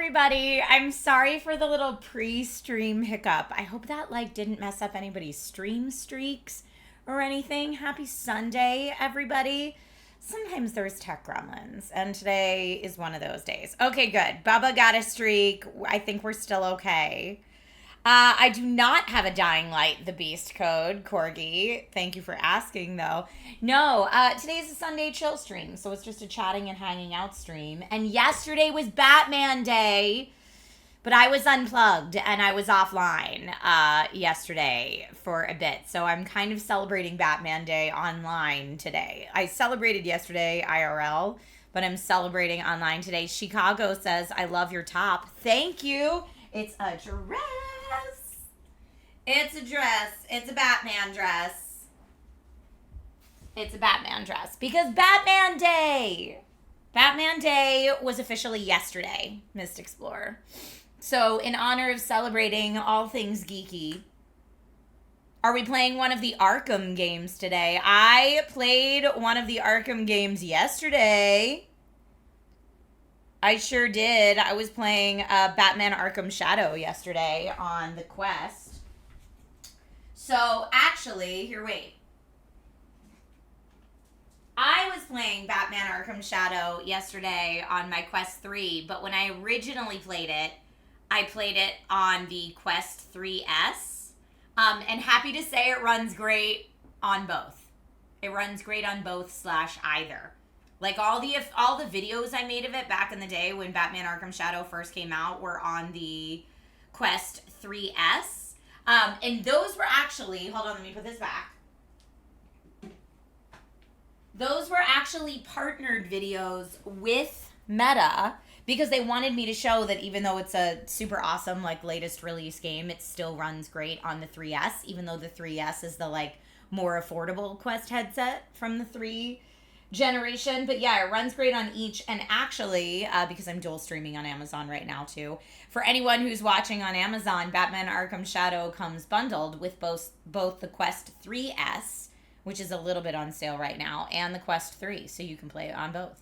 everybody. I'm sorry for the little pre-stream hiccup. I hope that didn't mess up anybody's stream streaks or anything. Happy Sunday, everybody. Sometimes there's tech gremlins, and today is one of those days. Okay, good. Bubba got a streak. I think we're still okay. I do not have a Dying Light the Beast code, Corgi. Thank you for asking, though. No, today's a Sunday chill stream, so it's just a chatting and hanging out stream. And yesterday was Batman Day, but I was unplugged and I was offline yesterday for a bit. So I'm kind of celebrating Batman Day online today. I celebrated yesterday IRL, but I'm celebrating online today. Chicago says, I love your top. Thank you. It's a dress. It's a dress. It's a Batman dress. It's a Batman dress. Because Batman Day. Batman Day was officially yesterday, Mist Explorer. So in honor of celebrating all things geeky, are we playing one of the Arkham games today? I played one of the Arkham games yesterday. I sure did. I was playing Batman Arkham Shadow yesterday on the Quest. So, actually, here, wait. I was playing Batman Arkham Shadow yesterday on my Quest 3, but when I originally played it, I played it on the Quest 3S. And happy to say it runs great on both. It runs great on both / either. Like all the videos I made of it back in the day when Batman Arkham Shadow first came out were on the Quest 3S. And those were actually, hold on, let me put this back. Those were actually partnered videos with Meta because they wanted me to show that even though it's a super awesome, latest release game, it still runs great on the 3S, even though the 3S is the, more affordable Quest headset from the 3 generation. But yeah, it runs great on each. And actually, because I'm dual streaming on Amazon right now too, for anyone who's watching on Amazon, Batman Arkham Shadow comes bundled with both the Quest 3S, which is a little bit on sale right now, and the Quest 3, so you can play it on both.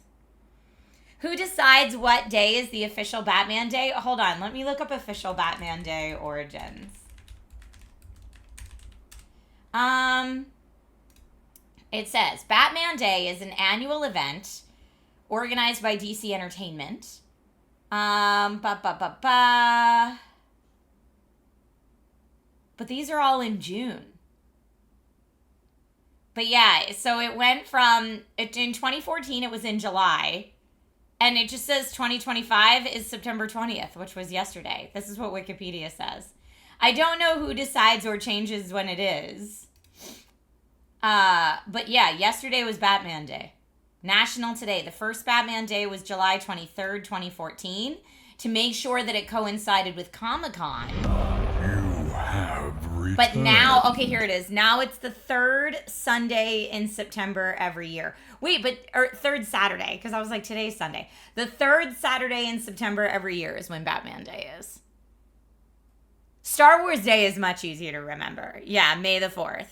Who decides what day is the official Batman Day? Hold on, let me look up official Batman Day origins. It says, Batman Day is an annual event organized by DC Entertainment. But these are all in June. But yeah, so it went from, in 2014, it was in July. And it just says 2025 is September 20th, which was yesterday. This is what Wikipedia says. I don't know who decides or changes when it is. But yeah, yesterday was Batman Day. National Today. The first Batman Day was July 23rd, 2014, to make sure that it coincided with Comic-Con. You have returned. But now, okay, here it is. Now it's the third Sunday in September every year. Wait, or third Saturday, because I was like, today's Sunday. The third Saturday in September every year is when Batman Day is. Star Wars Day is much easier to remember. Yeah, May the 4th.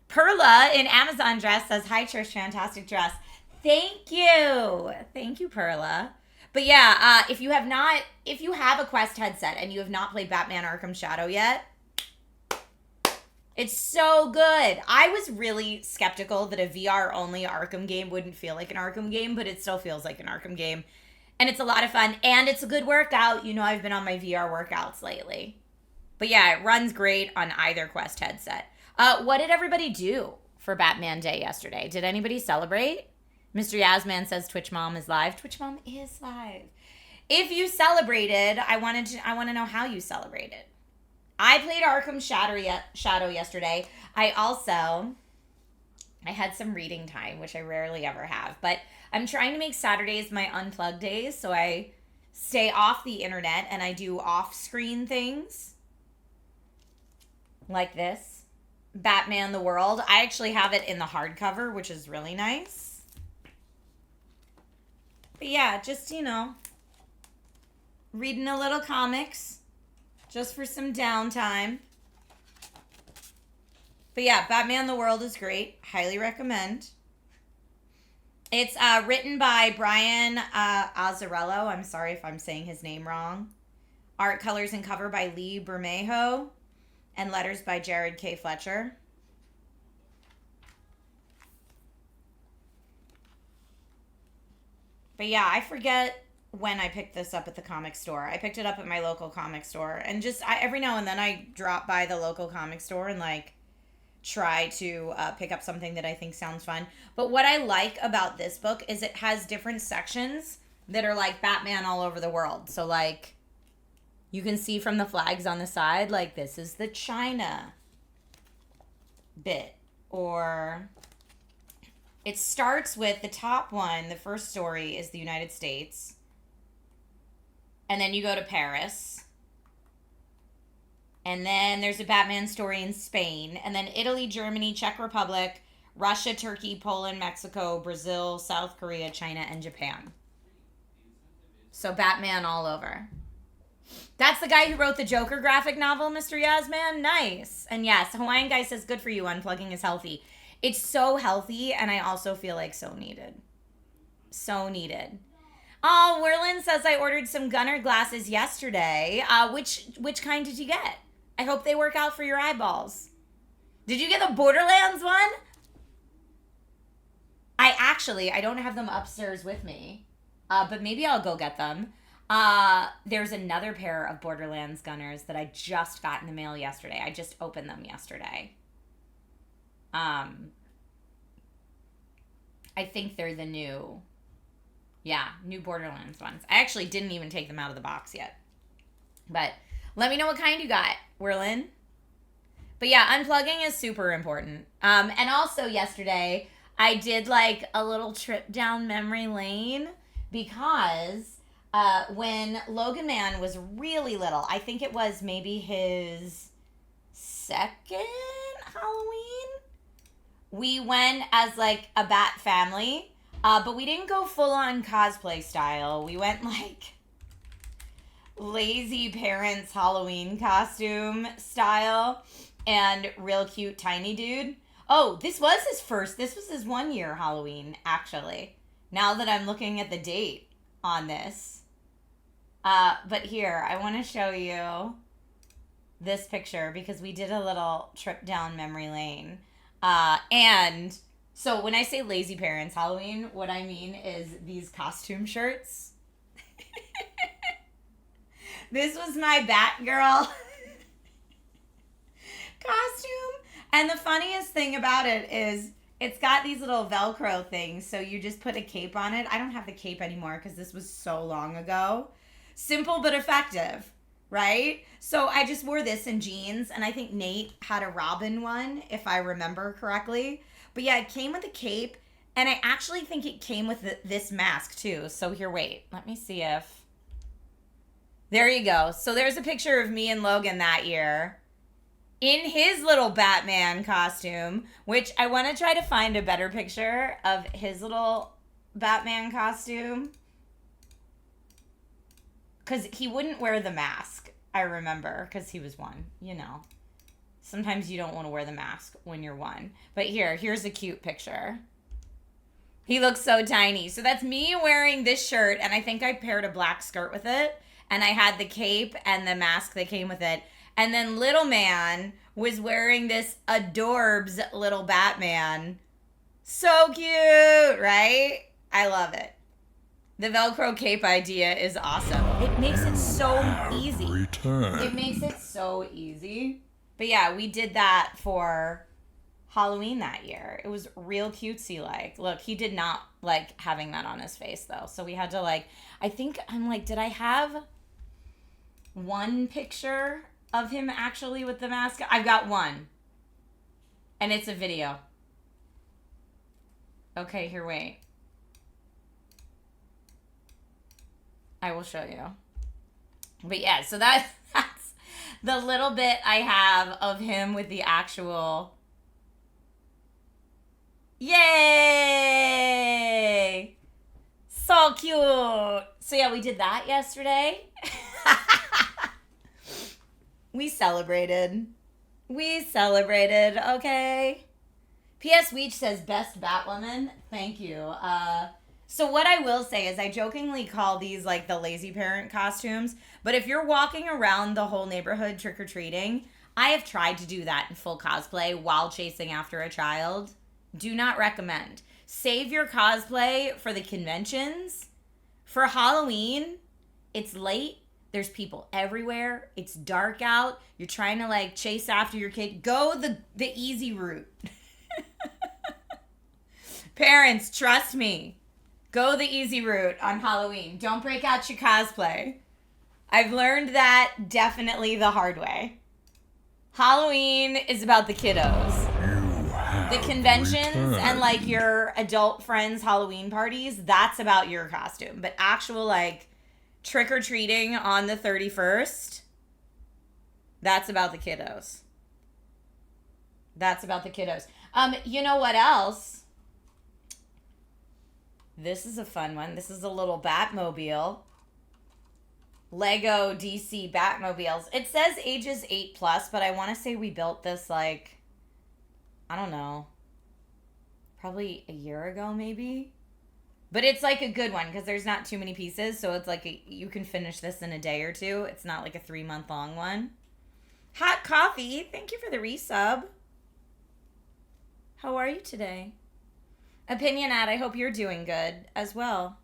Perla in Amazon dress says, hi, Trish, fantastic dress. Thank you. Thank you, Perla. But yeah, if you have a Quest headset and you have not played Batman Arkham Shadow yet, it's so good. I was really skeptical that a VR-only Arkham game wouldn't feel like an Arkham game, but it still feels like an Arkham game. And it's a lot of fun, and it's a good workout. You know, I've been on my VR workouts lately. But yeah, it runs great on either Quest headset. What did everybody do for Batman Day yesterday? Did anybody celebrate? Mr. Yasman says Twitch Mom is live. Twitch Mom is live. If you celebrated, I want to know how you celebrated. I played Arkham Shadow yesterday. I had some reading time, which I rarely ever have. But I'm trying to make Saturdays my unplugged days, so I stay off the internet and I do off-screen things like this. Batman the World. I actually have it in the hardcover, which is really nice. But yeah, just, reading a little comics just for some downtime. But yeah, Batman the World is great. Highly recommend. It's written by Brian Azzarello. I'm sorry if I'm saying his name wrong. Art, colors, and cover by Lee Bermejo. And letters by Jared K. Fletcher. But yeah, I forget when I picked this up at the comic store. I picked it up at my local comic store. And just every now and then I drop by the local comic store and like try to pick up something that I think sounds fun. But what I like about this book is it has different sections that are like Batman all over the world. So like you can see from the flags on the side, like this is the China bit. Or it starts with the top one. The first story is the United States. And then you go to Paris. And then there's a Batman story in Spain. And then Italy, Germany, Czech Republic, Russia, Turkey, Poland, Mexico, Brazil, South Korea, China, and Japan. So Batman all over. That's the guy who wrote the Joker graphic novel, Mr. Yasman. Nice. And yes, Hawaiian Guy says, good for you. Unplugging is healthy. It's so healthy, and I also feel like so needed. So needed. Oh, Werlin says I ordered some Gunner glasses yesterday. Which kind did you get? I hope they work out for your eyeballs. Did you get the Borderlands one? I don't have them upstairs with me. But maybe I'll go get them. There's another pair of Borderlands Gunners that I just got in the mail yesterday. I just opened them yesterday. I think they're the new Borderlands ones. I actually didn't even take them out of the box yet. But let me know what kind you got, Werlin. But yeah, unplugging is super important. And also yesterday, I did like a little trip down memory lane because when Logan Man was really little, I think it was maybe his second Halloween, we went as like a Bat family, but we didn't go full on cosplay style. We went like lazy parents Halloween costume style and real cute tiny dude. Oh, this was his 1 year Halloween, actually. Now that I'm looking at the date on this. But here, I want to show you this picture because we did a little trip down memory lane. And so when I say lazy parents Halloween, what I mean is these costume shirts. This was my Batgirl costume. And the funniest thing about it is it's got these little Velcro things. So you just put a cape on it. I don't have the cape anymore because this was so long ago. Simple but effective, right? So I just wore this in jeans. And I think Nate had a Robin one, if I remember correctly. But yeah, it came with a cape. And I actually think it came with this mask too. So here, wait. Let me see if... There you go. So there's a picture of me and Logan that year in his little Batman costume, which I want to try to find a better picture of his little Batman costume. Because he wouldn't wear the mask, I remember, because he was one, you know. Sometimes you don't want to wear the mask when you're one. But here's a cute picture. He looks so tiny. So that's me wearing this shirt, and I think I paired a black skirt with it. And I had the cape and the mask that came with it. And then little man was wearing this adorbs little Batman. So cute, right? I love it. The Velcro cape idea is awesome. It makes it so easy. It makes it so easy. But yeah, we did that for Halloween that year. It was real cutesy like. Look, he did not like having that on his face though. So we had to like, I think I'm like, did I have one picture of him actually with the mask? I've got one. And it's a video. Okay, here, wait. I will show you. But yeah, so that's the little bit I have of him with the actual... Yay! So cute! So yeah, we did that yesterday. We celebrated, okay? P.S. Weech says, best Batwoman. Thank you. So what I will say is I jokingly call these like the lazy parent costumes. But if you're walking around the whole neighborhood trick-or-treating, I have tried to do that in full cosplay while chasing after a child. Do not recommend. Save your cosplay for the conventions. For Halloween, it's late. There's people everywhere. It's dark out. You're trying to like chase after your kid. Go the easy route. Parents, trust me. Go the easy route on Halloween. Don't break out your cosplay. I've learned that definitely the hard way. Halloween is about the kiddos. The conventions and like your adult friends' Halloween parties, that's about your costume. But actual like trick-or-treating on the 31st, that's about the kiddos. That's about the kiddos. You know what else? This is a fun one. This is a little Batmobile. Lego DC Batmobiles. It says ages 8+, but I want to say we built this like, I don't know, probably a year ago maybe. But it's like a good one because there's not too many pieces. So it's like you can finish this in a day or two. It's not like a 3-month long one. Hot Coffee. Thank you for the resub. How are you today? Opinion ad, I hope you're doing good as well.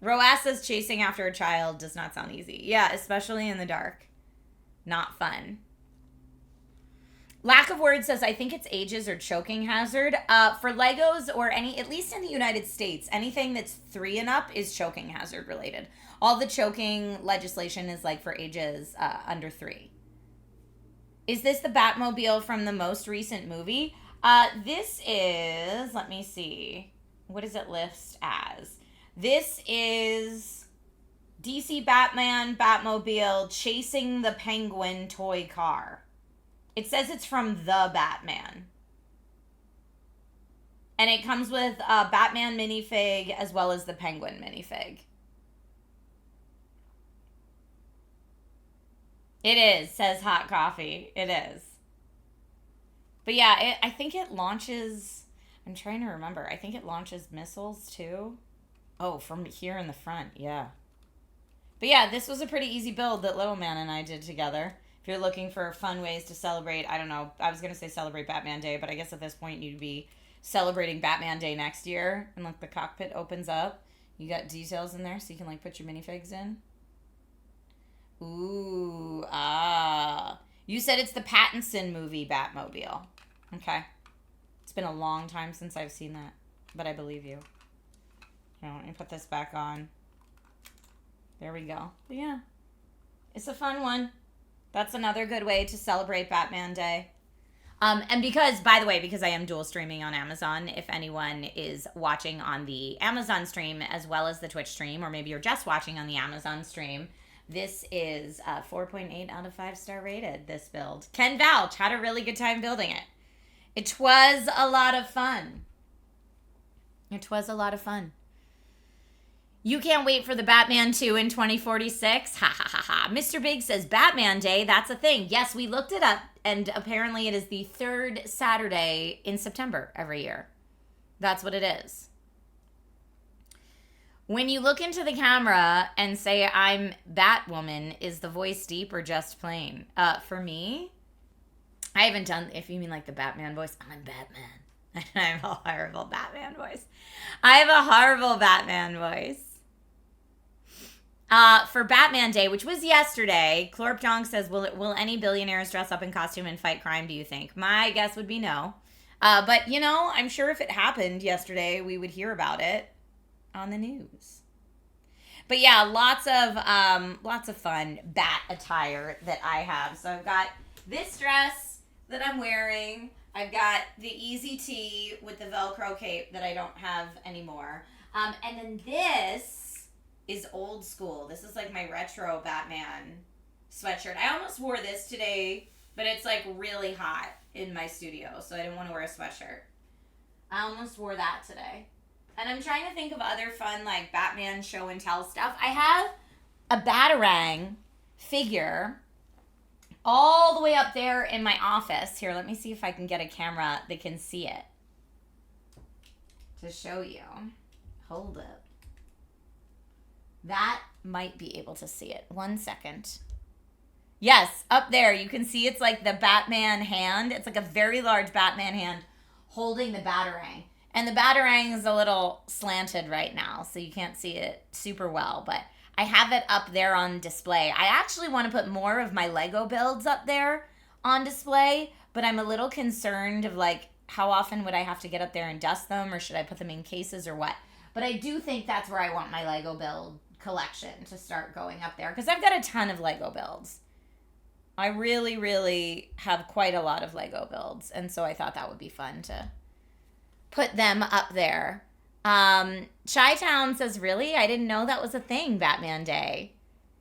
Roas says chasing after a child does not sound easy. Yeah, especially in the dark. Not fun. Lack of Words says, I think it's ages or choking hazard. For Legos or any, at least in the United States, anything that's 3 and up is choking hazard related. All the choking legislation is like for ages under 3. Is this the Batmobile from the most recent movie? This is, let me see. What does it list as? This is DC Batman Batmobile chasing the Penguin toy car. It says it's from the Batman. And it comes with a Batman minifig as well as the Penguin minifig. It is, says Hot Coffee. It is. But yeah, I think it launches, I'm trying to remember. I think it launches missiles too. Oh, from here in the front, yeah. But yeah, this was a pretty easy build that Little Man and I did together. If you're looking for fun ways to celebrate, I don't know, I was going to say celebrate Batman Day, but I guess at this point you'd be celebrating Batman Day next year. And like the cockpit opens up. You got details in there so you can like put your minifigs in. Ooh, You said it's the Pattinson movie Batmobile. Okay. It's been a long time since I've seen that, but I believe you. Let me put this back on. There we go. But yeah, it's a fun one. That's another good way to celebrate Batman Day. And because, by the way, because I am dual streaming on Amazon, if anyone is watching on the Amazon stream as well as the Twitch stream, or maybe you're just watching on the Amazon stream, this is 4.8 out of 5 star rated, this build. Ken vouch, had a really good time building it. It was a lot of fun. It was a lot of fun. You can't wait for the Batman 2 in 2046? Ha ha ha ha. Mr. Big says, Batman Day, that's a thing. Yes, we looked it up, and apparently it is the 3rd Saturday in September every year. That's what it is. When you look into the camera and say, I'm Batwoman, is the voice deep or just plain? For me, I haven't done, if you mean like the Batman voice, I'm Batman. I have a horrible Batman voice. I have a horrible Batman voice. For Batman Day, which was yesterday, Clorp Dong says, will any billionaires dress up in costume and fight crime, do you think? My guess would be no. But, you know, I'm sure if it happened yesterday, we would hear about it on the news. But yeah, lots of fun bat attire that I have. So I've got this dress that I'm wearing. I've got the easy tee with the Velcro cape that I don't have anymore. And then this is old school. This is like my retro Batman sweatshirt. I almost wore this today, but it's like really hot in my studio, so I didn't want to wear a sweatshirt. I almost wore that today. And I'm trying to think of other fun like Batman show and tell stuff. I have a Batarang figure all the way up there in my office. Here, let me see if I can get a camera that can see it to show you. Hold up. That might be able to see it. 1 second. Yes, up there. You can see it's like the Batman hand. It's like a very large Batman hand holding the Batarang. And the Batarang is a little slanted right now, so you can't see it super well. But I have it up there on display. I actually want to put more of my Lego builds up there on display, but I'm a little concerned of like how often would I have to get up there and dust them, or should I put them in cases or what? But I do think that's where I want my Lego build collection to start going up there, because I've got a ton of Lego builds. I really, really have quite a lot of Lego builds, and so I thought that would be fun to put them up there. Chi-Town says, really? I didn't know that was a thing, Batman Day.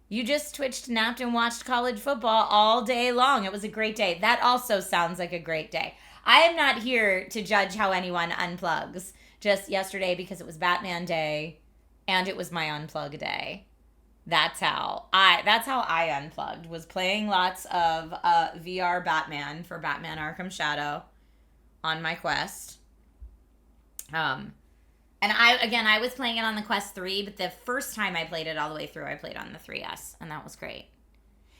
You just twitched, napped, and watched college football all day long. It was a great day. That also sounds like a great day. I am not here to judge how anyone unplugs. Just yesterday, because it was Batman Day, and it was my unplug day. That's how I unplugged, was playing lots of VR Batman for Batman Arkham Shadow on my Quest. And I was playing it on the Quest 3, but the first time I played it all the way through, I played on the 3S, and that was great.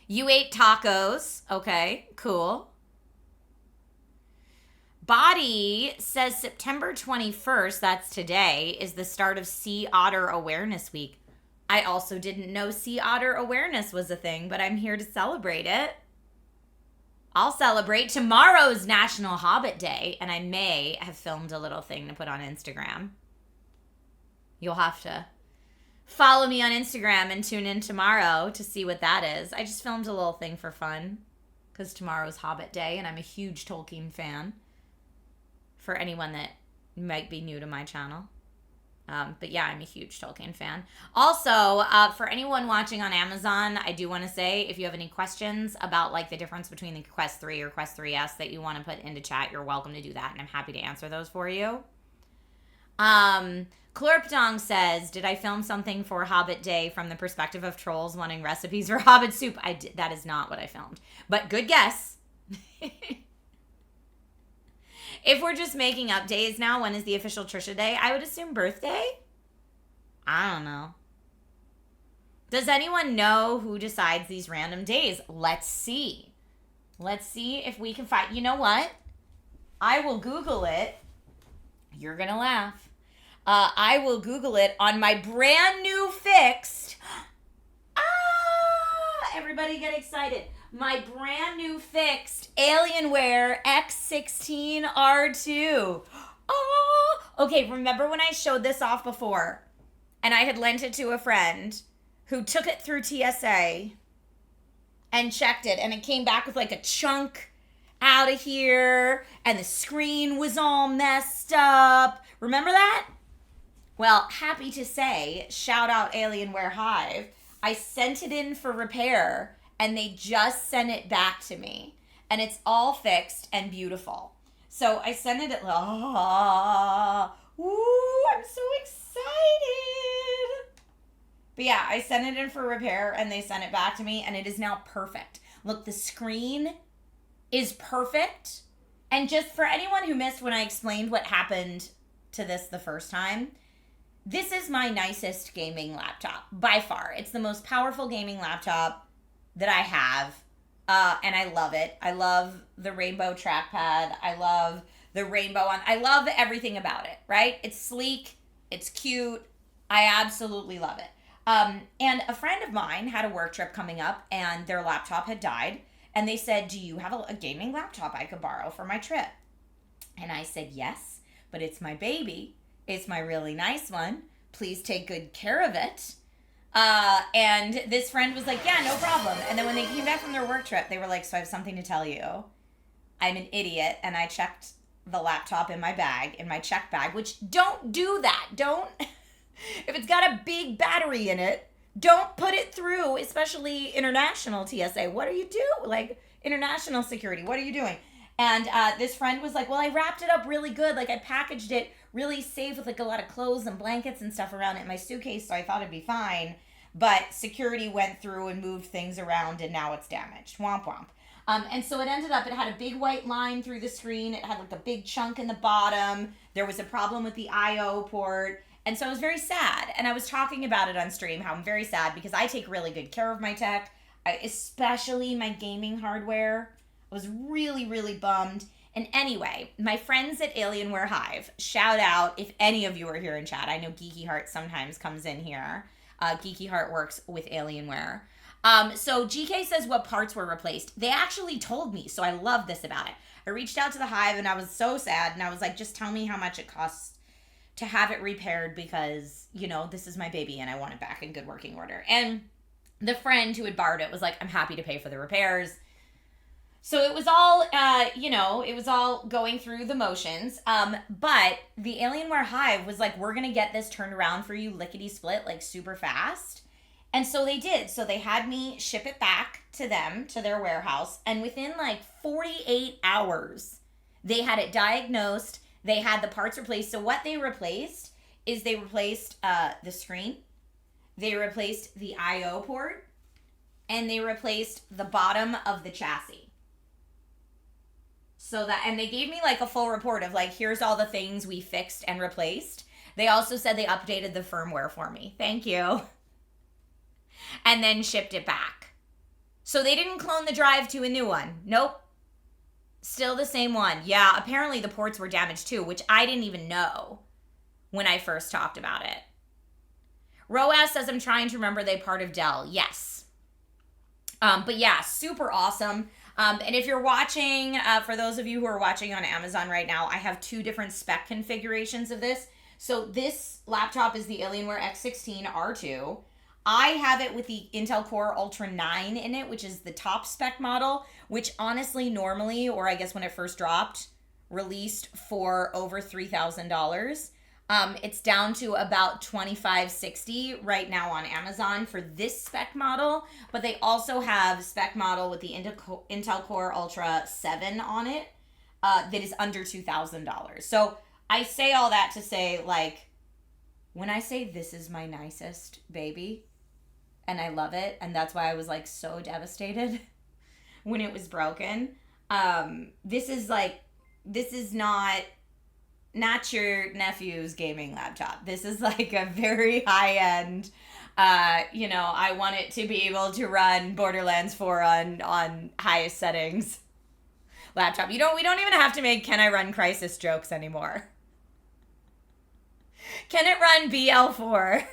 You ate tacos. Okay, cool. Body says September 21st, that's today, is the start of Sea Otter Awareness Week. I also didn't know Sea Otter Awareness was a thing, but I'm here to celebrate it. I'll celebrate. Tomorrow's National Hobbit Day, and I may have filmed a little thing to put on Instagram. You'll have to follow me on Instagram and tune in tomorrow to see what that is. I just filmed a little thing for fun because tomorrow's Hobbit Day, and I'm a huge Tolkien fan, for anyone that might be new to my channel. But yeah, I'm a huge Tolkien fan. Also, for anyone watching on Amazon, I do want to say, if you have any questions about like the difference between the Quest 3 or Quest 3S that you want to put into chat, you're welcome to do that, and I'm happy to answer those for you. Clerpdong says, did I film something for Hobbit Day from the perspective of trolls wanting recipes for Hobbit soup? I did. That is not what I filmed, but good guess. If we're just making up days now, when is the official Trisha Day? I would assume birthday? I don't know. Does anyone know who decides these random days? Let's see. Let's see if we can find... You know what? I will Google it. You're going to laugh. I will Google it on my brand new fixed... Everybody get excited. My brand new fixed Alienware X16R2. Oh, okay. Remember when I showed this off before and I had lent it to a friend who took it through TSA and checked it, and it came back with like a chunk out of here and the screen was all messed up. Remember that? Well, happy to say, shout out Alienware Hive. I sent it in for repair, and they just sent it back to me. And it's all fixed and beautiful. So I sent it I'm so excited. But yeah, I sent it in for repair, and they sent it back to me, and it is now perfect. Look, the screen is perfect. And just for anyone who missed when I explained what happened to this the first time, this is my nicest gaming laptop, by far. It's the most powerful gaming laptop that I have, and I love it. I love the rainbow trackpad. I love the rainbow I love everything about it, right? It's sleek. It's cute. I absolutely love it. And a friend of mine had a work trip coming up, and their laptop had died, and they said, do you have a gaming laptop I could borrow for my trip? And I said, yes, but it's my baby. It's my really nice one. Please take good care of it. And this friend was like, yeah, no problem. And then when they came back from their work trip, they were like, so I have something to tell you. I'm an idiot, and I checked the laptop in my bag, in my check bag, which don't do that. Don't, if it's got a big battery in it, don't put it through, especially international TSA. What are you doing? Like, international security, what are you doing? And this friend was like, well, I wrapped it up really good. Like, I packaged it really safe with like a lot of clothes and blankets and stuff around it in my suitcase, so I thought it'd be fine. But security went through and moved things around, and now it's damaged. Womp womp. And so it ended up, it had a big white line through the screen. It had like a big chunk in the bottom. There was a problem with the I/O port. And so I was very sad. And I was talking about it on stream, how I'm very sad because I take really good care of my tech, especially my gaming hardware. I was really, really bummed. And anyway, my friends at Alienware Hive, shout out if any of you are here in chat. I know Geeky Heart sometimes comes in here. Geeky Heart works with Alienware. So GK says what parts were replaced. They actually told me, so I love this about it. I reached out to the Hive and I was so sad. And I was like, just tell me how much it costs to have it repaired because, you know, this is my baby and I want it back in good working order. And the friend who had borrowed it was like, I'm happy to pay for the repairs. So it was all, it was all going through the motions. But the Alienware Hive was like, we're going to get this turned around for you lickety split, like super fast. And so they did. So they had me ship it back to them, to their warehouse. And within like 48 hours, they had it diagnosed. They had the parts replaced. So what they replaced is they replaced the screen. They replaced the I/O port. And they replaced the bottom of the chassis. So that, and they gave me like a full report of like, here's all the things we fixed and replaced. They also said they updated the firmware for me. Thank you. And then shipped it back. So they didn't clone the drive to a new one. Nope. Still the same one. Yeah, apparently the ports were damaged too, which I didn't even know when I first talked about it. Roas says, I'm trying to remember they part of Dell. Yes. But yeah, super awesome. And if you're watching, for those of you who are watching on Amazon right now, I have 2 different spec configurations of this. So this laptop is the Alienware X16 R2. I have it with the Intel Core Ultra 9 in it, which is the top spec model, which honestly normally, or I guess when it first dropped, released for over $3,000. It's down to about $2,560 right now on Amazon for this spec model, but they also have spec model with the Intel Core Ultra 7 on it that is under $2,000. So I say all that to say, like, when I say this is my nicest baby, and I love it, and that's why I was like so devastated when it was broken. This is not your nephew's gaming laptop. This is like a very high-end, I want it to be able to run Borderlands 4 on highest settings laptop. We don't even have to make Can I Run Crisis jokes anymore. Can it run BL4?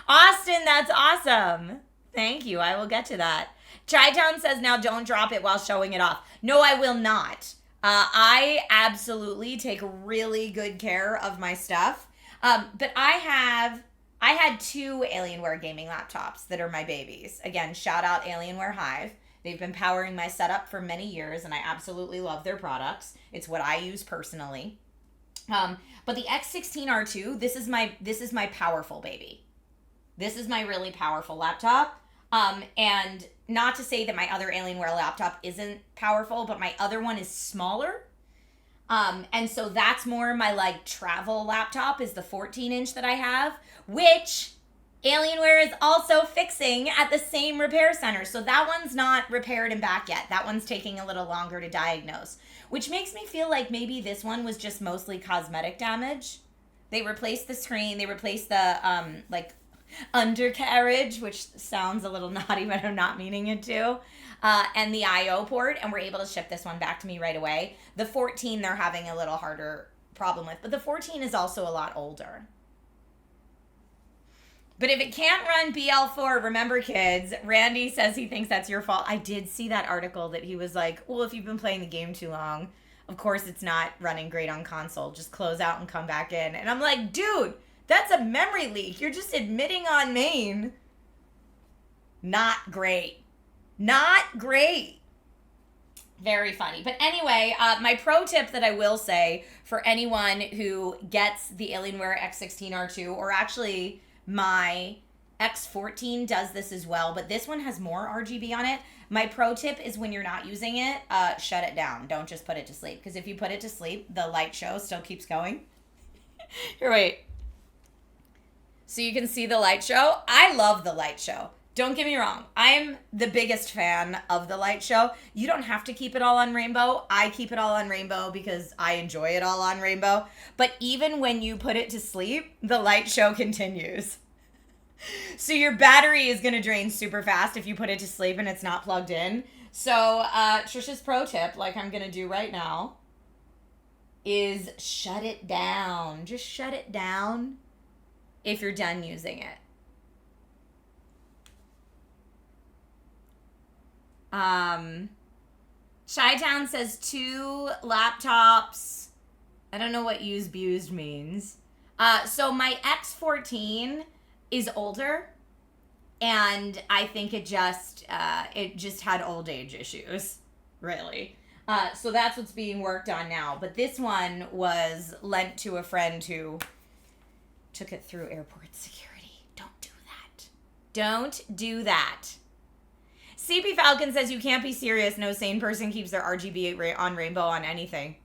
Austin, that's awesome. Thank you. I will get to that. Chi-Town says, now don't drop it while showing it off. No, I will not. I absolutely take really good care of my stuff. But I had 2 Alienware gaming laptops that are my babies. Again, shout out Alienware Hive. They've been powering my setup for many years, and I absolutely love their products. It's what I use personally. But the X16 R2, this is my powerful baby. This is my really powerful laptop. And not to say that my other Alienware laptop isn't powerful, but my other one is smaller. And so that's more my like travel laptop is the 14-inch that I have, which Alienware is also fixing at the same repair center. So that one's not repaired and back yet. That one's taking a little longer to diagnose, which makes me feel like maybe this one was just mostly cosmetic damage. They replaced the screen. They replaced the, undercarriage, which sounds a little naughty, but I'm not meaning it to, and the I/O port, and we're able to ship this one back to me right away. The 14 they're having a little harder problem with, but the 14 is also a lot older. But if it can't run BL4, remember kids, Randy says he thinks that's your fault. I did see that article that he was like, well, if you've been playing the game too long, of course it's not running great on console. Just close out and come back in. And I'm like, dude, that's a memory leak. You're just admitting on main. Not great. Not great. Very funny. But anyway, my pro tip that I will say for anyone who gets the Alienware X16 R2, or actually my X14 does this as well, but this one has more RGB on it. My pro tip is when you're not using it, shut it down. Don't just put it to sleep. Because if you put it to sleep, the light show still keeps going. Here, wait. So you can see the light show. I love the light show. Don't get me wrong. I'm the biggest fan of the light show. You don't have to keep it all on rainbow. I keep it all on rainbow because I enjoy it all on rainbow. But even when you put it to sleep, the light show continues. So your battery is going to drain super fast if you put it to sleep and it's not plugged in. So Trisha's pro tip, like I'm going to do right now, is shut it down. Just shut it down if you're done using it. Chi-Town says 2 laptops. I don't know what used means. So my X14 is older, and I think it just had old age issues, really. So that's what's being worked on now. But this one was lent to a friend who took it through airport security. Don't do that. Don't do that. CP Falcon says you can't be serious. No sane person keeps their RGB on rainbow on anything.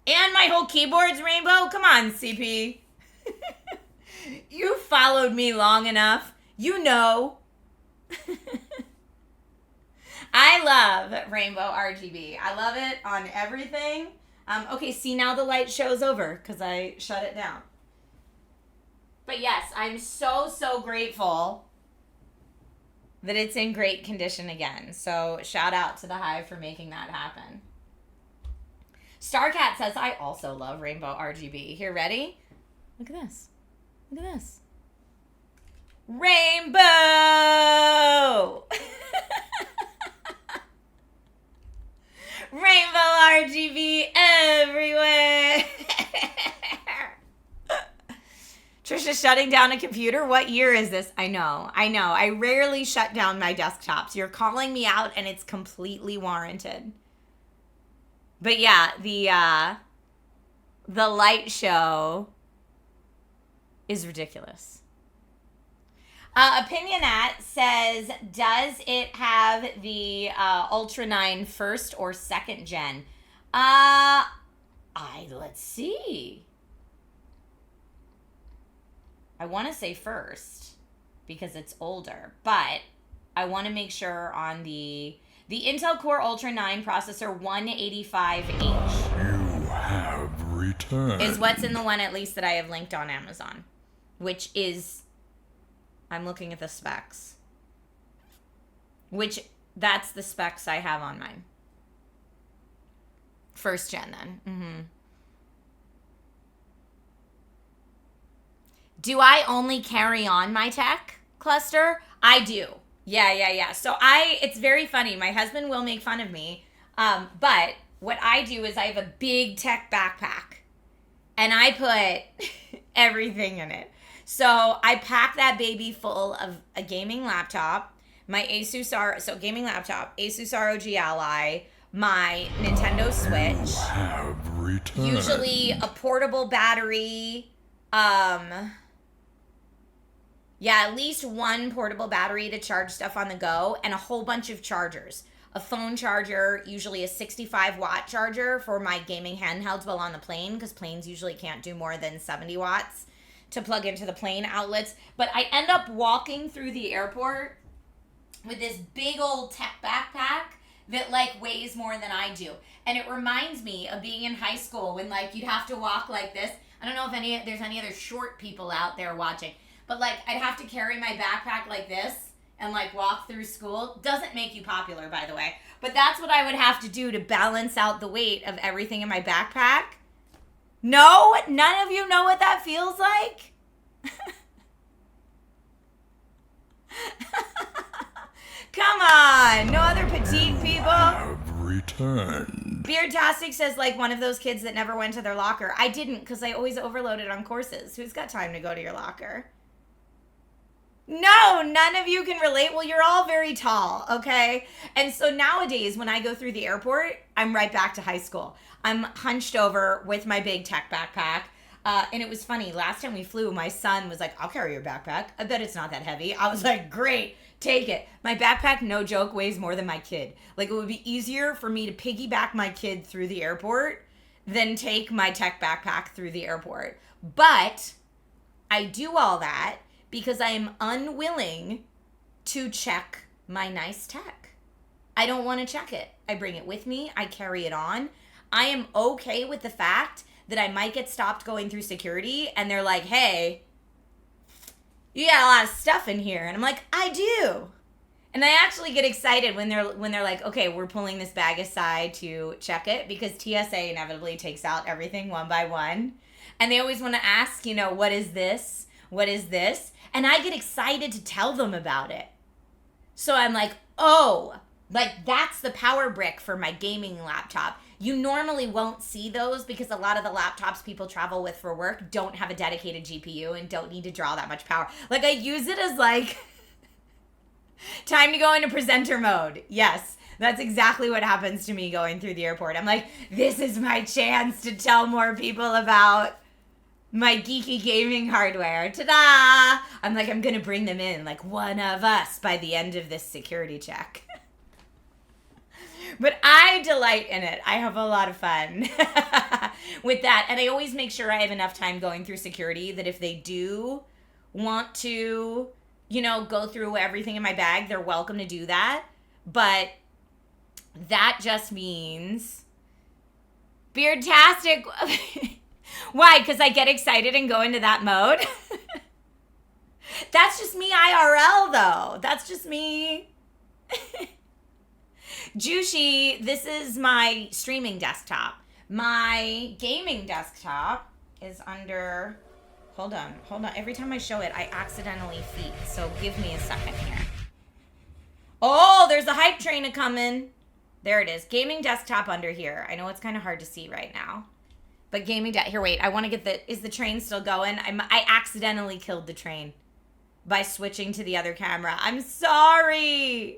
And my whole keyboard's rainbow? Come on, CP. You followed me long enough. You know. I love rainbow RGB. I love it on everything. Okay, see, now the light show's over because I shut it down. But yes, I'm so, so grateful that it's in great condition again. So shout out to the Hive for making that happen. Starcat says, I also love rainbow RGB. Here, ready? Look at this. Look at this. Rainbow! Rainbow RGB everywhere! Trisha shutting down a computer? What year is this? I know. I rarely shut down my desktops. You're calling me out and it's completely warranted. But yeah, the light show is ridiculous. Opinionat says, does it have the Ultra 9 first or second gen? Let's see. I want to say first because it's older, but I want to make sure on the Intel Core Ultra 9 processor 185H. You have returned. Is what's in the one at least that I have linked on Amazon, which is, I'm looking at the specs, which that's the specs I have on mine. First gen then. Mm-hmm. Do I only carry on my tech cluster? I do. Yeah. So it's very funny. My husband will make fun of me. But what I do is I have a big tech backpack and I put everything in it. So I pack that baby full of a gaming laptop, my Asus ROG Ally, my Nintendo Switch. You have returned. Usually a portable battery, at least one portable battery to charge stuff on the go, and a whole bunch of chargers. A phone charger, usually a 65-watt charger for my gaming handhelds while on the plane, because planes usually can't do more than 70 watts to plug into the plane outlets. But I end up walking through the airport with this big old tech backpack that weighs more than I do. And it reminds me of being in high school when you'd have to walk like this. I don't know if there's any other short people out there watching. But I'd have to carry my backpack like this and walk through school. Doesn't make you popular, by the way. But that's what I would have to do to balance out the weight of everything in my backpack. No? None of you know what that feels like? Come on. No other petite people? Have returned. Beardtastic says one of those kids that never went to their locker. I didn't because I always overloaded on courses. Who's got time to go to your locker? No, none of you can relate. Well, you're all very tall, okay? And so nowadays, when I go through the airport, I'm right back to high school. I'm hunched over with my big tech backpack. And it was funny. Last time we flew, my son was like, I'll carry your backpack. I bet it's not that heavy. I was like, great, take it. My backpack, no joke, weighs more than my kid. It would be easier for me to piggyback my kid through the airport than take my tech backpack through the airport. But I do all that because I am unwilling to check my nice tech. I don't want to check it. I bring it with me. I carry it on. I am okay with the fact that I might get stopped going through security and they're like, hey, you got a lot of stuff in here. And I'm like, I do. And I actually get excited when they're like, okay, we're pulling this bag aside to check it, because TSA inevitably takes out everything one by one. And they always want to ask, what is this? What is this? And I get excited to tell them about it. So I'm like, oh, like that's the power brick for my gaming laptop. You normally won't see those because a lot of the laptops people travel with for work don't have a dedicated GPU and don't need to draw that much power. Like I use it as like time to go into presenter mode. Yes, that's exactly what happens to me going through the airport. I'm like, this is my chance to tell more people about my geeky gaming hardware. Ta-da! I'm like, I'm going to bring them in like one of us by the end of this security check. But I delight in it. I have a lot of fun with that. And I always make sure I have enough time going through security that if they do want to, go through everything in my bag, they're welcome to do that. But that just means Beardtastic. Why? Because I get excited and go into that mode? That's just me IRL, though. That's just me. Juicy, this is my streaming desktop. My gaming desktop is under... Hold on. Every time I show it, I accidentally feed. So give me a second here. Oh, there's a hype train a-coming. There it is. Gaming desktop under here. I know it's kind of hard to see right now. But here, wait. I want to get is the train still going? I accidentally killed the train by switching to the other camera. I'm sorry.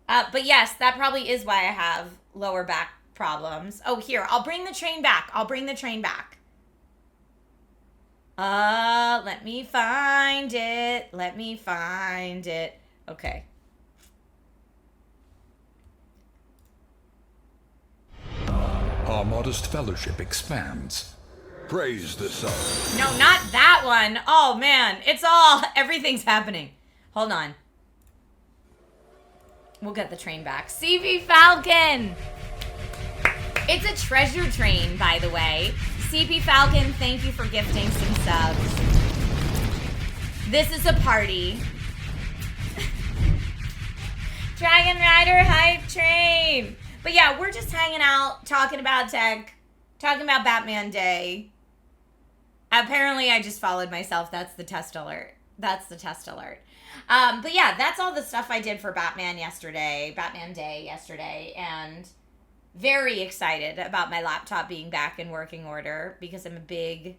But yes, that probably is why I have lower back problems. Oh, here. I'll bring the train back. Let me find it. Okay. Our modest fellowship expands. Praise the sun. No, not that one. Oh, man. Everything's happening. Hold on. We'll get the train back. CV Falcon. It's a treasure train, by the way. CP Falcon, thank you for gifting some subs. This is a party. Dragon Rider hype train. But yeah, we're just hanging out, talking about tech, talking about Batman Day. Apparently, I just followed myself. That's the test alert. But yeah, that's all the stuff I did for Batman Day yesterday, and very excited about my laptop being back in working order because I'm a big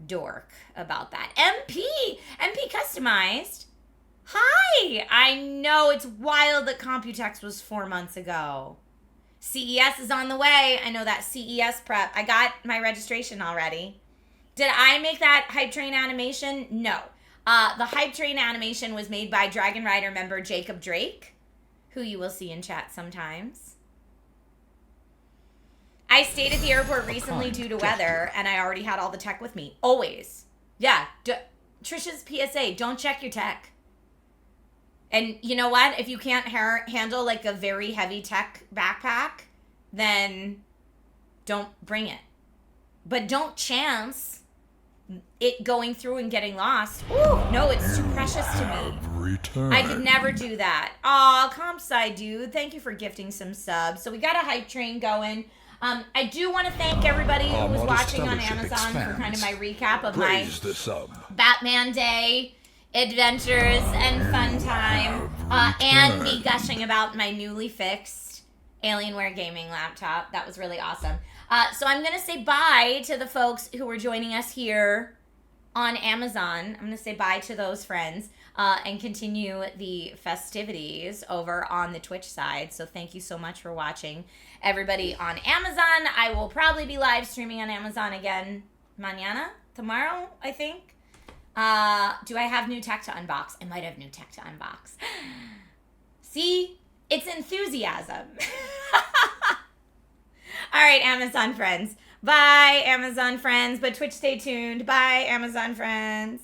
dork about that. MP customized. Hi! I know it's wild that Computex was 4 months ago. CES is on the way. I know that CES prep. I got my registration already. Did I make that hype train animation? No. The hype train animation was made by Dragon Rider member Jacob Drake, who you will see in chat sometimes. I stayed at the airport recently due to weather, and I already had all the tech with me. Always. Yeah. Trisha's PSA, don't check your tech. And you know what? If you can't handle like a very heavy tech backpack, then don't bring it. But don't chance it going through and getting lost. Ooh, no, it's too precious to me. Returned. I could never do that. Aw, Compsci dude, thank you for gifting some subs. So we got a hype train going. I do want to thank everybody who was watching on Amazon for kind of my recap of my Batman Day adventures and fun time, and me gushing about my newly fixed Alienware gaming laptop. That was really awesome. So I'm going to say bye to the folks who were joining us here on Amazon. I'm going to say bye to those friends and continue the festivities over on the Twitch side. So thank you so much for watching, everybody on Amazon. I will probably be live streaming on Amazon again tomorrow, I think. Do I have new tech to unbox? I might have new tech to unbox. See? It's enthusiasm. All right, Amazon friends. Bye, Amazon friends. But Twitch, stay tuned. Bye, Amazon friends.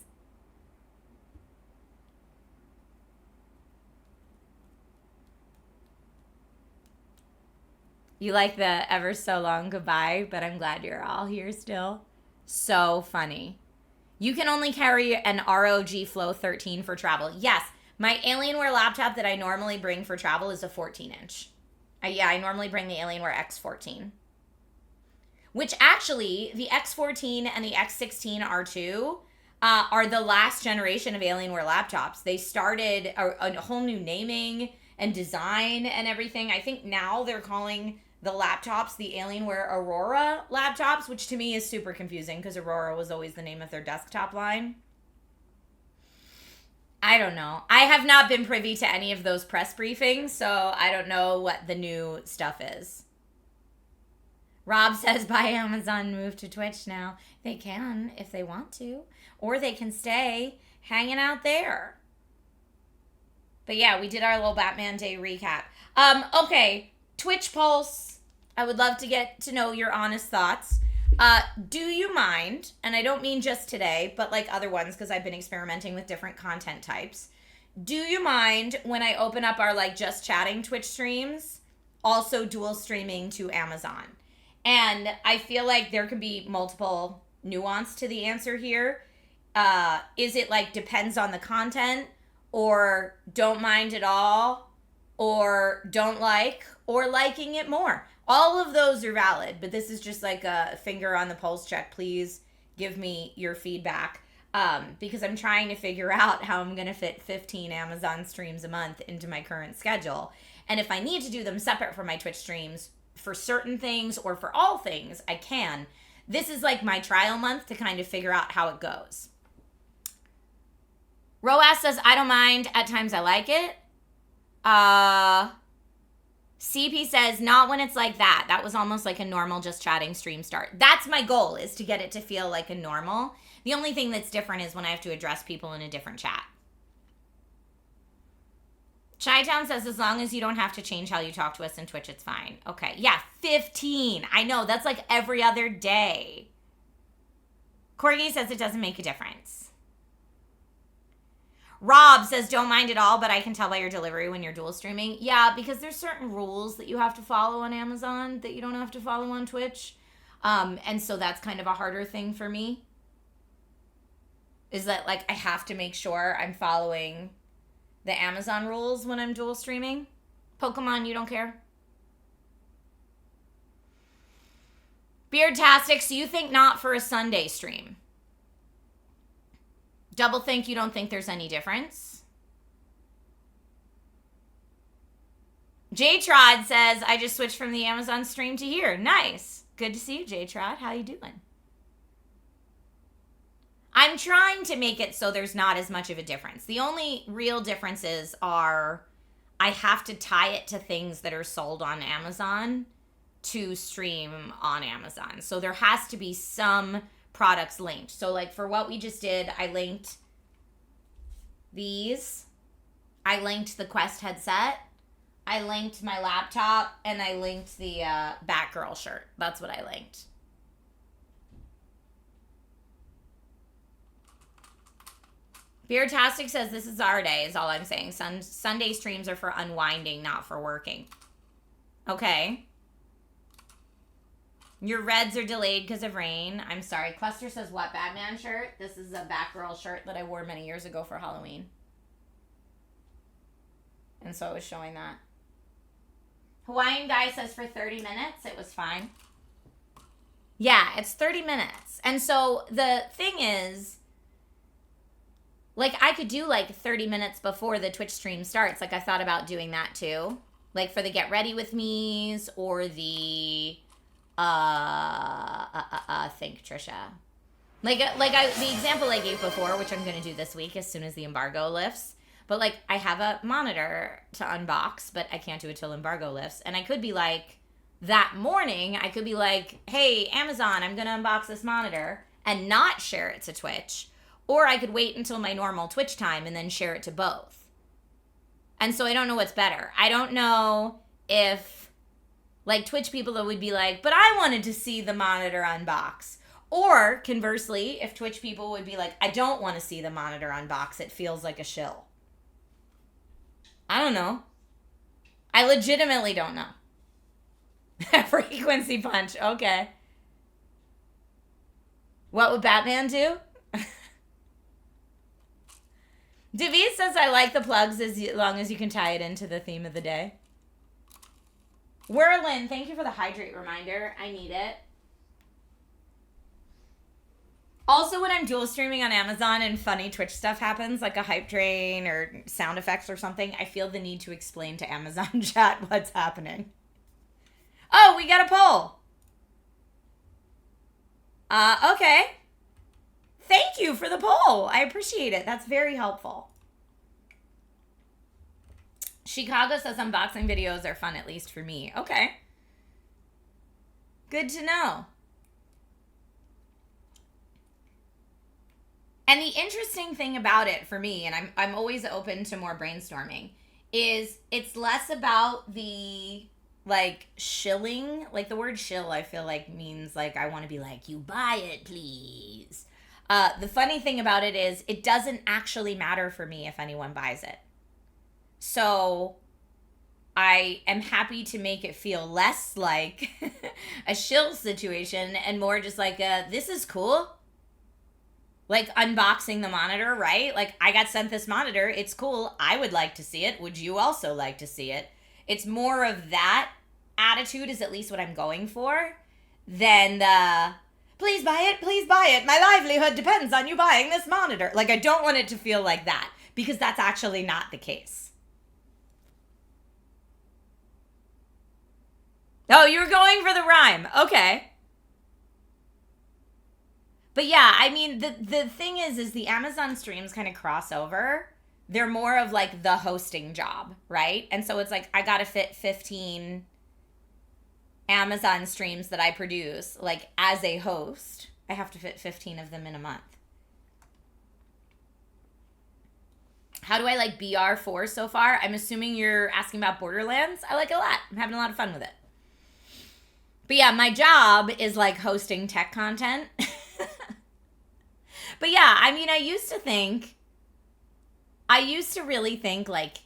You like the ever so long goodbye, but I'm glad you're all here still. So funny. You can only carry an ROG Flow 13 for travel. Yes, my Alienware laptop that I normally bring for travel is a 14-inch. I normally bring the Alienware X14. Which actually, the X14 and the X16 R2 are the last generation of Alienware laptops. They started a whole new naming and design and everything. I think now they're calling the laptops the Alienware Aurora laptops, which to me is super confusing because Aurora was always the name of their desktop line. I don't know. I have not been privy to any of those press briefings, so I don't know what the new stuff is. Rob says, buy Amazon, move to Twitch now. They can if they want to, or they can stay hanging out there. But yeah, we did our little Batman Day recap. Okay, Twitch Pulse. I would love to get to know your honest thoughts. Do you mind, and I don't mean just today, but like other ones because I've been experimenting with different content types. Do you mind when I open up our like just chatting Twitch streams, also dual streaming to Amazon? And I feel like there could be multiple nuance to the answer here. Is it like depends on the content, or don't mind at all, or don't like, or liking it more? All of those are valid, but this is just like a finger on the pulse check. Please give me your feedback because I'm trying to figure out how I'm going to fit 15 Amazon streams a month into my current schedule. And if I need to do them separate from my Twitch streams for certain things or for all things, I can. This is like my trial month to kind of figure out how it goes. Roas says, I don't mind. At times I like it. CP says, not when it's like that. That was almost like a normal just chatting stream start. That's my goal, is to get it to feel like a normal. The only thing that's different is when I have to address people in a different chat. Chi-Town says, as long as you don't have to change how you talk to us in Twitch, it's fine. Okay, yeah, 15. I know, that's like every other day. Corgi says it doesn't make a difference. Rob says, don't mind at all, but I can tell by your delivery when you're dual streaming. Yeah, because there's certain rules that you have to follow on Amazon that you don't have to follow on Twitch. And so that's kind of a harder thing for me. Is that, like, I have to make sure I'm following the Amazon rules when I'm dual streaming. Pokemon, you don't care? Beardtastic, so you think not for a Sunday stream? Double think you don't think there's any difference. J-Trod says, I just switched from the Amazon stream to here. Nice. Good to see you, J-Trod. How you doing? I'm trying to make it so there's not as much of a difference. The only real differences are I have to tie it to things that are sold on Amazon to stream on Amazon. So there has to be some products linked. So like for what we just did, I linked these. I linked the Quest headset. I linked my laptop, and I linked the Batgirl shirt. That's what I linked. Beardtastic says this is our day is all I'm saying. Sunday streams are for unwinding, not for working. Okay. Your reds are delayed because of rain. I'm sorry. Cluster says, what Batman shirt? This is a Batgirl shirt that I wore many years ago for Halloween. And so I was showing that. Hawaiian guy says for 30 minutes, it was fine. Yeah, it's 30 minutes. And so the thing is, like, I could do like 30 minutes before the Twitch stream starts. Like, I thought about doing that too. Like for the get ready with me's or the... think Trisha. The example I gave before, which I'm going to do this week as soon as the embargo lifts. But like, I have a monitor to unbox, but I can't do it till embargo lifts. And I could be like, that morning, I could be like, hey, Amazon, I'm going to unbox this monitor and not share it to Twitch. Or I could wait until my normal Twitch time and then share it to both. And so I don't know what's better. I don't know if Like Twitch people that would be like, but I wanted to see the monitor unbox. Or conversely, if Twitch people would be like, I don't want to see the monitor unbox. It feels like a shill. I don't know. I legitimately don't know. Frequency punch. Okay. What would Batman do? David says, I like the plugs as long as you can tie it into the theme of the day. Whirlin, thank you for the hydrate reminder. I need it. Also, when I'm dual streaming on Amazon and funny Twitch stuff happens, like a hype train or sound effects or something, I feel the need to explain to Amazon chat what's happening. Oh, we got a poll. Okay. Thank you for the poll. I appreciate it. That's very helpful. Chicago says unboxing videos are fun, at least for me. Okay. Good to know. And the interesting thing about it for me, and I'm always open to more brainstorming, is it's less about the like shilling. Like the word shill, I feel like means like I want to be like, you buy it, please. The funny thing about it is it doesn't actually matter for me if anyone buys it. So I am happy to make it feel less like a shill situation and more just like this is cool. Like unboxing the monitor, right? Like I got sent this monitor. It's cool. I would like to see it. Would you also like to see it? It's more of that attitude is at least what I'm going for than the please buy it, please buy it. My livelihood depends on you buying this monitor. Like I don't want it to feel like that because that's actually not the case. Oh, you were going for the rhyme. Okay. But yeah, I mean, the thing is the Amazon streams kind of cross over. They're more of like the hosting job, right? And so it's like I got to fit 15 Amazon streams that I produce. Like as a host, I have to fit 15 of them in a month. How do I like BR4 so far? I'm assuming you're asking about Borderlands. I like it a lot. I'm having a lot of fun with it. But yeah, my job is like hosting tech content. But yeah, I mean, I used to really think like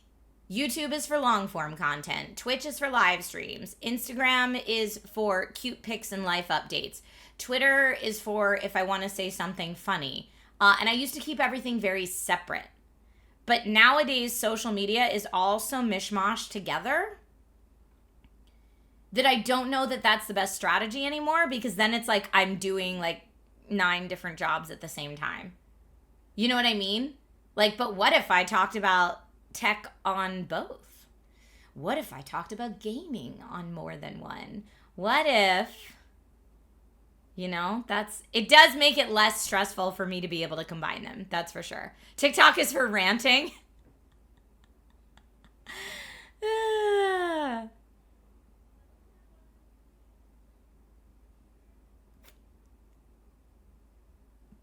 YouTube is for long form content. Twitch is for live streams. Instagram is for cute pics and life updates. Twitter is for if I want to say something funny. And I used to keep everything very separate. But nowadays, social media is all so mishmash together that I don't know that that's the best strategy anymore because then it's like I'm doing like 9 different jobs at the same time. You know what I mean? Like, but what if I talked about tech on both? What if I talked about gaming on more than one? What if, you know, it does make it less stressful for me to be able to combine them. That's for sure. TikTok is for ranting.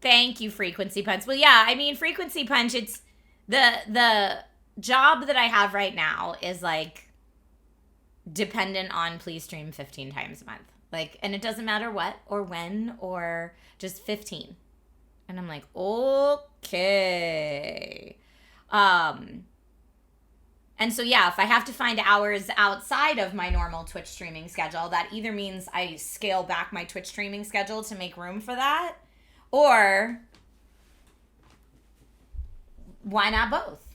Thank you, Frequency Punch. Well, yeah, I mean, Frequency Punch, it's the job that I have right now is like dependent on please stream 15 times a month. Like, and it doesn't matter what or when or just 15. And I'm like, okay. And so, yeah, if I have to find hours outside of my normal Twitch streaming schedule, that either means I scale back my Twitch streaming schedule to make room for that. Or why not both?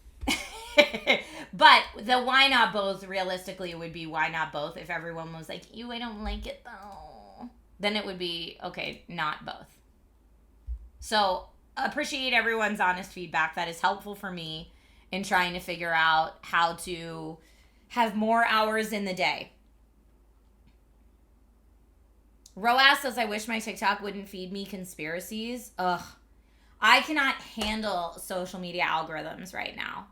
But the why not both realistically would be why not both if everyone was like, ew, I don't like it though. Then it would be, okay, not both. So appreciate everyone's honest feedback. That is helpful for me in trying to figure out how to have more hours in the day. Roas says, I wish my TikTok wouldn't feed me conspiracies. Ugh. I cannot handle social media algorithms right now.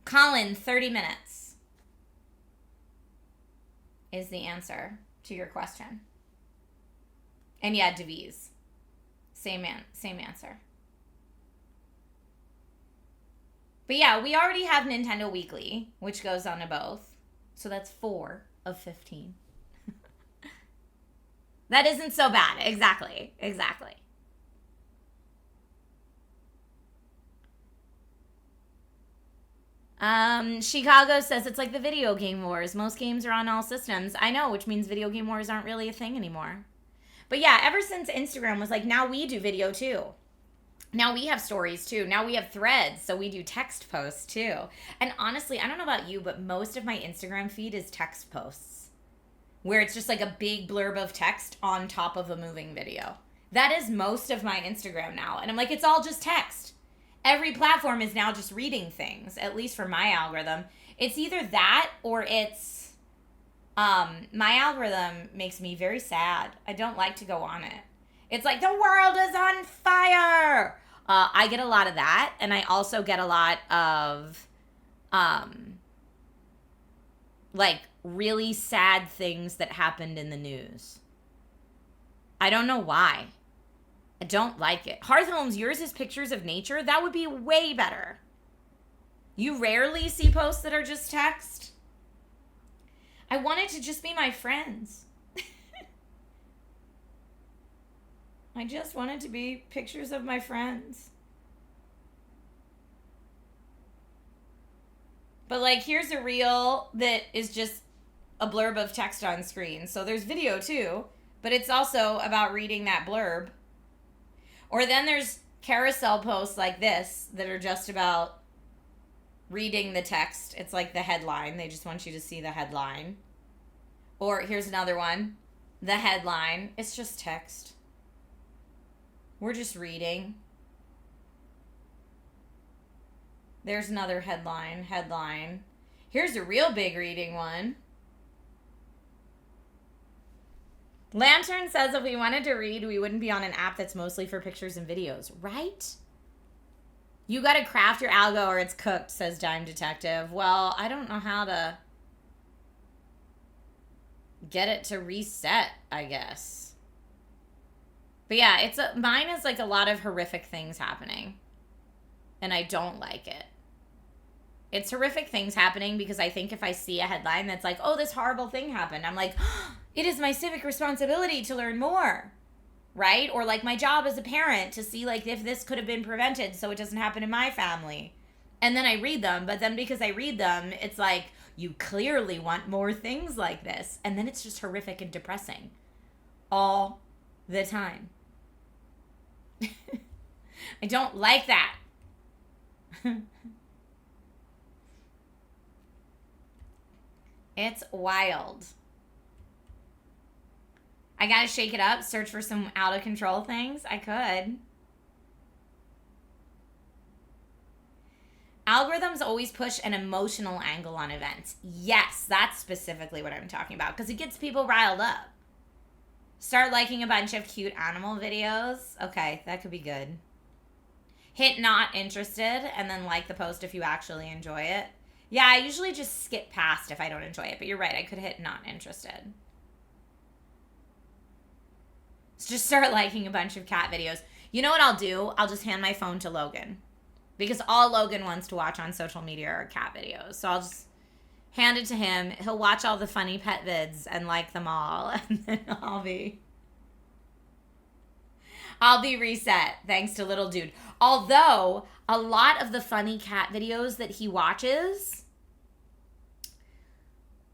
Colin, 30 minutes is the answer to your question. And yeah, Deviz. Same answer. But yeah, we already have Nintendo Weekly, which goes on to both. So that's 4 of 15. That isn't so bad. Exactly. Chicago says it's like the video game wars. Most games are on all systems. I know, which means video game wars aren't really a thing anymore. But yeah, ever since Instagram was like, now we do video too. Now we have stories too. Now we have threads, so we do text posts too. And honestly, I don't know about you, but most of my Instagram feed is text posts, where it's just like a big blurb of text on top of a moving video. That is most of my Instagram now. And I'm like, it's all just text. Every platform is now just reading things, at least for my algorithm. It's either that or it's, my algorithm makes me very sad. I don't like to go on it. It's like, the world is on fire. I get a lot of that. And I also get a lot of, like, really sad things that happened in the news. I don't know why. I don't like it. Hearth Holmes, yours is pictures of nature? That would be way better. You rarely see posts that are just text. I want it to just be my friends. I just want it to be pictures of my friends. But like, here's a reel that is just a blurb of text on screen. So there's video too, but it's also about reading that blurb. Or then there's carousel posts like this that are just about reading the text. It's like the headline. They just want you to see the headline. Or here's another one. The headline. It's just text. We're just reading. There's another headline. Here's a real big reading one. Lantern says if we wanted to read, we wouldn't be on an app that's mostly for pictures and videos, right? You got to craft your algo or it's cooked, says Dime Detective. Well, I don't know how to get it to reset, I guess. But yeah, mine is like a lot of horrific things happening. And I don't like it. It's horrific things happening because I think if I see a headline that's like, oh, this horrible thing happened, I'm like, oh, it is my civic responsibility to learn more, right? Or like my job as a parent to see like if this could have been prevented so it doesn't happen in my family. And then I read them, but then because I read them, it's like, you clearly want more things like this. And then it's just horrific and depressing all the time. I don't like that. It's wild. I gotta shake it up, search for some out of control things. I could. Algorithms always push an emotional angle on events. Yes, that's specifically what I'm talking about because it gets people riled up. Start liking a bunch of cute animal videos. Okay, that could be good. Hit not interested and then like the post if you actually enjoy it. Yeah, I usually just skip past if I don't enjoy it, but you're right, I could hit not interested. So just start liking a bunch of cat videos. You know what I'll do? I'll just hand my phone to Logan. Because all Logan wants to watch on social media are cat videos. So I'll just hand it to him. He'll watch all the funny pet vids and like them all. And then I'll be reset thanks to little dude. Although a lot of the funny cat videos that he watches,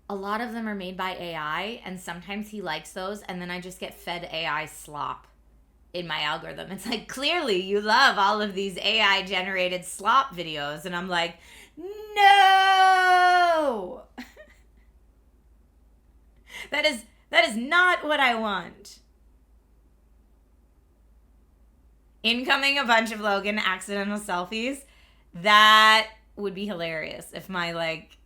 a lot of them are made by AI, and sometimes he likes those, and then I just get fed AI slop in my algorithm. It's like, clearly you love all of these AI generated slop videos, and I'm like, no. That is not what I want. Incoming a bunch of Logan accidental selfies. That would be hilarious if my, like,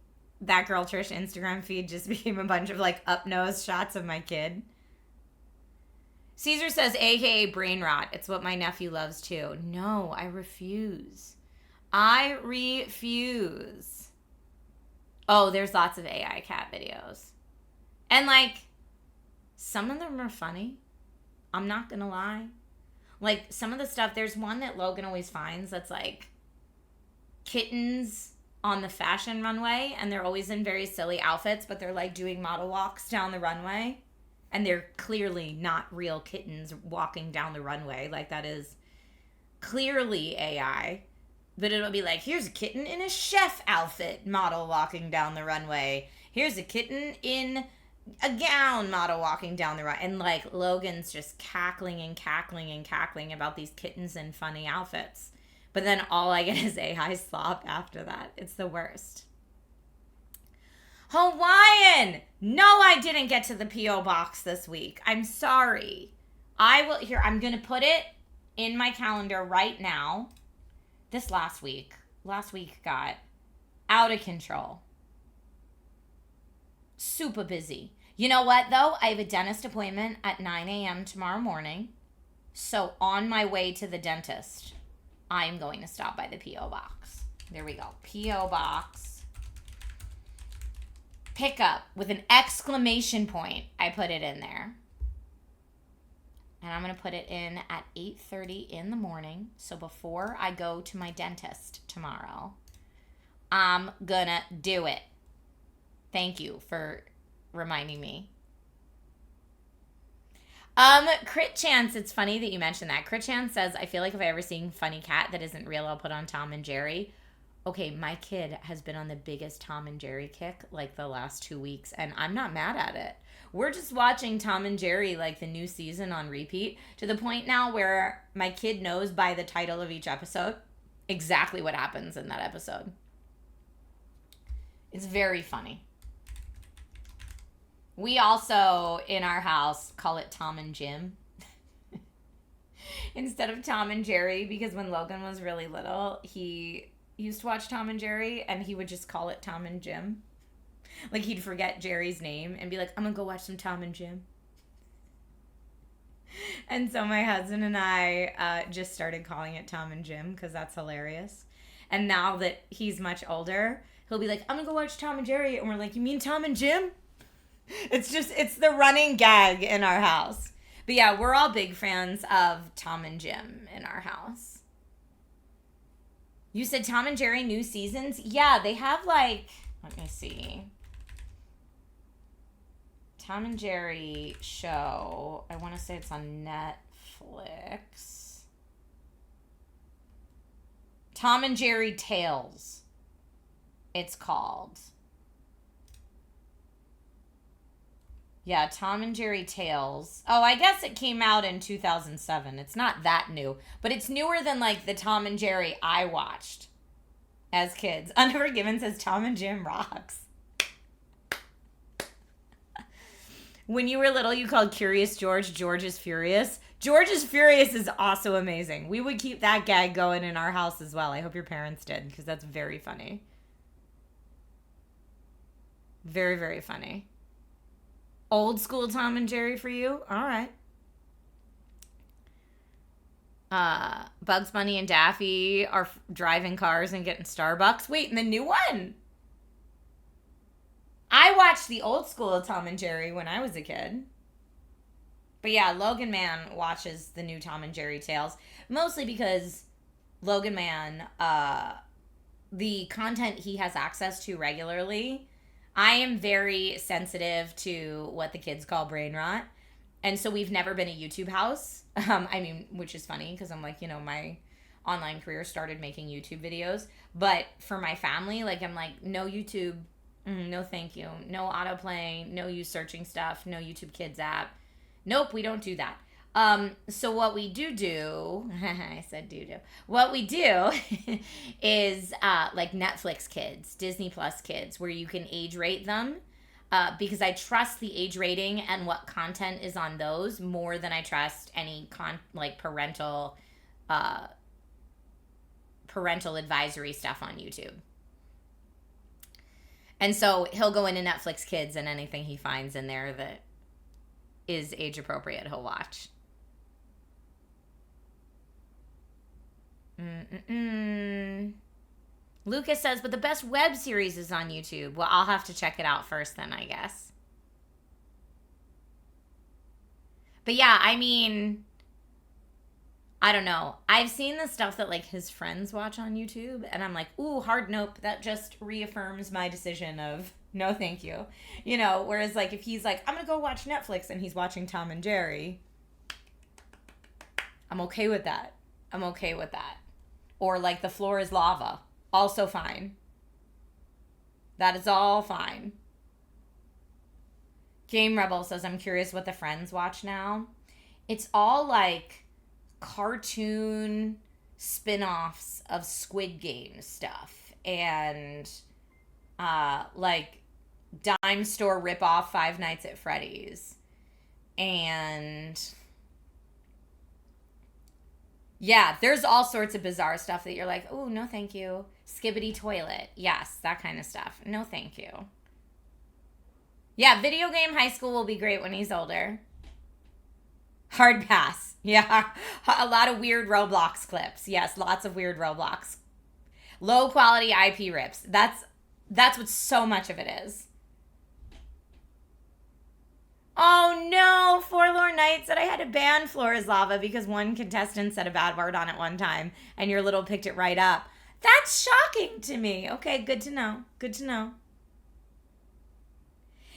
that girl Trish Instagram feed just became a bunch of, like, up-nose shots of my kid. Caesar says, AKA brain rot. It's what my nephew loves, too. No, I refuse. I refuse. Oh, there's lots of AI cat videos. And, like, some of them are funny. I'm not gonna lie. Like, some of the stuff, there's one that Logan always finds that's, like, kittens on the fashion runway, and they're always in very silly outfits, but they're like doing model walks down the runway, and they're clearly not real kittens walking down the runway. Like, that is clearly AI. But it'll be like, here's a kitten in a chef outfit model walking down the runway. Here's a kitten in a gown model walking down the runway. And like, Logan's just cackling and cackling and cackling about these kittens in funny outfits. But then all I get is AI slop after that. It's the worst. Hawaiian! No, I didn't get to the P.O. box this week. I'm sorry. I'm going to put it in my calendar right now. This last week got out of control. Super busy. You know what, though? I have a dentist appointment at 9 a.m. tomorrow morning. So on my way to the dentist, I'm going to stop by the P.O. box. There we go. P.O. box. Pickup with an exclamation point. I put it in there. And I'm going to put it in at 8:30 in the morning. So before I go to my dentist tomorrow, I'm going to do it. Thank you for reminding me. Crit Chance, it's funny that you mentioned that. Crit Chance says, I feel like if I ever seen Funny Cat that isn't real, I'll put on Tom and Jerry. Okay, my kid has been on the biggest Tom and Jerry kick like the last 2 weeks, and I'm not mad at it. We're just watching Tom and Jerry, like the new season, on repeat to the point now where my kid knows by the title of each episode exactly what happens in that episode. It's very funny. We also, in our house, call it Tom and Jim instead of Tom and Jerry, because when Logan was really little, he used to watch Tom and Jerry, and he would just call it Tom and Jim. Like, he'd forget Jerry's name and be like, I'm going to go watch some Tom and Jim. And so my husband and I just started calling it Tom and Jim because that's hilarious. And now that he's much older, he'll be like, I'm going to go watch Tom and Jerry. And we're like, you mean Tom and Jim? It's the running gag in our house. But yeah, we're all big fans of Tom and Jim in our house. You said Tom and Jerry new seasons? Yeah, they have like, let me see. Tom and Jerry show. I want to say it's on Netflix. Tom and Jerry Tales, it's called. Yeah, Tom and Jerry Tales. Oh, I guess it came out in 2007. It's not that new, but it's newer than like the Tom and Jerry I watched as kids. Unforgiven says Tom and Jim rocks. When you were little, you called Curious George George is Furious. George is Furious is also amazing. We would keep that gag going in our house as well. I hope your parents did, because that's very funny. Very, very funny. Old school Tom and Jerry for you? All right. Bugs Bunny and Daffy are driving cars and getting Starbucks. Wait, and the new one? I watched the old school Tom and Jerry when I was a kid. But yeah, Logan Man watches the new Tom and Jerry Tales. Mostly because Logan Man, the content he has access to regularly, I am very sensitive to what the kids call brain rot. And so we've never been a YouTube house. Which is funny because I'm like, my online career started making YouTube videos. But for my family, like, I'm like, no YouTube, no thank you. No autoplay, no use searching stuff, no YouTube Kids app. Nope, we don't do that. So what we do, I said do. What we do is like Netflix Kids, Disney Plus Kids, where you can age rate them. Because I trust the age rating and what content is on those more than I trust any parental advisory stuff on YouTube. And so he'll go into Netflix Kids, and anything he finds in there that is age appropriate, he'll watch. Lucas says, but the best web series is on YouTube. Well, I'll have to check it out first then, I guess. But yeah, I don't know. I've seen the stuff that like his friends watch on YouTube, and I'm like, ooh, hard nope. That just reaffirms my decision of no, thank you. You know, whereas like if he's like, I'm gonna go watch Netflix and he's watching Tom and Jerry, I'm okay with that. I'm okay with that. Or like The Floor is Lava, also fine. That is all fine. Game Rebel says, I'm curious what the friends watch now. It's all like cartoon spin-offs of Squid Game stuff and like dime store rip-off Five Nights at Freddy's. And yeah, there's all sorts of bizarre stuff that you're like, oh, no thank you. Skibbity toilet. Yes, that kind of stuff. No thank you. Yeah, video game high school will be great when he's older. Hard pass. Yeah. A lot of weird Roblox clips. Yes, lots of weird Roblox. Low quality IP rips. That's what so much of it is. Oh no, Forlorn Knight said I had to ban Floor is Lava because one contestant said a bad word on it one time and your little picked it right up. That's shocking to me. Okay, good to know. Good to know.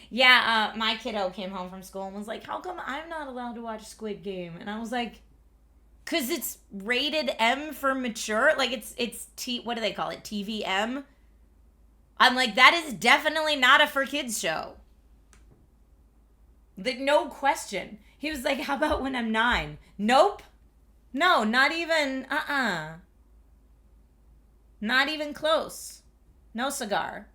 Yeah, my kiddo came home from school and was like, how come I'm not allowed to watch Squid Game? And I was like, because it's rated M for mature. Like it's what do they call it? TVM? I'm like, that is definitely not a for kids show. Like, no question. He was like, how about when I'm 9? Nope. No, not even, Not even close. No cigar.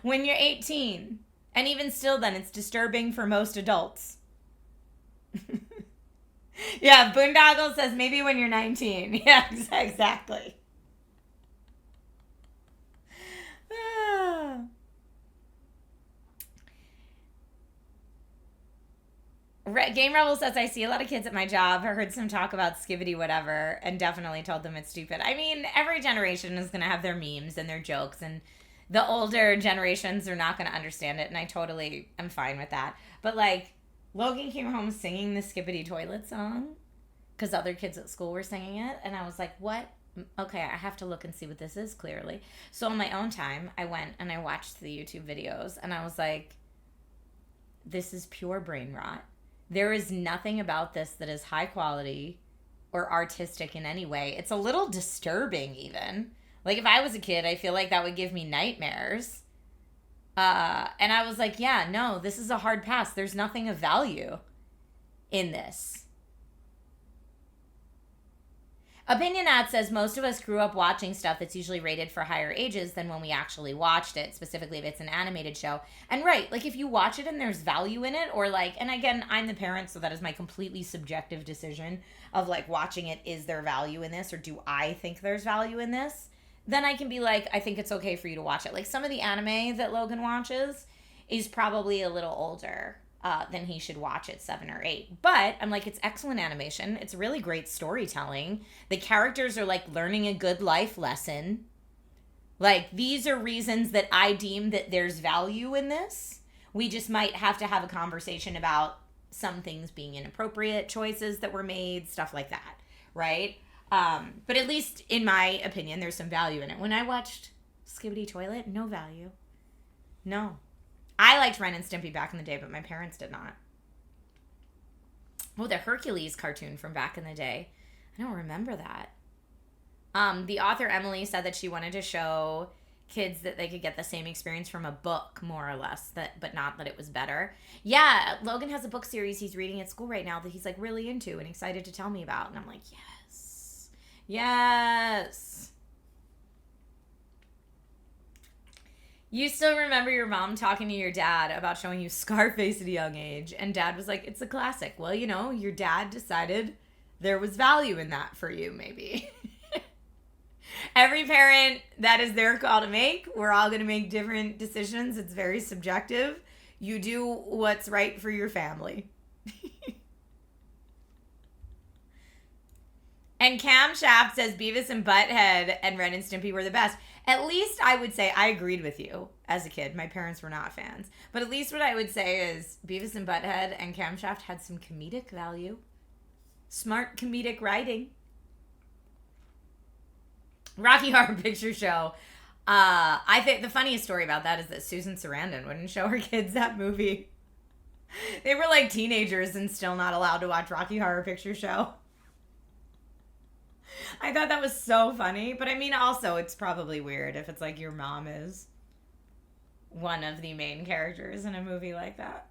When you're 18. And even still then, it's disturbing for most adults. Yeah, Boondoggle says maybe when you're 19. Yeah, exactly. Game Rebel says, I see a lot of kids at my job. I heard some talk about skibbity whatever and definitely told them it's stupid. I mean, every generation is going to have their memes and their jokes, and the older generations are not going to understand it, and I totally am fine with that. But, like, Logan came home singing the skibbity toilet song because other kids at school were singing it, and I was like, what? Okay, I have to look and see what this is clearly. So on my own time, I went and I watched the YouTube videos, and I was like, this is pure brain rot. There is nothing about this that is high quality or artistic in any way. It's a little disturbing even. Like if I was a kid, I feel like that would give me nightmares. And I was like, yeah, no, this is a hard pass. There's nothing of value in this. Opinionat says most of us grew up watching stuff that's usually rated for higher ages than when we actually watched it, specifically if it's an animated show. And right, like if you watch it and there's value in it, or like, and again, I'm the parent, so that is my completely subjective decision of like watching it, is there value in this, or do I think there's value in this? Then I can be like, I think it's okay for you to watch it. Like some of the anime that Logan watches is probably a little older than he should watch at 7 or 8. But I'm like, it's excellent animation. It's really great storytelling. The characters are like learning a good life lesson. Like these are reasons that I deem that there's value in this. We just might have to have a conversation about some things being inappropriate choices that were made, stuff like that, right? But at least in my opinion, there's some value in it. When I watched Skibbity Toilet, no value. No. I liked Ren and Stimpy back in the day, but my parents did not. Oh, the Hercules cartoon from back in the day. I don't remember that. The author Emily said that she wanted to show kids that they could get the same experience from a book, more or less, but not that it was better. Yeah, Logan has a book series he's reading at school right now that he's like really into and excited to tell me about. And I'm like, yes. Yes. You still remember your mom talking to your dad about showing you Scarface at a young age, and dad was like, it's a classic. Well, you know, your dad decided there was value in that for you, maybe. Every parent, that is their call to make. We're all going to make different decisions. It's very subjective. You do what's right for your family. And Cam Shaft says Beavis and Butthead and Ren and Stimpy were the best. At least I would say I agreed with you. as a kid. My parents were not fans. But at least what I would say is Beavis and Butthead and Camshaft had some comedic value. Smart comedic writing. Rocky Horror Picture Show. I think the funniest story about that is that Susan Sarandon wouldn't show her kids that movie. They were like teenagers and still not allowed to watch Rocky Horror Picture Show. I thought that was so funny. But I mean, also, it's probably weird if it's like your mom is one of the main characters in a movie like that.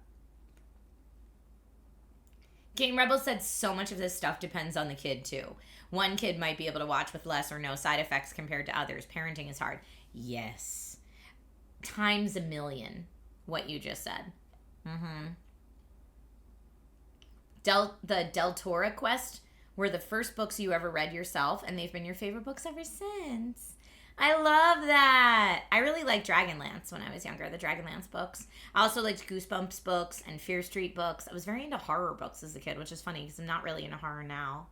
Game Rebel said so much of this stuff depends on the kid, too. One kid might be able to watch with less or no side effects compared to others. Parenting is hard. Yes. Times a million, what you just said. Mm-hmm. The Del Toro Quest were the first books you ever read yourself, and they've been your favorite books ever since. I love that. I really liked Dragonlance when I was younger, the Dragonlance books. I also liked Goosebumps books and Fear Street books. I was very into horror books as a kid, which is funny because I'm not really into horror now.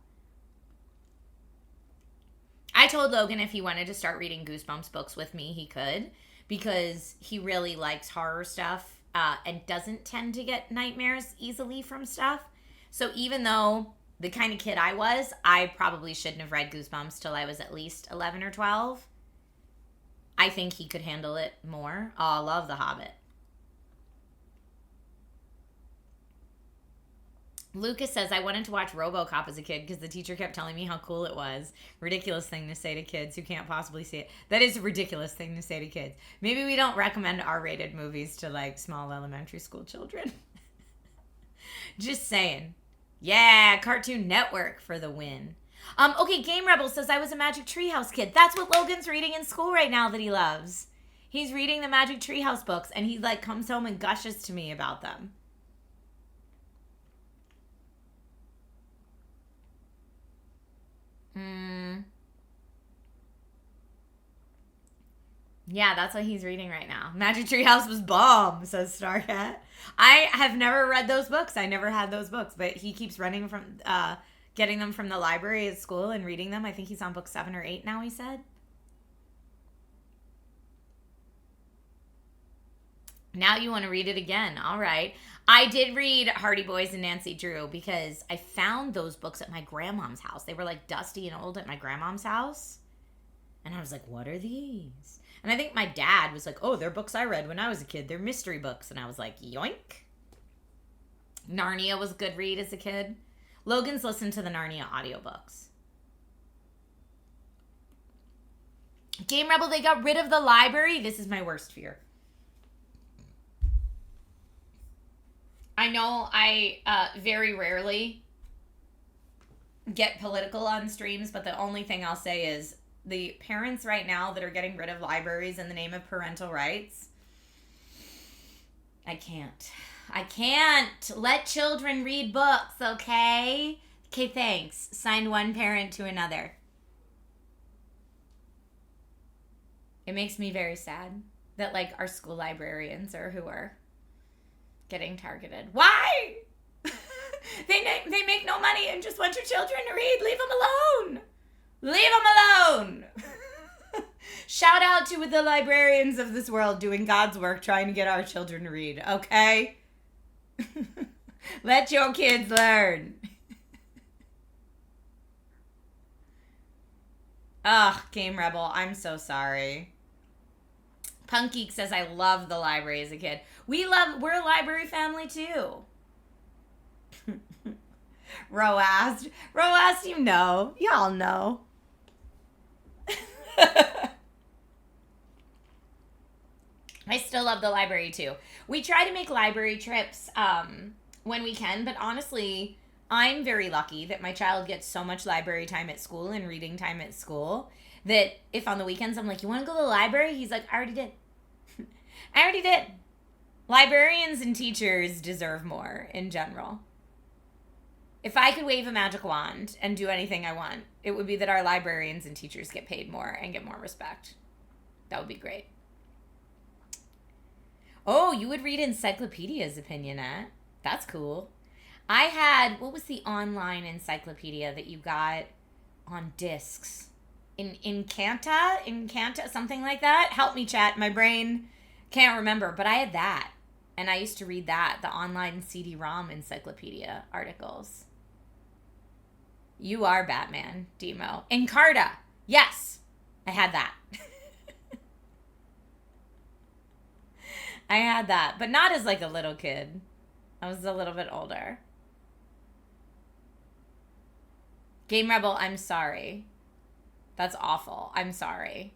I told Logan if he wanted to start reading Goosebumps books with me, he could, because he really likes horror stuff and doesn't tend to get nightmares easily from stuff. So even though the kind of kid I was, I probably shouldn't have read Goosebumps till I was at least 11 or 12. I think he could handle it more. Oh, I love The Hobbit. Lucas says, I wanted to watch RoboCop as a kid because the teacher kept telling me how cool it was. Ridiculous thing to say to kids who can't possibly see it. That is a ridiculous thing to say to kids. Maybe we don't recommend R-rated movies to, like, small elementary school children. Just saying. Yeah, Cartoon Network for the win. Okay, Game Rebel says, I was a Magic Treehouse kid. That's what Logan's reading in school right now that he loves. He's reading the Magic Treehouse books, and he, like, comes home and gushes to me about them. Yeah, that's what he's reading right now. Magic Treehouse was bomb, says Starcat. I have never read those books. I never had those books, but he keeps running from, getting them from the library at school and reading them. I think he's on book 7 or 8 now, he said. Now you want to read it again. All right. I did read Hardy Boys and Nancy Drew because I found those books at my grandmom's house. They were like dusty and old at my grandmom's house. And I was like, what are these? And I think my dad was like, oh, they're books I read when I was a kid. They're mystery books. And I was like, yoink. Narnia was a good read as a kid. Logan's listened to the Narnia audiobooks. Game Rebel, they got rid of the library. This is my worst fear. I know I very rarely get political on streams, but the only thing I'll say is the parents right now that are getting rid of libraries in the name of parental rights, I can't let children read books, okay? Okay, thanks. Signed one parent to another. It makes me very sad that, like, our school librarians are who are getting targeted. Why? They make no money and just want your children to read. Leave them alone. Leave them alone. Shout out to the librarians of this world doing God's work trying to get our children to read, okay? Let your kids learn. Ugh, Game Rebel, I'm so sorry. Punk Geek says, I love the library as a kid. We're a library family too. Roast, you know. Y'all know. I still love the library too. We try to make library trips when we can, but honestly, I'm very lucky that my child gets so much library time at school and reading time at school that if on the weekends I'm like, you want to go to the library? He's like, I already did. I already did. Librarians and teachers deserve more in general. If I could wave a magic wand and do anything I want, it would be that our librarians and teachers get paid more and get more respect. That would be great. Oh, you would read Encyclopedia's Opinionette. That's cool. I had, what was the online encyclopedia that you got on discs? Incanta, something like that? Help me, chat. My brain Can't remember, but I had that. And I used to read that, the online CD-ROM encyclopedia articles. You are Batman, Demo. Encarta. Yes, I had that. I had that, but not as like a little kid. I was a little bit older. Game Rebel, I'm sorry. That's awful. I'm sorry.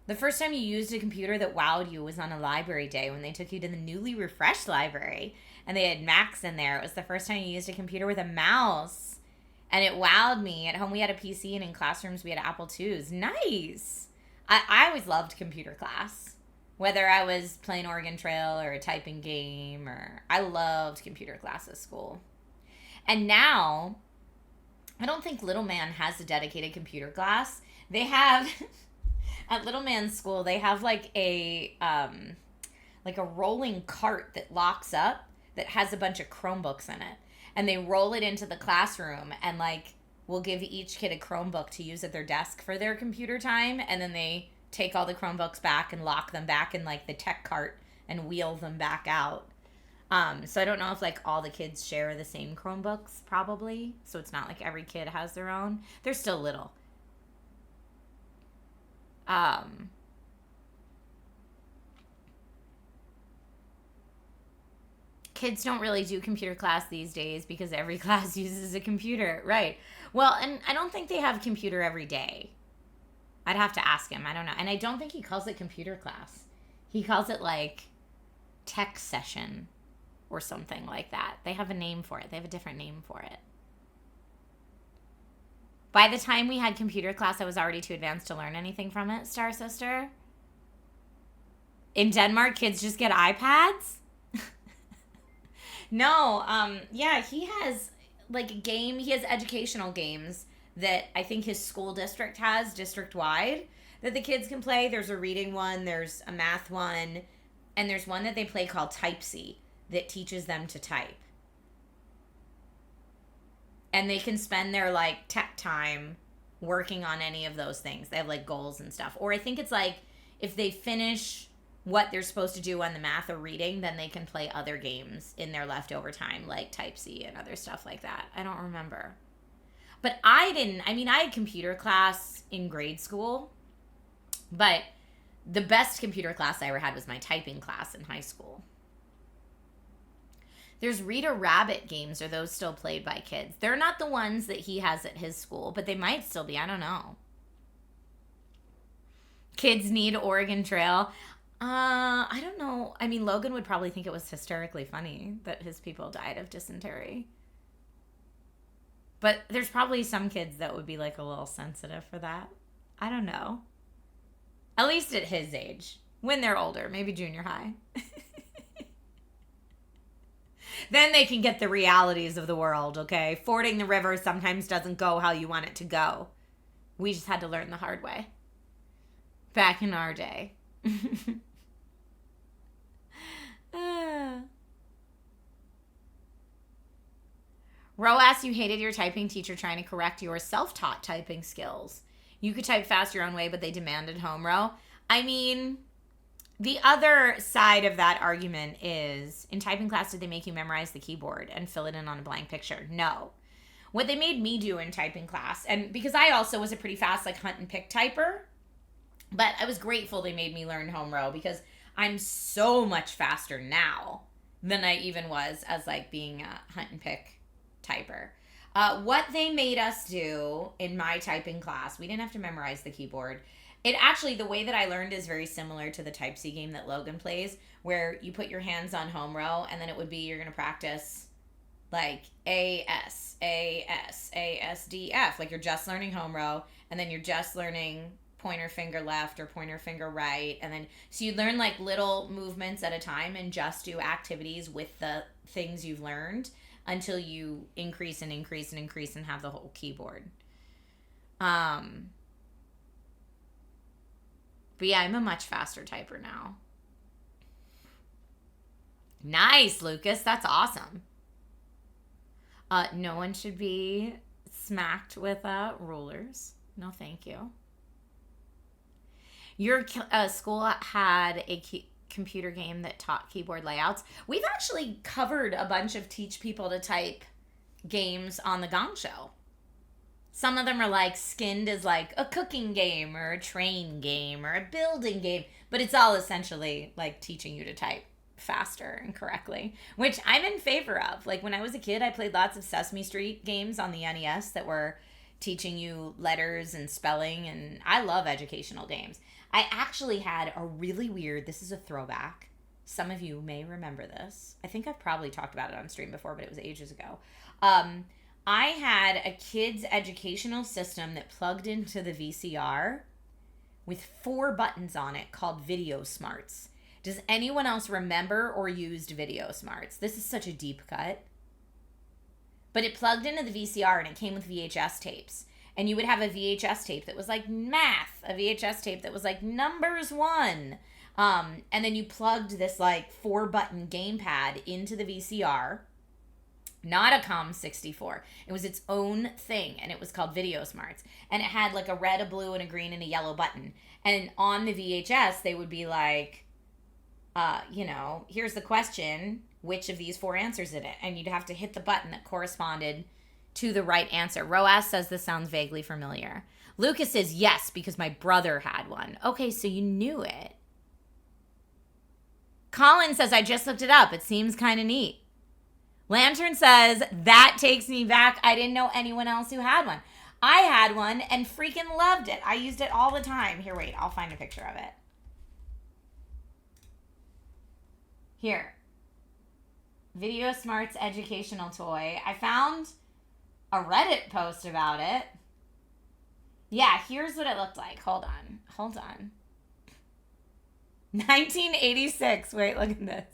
The first time you used a computer that wowed you was on a library day when they took you to the newly refreshed library and they had Macs in there. It was the first time you used a computer with a mouse and it wowed me. At home we had a PC and in classrooms we had Apple IIs. Nice. I always loved computer class. Whether I was playing Oregon Trail or a typing game, or I loved computer class at school. And now, I don't think Little Man has a dedicated computer class. They have, at Little Man's school, they have like a rolling cart that locks up that has a bunch of Chromebooks in it. And they roll it into the classroom and like will give each kid a Chromebook to use at their desk for their computer time. And then they take all the Chromebooks back and lock them back in like the tech cart and wheel them back out. So I don't know if like all the kids share the same Chromebooks, probably. So it's not like every kid has their own. They're still little. Kids don't really do computer class these days because every class uses a computer. Right. Well, and I don't think they have computer every day. I'd have to ask him. I don't know. And I don't think he calls it computer class. He calls it like tech session or something like that. They have a name for it. They have a different name for it. By the time we had computer class, I was already too advanced to learn anything from it, Star Sister. In Denmark, kids just get iPads? No, yeah, he has like he has educational games that I think his school district has district-wide that the kids can play. There's a reading one, there's a math one, and there's one that they play called Typesy that teaches them to type. And they can spend their like tech time working on any of those things. They have like goals and stuff. Or I think it's like if they finish what they're supposed to do on the math or reading, then they can play other games in their leftover time, like Typesy and other stuff like that. I don't remember. But I had computer class in grade school, but the best computer class I ever had was my typing class in high school. There's Rita Rabbit games. Are those still played by kids? They're not the ones that he has at his school, but they might still be. I don't know. Kids need Oregon Trail. I don't know. I mean, Logan would probably think it was hysterically funny that his people died of dysentery. But there's probably some kids that would be like a little sensitive for that. I don't know. At least at his age. When they're older, maybe junior high. Then they can get the realities of the world, okay? Fording the river sometimes doesn't go how you want it to go. We just had to learn the hard way. Back in our day. Ro asks, you hated your typing teacher trying to correct your self-taught typing skills. You could type fast your own way, but they demanded home row. I mean, the other side of that argument is, in typing class, did they make you memorize the keyboard and fill it in on a blank picture? No. What they made me do in typing class, and because I also was a pretty fast like hunt and pick typer, but I was grateful they made me learn home row because I'm so much faster now than I even was as like being a hunt and pick typer. What they made us do in my typing class, we didn't have to memorize the keyboard. It actually, the way that I learned is very similar to the Typesy game that Logan plays, where you put your hands on home row and then it would be you're going to practice like A, S, A, S, A, S, D, F. Like you're just learning home row and then you're just learning pointer finger left or pointer finger right. And then, so you learn like little movements at a time and just do activities with the things you've learned until you increase and increase and increase and have the whole keyboard. But yeah, I'm a much faster typer now. Nice, Lucas. That's awesome. No one should be smacked with rulers. No, thank you. Your school had a computer game that taught keyboard layouts. We've actually covered a bunch of teach people to type games on the Gong Show. Some of them are like skinned as like a cooking game or a train game or a building game, but it's all essentially like teaching you to type faster and correctly, which I'm in favor of. Like when I was a kid, I played lots of Sesame Street games on the NES that were teaching you letters and spelling, and I love educational games. I actually had a really weird, this is a throwback. Some of you may remember this. I think I've probably talked about it on stream before, but it was ages ago. I had a kid's educational system that plugged into the VCR with 4 buttons on it called Video Smarts. Does anyone else remember or used Video Smarts? This is such a deep cut. But it plugged into the VCR and it came with VHS tapes. And you would have a VHS tape that was like math, a VHS tape that was like numbers 1. And then you plugged this like 4-button gamepad into the VCR. Not a COM64. It was its own thing, and it was called Video Smarts. And it had like a red, a blue, and a green, and a yellow button. And on the VHS, they would be like, here's the question, which of these 4 answers in it? And you'd have to hit the button that corresponded to the right answer. Roas says this sounds vaguely familiar. Lucas says yes, because my brother had one. Okay, so you knew it. Colin says, I just looked it up. It seems kind of neat. Lantern says, that takes me back. I didn't know anyone else who had one. I had one and freaking loved it. I used it all the time. Here, wait, I'll find a picture of it. Here. Video Smarts educational toy. I found a Reddit post about it. Yeah, here's what it looked like. Hold on. 1986. Wait, look at this.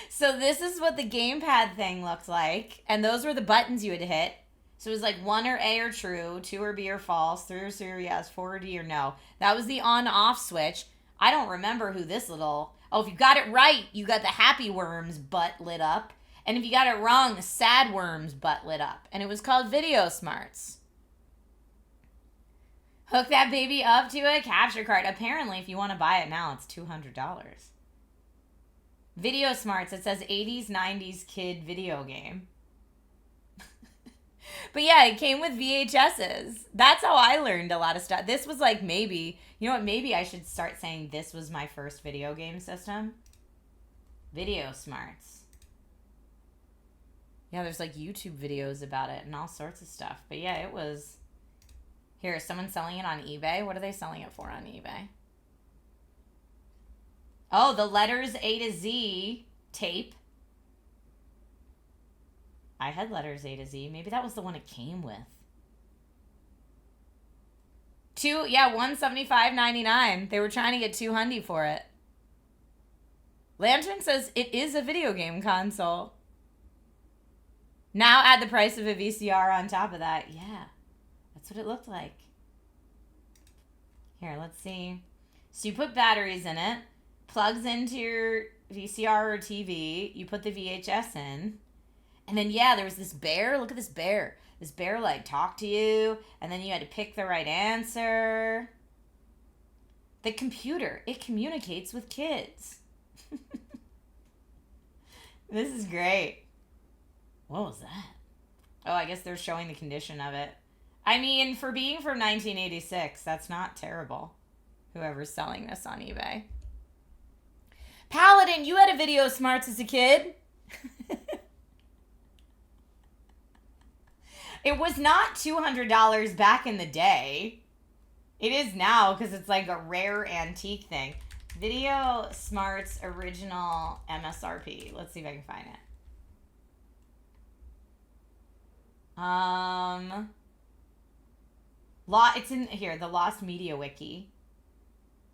So this is what the gamepad thing looked like. And those were the buttons you would hit. So it was like 1 or A or true, 2 or B or false, 3 or C or yes, 4 or D or no. That was the on-off switch. I don't remember who this little... Oh, if you got it right, you got the happy worm's butt lit up. And if you got it wrong, the sad worm's butt lit up. And it was called Video Smarts. Hook that baby up to a capture card. Apparently, if you want to buy it now, it's $200. Video Smarts. It says 80s, 90s kid video game. But yeah, it came with VHSs. That's how I learned a lot of stuff. This was like maybe, you know what, maybe I should start saying this was my first video game system. Video Smarts. Yeah, there's like YouTube videos about it and all sorts of stuff. But yeah, it was... Here, is someone selling it on eBay? What are they selling it for on eBay? Oh, the letters A to Z tape. I had letters A to Z. Maybe that was the one it came with. $175.99. They were trying to get $200 for it. Lantern says it is a video game console. Now add the price of a VCR on top of that. Yeah, that's what it looked like. Here, let's see. So you put batteries in it, plugs into your VCR or TV, you put the VHS in, and then, yeah, there was this bear. Look at this bear. This bear, like, talked to you, and then you had to pick the right answer. The computer, it communicates with kids. This is great. What was that? Oh, I guess they're showing the condition of it. I mean, for being from 1986, that's not terrible. Whoever's selling this on eBay. Paladin, you had a Video Smarts as a kid. It was not $200 back in the day. It is now because it's like a rare antique thing. Video Smarts original MSRP. Let's see if I can find it. It's in here. The Lost Media Wiki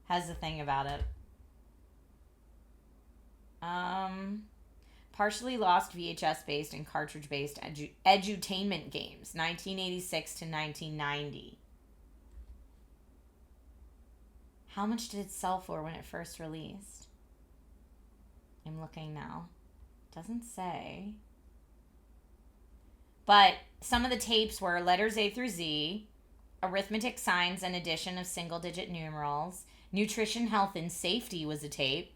has a thing about it. Partially lost VHS-based and cartridge-based edutainment games, 1986 to 1990. How much did it sell for when it first released? I'm looking now. Doesn't say. But some of the tapes were letters A through Z, Arithmetic signs and addition of single-digit numerals. Nutrition, health, and safety was a tape.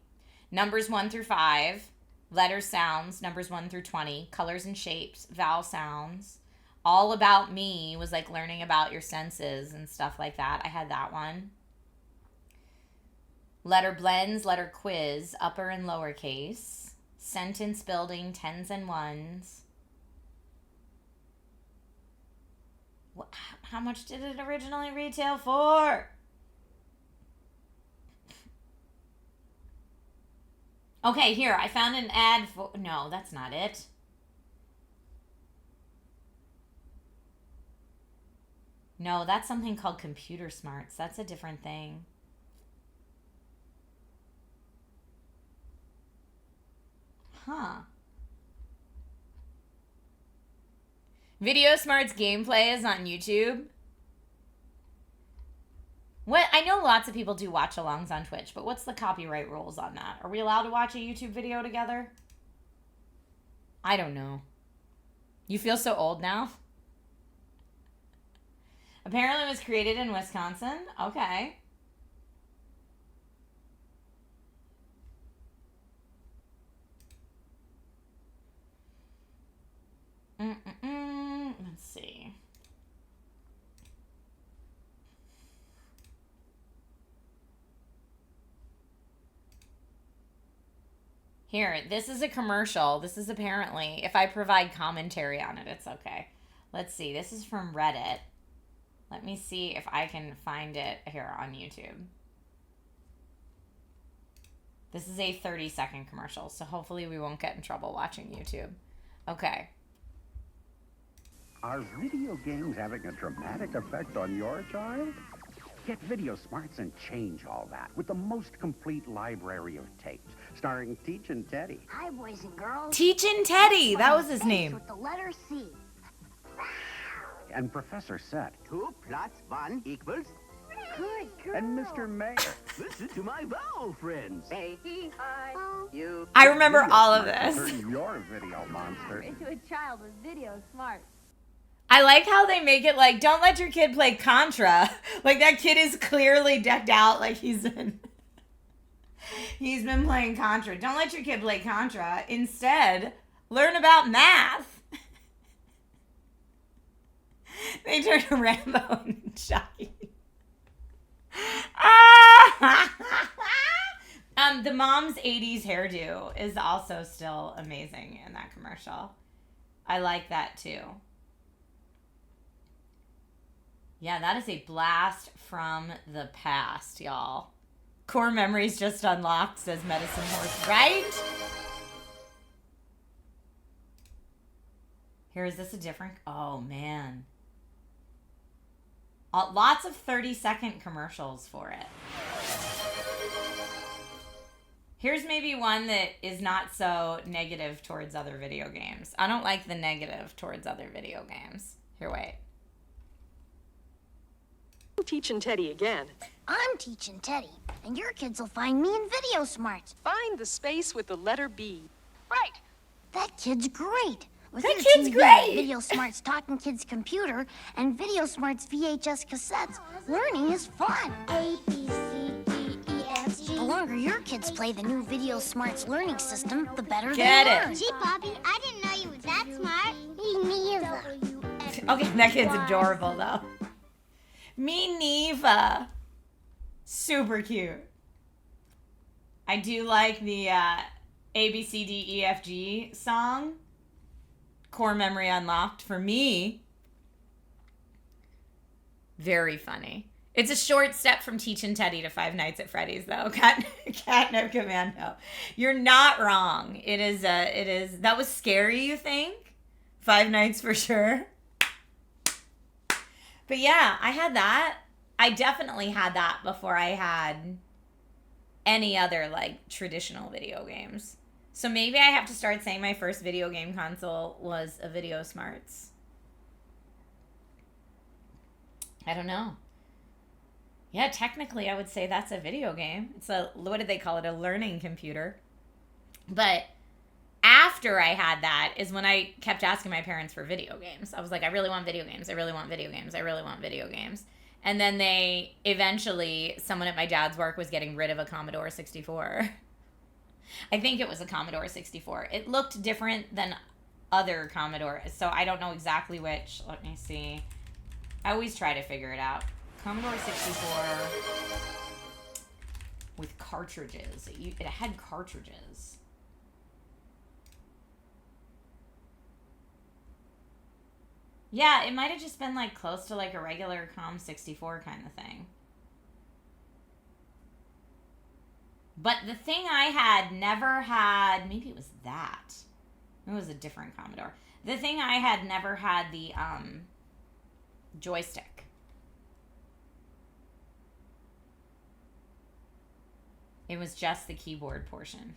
Numbers 1 through 5. Letter sounds, numbers 1 through 20. Colors and shapes, vowel sounds. All About Me was like learning about your senses and stuff like that. I had that one. Letter blends, letter quiz, upper and lowercase. Sentence building, tens and ones. How much did it originally retail for? Okay, here, I found an ad for... No, that's not it. No, that's something called Computer Smarts. That's a different thing. Huh. Video Smarts gameplay is on YouTube. What? I know lots of people do watch-alongs on Twitch, but what's the copyright rules on that? Are we allowed to watch a YouTube video together? I don't know. You feel so old now? Apparently it was created in Wisconsin. Okay. Let's see. Here, this is a commercial. This is apparently, if I provide commentary on it, it's okay. Let's see. This is from Reddit. Let me see if I can find it here on YouTube. This is a 30-second commercial, so hopefully we won't get in trouble watching YouTube. Okay. Are video games having a dramatic effect on your child? Get Video Smarts and change all that with the most complete library of tapes, starring Teach and Teddy. Hi, boys and girls. Teach and Teddy, that was his name. With the letter C. And Professor Set. 2 plus 1 equals... Good girl. And Mr. Mayor. Listen to my vowel friends. You. I remember all of Smarts this. turn your video monster. Into a child with Video Smarts. I like how they make it like, don't let your kid play Contra. Like, that kid is clearly decked out like he's been playing Contra. Don't let your kid play Contra. Instead, learn about math. They turn to Rambo and Chucky. The mom's 80s hairdo is also still amazing in that commercial. I like that too. Yeah, that is a blast from the past, y'all. Core memories just unlocked, says Medicine Horse, right? Here, is this a different... Oh, man. Lots of 30-second commercials for it. Here's maybe one that is not so negative towards other video games. I don't like the negative towards other video games. Here, wait. Teaching Teddy again. I'm teaching Teddy, and your kids will find me in Video Smarts. Find the space with the letter B. Right. That kid's great. With That your kid's TV, great. Video Smarts Talking Kids computer and Video Smarts VHS cassettes, learning is fun. A, B, C, D, E, F, G. The longer your kids play the new Video Smarts learning system, the better Get they it. learn. Gee, Bobby, I didn't know you was that smart. Me neither. Okay, that kid's adorable, though. Me Neva. Super cute. I do like the A, B, C, D, E, F, G song. Core memory unlocked for me. Very funny. It's a short step from Teaching Teddy to Five Nights at Freddy's, though. Catnip Commando. You're not wrong. It is. That was scary, you think? Five Nights for sure. But yeah, I had that. I definitely had that before I had any other, like, traditional video games. So maybe I have to start saying my first video game console was a Video Smarts. I don't know. Yeah, technically I would say that's a video game. It's a, what did they call it? A learning computer. But after I had that is when I kept asking my parents for video games. I was like, I really want video games. I really want video games. I really want video games. And then they eventually, someone at my dad's work was getting rid of a Commodore 64. I think it was a Commodore 64. It looked different than other Commodores, so I don't know exactly which. Let me see. I always try to figure it out. Commodore 64 with cartridges. It had cartridges. Yeah, it might have just been like close to like a regular Com 64 kind of thing. But the thing I had never had, maybe it was that. It was a different Commodore. The thing I had never had the joystick. It was just the keyboard portion.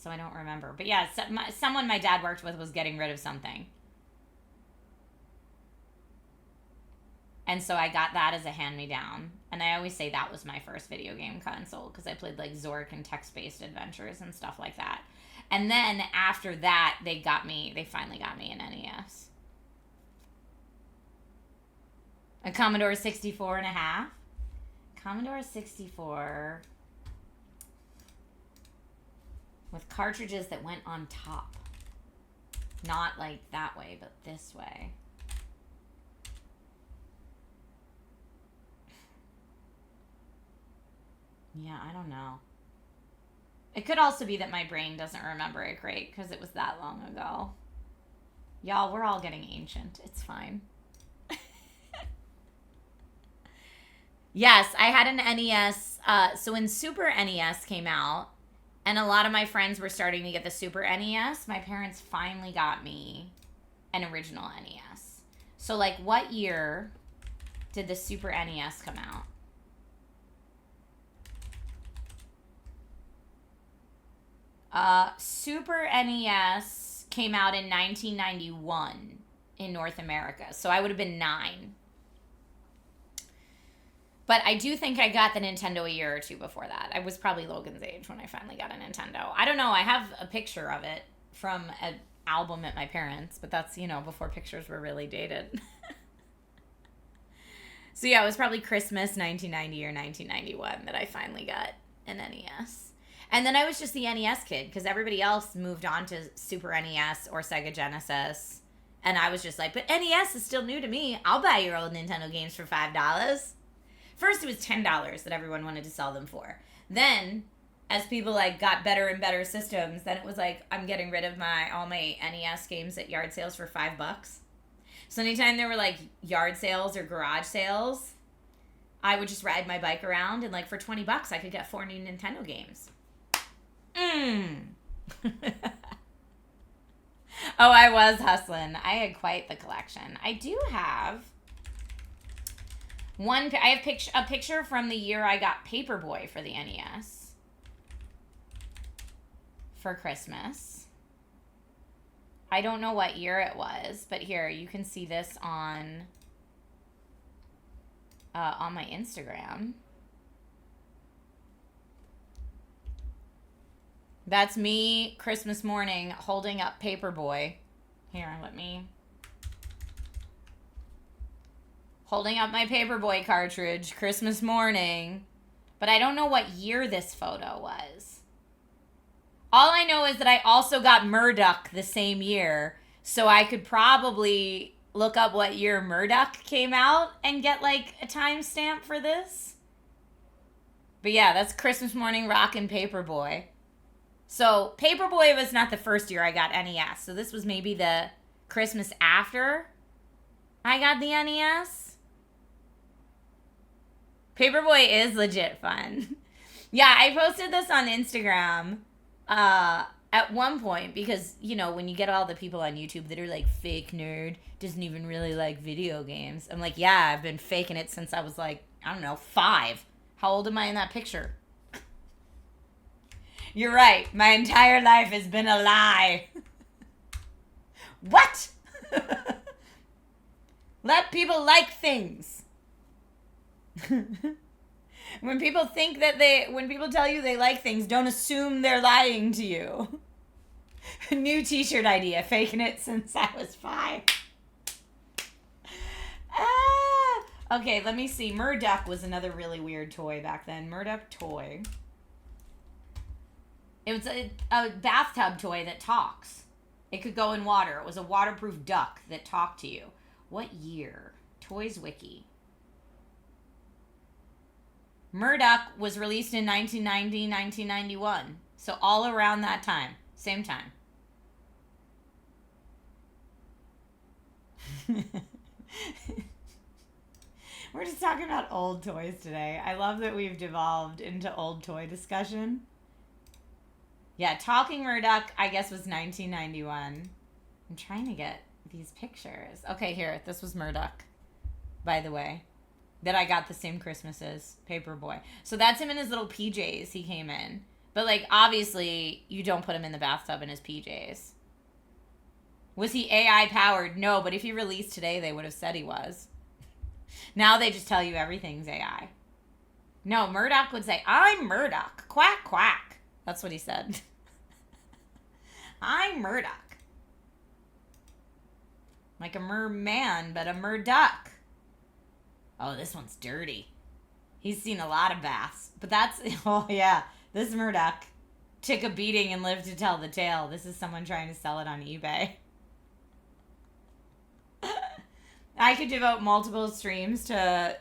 So I don't remember. But yeah, someone my dad worked with was getting rid of something. And so I got that as a hand-me-down. And I always say that was my first video game console because I played like Zork and text-based adventures and stuff like that. And then after that, they finally got me an NES. A Commodore 64 and a half. Commodore 64 with cartridges that went on top. Not like that way, but this way. Yeah, I don't know. It could also be that my brain doesn't remember it great because it was that long ago. Y'all, we're all getting ancient. It's fine. Yes, I had an NES. So when Super NES came out, and a lot of my friends were starting to get the Super NES, my parents finally got me an original NES. So, like, what year did the Super NES come out? Super NES came out in 1991 in North America. So I would have been 9. But I do think I got the Nintendo a year or 2 before that. I was probably Logan's age when I finally got a Nintendo. I don't know. I have a picture of it from an album at my parents', but that's, before pictures were really dated. So yeah, it was probably Christmas 1990 or 1991 that I finally got an NES. And then I was just the NES kid because everybody else moved on to Super NES or Sega Genesis. And I was just like, but NES is still new to me. I'll buy your old Nintendo games for $5. First, it was $10 that everyone wanted to sell them for. Then, as people got better and better systems, then it was like, I'm getting rid of all my NES games at yard sales for $5. So anytime there were yard sales or garage sales, I would just ride my bike around and for $20 I could get 4 new Nintendo games. Oh, I was hustling. I had quite the collection. I do have I have a picture from the year I got Paperboy for the NES for Christmas. I don't know what year it was, but here, you can see this on my Instagram. That's me Christmas morning holding up Paperboy. Here, holding up my Paperboy cartridge Christmas morning. But I don't know what year this photo was. All I know is that I also got Murdoch the same year. So I could probably look up what year Murdoch came out and get a timestamp for this. But yeah, that's Christmas morning rockin' Paperboy. So, Paperboy was not the first year I got NES. So, this was maybe the Christmas after I got the NES. Paperboy is legit fun. Yeah, I posted this on Instagram at one point because, when you get all the people on YouTube that are fake nerd, doesn't even really like video games. I'm like, yeah, I've been faking it since I was 5. How old am I in that picture? You're right. My entire life has been a lie. What? Let people like things. When people tell you they like things, don't assume they're lying to you. New t-shirt idea. Faking it since I was 5. Okay, let me see. Murduck was another really weird toy back then. Murduck toy. It was a bathtub toy that talks. It could go in water. It was a waterproof duck that talked to you. What year? Toys Wiki. Murduck was released in 1990, 1991. So all around that time. Same time. We're just talking about old toys today. I love that we've devolved into old toy discussion. Yeah, Talking Murduck, I guess, was 1991. I'm trying to get these pictures. Okay, here. This was Murduck, by the way, that I got the same Christmas as Paperboy. So that's him in his little PJs he came in. But, like, obviously, you don't put him in the bathtub in his PJs. Was he AI powered? No, but if he released today, they would have said he was. Now they just tell you everything's AI. No, Murdoch would say, I'm Murdoch. Quack, quack. That's what he said. I'm Murdoch. Like a merman, but a Murdoch. Oh, this one's dirty. He's seen a lot of baths. But that's, oh yeah, this Murdoch took a beating and lived to tell the tale. This is someone trying to sell it on eBay. I could devote multiple streams to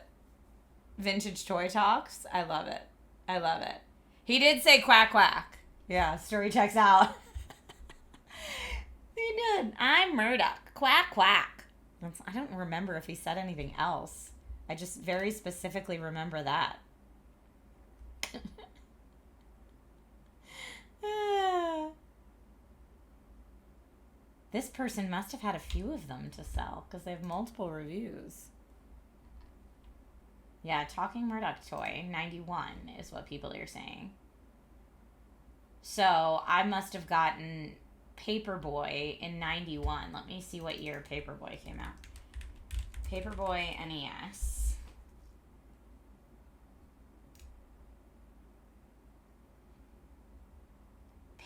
vintage toy talks. I love it. I love it. He did say quack quack. Yeah, story checks out. He did. I'm Murdoch. Quack quack. I don't remember if he said anything else. I just very specifically remember that. This person must have had a few of them to sell because they have multiple reviews. Yeah, Talking Murdoch toy, 91 is what people are saying. So I must have gotten Paperboy in 91. Let me see what year Paperboy came out. Paperboy NES.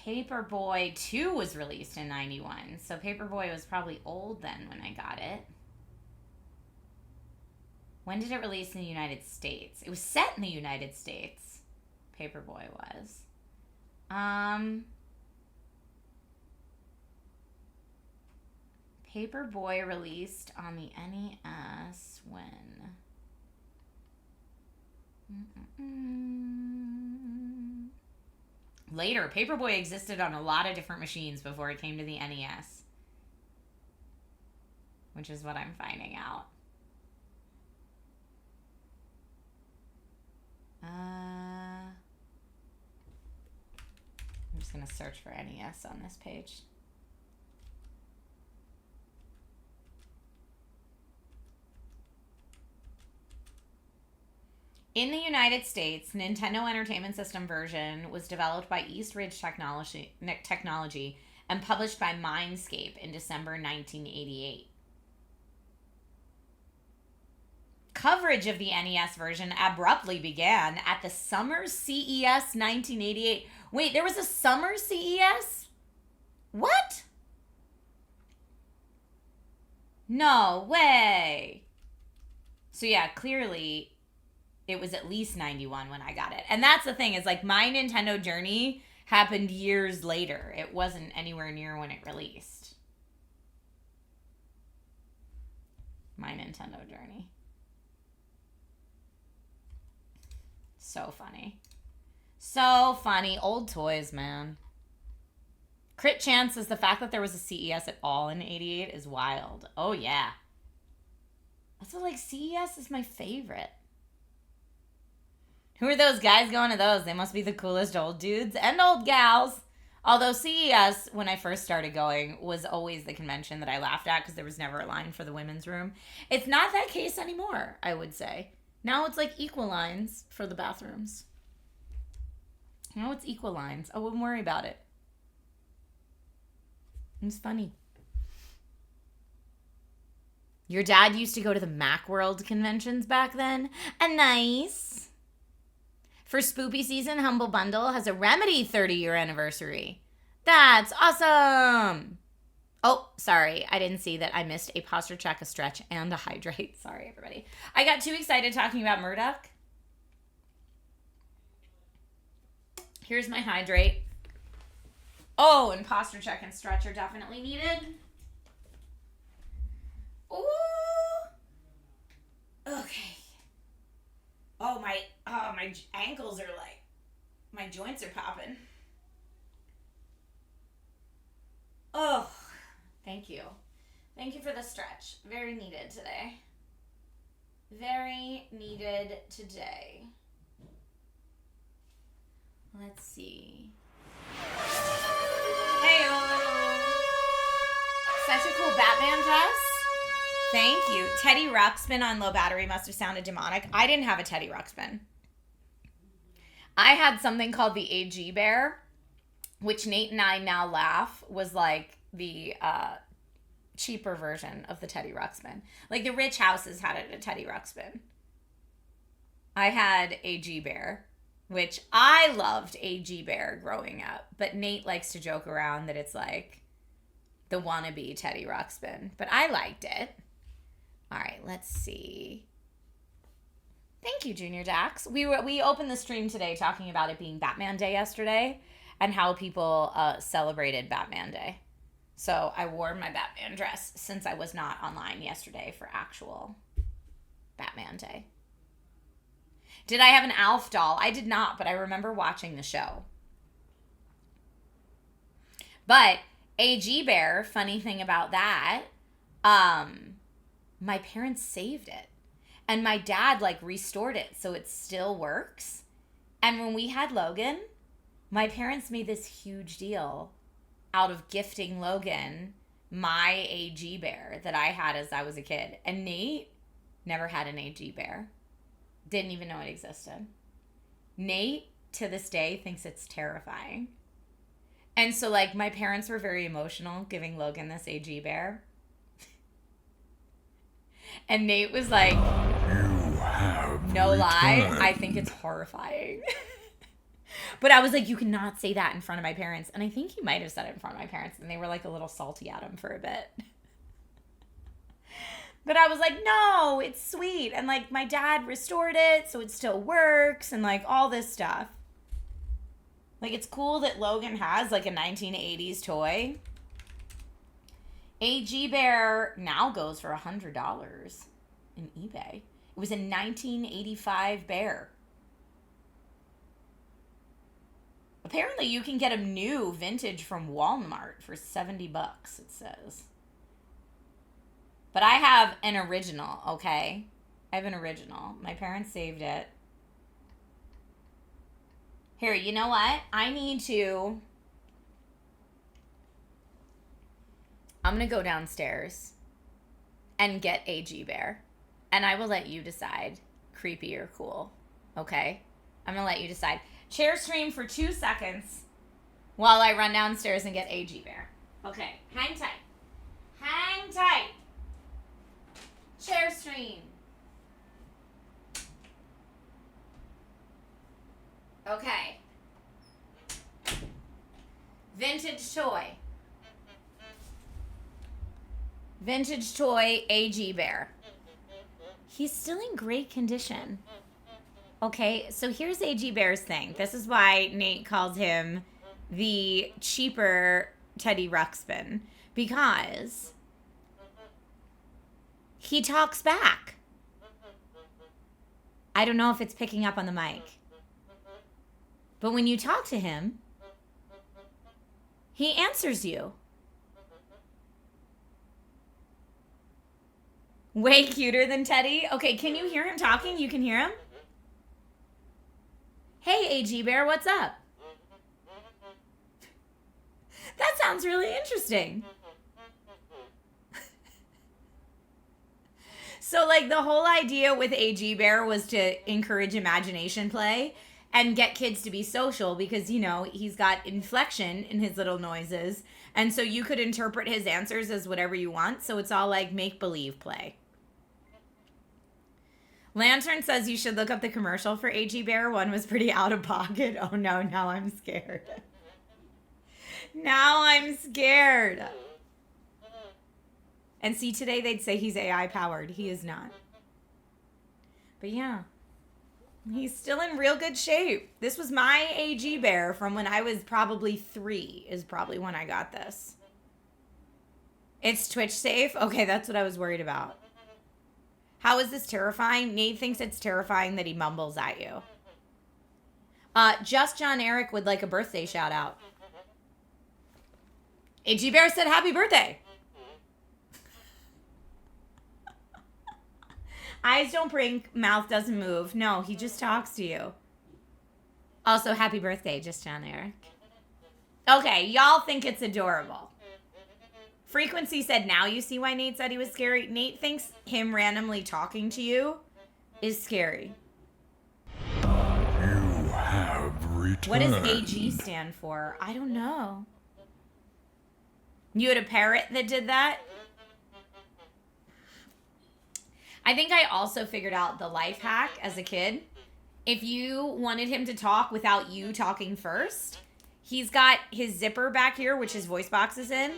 Paperboy 2 was released in 91. So Paperboy was probably old then when I got it. When did it release in the United States? It was set in the United States. Paperboy was. Paperboy released on the NES when? Later. Paperboy existed on a lot of different machines before it came to the NES. Which is what I'm finding out. I'm just going to search for NES on this page. In the United States, Nintendo Entertainment System version was developed by East Ridge Technology and published by Mindscape in December 1988. Coverage of the NES version abruptly began at the Summer CES 1988. Wait, there was a Summer CES? What? No way. So yeah, clearly it was at least 91 when I got it. And that's the thing, is like my Nintendo journey happened years later. It wasn't anywhere near when it released. My Nintendo journey. So funny. So funny. Old toys, man. Crit Chance says the fact that there was a CES at all in 88 is wild. Oh, yeah. Also, like, CES is my favorite. Who are those guys going to those? They must be the coolest old dudes and old gals. Although CES, when I first started going, was always the convention that I laughed at because there was never a line for the women's room. It's not that case anymore, I would say. Now it's like equal lines for the bathrooms. Now it's equal lines. I wouldn't worry about it. It's funny. Your dad used to go to the Macworld conventions back then? Nice. For Spoopy season, Humble Bundle has a Remedy 30-year anniversary. That's awesome. Oh, sorry. I didn't see that I missed a posture check, a stretch, and a hydrate. Sorry, everybody. I got too excited talking about Murdoch. Here's my hydrate. Oh, and posture check and stretch are definitely needed. Ooh. Okay. Oh, my ankles are like, my joints are popping. Oh, thank you. Thank you for the stretch. Very needed today. Very needed today. Let's see. Hey, such a cool Batman dress. Thank you. Teddy Ruxpin on low battery must have sounded demonic. I didn't have a Teddy Ruxpin. I had something called the AG Bear, which Nate and I now laugh was like the cheaper version of the Teddy Ruxpin. Like the rich houses had it at Teddy Ruxpin. I had AG Bear, which I loved AG Bear growing up, but Nate likes to joke around that it's like the wannabe Teddy Ruxpin, but I liked it. All right, let's see. Thank you, Junior Dax. We opened the stream today talking about it being Batman Day yesterday and how people celebrated Batman Day. So I wore my Batman dress since I was not online yesterday for actual Batman Day. Did I have an Alf doll? I did not, but I remember watching the show. But AG Bear, funny thing about that, my parents saved it. And my dad like restored it so it still works. And when we had Logan, my parents made this huge deal out of gifting Logan my AG Bear that I had as I was a kid. And Nate never had an AG Bear. Didn't even know it existed. Nate, to this day, thinks it's terrifying. And so, like, my parents were very emotional giving Logan this AG Bear. And Nate was like, You have no lie, returned. I think it's horrifying. But I was like, you cannot say that in front of my parents. And I think he might have said it in front of my parents. And they were like a little salty at him for a bit. But I was like, no, it's sweet. And like my dad restored it so it still works and like all this stuff. Like it's cool that Logan has like a 1980s toy. AG Bear now goes for $100 in eBay. It was a 1985 bear. Apparently you can get a new vintage from Walmart for $70, it says. But I have an original, okay? I have an original. My parents saved it. Here, you know what? I'm going to go downstairs and get AG Bear. And I will let you decide creepy or cool, okay? I'm going to let you decide. Share stream for 2 seconds while I run downstairs and get AG Bear. Okay, hang tight. Hang tight. Share stream. Okay. Vintage toy. Vintage toy AG Bear. He's still in great condition. Okay, so here's AG Bear's thing. This is why Nate calls him the cheaper Teddy Ruxpin. Because he talks back. I don't know if it's picking up on the mic. But when you talk to him, he answers you. Way cuter than Teddy. Okay, can you hear him talking? You can hear him? Hey, AG Bear, what's up? That sounds really interesting. So, like, the whole idea with AG Bear was to encourage imagination play and get kids to be social because, you know, he's got inflection in his little noises. And so you could interpret his answers as whatever you want. So it's all like make-believe play. Lantern says you should look up the commercial for AG Bear. One was pretty out of pocket. Oh no, now I'm scared. Now I'm scared. And see, today they'd say he's AI powered. He is not. But yeah, he's still in real good shape. This was my AG bear from when I was probably 3 is probably when I got this. It's Twitch safe? Okay, that's what I was worried about. How is this terrifying? Nate thinks it's terrifying that he mumbles at you. Just John Eric would like a birthday shout out. AG Bear said happy birthday. Eyes don't blink, mouth doesn't move. No, he just talks to you. Also, happy birthday, Just John Eric. Okay, y'all think it's adorable. Frequency said, now you see why Nate said he was scary. Nate thinks him randomly talking to you is scary. You have returned. What does AG stand for? I don't know. You had a parrot that did that? I think I also figured out the life hack as a kid. If you wanted him to talk without you talking first, he's got his zipper back here, which his voice box is in.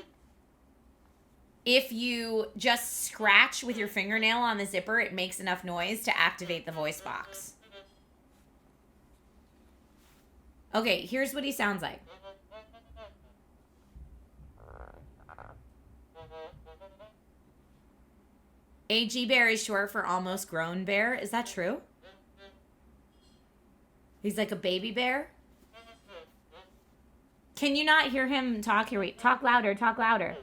If you just scratch with your fingernail on the zipper, it makes enough noise to activate the voice box. Okay, here's what he sounds like. AG bear is short for almost grown bear. Is that true? He's like a baby bear? Can you not hear him talk? Here, wait. Talk louder. Talk louder.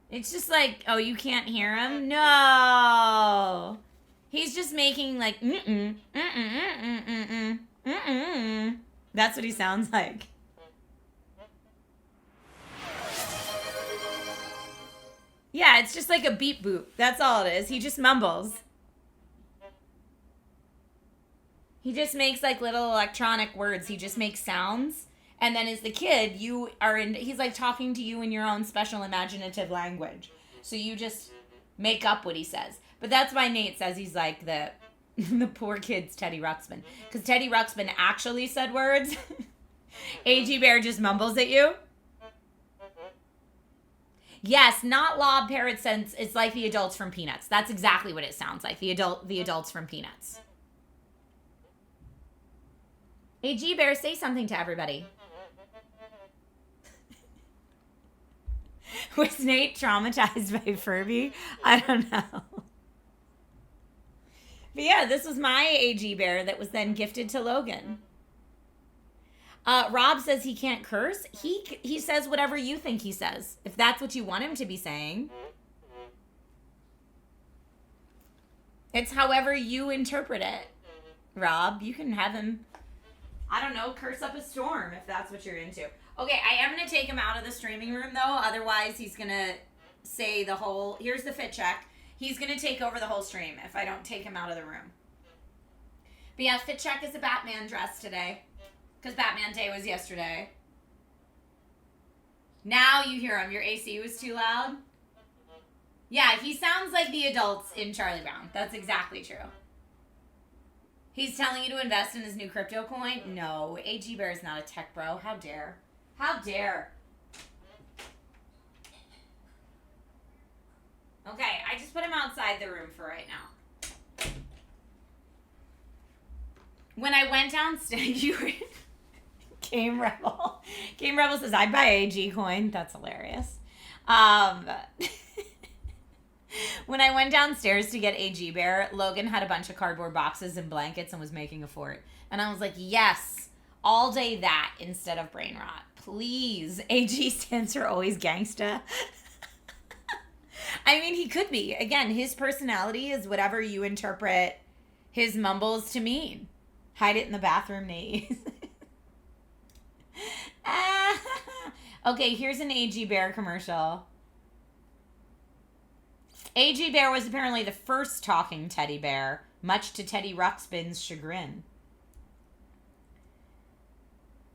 It's just like, oh, you can't hear him? No. He's just making like, mm-mm, mm-mm, mm-mm, mm-mm, mm-mm. That's what he sounds like. Yeah, it's just like a beep boop. That's all it is. He just mumbles. He just makes like little electronic words. He just makes sounds. And then as the kid, he's like talking to you in your own special imaginative language. So you just make up what he says. But that's why Nate says he's like the poor kid's Teddy Ruxpin. Because Teddy Ruxpin actually said words. AG Bear just mumbles at you. Yes, not Lob Parrot sense. It's like the adults from Peanuts. That's exactly what it sounds like. The adults from Peanuts. AG Bear, say something to everybody. Was Nate traumatized by Furby? I don't know. But yeah, this was my AG Bear that was then gifted to Logan. Rob says he can't curse. He says whatever you think he says. If that's what you want him to be saying. It's however you interpret it. Rob, you can have him, I don't know, curse up a storm if that's what you're into. Okay, I am going to take him out of the streaming room, though. Otherwise, he's going to say the whole... Here's the fit check. He's going to take over the whole stream if I don't take him out of the room. But yeah, fit check is a Batman dress today. Because Batman Day was yesterday. Now you hear him. Your AC was too loud. Yeah, he sounds like the adults in Charlie Brown. That's exactly true. He's telling you to invest in his new crypto coin? No, AG Bear is not a tech bro. How dare. How dare. Okay, I just put him outside the room for right now. When I went downstairs, you were... Game Rebel. Game Rebel says, I'd buy AG coin. That's hilarious. When I went downstairs to get AG Bear, Logan had a bunch of cardboard boxes and blankets and was making a fort. And I was like, yes, all day that instead of brain rot. Please. AG stands for always gangsta. I mean, he could be. Again, his personality is whatever you interpret his mumbles to mean. Hide it in the bathroom, Nate. Okay, here's an AG Bear commercial. AG Bear was apparently the first talking teddy bear, much to Teddy Ruxpin's chagrin.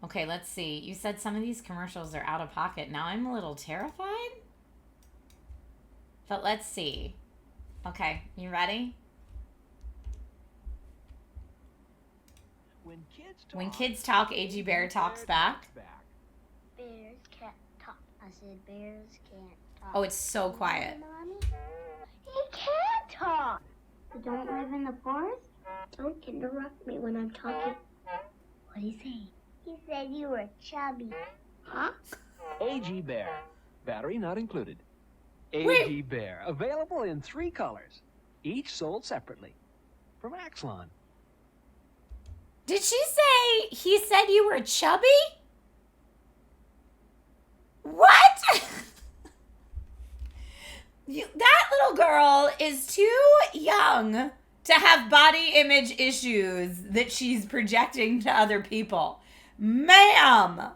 Okay, let's see. You said some of these commercials are out of pocket. Now I'm a little terrified. But let's see. Okay, you ready? When kids talk, AG Bear talks back. Bears can't talk. I said bears can't talk. Oh, it's so quiet. Mommy, he can't talk. You don't live in the forest? Don't interrupt me when I'm talking. What'd he say? He said you were chubby. Huh? AG Bear. Battery not included. AG Wait. Bear. Available in 3 colors. Each sold separately. From Axlon. Did she say he said you were chubby? What? That little girl is too young to have body image issues that she's projecting to other people. Ma'am.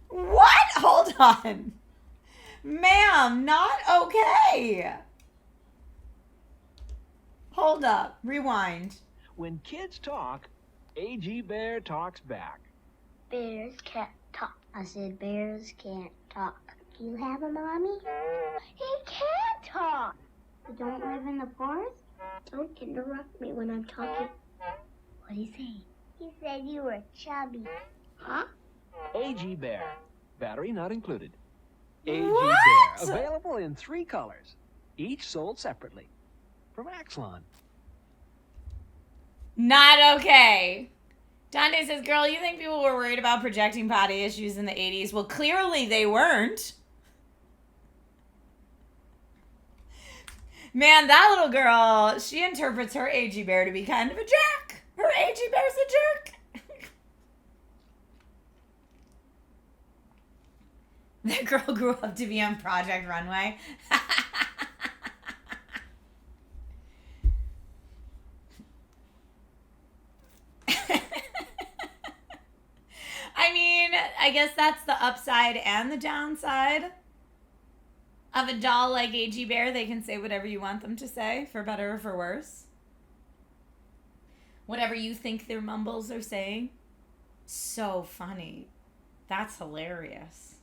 What? Hold on. Ma'am, not okay. Hold up. Rewind. When kids talk, AG Bear talks back. Bears can't talk. I said bears can't talk. Do you have a mommy? He can't talk. You don't live in the forest? Don't interrupt me when I'm talking. What'd he say? He said you were chubby. Huh? AG Bear. Battery not included. AG What? Bear. Available in 3 colors. Each sold separately. From Axlon. Not okay. Dante says, girl, you think people were worried about projecting body issues in the 80s? Well, clearly they weren't. Man, that little girl, she interprets her AG Bear to be kind of a jerk. Her AG Bear's a jerk. That girl grew up to be on Project Runway. I mean, I guess that's the upside and the downside of a doll like AG Bear. They can say whatever you want them to say, for better or for worse. Whatever you think their mumbles are saying. So funny. That's hilarious.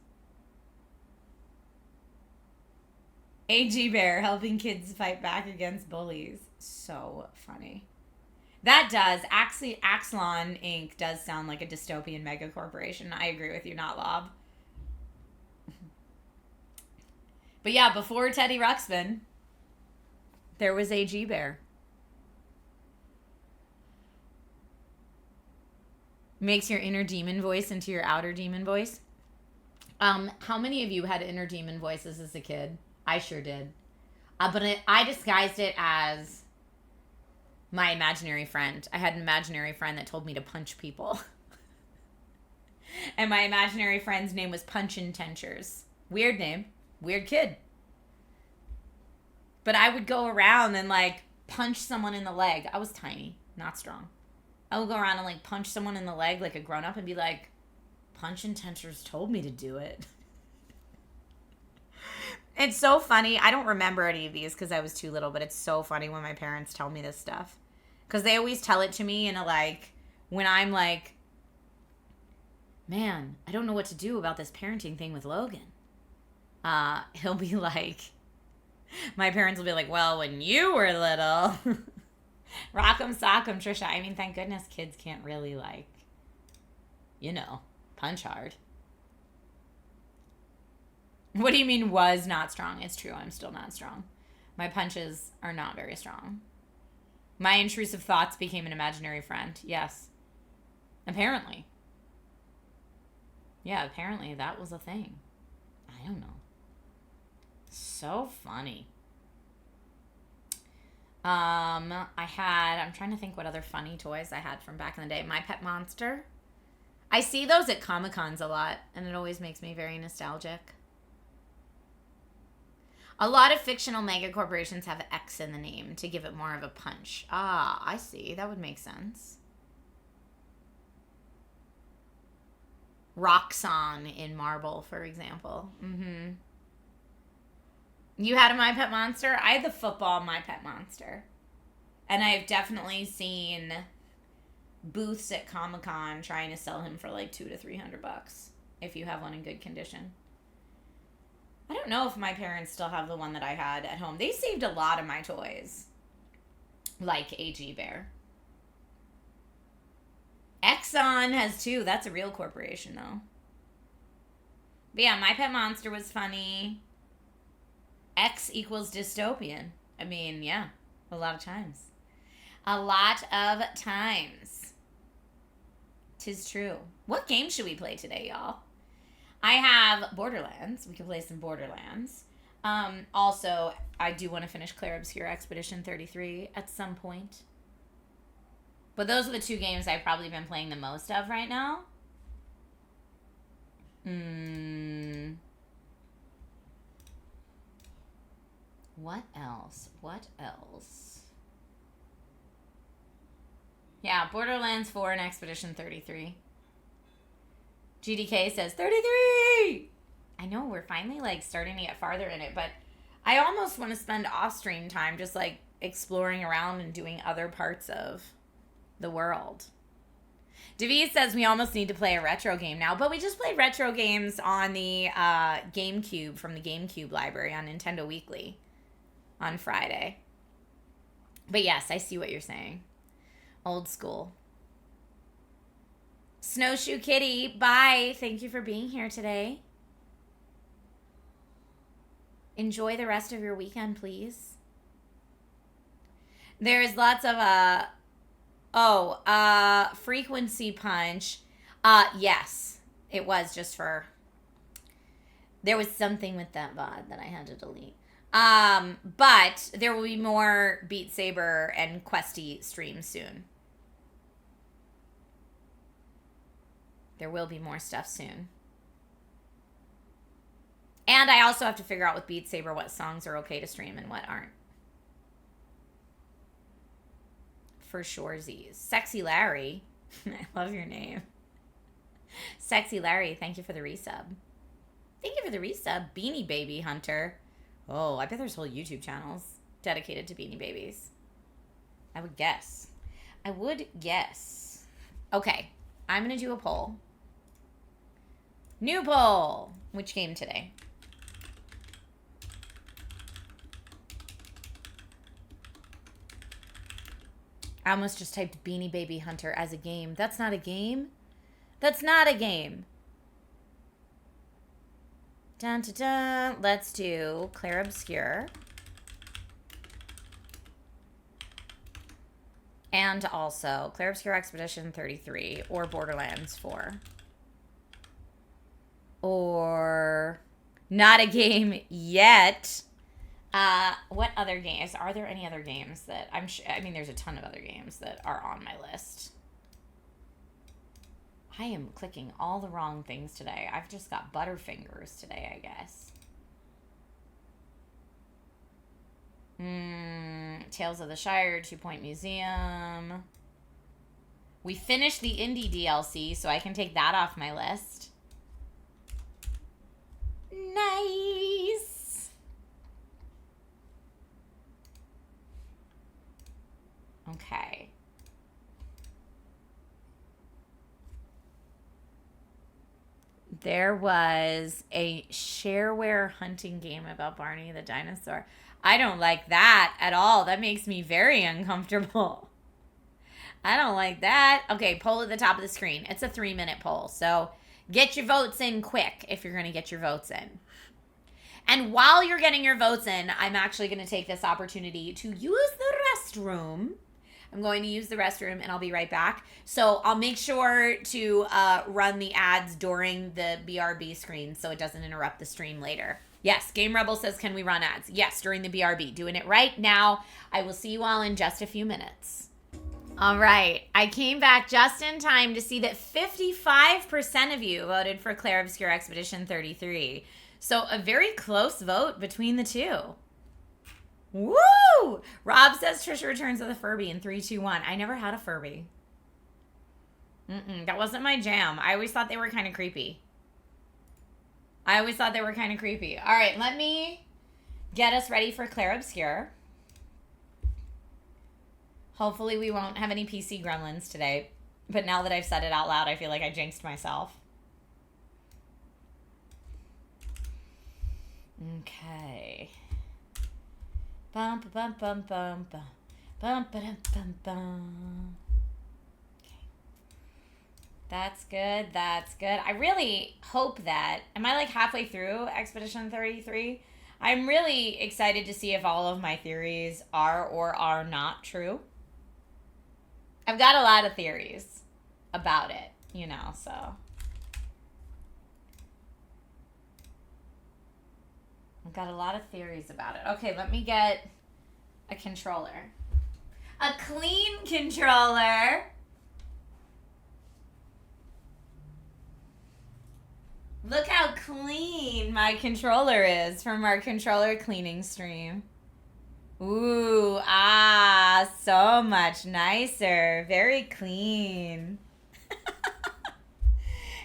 AG Bear helping kids fight back against bullies. So funny. That does. Axlon Inc. does sound like a dystopian mega corporation. I agree with you, not Lob. But yeah, before Teddy Ruxpin, there was AG Bear. Makes your inner demon voice into your outer demon voice. How many of you had inner demon voices as a kid? I sure did. But I disguised it as my imaginary friend. I had an imaginary friend that told me to punch people. And my imaginary friend's name was Punchin' Tenchers. Weird name. Weird kid. But I would go around and, like, punch someone in the leg. I was tiny, not strong. I would go around and, like, punch someone in the leg like a grown-up and be like, Punchin' Tenchers told me to do it. It's so funny. I don't remember any of these because I was too little, but it's so funny when my parents tell me this stuff. Because they always tell it to me in a, like, when I'm like, man, I don't know what to do about this parenting thing with Logan. He'll be like, my parents will be like, well, when you were little, rock'em sock'em, Trisha. I mean, thank goodness kids can't really, like, you know, punch hard. What do you mean was not strong? It's true. I'm still not strong. My punches are not very strong. My intrusive thoughts became an imaginary friend. Yes. Apparently. Yeah, apparently that was a thing. I don't know. So funny. I'm trying to think what other funny toys I had from back in the day. My Pet Monster. I see those at Comic-Cons a lot, and it always makes me very nostalgic. A lot of fictional mega corporations have X in the name to give it more of a punch. Ah, I see. That would make sense. Roxxon in Marvel, for example. Mm-hmm. You had a My Pet Monster? I had the football My Pet Monster. And I've definitely seen booths at Comic-Con trying to sell him for like $200 to $300 if you have one in good condition. I don't know if my parents still have the one that I had at home. They saved a lot of my toys. Like AG Bear. Exxon has 2. That's a real corporation, though. But yeah, My Pet Monster was funny. X equals dystopian. I mean, yeah, a lot of times. A lot of times. 'Tis true. What game should we play today, y'all? I have Borderlands. We can play some Borderlands. Also, I do want to finish Clair Obscur Expedition 33 at some point. But those are the 2 games I've probably been playing the most of right now. What else? What else? Yeah, Borderlands 4 and Expedition 33. GDK says 33! I know, we're finally, like, starting to get farther in it, but I almost want to spend off-stream time just, like, exploring around and doing other parts of the world. David says we almost need to play a retro game now, but we just played retro games on the GameCube from the GameCube library on Nintendo Weekly on Friday. But yes, I see what you're saying. Old school. Snowshoe Kitty, bye. Thank you for being here today. Enjoy the rest of your weekend, please. There's lots of Frequency Punch. Yes, it was just for, there was something with that VOD that I had to delete. But there will be more Beat Saber and Questy streams soon. There will be more stuff soon. And I also have to figure out with Beat Saber what songs are okay to stream and what aren't. For sure, Z's. Sexy Larry. I love your name. Sexy Larry, thank you for the resub. Thank you for the resub. Beanie Baby Hunter. Oh, I bet there's whole YouTube channels dedicated to Beanie Babies. I would guess. I would guess. Okay, I'm going to do a poll. New poll. Which game today? I almost just typed Beanie Baby Hunter as a game. That's not a game. That's not a game. Dun, dun, dun. Let's do Clair Obscur. And also Clair Obscur Expedition 33 or Borderlands 4. Or not a game yet. What other games? Are there any other games that I mean, there's a ton of other games that are on my list. I am clicking all the wrong things today. I've just got Butterfingers today, I guess. Tales of the Shire, 2 Point Museum. We finished the indie DLC, so I can take that off my list. Nice. Okay. There was a shareware hunting game about Barney the dinosaur. I don't like that at all. That makes me very uncomfortable. I don't like that. Okay, poll at the top of the screen. It's a 3-minute poll, so get your votes in quick if you're going to get your votes in. And while you're getting your votes in, I'm actually going to take this opportunity to use the restroom. I'm going to use the restroom and I'll be right back. So I'll make sure to run the ads during the BRB screen so it doesn't interrupt the stream later. Yes, Game Rebel says, can we run ads? Yes, during the BRB. Doing it right now. I will see you all in just a few minutes. All right. I came back just in time to see that 55% of you voted for Clair Obscur Expedition 33. So a very close vote between the two. Woo! Rob says Trisha returns with a Furby in 3, 2, 1. I never had a Furby. That wasn't my jam. I always thought they were kind of creepy. All right, let me get us ready for Clair Obscur. Hopefully we won't have any PC gremlins today. But now that I've said it out loud, I feel like I jinxed myself. Okay. Bum bum bum bum bum bum bum bum bum. Okay. That's good. That's good. I really hope that... Am I like halfway through Expedition 33? I'm really excited to see if all of my theories are or are not true. I've got a lot of theories about it, you know, so... I've got a lot of theories about it. Okay, let me get a controller. A clean controller. Look how clean my controller is from our controller cleaning stream. Ooh, so much nicer. Very clean.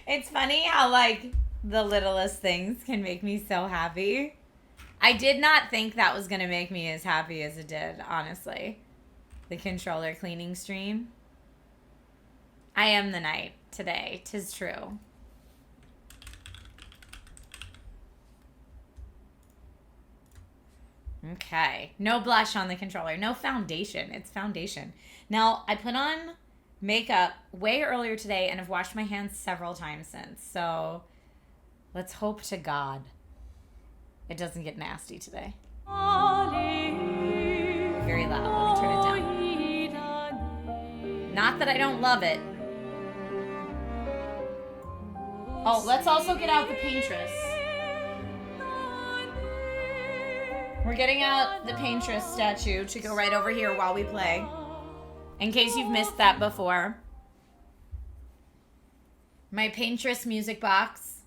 It's funny how, like, the littlest things can make me so happy. I did not think that was going to make me as happy as it did, honestly. The controller cleaning stream. I am the knight today. 'Tis true. Okay. No blush on the controller. No foundation. It's foundation. Now, I put on makeup way earlier today and have washed my hands several times since. So, let's hope to God it doesn't get nasty today. Very loud. Let me turn it down. Not that I don't love it. Oh, let's also get out the paintress. We're getting out the paintress statue to go right over here while we play. In case you've missed that before. My paintress music box.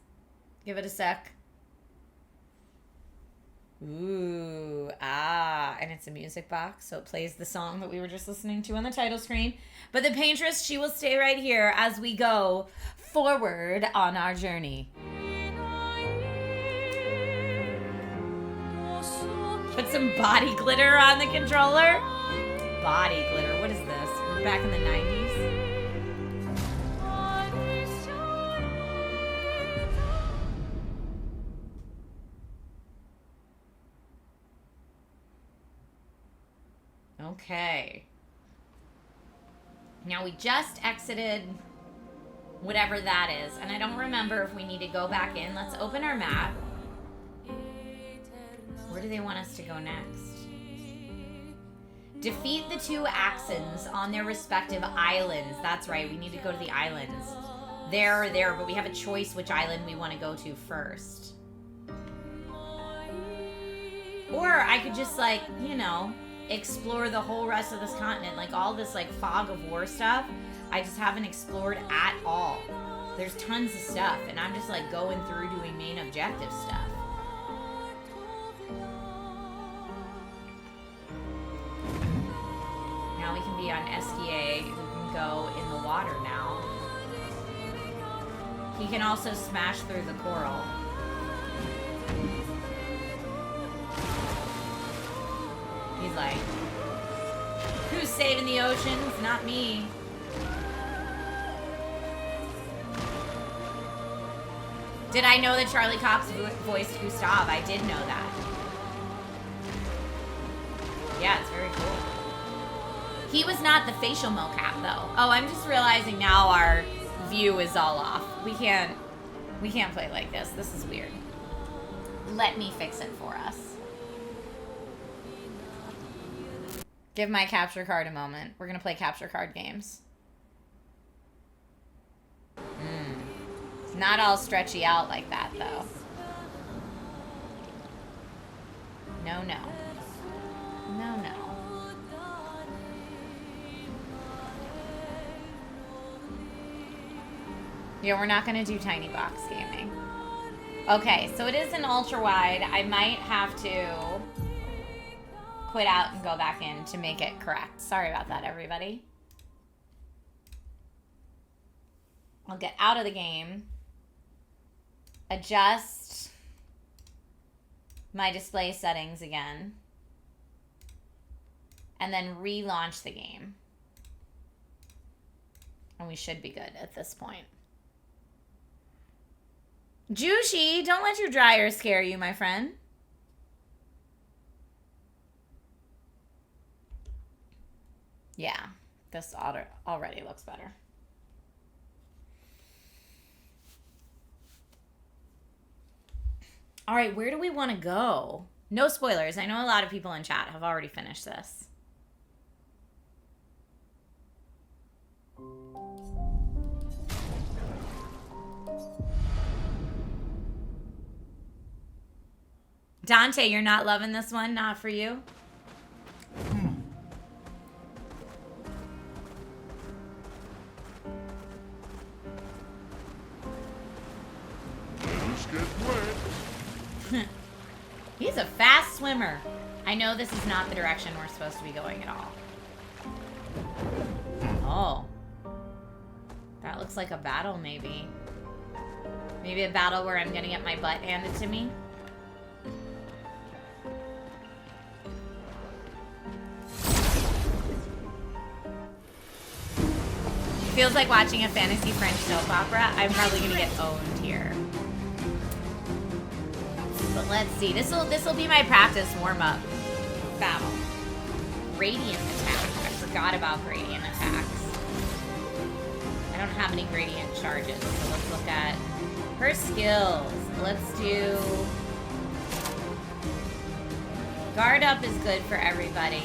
Give it a sec. Ooh, and it's a music box, so it plays the song that we were just listening to on the title screen. But the paintress, she will stay right here as we go forward on our journey. Put some body glitter on the controller. Body glitter, what is this? We're back in the 90s. Okay. Now we just exited whatever that is, and I don't remember if we need to go back in. Let's open our map. Where do they want us to go next? Defeat the two Axons on their respective islands. That's right, we need to go to the islands. There or there, but we have a choice which island we want to go to first. Or I could just, like, you know, explore the whole rest of this continent. Like, all this, like, fog of war stuff, I just haven't explored at all. There's tons of stuff, and I'm just, like, going through doing main objective stuff. Now we can be on Esquier, who can go in the water now. He can also smash through the coral. He's like, who's saving the oceans? Not me. Did I know that Charlie Cox voiced Gustav? I did know that. Yeah, it's very cool. He was not the facial mocap, though. Oh, I'm just realizing now our view is all off. We can't play like this. This is weird. Let me fix it for us. Give my capture card a moment. We're gonna play capture card games. It's not all stretchy out like that, though. No, no. No, no. Yeah, we're not gonna do tiny box gaming. Okay, so it is an ultra wide. I might have to quit out and go back in to make it correct. Sorry about that, everybody. I'll get out of the game, adjust my display settings again, and then relaunch the game. And we should be good at this point. Jushi, don't let your dryer scare you, my friend. Yeah, this already looks better. All right, where do we want to go? No spoilers. I know a lot of people in chat have already finished this. Dante, you're not loving this one? Not for you? He's a fast swimmer. I know this is not the direction we're supposed to be going at all. Oh. That looks like a battle, maybe. Maybe a battle where I'm gonna get my butt handed to me. Feels like watching a fantasy French soap opera. I'm probably gonna get owned here. But let's see. This will be my practice warm-up battle. Gradient attack. I forgot about gradient attacks. I don't have any gradient charges, so let's look at her skills. Let's do guard up is good for everybody.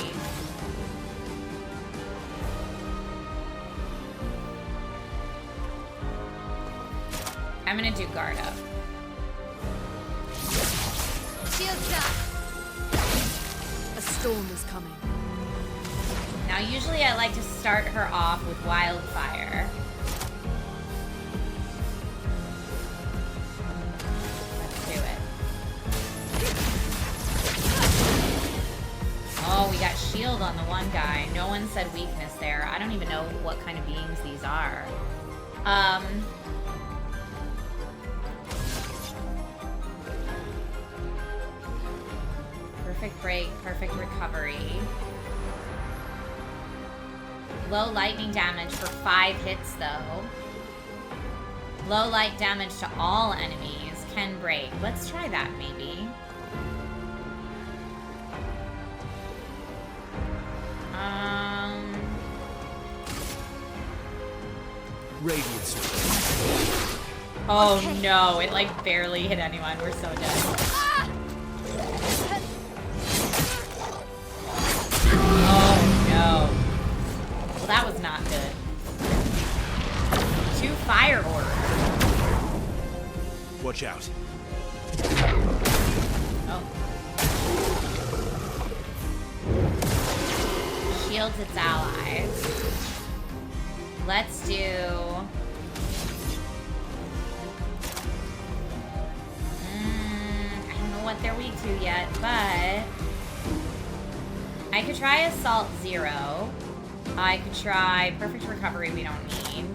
I'm gonna do guard up. Shields up. A storm is coming. Now, usually I like to start her off with wildfire. Let's do it. Oh, we got shield on the one guy. No one said weakness there. I don't even know what kind of beings these are. Perfect break, perfect recovery. Low lightning damage for 5 hits, though. Low light damage to all enemies can break. Let's try that, maybe. Radiance. Oh okay. No, it like barely hit anyone. We're so dead. Oh no. Well, that was not good. 2 fire orders. Watch out. Oh. Shields its allies. Let's do... I don't know what they're weak to yet, but... I could try Assault 0. I could try Perfect Recovery, we don't need.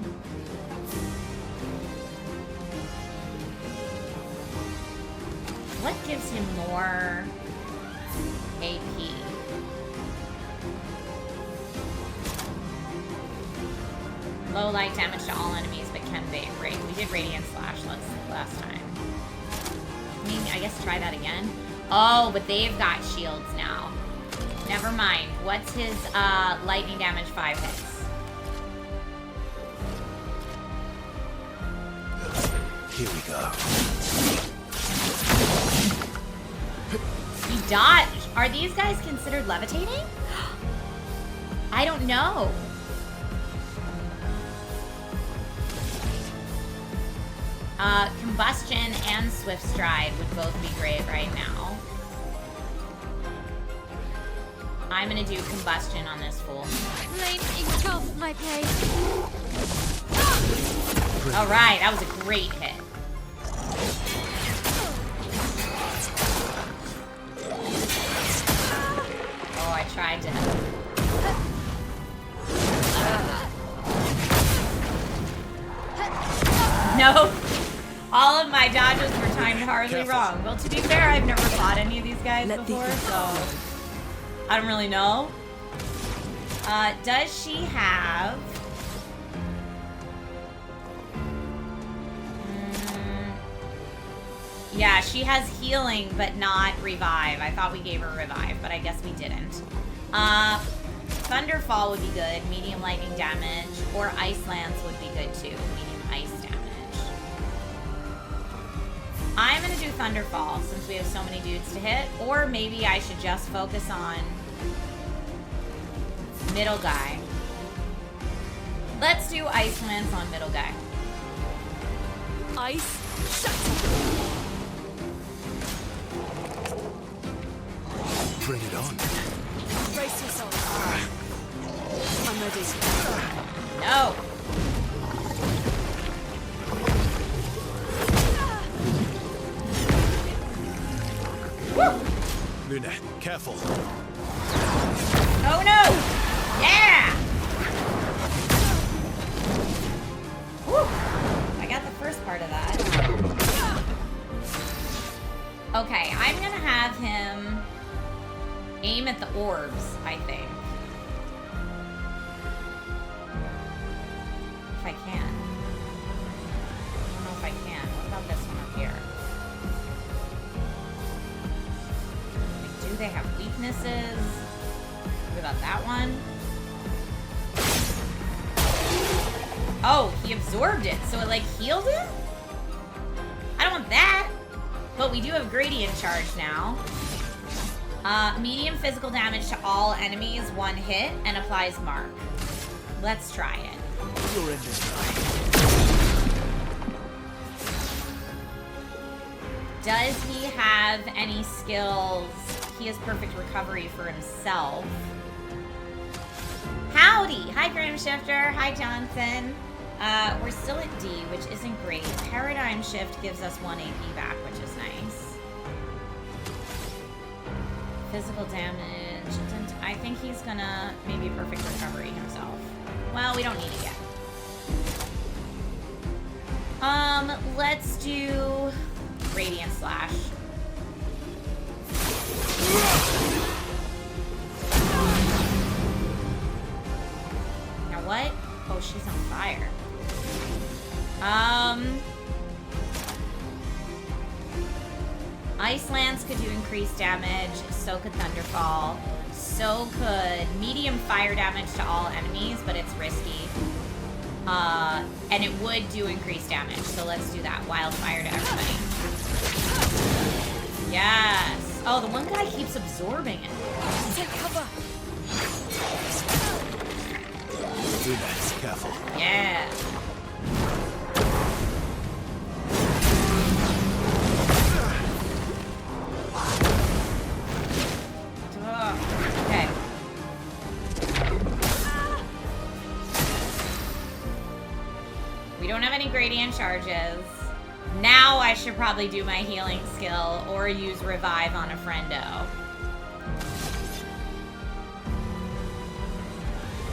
What gives him more AP? Low light damage to all enemies, but can break. We did Radiant Slash last time. I mean, I guess try that again. Oh, but they've got shields now. Never mind. What's his lightning damage 5 hits? Here we go. He dodged. Are these guys considered levitating? I don't know. Combustion and Swift Stride would both be great right now. I'm gonna do Combustion on this fool. Lightning off my pace. Alright, that was a great hit. Oh, I tried to... No. All of my dodges were timed horribly wrong. Well, to be fair, I've never fought any of these guys before, so... I don't really know. Does she have... Yeah, she has healing, but not revive. I thought we gave her revive, but I guess we didn't. Thunderfall would be good. Medium lightning damage. Or Ice Lance would be good, too. Medium ice damage. I'm gonna do Thunderfall since we have so many dudes to hit, or maybe I should just focus on middle guy. Let's do Ice Lance on middle guy. Ice. Shut Bring it on. Brace yourself. I'm ready. No. Woo! Luna, careful. Oh no! Yeah! Woo! I got the first part of that. Okay, I'm gonna have him aim at the orbs, I think. If I can. I don't know if I can. What about this one up here? Like, do they have weaknesses? What about that one? Oh, he absorbed it, so it like healed him? I don't want that. But we do have Gradient Charge now. Medium physical damage to all enemies, 1 hit, and applies Mark. Let's try it. You're in this guy. Does he have any skills? He has perfect recovery for himself. Howdy! Hi, Grimshifter. Hi, Johnson. We're still at D, which isn't great. Paradigm Shift gives us 1 AP back, which is nice. Physical damage. I think he's gonna maybe perfect recovery himself. Well, we don't need it yet. Let's do Radiant Slash. Now what? Oh, she's on fire. Ice Lance could do increased damage, so could Thunderfall, so could medium fire damage to all enemies, but it's risky. And it would do increased damage, so let's do that. Wildfire to everybody. Yes! Oh, the one guy keeps absorbing it. Take cover. Do that, careful. Yeah. Okay. We don't have any gradient charges. Now I should probably do my healing skill or use revive on a friendo.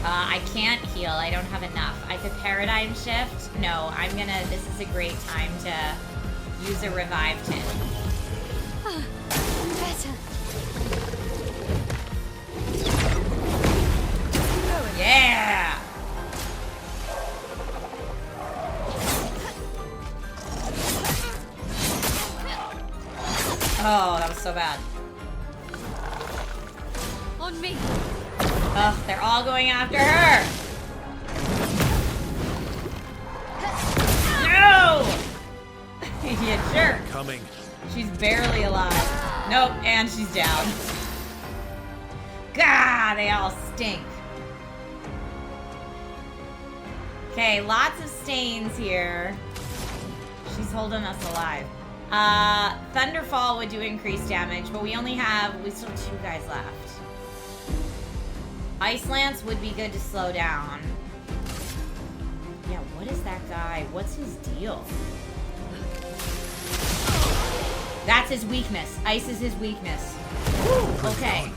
I can't heal. I don't have enough. I could paradigm shift. No, this is a great time to use a revive tin. Better. Yeah! Oh, that was so bad. On me. Ugh, they're all going after her. No! You jerk. Coming. She's barely alive. Nope, and she's down. Gah, they all stink. Okay, lots of stains here. She's holding us alive. Thunderfall would do increased damage, but we still have 2 guys left. Ice Lance would be good to slow down. Yeah, what is that guy? What's his deal? That's his weakness. Ice is his weakness. Woo, okay.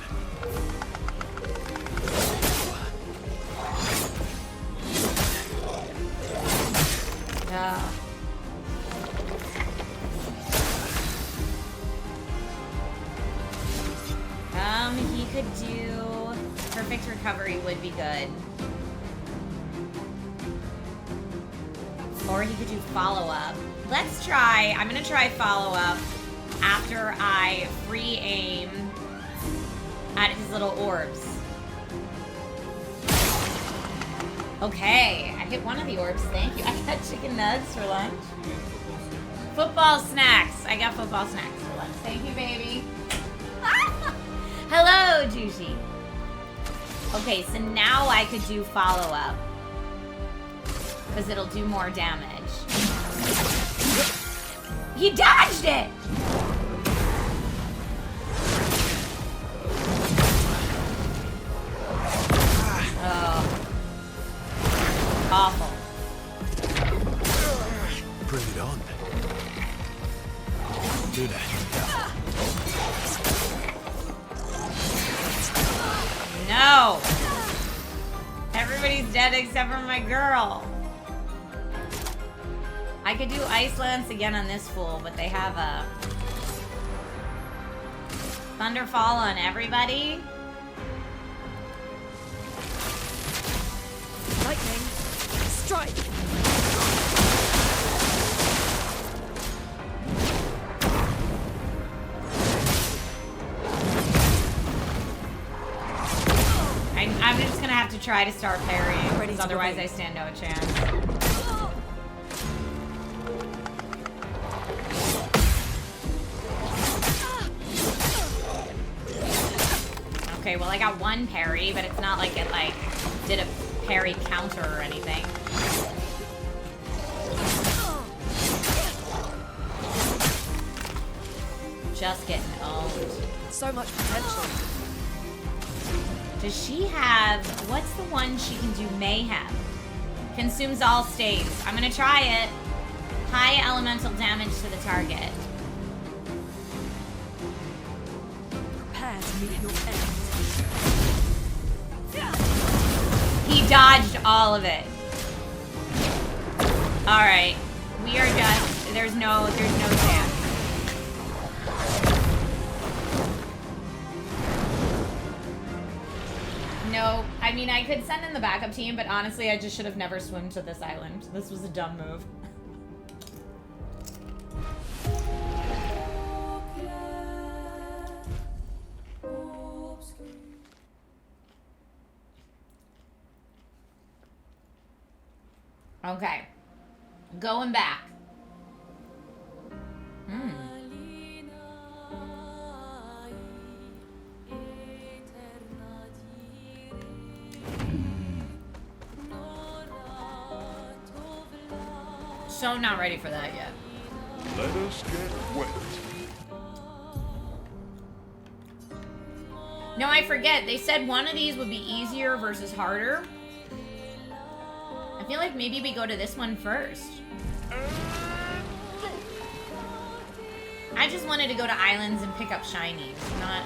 He could do perfect recovery would be good. Or he could do follow-up. Let's try, I'm gonna try follow-up after I free aim at his little orbs. Okay, I hit one of the orbs, thank you. I got chicken nugs for lunch. Football snacks. I got football snacks. Thank you, baby. Hello, Juicy. Okay, so now I could do follow-up. Because it'll do more damage. He dodged it! Oh. Awful. Bring it on. Do that. No! Everybody's dead except for my girl. I could do Ice Lance again on this fool, but they have a Thunderfall on everybody. Lightning. Strike. I'm just gonna have to try to start parrying, because otherwise I stand no chance. Okay, well I got one parry, but it's not like it did a parry counter or anything. Just getting owned. So much potential. Does she have, what's the one she can do? Mayhem. Consumes all states. I'm gonna try it. High elemental damage to the target. Prepare to meet your end. He dodged all of it. Alright. We are just, there's no chance. No, I mean, I could send in the backup team, but honestly, I just should have never swum to this island. This was a dumb move. Okay. Going back. So not ready for that yet. Let us get wet. No, I forget. They said one of these would be easier versus harder. I feel like maybe we go to this one first. I just wanted to go to islands and pick up shinies, not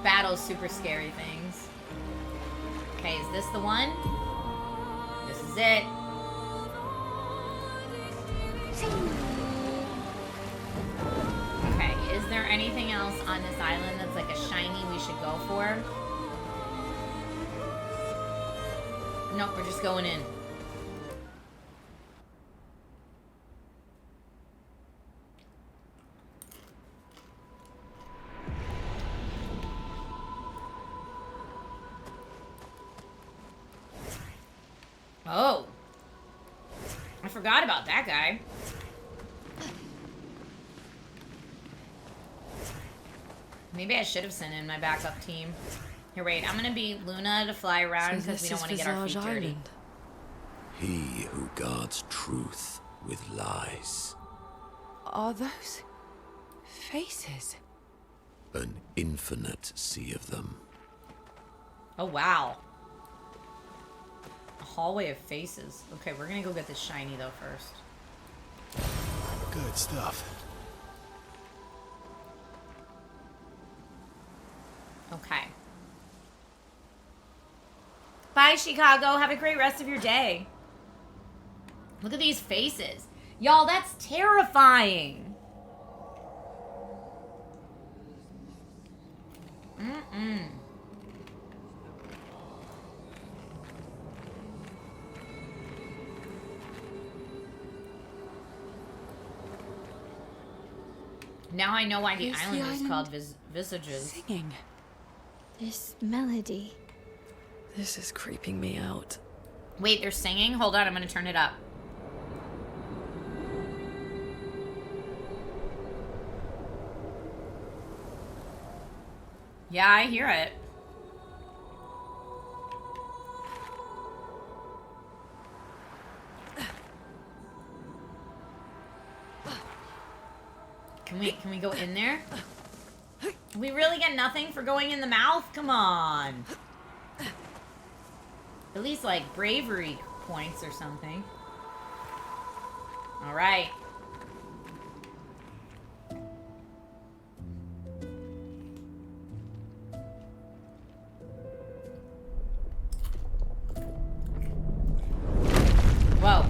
battle super scary things. Okay, is this the one? This is it. Okay, is there anything else on this island that's like a shiny we should go for? Nope, we're just going in. Oh. I forgot about that guy. Maybe I should have sent in my backup team. Here, wait. I'm gonna be Luna to fly around because we don't want to get our feet dirty. He who guards truth with lies. Are those faces? An infinite sea of them. Oh, wow. A hallway of faces. Okay, we're gonna go get this shiny, though, first. Good stuff. Okay. Bye, Chicago. Have a great rest of your day. Look at these faces. Y'all, that's terrifying. Mm-mm. Now I know why the island is called Visages. Singing. This melody. This is creeping me out. Wait, they're singing? Hold on, I'm gonna turn it up. Yeah, I hear it. Can we go in there? We really get nothing for going in the mouth? Come on. At least like bravery points or something. All right. Whoa.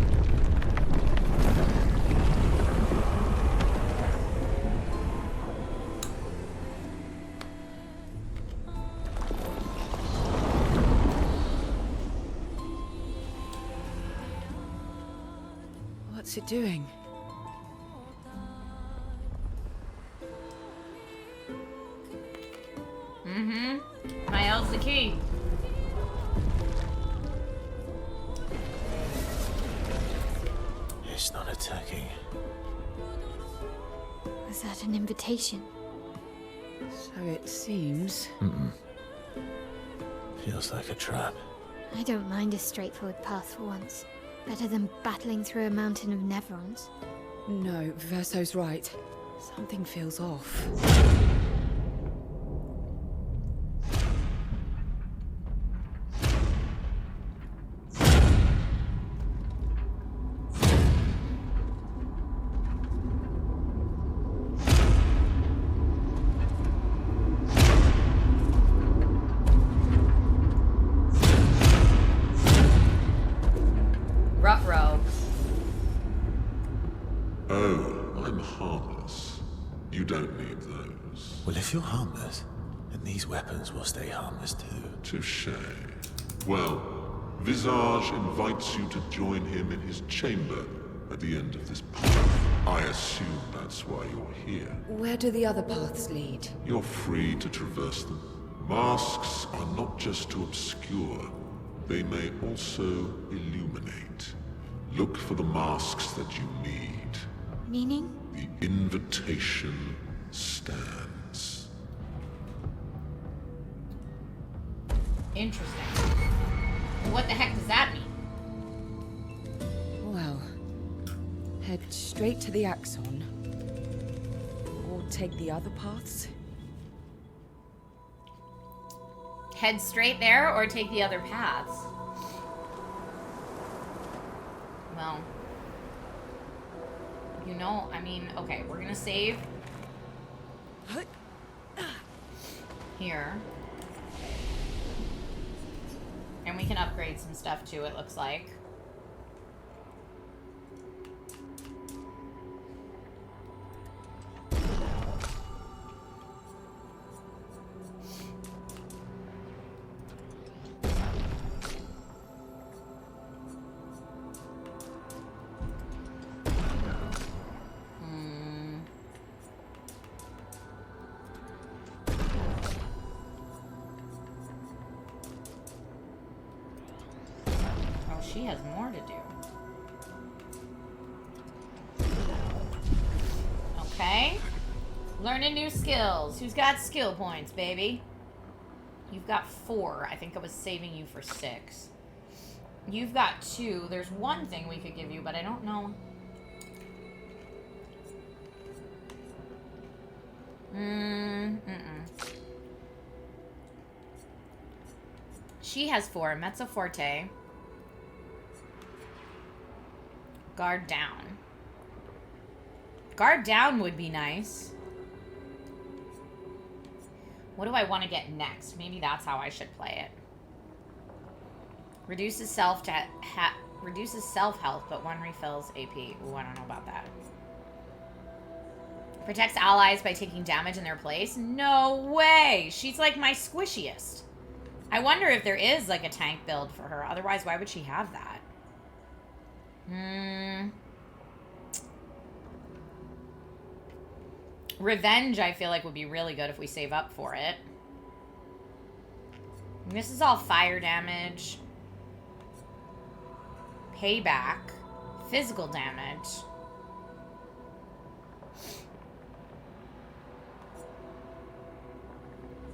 What's it doing? Mm-hmm. Mael's the key. It's not attacking. Was that an invitation? So it seems. Feels like a trap. I don't mind a straightforward path for once. Better than battling through a mountain of Nevrons. No, Verso's right. Something feels off. Ruh-roh. Oh, I'm harmless. You don't need those. Well, if you're harmless, then these weapons will stay harmless too. Touché. Well, Visage invites you to join him in his chamber at the end of this path. I assume that's why you're here. Where do the other paths lead? You're free to traverse them. Masks are not just to obscure, they may also illuminate. Look for the masks that you need. Meaning? The invitation stands. Interesting. What the heck does that mean? Well, head straight to the Axon. Or take the other paths. Head straight there or take the other paths? Well, you know, I mean, okay, we're gonna save here. And we can upgrade some stuff too, it looks like. She has more to do. Okay. Learning new skills. Who's got skill points, baby? You've got 4. I think I was saving you for 6. You've got 2. There's one thing we could give you, but I don't know. She has 4. Mezzo Forte. Guard down. Guard down would be nice. What do I want to get next? Maybe that's how I should play it. Reduces self health, but 1 refills AP. Ooh, I don't know about that. Protects allies by taking damage in their place? No way! She's like my squishiest. I wonder if there is like a tank build for her. Otherwise, why would she have that? Revenge, I feel like, would be really good if we save up for it. This is all fire damage. Payback. Physical damage.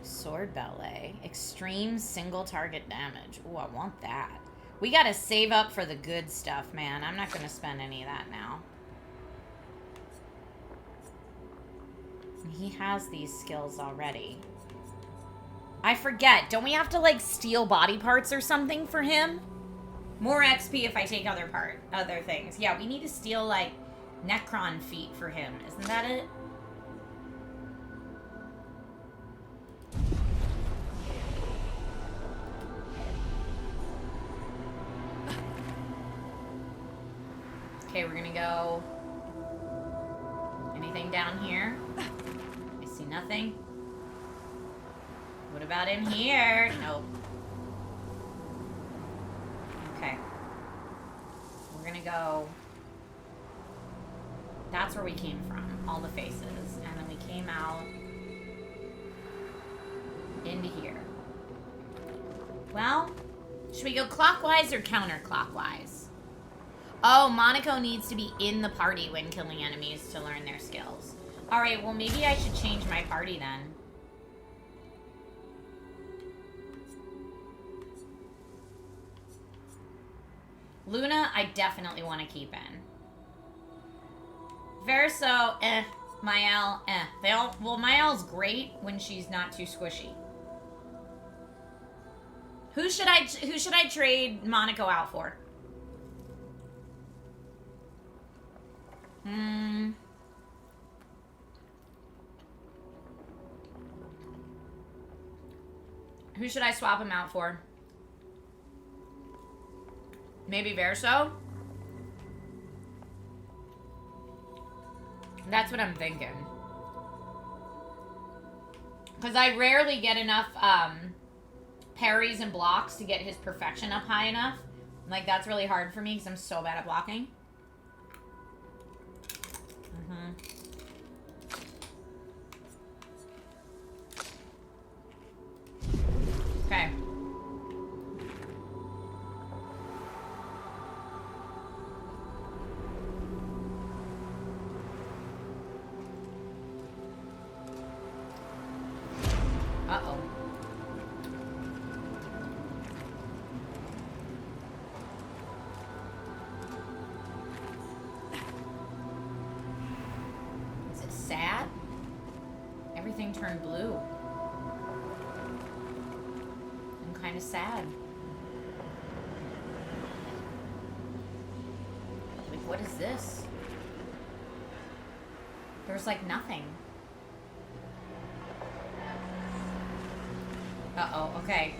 Sword ballet. Extreme single target damage. Ooh, I want that. We gotta save up for the good stuff, man. I'm not gonna spend any of that now. He has these skills already. I forget. Don't we have to, like, steal body parts or something for him? More XP if I take other things. Yeah, we need to steal, like, Necron feet for him. Isn't that it? Okay, we're gonna go... Anything down here? I see nothing. What about in here? Nope. Okay. We're gonna go... That's where we came from. All the faces. And then we came out... into here. Well, should we go clockwise or counterclockwise? Oh, Monaco needs to be in the party when killing enemies to learn their skills. Alright, well maybe I should change my party then. Luna, I definitely want to keep in. Verso, Mael, well, Mael's great when she's not too squishy. Who should I trade Monaco out for? Who should I swap him out for? Maybe Verso? That's what I'm thinking. Because I rarely get enough parries and blocks to get his perfection up high enough. Like, that's really hard for me because I'm so bad at blocking. Okay. Uh-oh. Is it sad? Everything turned blue. I'm kind of sad. Like, what is this? There's like nothing. Uh-oh, okay.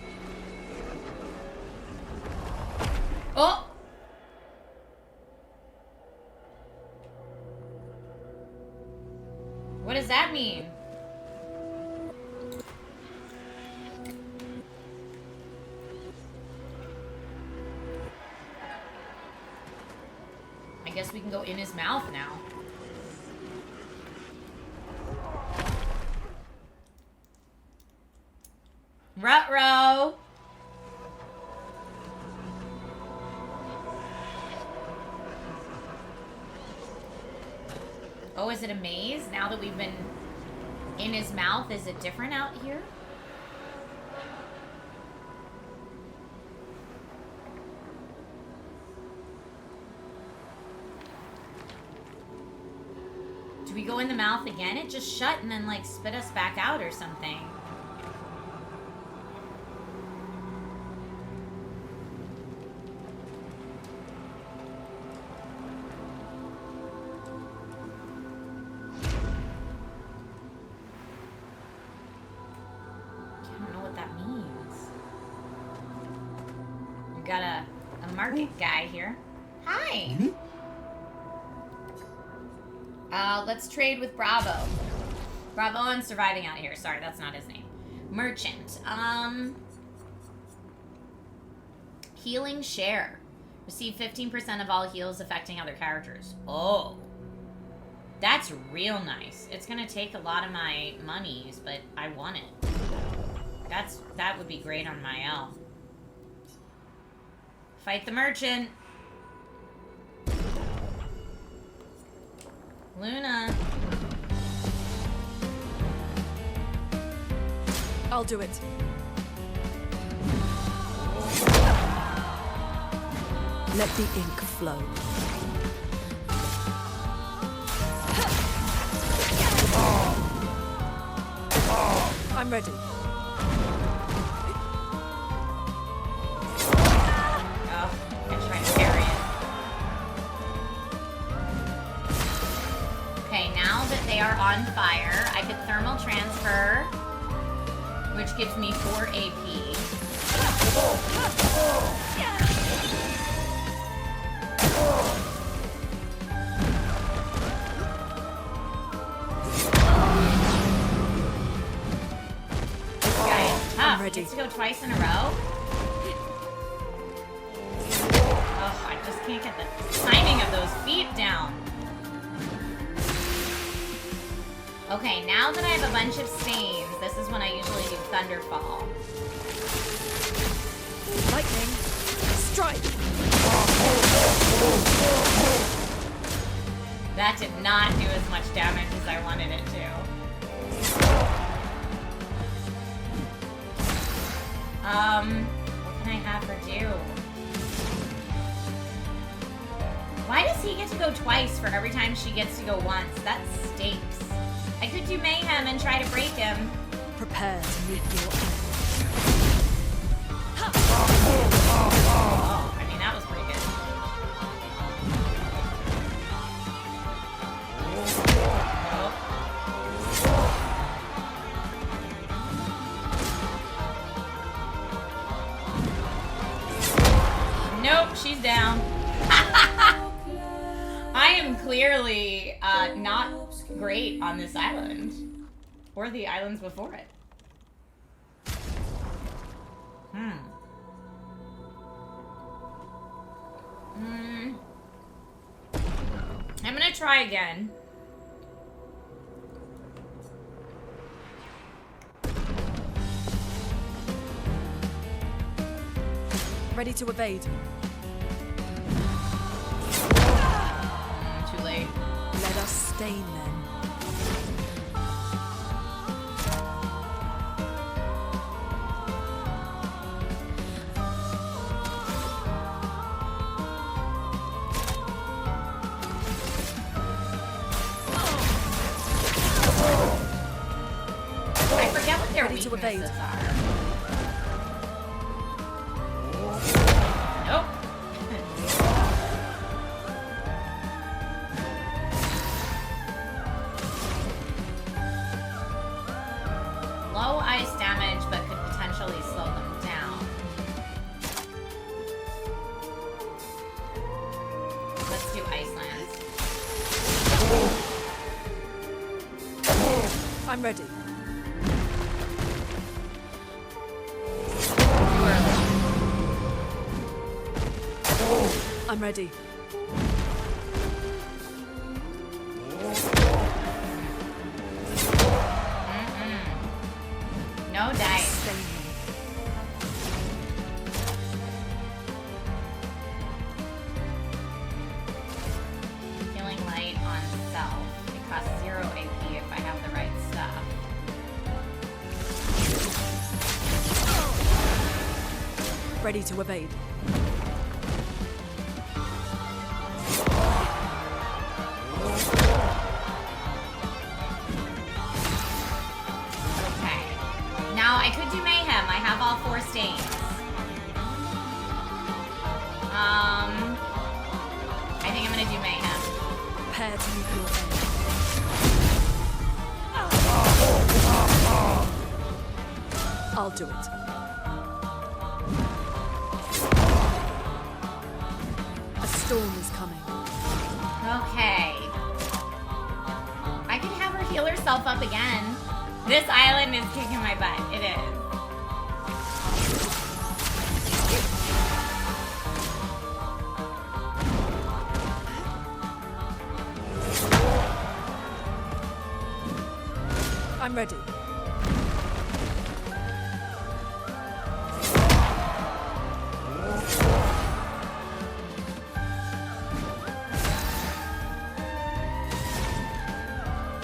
Oh! What does that mean? I guess we can go in his mouth now. Ruh-roh. Oh, is it a maze? Now that we've been in his mouth, is it different out here? Do we go in the mouth again? It just shut and then, like, spit us back out or something. Got a market guy here. Hi. Let's trade with Bravo. Bravo on surviving out here. Sorry, that's not his name. Merchant. Healing share. Receive 15% of all heals affecting other characters. Oh. That's real nice. It's gonna take a lot of my monies, but I want it. That would be great on my L. Fight the merchant. Luna. I'll do it. Let the ink flow. I'm ready. Oh, I'm trying to parry it. Okay, now that they are on fire, I could thermal transfer, which gives me 4 AP. Gets to go twice in a row. Oh, I just can't get the timing of those feet down. Okay, now that I have a bunch of stains, this is when I usually do Thunderfall. Lightning, strike. That did not do as much damage as I wanted it to. What can I have her do? Why does he get to go twice for every time she gets to go once? That stinks. I could do Mayhem and try to break him. Prepare to meet your end. Oh, I mean, that was pretty good. Nope, she's down. I am clearly not great on this island. Or the islands before it. I'm gonna try again. Ready to evade. Too late. Let us stain them. I forget what their Ready to evade. weaknesses are. Nope. Low ice damage, but could potentially slow them down. Let's do Iceland. I'm ready. I'm ready. No dice. Healing light on self. It costs 0 AP if I have the right stuff. Ready to evade. Okay. Now I could do Mayhem. I have all 4 stains. I think I'm gonna do Mayhem. Prepare to meet your end. I'll do it. A storm is coming. Okay. I could have her heal herself up again. This island is kicking my butt. It is. I'm ready.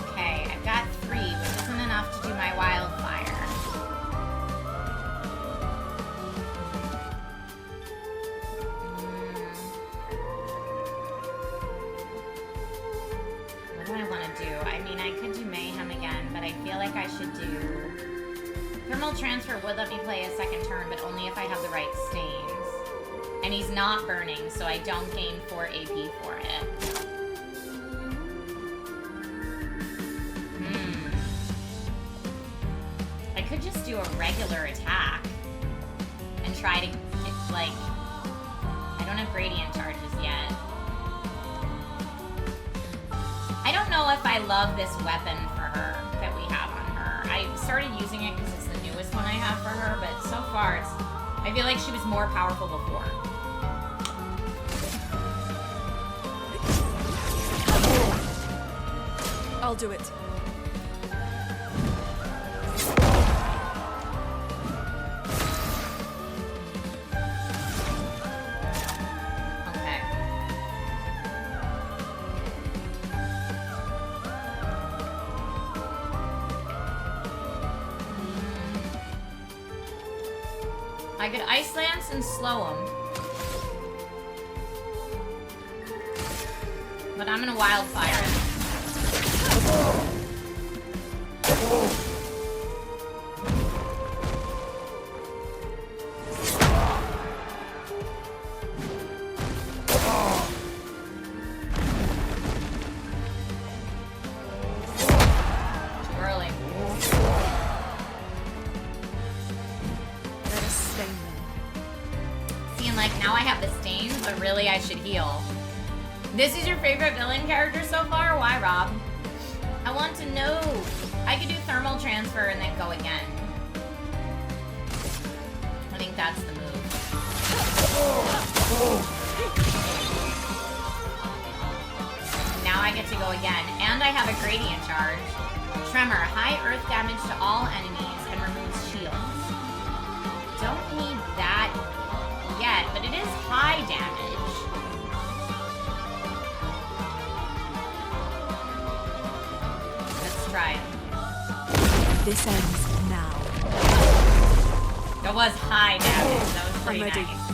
Okay, I've got 3, which isn't enough to do my wildfire. Thermal transfer would let me play a second turn, but only if I have the right stains. And he's not burning, so I don't gain 4 AP for it. I could just do a regular attack and try to get, like, I don't have gradient charges yet. I don't know if I love this weapon for her that we have on her. I started using it because it's the newest one I have for her, but so far it's, I feel like she was more powerful before. I'll do it. Okay. I could Ice Lance and slow him. But I'm gonna Wildfire it. Too early. Let us stain them. Seeing like now I have the stains, but really I should heal. This is your favorite villain character so far? Why, Rob? I want to know. I could do thermal transfer and then go again. I think that's the move. Now I get to go again. And I have a gradient charge. Tremor, high earth damage to all enemies and removes shields. Don't need that yet, but it is high damage. Let's try it. This ends now. That was high damage. That was pretty I'm ready. nice.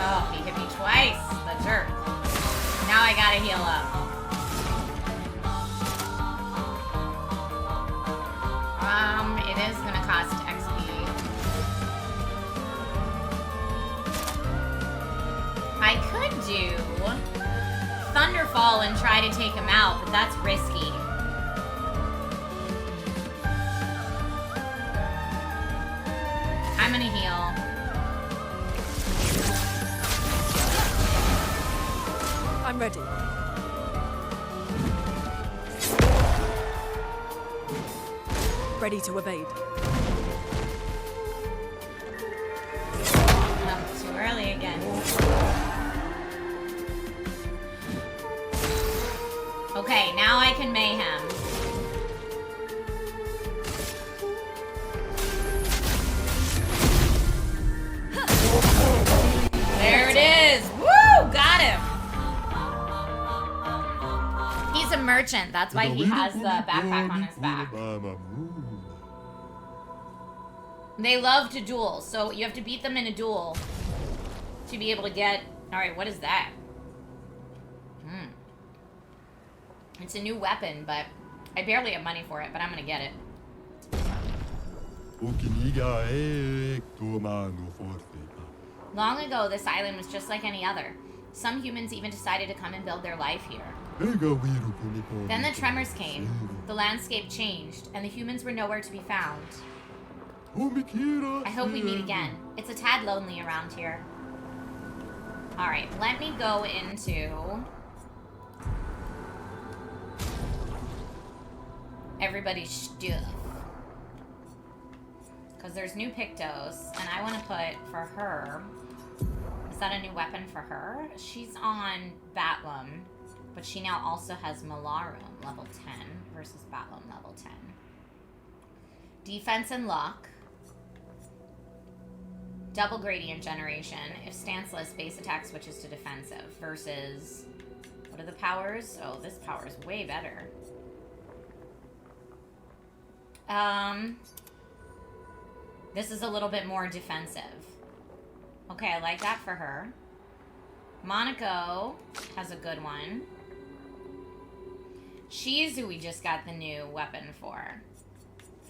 Oh, he hit me twice. The jerk. Now I gotta heal up. It is gonna cost XP. I could do Thunderfall and try to take him out, but that's risky. I'm gonna heal. I'm ready. Ready to evade. Oh, too early again. Okay, now I can mayhem. There it is! Woo! Got him! He's a merchant. That's why he has the backpack on his back. They love to duel, so you have to beat them in a duel to be able to get... Alright, what is that? It's a new weapon, but I barely have money for it, but I'm gonna get it. Long ago, this island was just like any other. Some humans even decided to come and build their life here. Then the tremors came, the landscape changed, and the humans were nowhere to be found. I hope we meet again. It's a tad lonely around here. Alright, let me go into everybody's stuff. Because there's new Pictos, and I want to put for her. Is that a new weapon for her? She's on Batlum, but she now also has Malarum level 10 versus Batlum level 10. Defense and luck. Double gradient generation. If stanceless, base attack switches to defensive versus... What are the powers? Oh, this power is way better. This is a little bit more defensive. Okay, I like that for her. Monaco has a good one. She's who we just got the new weapon for.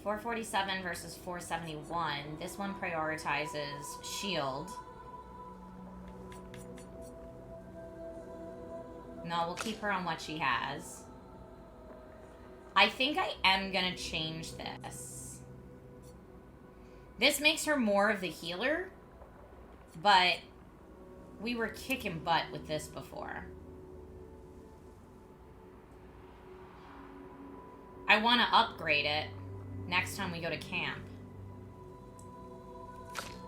447 versus 471. This one prioritizes shield. No, we'll keep her on what she has. I think I am gonna change this. This makes her more of the healer, but we were kicking butt with this before. I want to upgrade it next time we go to camp.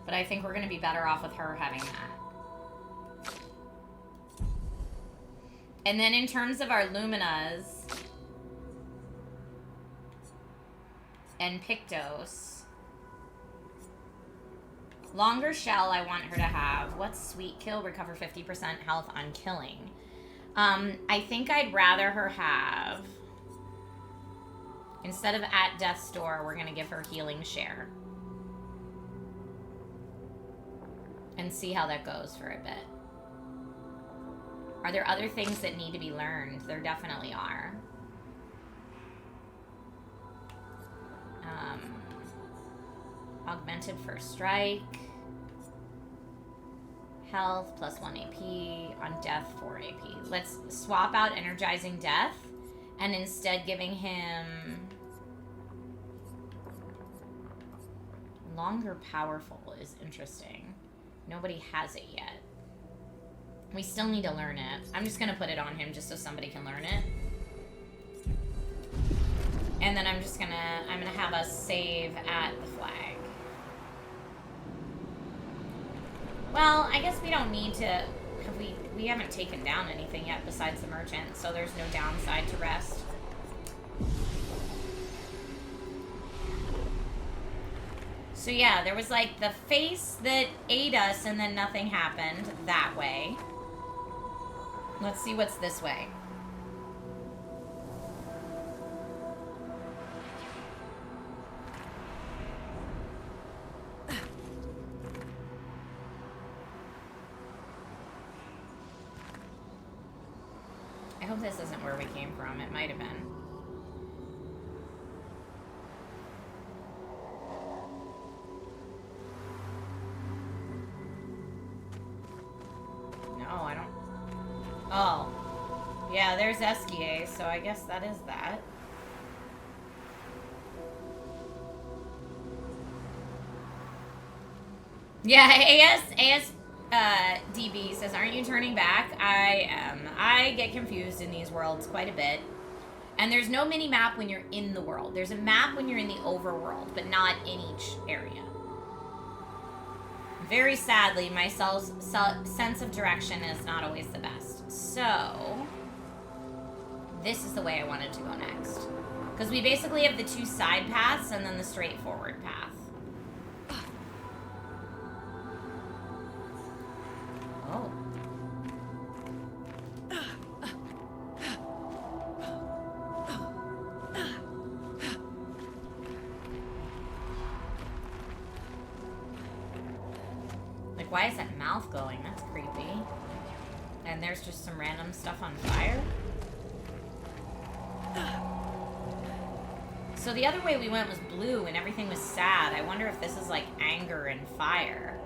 But I think we're going to be better off with her having that. And then in terms of our Luminas and Pictos, longer shell I want her to have. What's sweet kill? Recover 50% health on killing. I think I'd rather her have, instead of at death's door, we're going to give her healing share. And see how that goes for a bit. Are there other things that need to be learned? There definitely are. Augmented first strike. Health plus 1 AP. On death 4 AP. Let's swap out energizing death and instead giving him longer powerful is interesting. Nobody has it yet. We still need to learn it. I'm just gonna put it on him just so somebody can learn it. And then I'm gonna have us save at the flag. Well, I guess we don't need to, we haven't taken down anything yet besides the merchant, so there's no downside to rest. So yeah, there was like the face that ate us and then nothing happened that way. Let's see what's this way. I hope this isn't where we came from. It might have been. No, I don't. Oh. Yeah, there's Esquier, so I guess that is that. Yeah, DB says, aren't you turning back? I am. I get confused in these worlds quite a bit. And there's no mini-map when you're in the world. There's a map when you're in the overworld, but not in each area. Very sadly, my sense of direction is not always the best. So, this is the way I wanted to go next. Because we basically have the two side paths and then the straightforward path. Oh. Like, why is that mouth glowing? That's creepy. And there's just some random stuff on fire. So the other way we went was blue and everything was sad. I wonder if this is like anger and fire.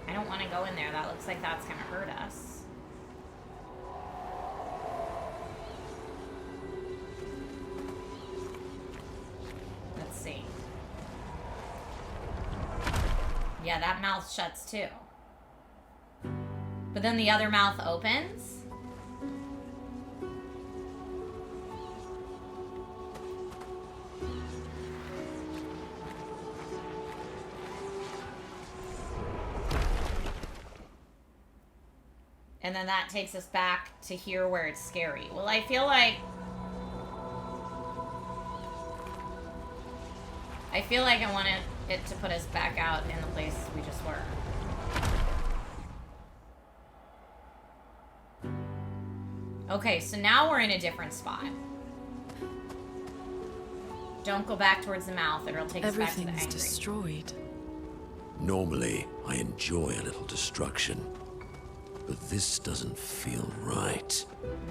I don't want to go in there. That looks like that's going to hurt us. Let's see. Yeah, that mouth shuts too. But then the other mouth opens. And then that takes us back to here where it's scary. Well, I feel like I wanted it to put us back out in the place we just were. Okay, so now we're in a different spot. Don't go back towards the mouth, or it'll take us back to the angry. Everything's destroyed. Normally, I enjoy a little destruction. But this doesn't feel right.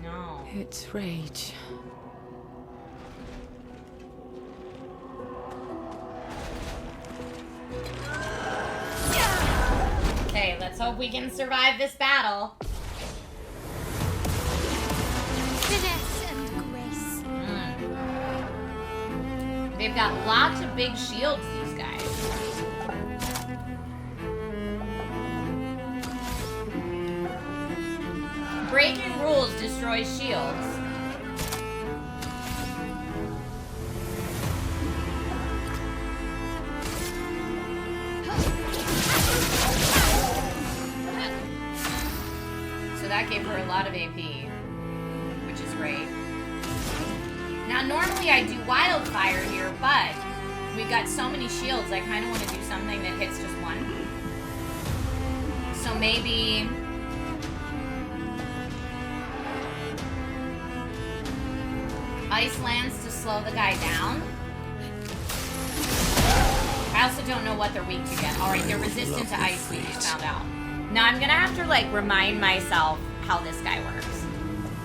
No. It's rage. Okay, let's hope we can survive this battle. Finesse and grace. They've got lots of big shields, these guys. Breaking rules destroys shields. So that gave her a lot of AP, which is great. Now, normally I do wildfire here, but we've got so many shields, I kind of want to do something that hits just one. So maybe... Ice Lance to slow the guy down. I also don't know what they're weak to yet. Alright, they're resistant to ice, we just found out. Now I'm gonna have to, like, remind myself how this guy works.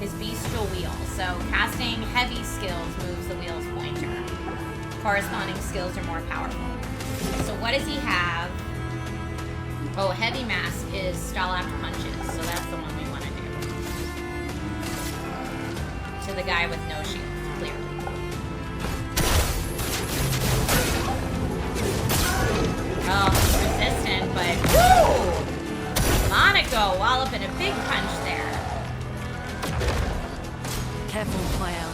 His bestial wheel. So casting heavy skills moves the wheel's pointer. Corresponding skills are more powerful. So what does he have? Oh, heavy mask is stall after punches, so that's the one we want to do. To the guy with no shield, clearly. Oh, he's resistant, but woo! Monaco walloping a big punch there. Careful, Clair.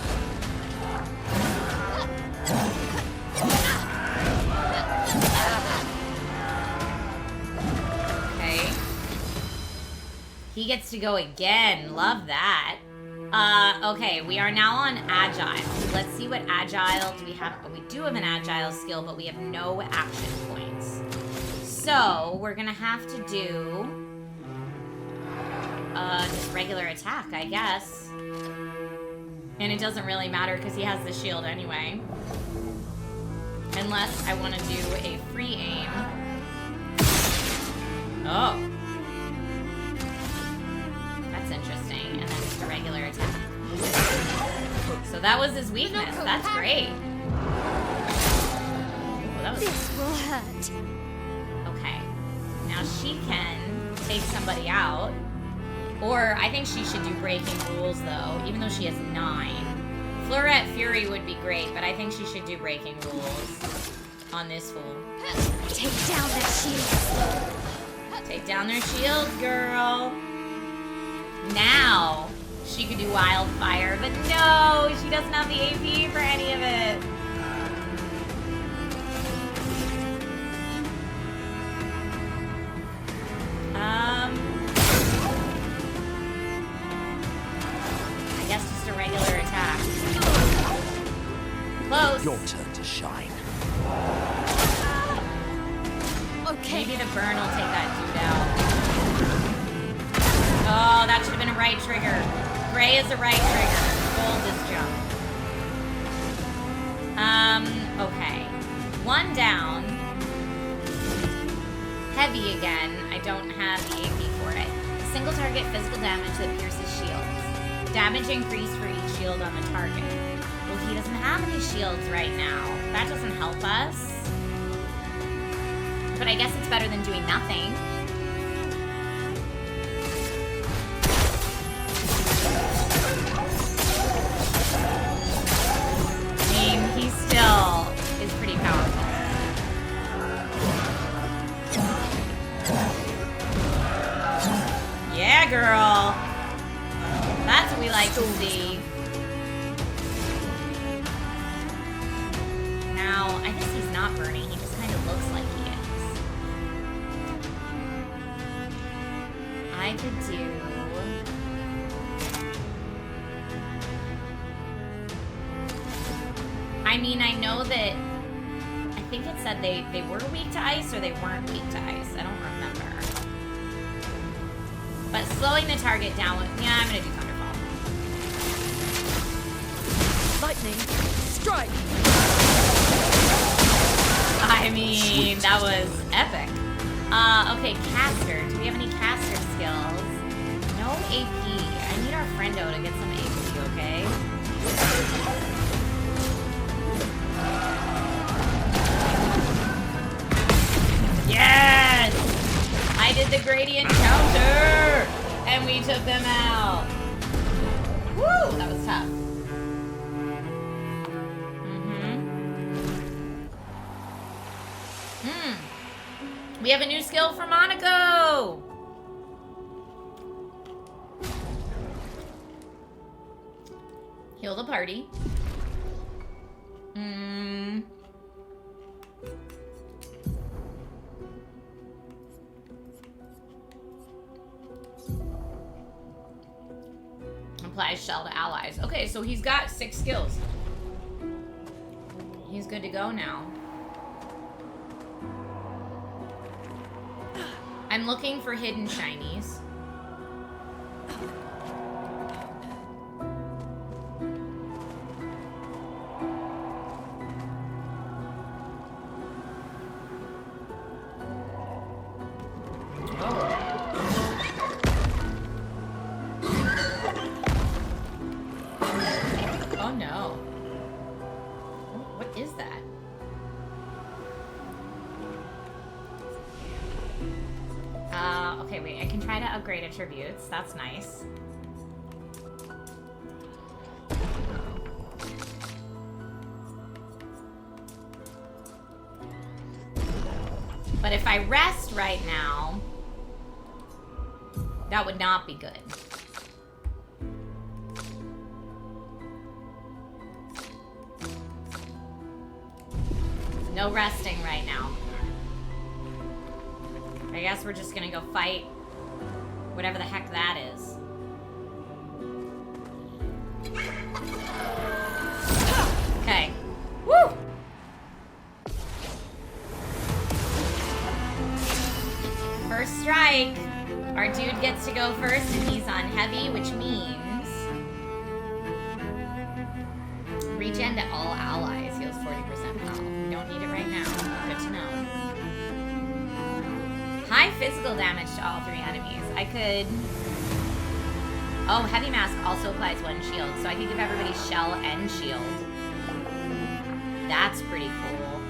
Okay. He gets to go again. Love that. Okay, we are now on Agile. Let's see what Agile do we have. We do have an Agile skill, but we have no action points. So, we're gonna have to do... just regular attack, I guess. And it doesn't really matter because he has the shield anyway. Unless I want to do a free aim. Oh. That's interesting. And then just a regular attack. So that was his weakness. That's great. Ooh, that was... This will hurt. Okay. Now she can take somebody out. Or I think she should do breaking rules though, even though she has 9. Floret Fury would be great, but I think she should do breaking rules on this fool. Take down their shields. Take down their shields, girl. Now she could do wildfire, but no, she doesn't have the AP for any of it. I guess just a regular attack. Close. Your turn to shine. Okay. Maybe the burn will take that dude out. Oh, that should have been a right trigger. Gray is a right trigger. Gold is jump. Okay. One down. Heavy again. I don't have the AP for it. Single target physical damage that pierces shields. Damage increased for each shield on the target. Well, he doesn't have any shields right now. That doesn't help us. But I guess it's better than doing nothing. I mean, he still is pretty powerful. Yeah, girl. That's what we like to see. Now, I guess he's not burning. He just kind of looks like he is. I could do... I mean, I know that... I think it said they were weak to ice or they weren't weak to ice. I don't remember. But slowing the target down with... Yeah, I'm going to do Thunderfall. Lightning, strike! I mean, that was epic. Okay, caster. Do we have any caster skills? No AP. I need our friendo to get some AP, okay? Yes! I did the gradient counter! And we took them out. Woo! That was tough. We have a new skill for Monaco! Heal the party. Apply shell to allies. Okay, so he's got 6 skills. He's good to go now. I'm looking for hidden shinies. Oh no. What is that? Okay, wait, I can try to upgrade attributes. That's nice. But if I rest right now, that would not be good. No resting right now. I guess we're just gonna go fight whatever the heck that is. Okay. Woo! First strike. Our dude gets to go first and he's on heavy, which means regen to all allies heals 40% health. We don't need it right now. Good to know. High physical damage to all 3 enemies. I could... Oh, Heavy Mask also applies 1 shield, so I could give everybody shell and shield. That's pretty cool.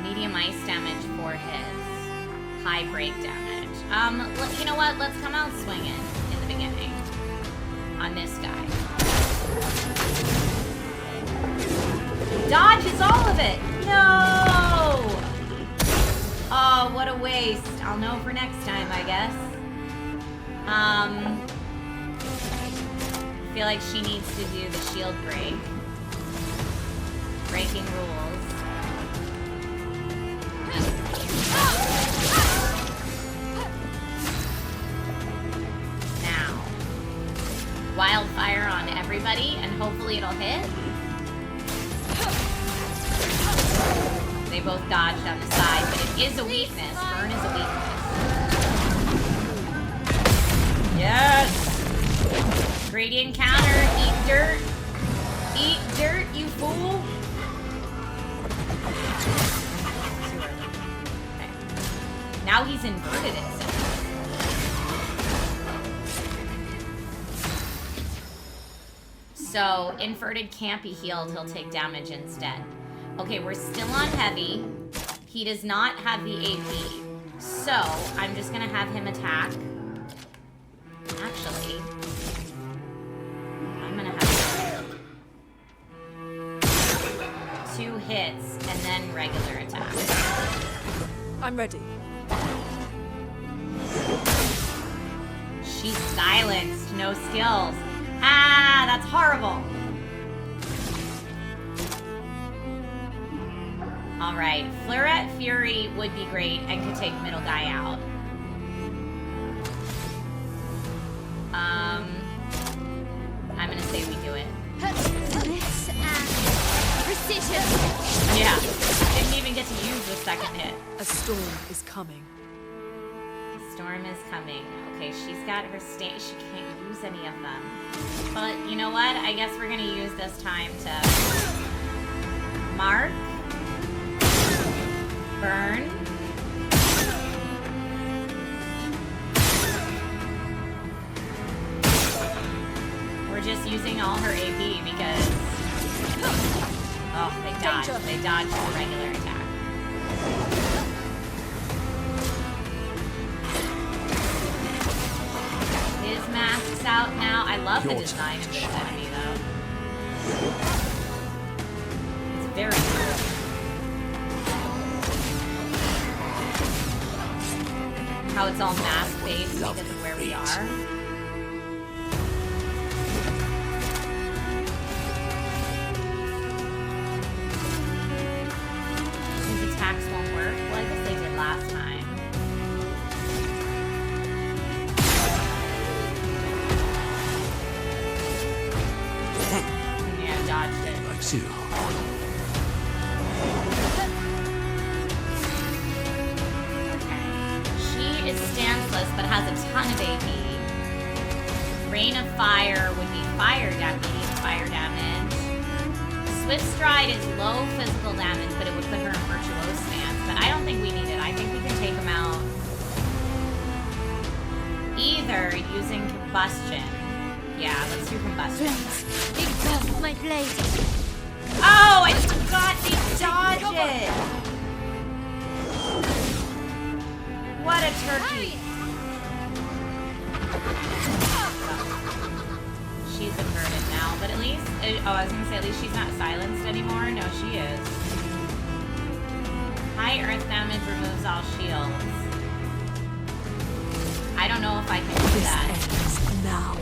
Medium ice damage for hits. High break damage. You know what? Let's come out swinging in the beginning. On this guy. Dodges all of it! No! Oh, what a waste. I'll know for next time, I guess. I feel like she needs to do the shield break. Breaking rules. Now. Wildfire on everybody, and hopefully it'll hit. They both dodged on the side, but it is a weakness. Burn is a weakness. Yes! Gradient counter. Eat dirt. Eat dirt, you fool. Okay. Now he's inverted it. So, inverted can't be healed. He'll take damage instead. Okay, we're still on heavy. He does not have the AP. So, I'm just gonna have him attack. Actually, I'm gonna have 2 hits and then regular attack. I'm ready. She's silenced. No skills. Ah, that's horrible. Alright, Fleurette Fury would be great and could take middle guy out. I'm gonna say we do it. Precision! Yeah, didn't even get to use the second hit. A storm is coming. Storm is coming. Okay, she's got her she can't use any of them. But you know what? I guess we're gonna use this time to Mark. Burn. We're just using all her AP because... Oh, they dodged. They dodged the regular attack. His mask's out now. I love the design of this enemy, though. It's very cool. How it's all mask-based because of where we are. His attacks won't work. Well, I guess they did last time. Yeah, dodged it. Like you. She is stanceless but has a ton of AP. Rain of Fire would be fire damage. Swift Stride is low physical damage, but it would put her in virtuose stance. But I don't think we need it. I think we can take him out either using combustion. Yeah, let's do combustion. My blade. Oh, I forgot to dodge it. What a turkey. She's inverted now, but at least, oh, I was gonna say, at least she's not silenced anymore. No, she is. High earth damage removes all shields. I don't know if I can do that. Now.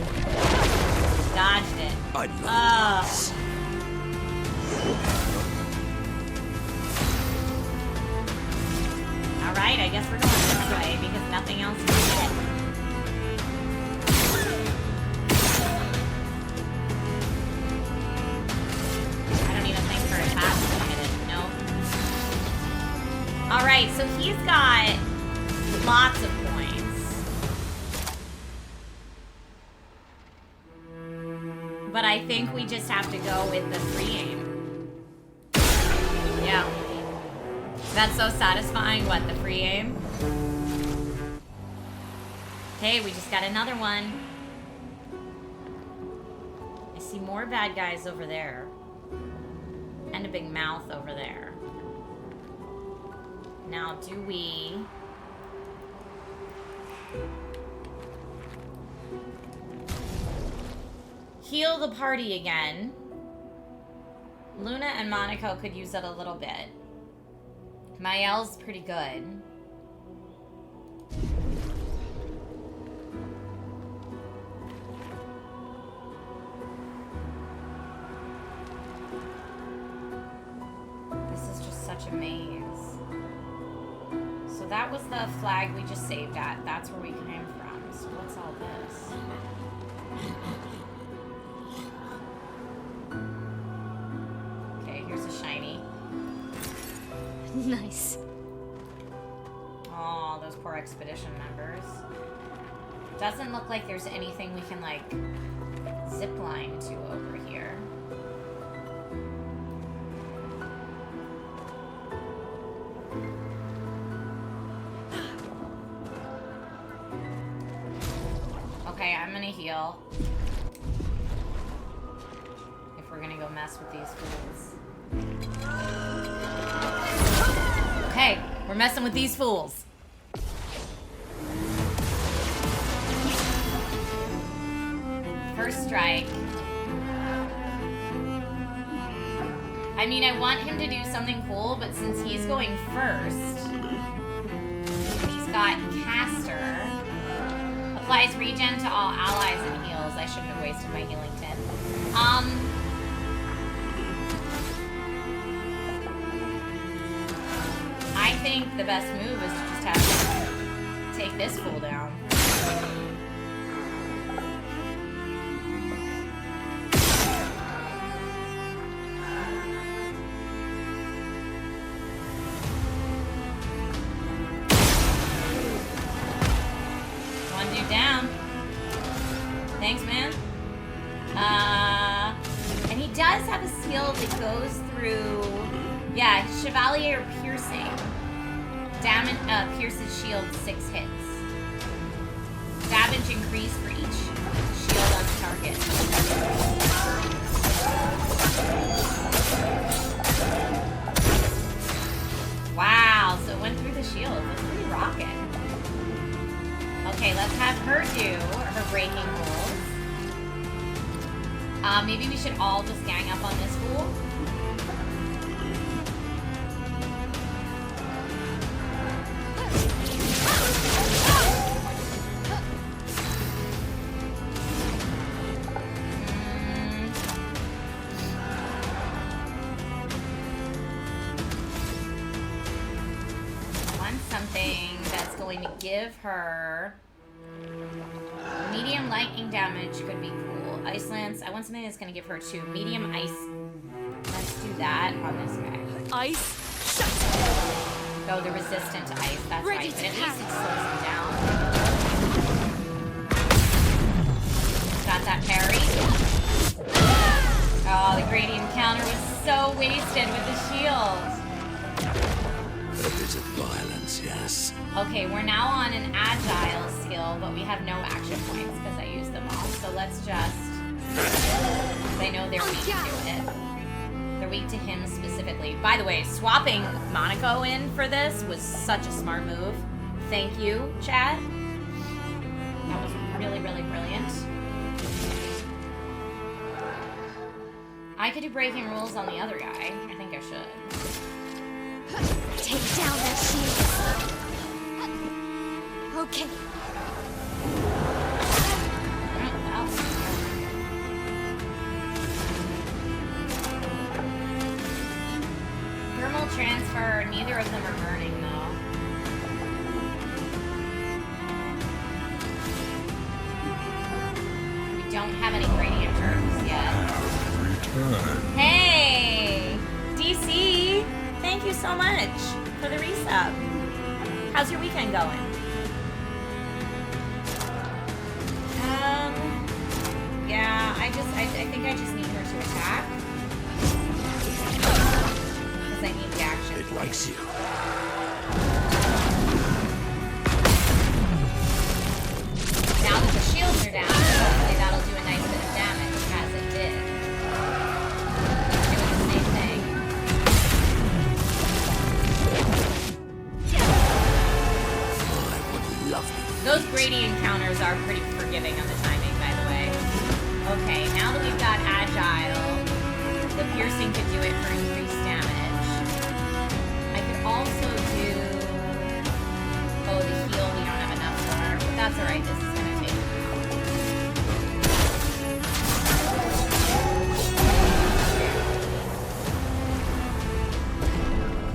Dodged it. I love this. Alright, I guess we're going this way because nothing else can hit. I don't even think her attacks can hit it. Nope. Alright, so he's got lots of points. But I think we just have to go with the free aim. Yeah. That's so satisfying. What, the free aim? Okay, we just got another one. I see more bad guys over there. And a big mouth over there. Now, do we... heal the party again? Luna and Monaco could use it a little bit. Mael's pretty good. This is just such a maze. So that was the flag we just saved at. That's where we came from. So what's all this? Okay, here's a shiny. Nice. Oh, those poor expedition members. Doesn't look like there's anything we can, like, zip line to over here. Okay, I'm gonna heal. If we're gonna go mess with these fools. Okay, we're messing with these fools. First strike. I mean, I want him to do something cool, but since he's going first, he's got Caster. Applies regen to all allies and heals. I shouldn't have wasted my healing tip. I think the best move is to just have to take this fool down. One dude down. Thanks, man. And he does have a skill that goes through Yeah, Chevalier Piercing. Damage pierces shield 6 hits. Damage increase for each shield on target. Wow, so it went through the shield. That's pretty rocking. Okay, let's have her do her breaking rules. Maybe we should all just gang up on this fool. Going to give her medium lightning damage. Could be cool. Ice Lance. I want something that's going to give her 2 medium ice. Let's do that on this guy. Ice. Shut. Oh, they're resistant to ice. That's right. But at least it slows them down. Got that parry. Oh, the gradient counter was so wasted with the shield. A bit of violence, yes. Okay, we're now on an agile skill, but we have no action points because I used them all. So let's just... I know they're weak to it. They're weak to him specifically. By the way, swapping Monaco in for this was such a smart move. Thank you, chat. That was really, really brilliant. I could do breaking rules on the other guy. I think I should. Take down that shield. Okay. Thermal transfer, neither of them are burning though. We don't have any gradient turns yet. Hey! DC! Thank you so much for the resub. How's your weekend going? Yeah, I think I just need her to attack. Because I need the action. It likes you. Now that the shields are down, hopefully that'll do a nice bit of damage, as it did. Doing the same thing. I would love you. Those gradient counters are pretty forgiving on the timing, by the way. Okay, now that we've got agile, the piercing could do it for increased damage. I could also do... Oh, the heal we don't have enough for, but that's alright, this is gonna take a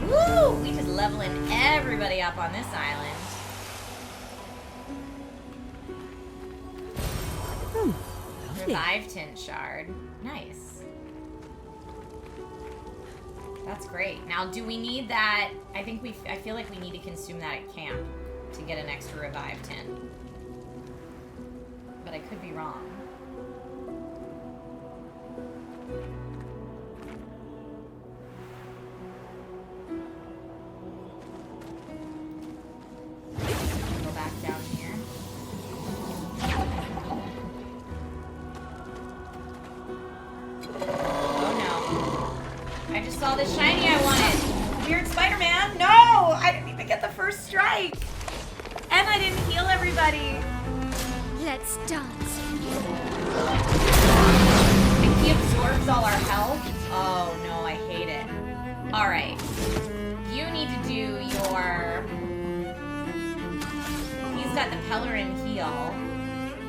while. Woo! We just leveling everybody up on this island. Revive Tint Shard. Nice. That's great. Now, do we need that? I feel like we need to consume that at camp to get an extra Revive Tint. But I could be wrong. Go back down here. I just saw the shiny I wanted. Weird Spider-Man. No! I didn't even get the first strike. And I didn't heal everybody. Let's dance. And he absorbs all our health. Oh no, I hate it. Alright. You need to do your... He's got the Pellerin heal.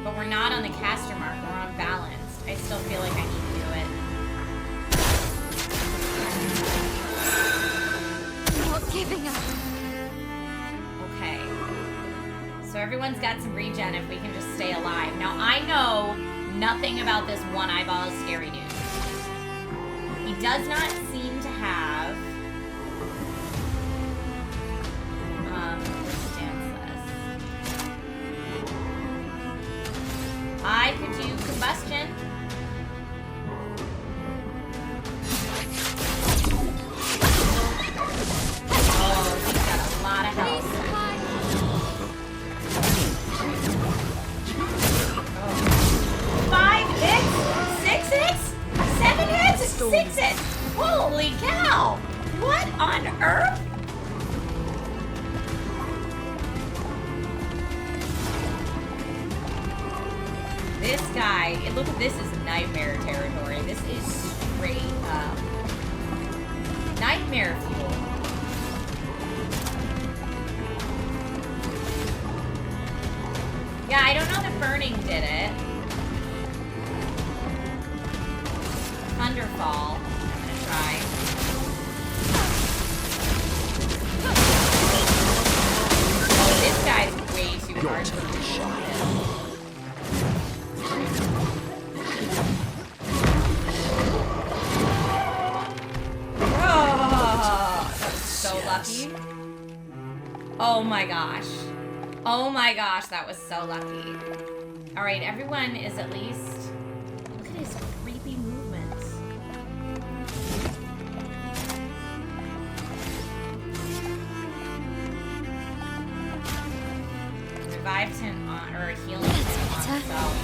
But we're not on the caster mark. We're on balanced. I still feel like I need to do it. Not giving up. Okay. So everyone's got some regen if we can just stay alive. Now, I know nothing about this one eyeball scary dude. He does not seem to have... resistance. I could do combustion. this guy, look, this is nightmare territory. This is straight up nightmare fuel. Yeah, I don't know that burning did it. Thunderfall. I'm gonna try. Oh, this guy's way too hard for me. Oh, that was so lucky. Oh my gosh. Oh my gosh, that was so lucky. Alright, everyone is at least... Look at his creepy movements. Revived him on, or healing him on himself.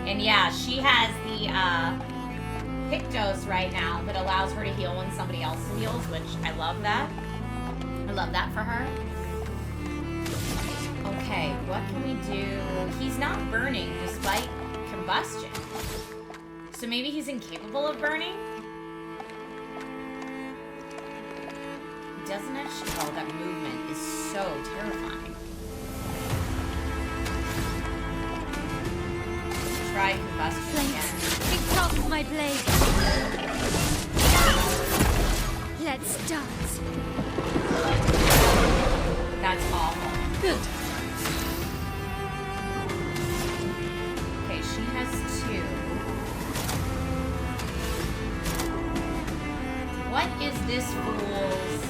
And yeah, she has the Pictos right now that allows her to heal when somebody else heals, which I love that. I love that for her. Okay, what can we do? He's not burning despite combustion. So maybe he's incapable of burning? He doesn't actually... Oh, that movement is so terrifying. Try combustion again. Pick off my blade. Let's dance. That's awful. Good. Okay, she has 2. What is this fool's...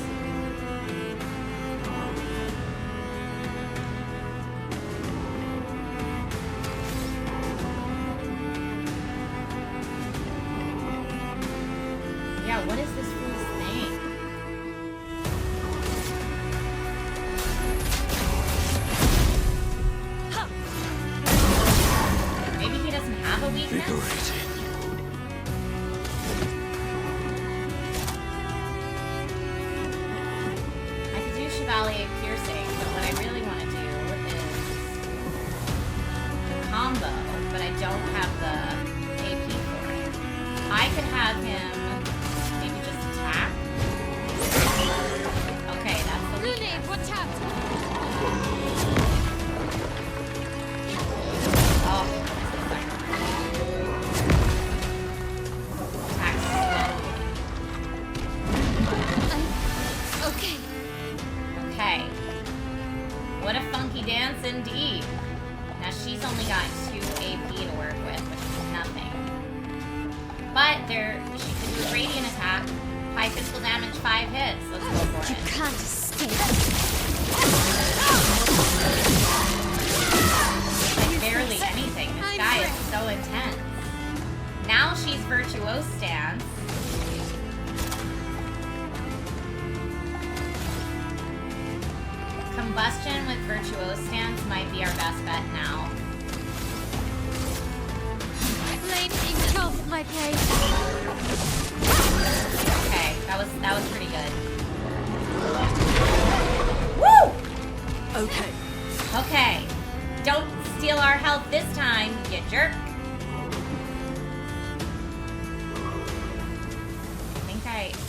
Yeah, what is this fool's thing? Maybe he doesn't have a weakness? I could do Chevalier Piercing, but what I really want to do is the combo, but I don't have the AP for it. I could have him maybe just attack. Okay, that's the weakness. Watch out! Oh. Okay. Okay. What a funky dance indeed. Now she's only got 2 AP to work with, which is nothing. But she can do a radiant attack, high physical damage, 5 hits. Let's go for it. You can't escape. Like barely anything. This guy is so intense. Now she's Virtuose Stance. Combustion with Virtuose Stance might be our best bet now. Blade engulfed my blade. Okay, that was pretty good. Woo! Okay. Okay. Don't steal our health this time, you jerk.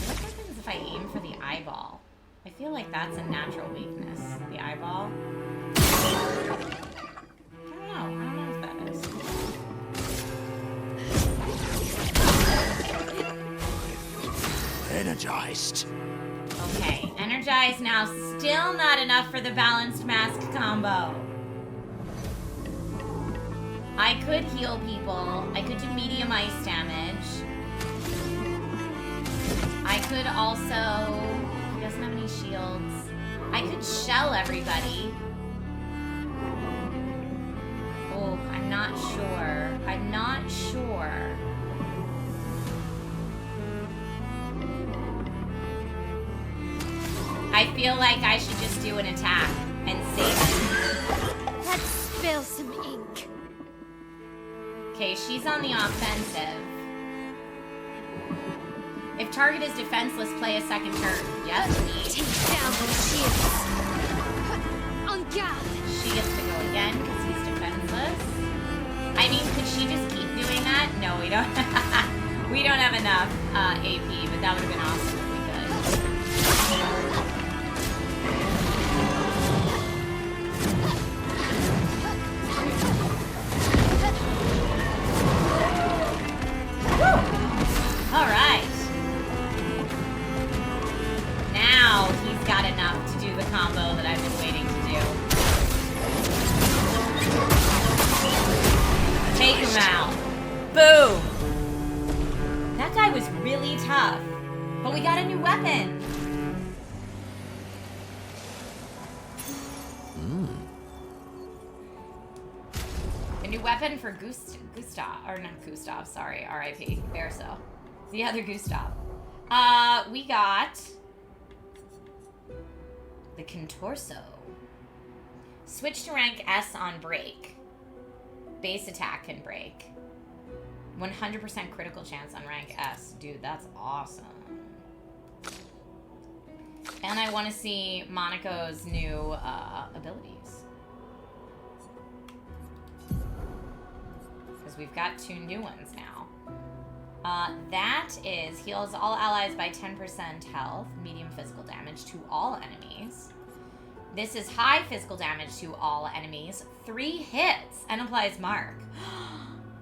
What happens if I aim for the eyeball? I feel like that's a natural weakness. The eyeball. I don't know if that is. Energized. Okay, energized now. Still not enough for the balanced mask combo. I could heal people. I could do medium ice damage. I could also... He doesn't have any shields. I could shell everybody. Oh, I'm not sure. I'm not sure. I feel like I should just do an attack and save him. Let's spill some ink. Okay, she's on the offensive. If target is defenseless, play a second turn. Yes, please. Take down the shields. On guard. She gets to go again because he's defenseless. we don't. We don't have enough AP, but that would have been awesome if we could. Woo! All right. Now he's got enough to do the combo that I've been waiting to do. Take him out. Boom. That guy was really tough, but we got a new weapon. A new weapon for Gustav, or not Gustav, sorry, R.I.P. Verso. The other Gustav. We got the Contorso. Switch to rank S on break. Base attack can break. 100% critical chance on rank S. Dude, that's awesome. And I want to see Monaco's new abilities. Because we've got 2 new ones now. That is heals all allies by 10% health, medium physical damage to all enemies. This is high physical damage to all enemies, 3 hits, and applies mark.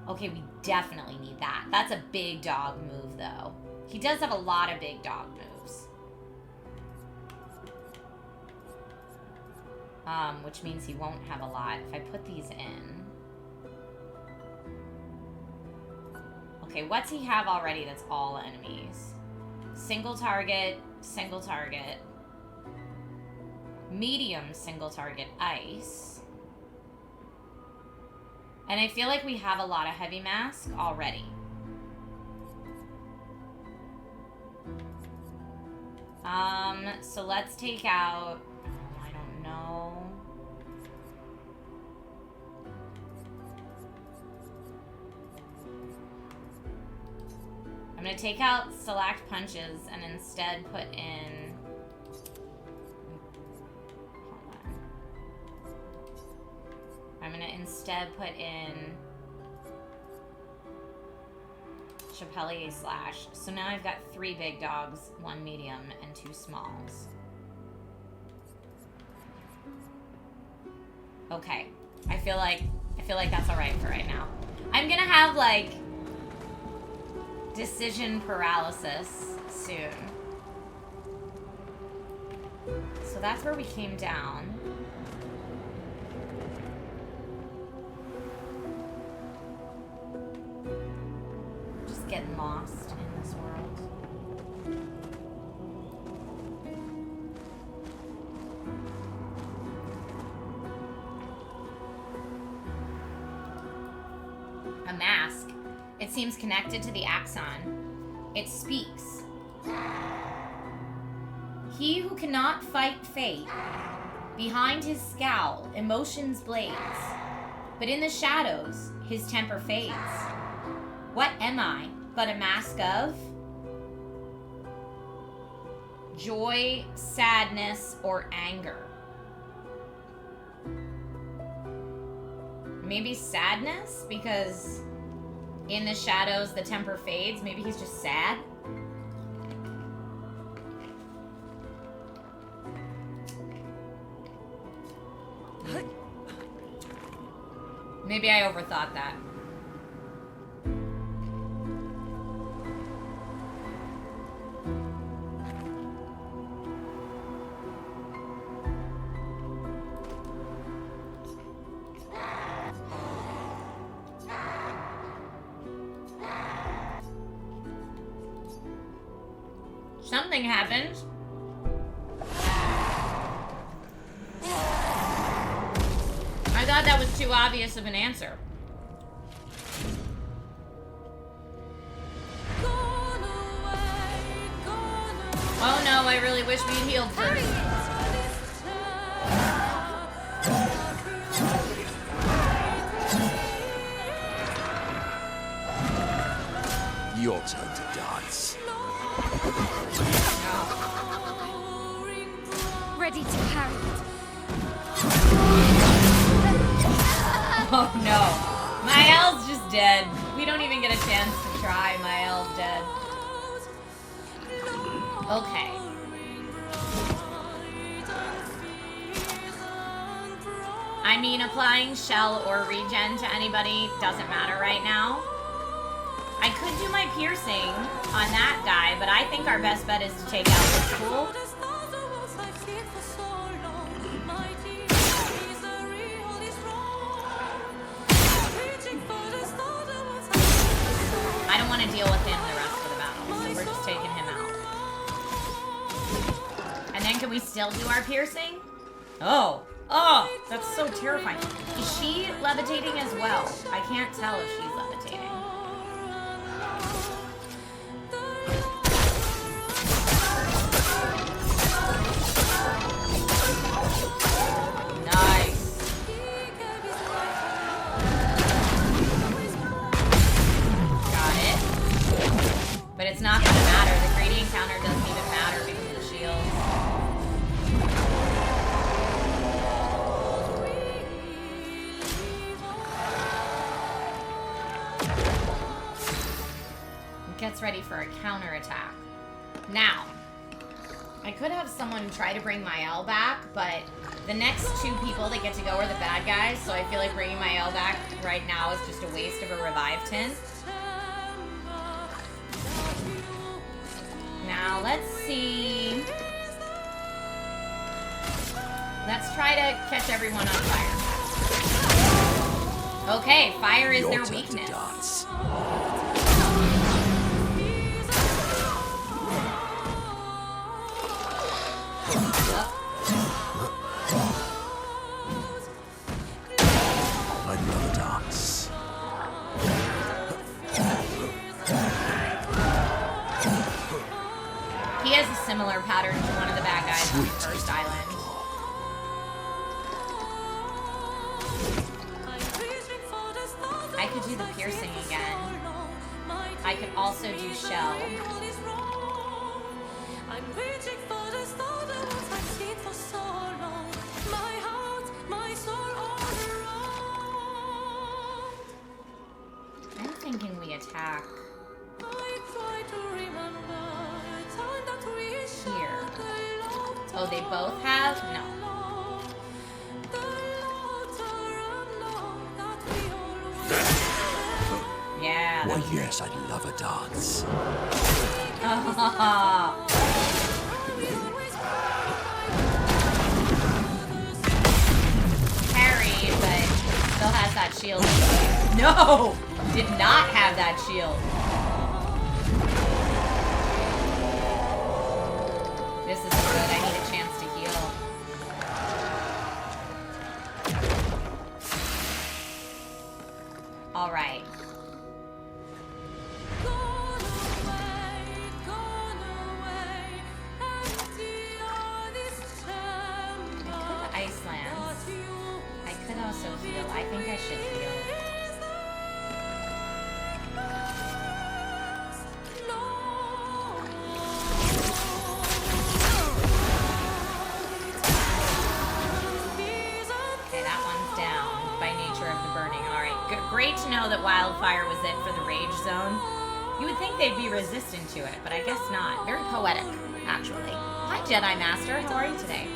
Okay, we definitely need that. That's a big dog move, though. He does have a lot of big dog moves. Which means he won't have a lot. If I put these in... Okay, what's he have already that's all enemies? Single target, medium single target ice. And I feel like we have a lot of heavy mask already. So let's take out, I don't know. I'm gonna take out select punches and instead put in, hold on. I'm gonna instead put in Chapelier slash. So now I've got 3 big dogs, 1 medium, and 2 smalls. Okay, I feel like that's all right for right now. I'm gonna have like decision paralysis soon. So that's where we came down. Just getting lost in this world. A mask. It seems connected to the axon. It speaks. He who cannot fight fate, behind his scowl, emotions blaze, but in the shadows, his temper fades. What am I but a mask of joy, sadness, or anger? Maybe sadness, because in the shadows, the temper fades. Maybe he's just sad. Maybe I overthought that. Something happened. I thought that was too obvious of an answer. Oh no, I really wish we'd healed first. Your turn to dance. Ready to carry it. Oh no. My L's just dead. We don't even get a chance to try. My elf dead. Okay. I mean, applying shell or regen to anybody doesn't matter right now. I could do my piercing on that guy, but I think our best bet is to take out this fool. I don't want to deal with him the rest of the battle, so we're just taking him out. And then can we still do our piercing? Oh, that's so terrifying. Is she levitating as well? I can't tell if she's levitating. Nice. Got it. But it's not going to matter. The gradient counter doesn't even matter because of the shield. Gets ready for a counterattack. Now, I could have someone try to bring my L back, but the next two people that get to go are the bad guys, so I feel like bringing my L back right now is just a waste of a revive tint. Now, let's see. Let's try to catch everyone on fire. Okay, fire is their weakness. I love a dance. He has a similar pattern to one of the bad guys on the first island. I could do the piercing again. I could also do shell. I'm thinking we attack here. Oh, they both have? No. Yeah. Why, yes, I'd love a dance. Parry, but still has that shield. No! Did not have that shield. This is good. I need a chance to heal. All right. I could also heal. I think I should heal. Okay, that one's down by nature of the burning. Alright, great to know that wildfire was it for the rage zone. You would think they'd be resistant to it, but I guess not. Very poetic, actually. Hi, Jedi Master. How are you today?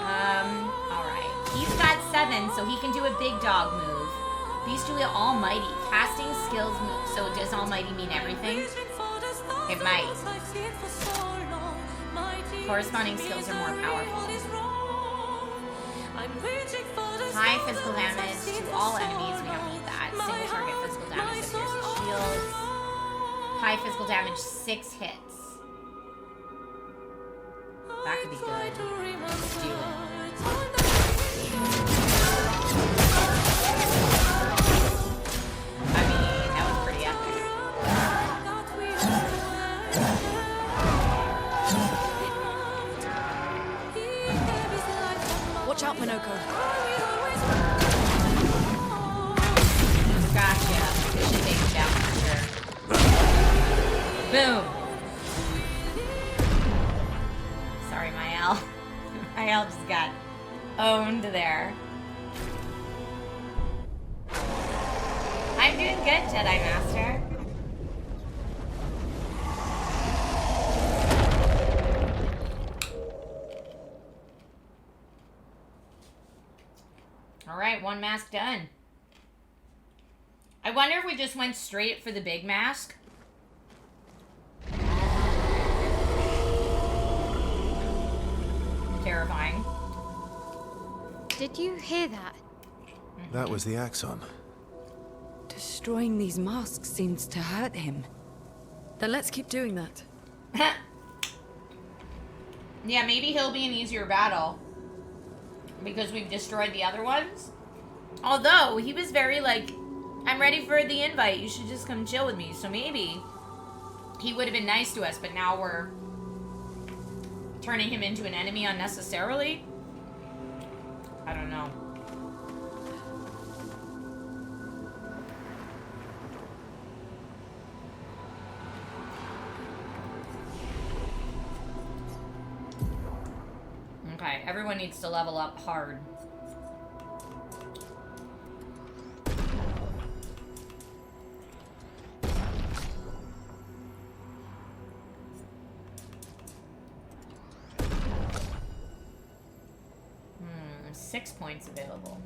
Alright. He's got 7, so he can do a big dog move. Beast Julia Almighty. Casting skills move. So does Almighty mean everything? It might. Corresponding skills are more powerful. High physical damage to all enemies. We don't need that. Single target physical damage that pierces shields. High physical damage, 6 hits. That could be good. Let's do it. I mean, that was pretty epic. Watch out, Minoko. Gotcha. This should take him down for sure. Boom. Sorry, my L. My L just got owned there. I'm doing good, Jedi Master. Alright, one mask done. I wonder if we just went straight for the big mask. Terrifying. Did you hear that? That was the Axon. Destroying these masks seems to hurt him. Then let's keep doing that. Yeah, maybe he'll be an easier battle. Because we've destroyed the other ones. Although, he was very like, I'm ready for the invite. You should just come chill with me. So maybe he would have been nice to us, but now we're turning him into an enemy unnecessarily. I don't know. Okay, everyone needs to level up hard. Hmm, 6 points available.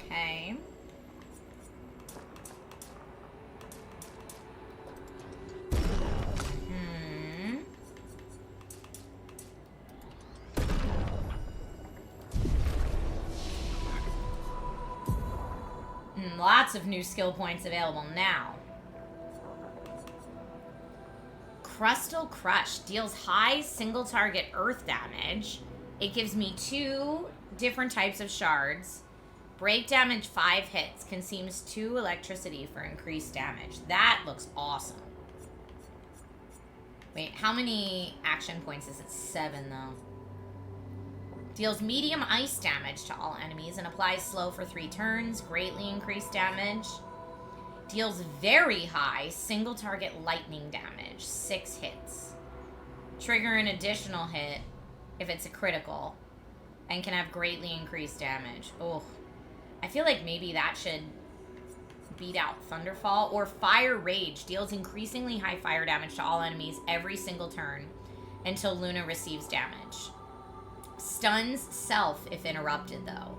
Okay. Lots of new skill points available now. Crustal Crush deals high single target earth damage. It gives me 2 different types of shards. Break damage 5 hits. Consumes 2 electricity for increased damage. That looks awesome. Wait, how many action points is it? 7 though. Deals medium ice damage to all enemies and applies slow for 3 turns. Greatly increased damage. Deals very high single target lightning damage. 6 hits. Trigger an additional hit if it's a critical. And can have greatly increased damage. Oh, I feel like maybe that should beat out Thunderfall. Or Fire Rage. Deals increasingly high fire damage to all enemies every single turn until Luna receives damage. Stuns self if interrupted, though.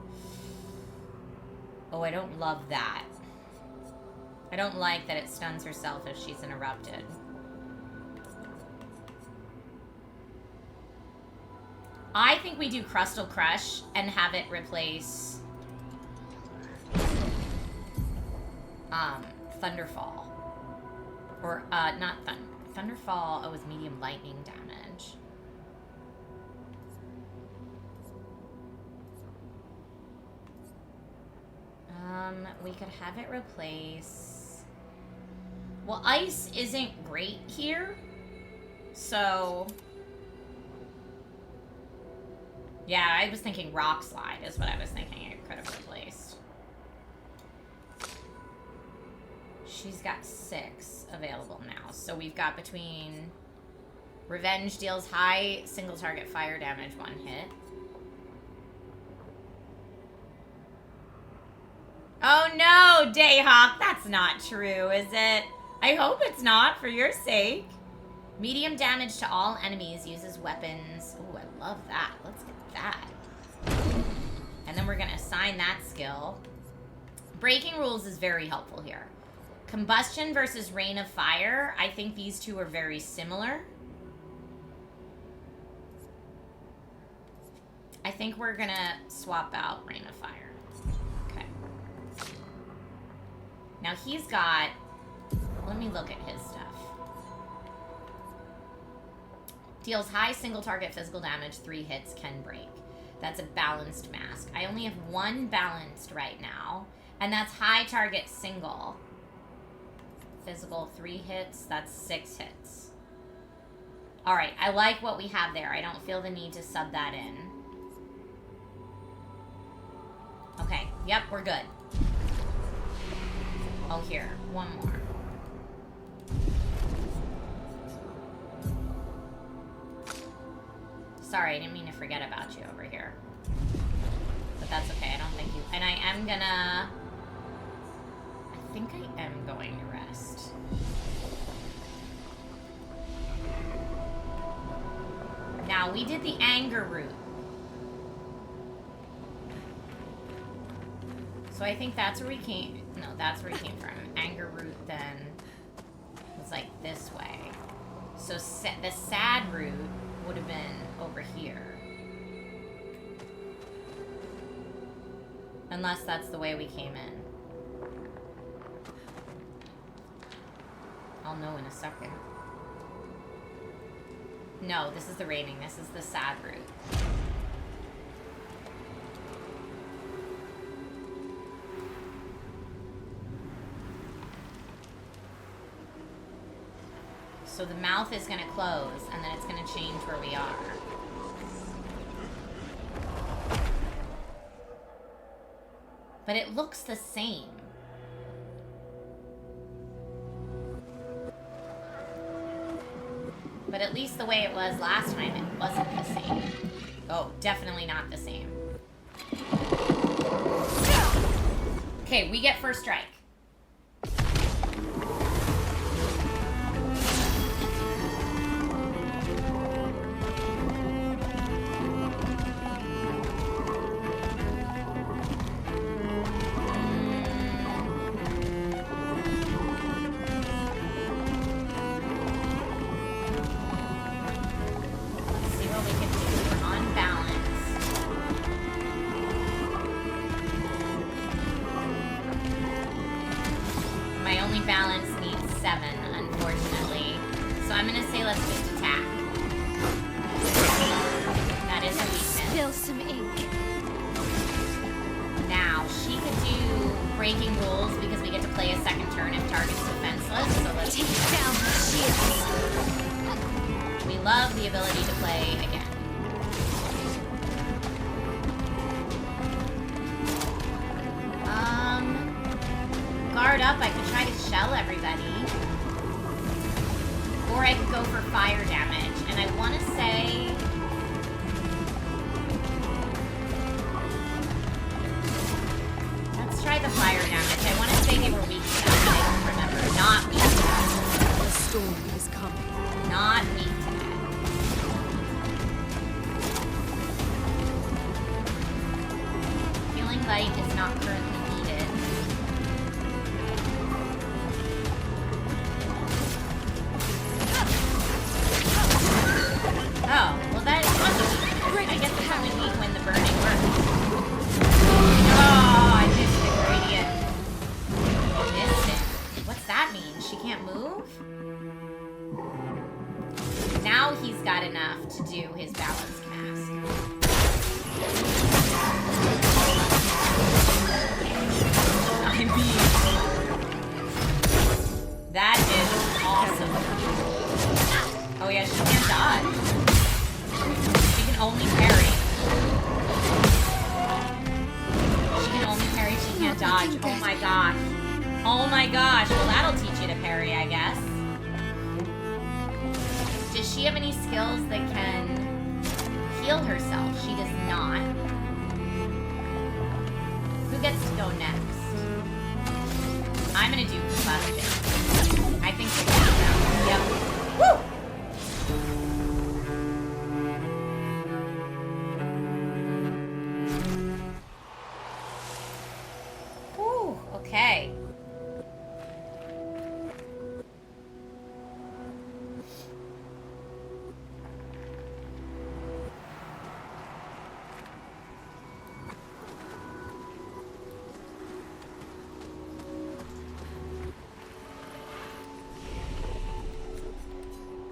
Oh, I don't love that. I don't like that it stuns herself if she's interrupted. I think we do Crustal Crush and have it replace Thunderfall. Or, not Thunderfall, oh, with medium lightning damage. We could have it replace... Well, ice isn't great here. So... Yeah, I was thinking Rock Slide is what I was thinking it could have replaced. She's got 6 available now. So we've got between... Revenge deals high single target fire damage 1 hit. Oh no, Dayhawk, that's not true, is it? I hope it's not, for your sake. Medium damage to all enemies, uses weapons. Ooh, I love that. Let's get that. And then we're gonna assign that skill. Breaking rules is very helpful here. Combustion versus Rain of Fire. I think these two are very similar. I think we're gonna swap out Rain of Fire. Now he's got, let me look at his stuff. Deals high single target physical damage, 3 hits, can break. That's a balanced mask. I only have 1 balanced right now, and that's high target single. Physical, 3 hits, that's 6 hits. Alright, I like what we have there. I don't feel the need to sub that in. Okay, yep, we're good. Oh, here. One more. Sorry, I didn't mean to forget about you over here. But that's okay, I don't think you... And I am gonna... I think I am going to rest. Now, we did the anger route. So I think that's where we came... No, that's where we came from. Anger route then was like this way. So the sad route would have been over here. Unless that's the way we came in. I'll know in a second. No, this is the raining. This is the sad route. So the mouth is going to close, and then it's going to change where we are. But it looks the same. But at least the way it was last time, it wasn't the same. Oh, definitely not the same. Okay, we get first strike.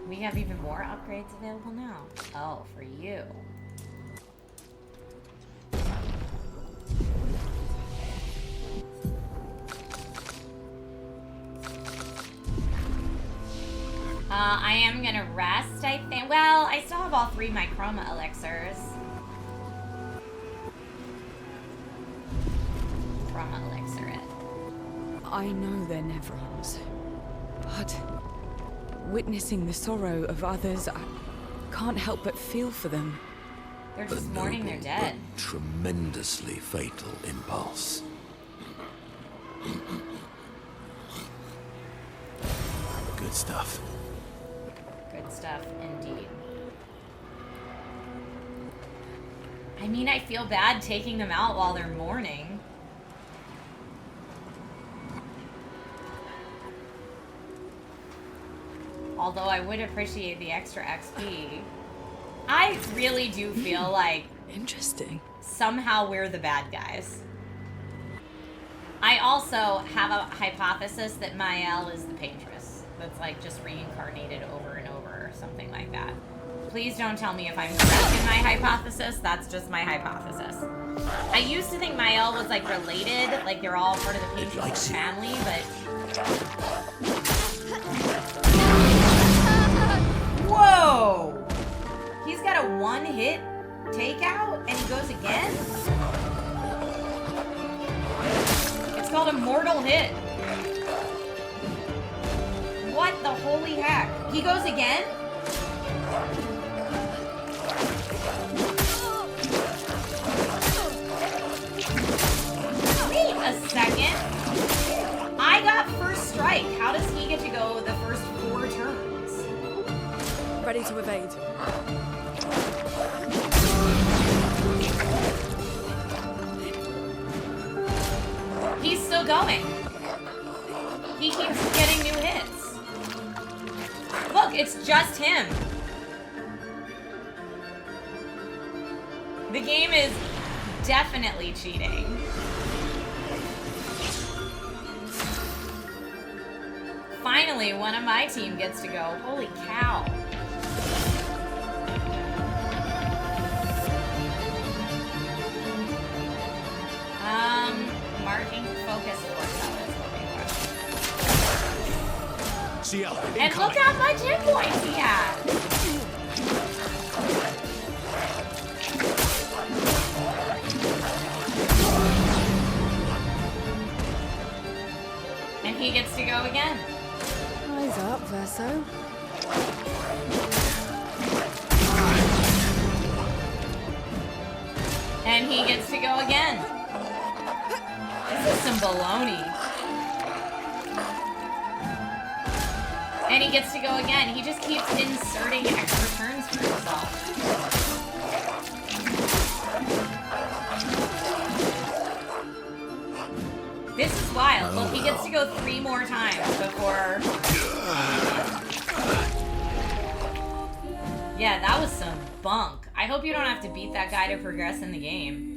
We have even more upgrades available now. Oh, for you. I am gonna rest, I think. Well, I still have all 3 my chroma elixirs. Chroma elixir it. I know they're Nevrons, but witnessing the sorrow of others, I can't help but feel for them. They're just mourning their dead. But tremendously fatal impulse. Good stuff. Good stuff, indeed. I mean, I feel bad taking them out while they're mourning. Although I would appreciate the extra XP. I really do feel like... Interesting. Somehow we're the bad guys. I also have a hypothesis that Mael is the Paintress. That's like just reincarnated over and over or something like that. Please don't tell me if I'm correct in my hypothesis. That's just my hypothesis. I used to think Mael was like related, like they're all part of the Paintress family, but... Whoa! He's got a one-hit takeout and he goes again? It's called a mortal hit. What the holy heck? He goes again? Wait a second. I got first strike. How does he get to go the first 4 turns? Ready to evade. He's still going. He keeps getting new hits. Look, it's just him. The game is definitely cheating. Finally, one of my team gets to go. Holy cow. Marking focus force. CL, and look how much hit points he has. And he gets to go again. Eyes up, Verso. And he gets to go again. This is some baloney. And he gets to go again. He just keeps inserting extra turns for himself. This is wild. Look, he gets to go 3 more times before... Yeah, that was some bunk. I hope you don't have to beat that guy to progress in the game.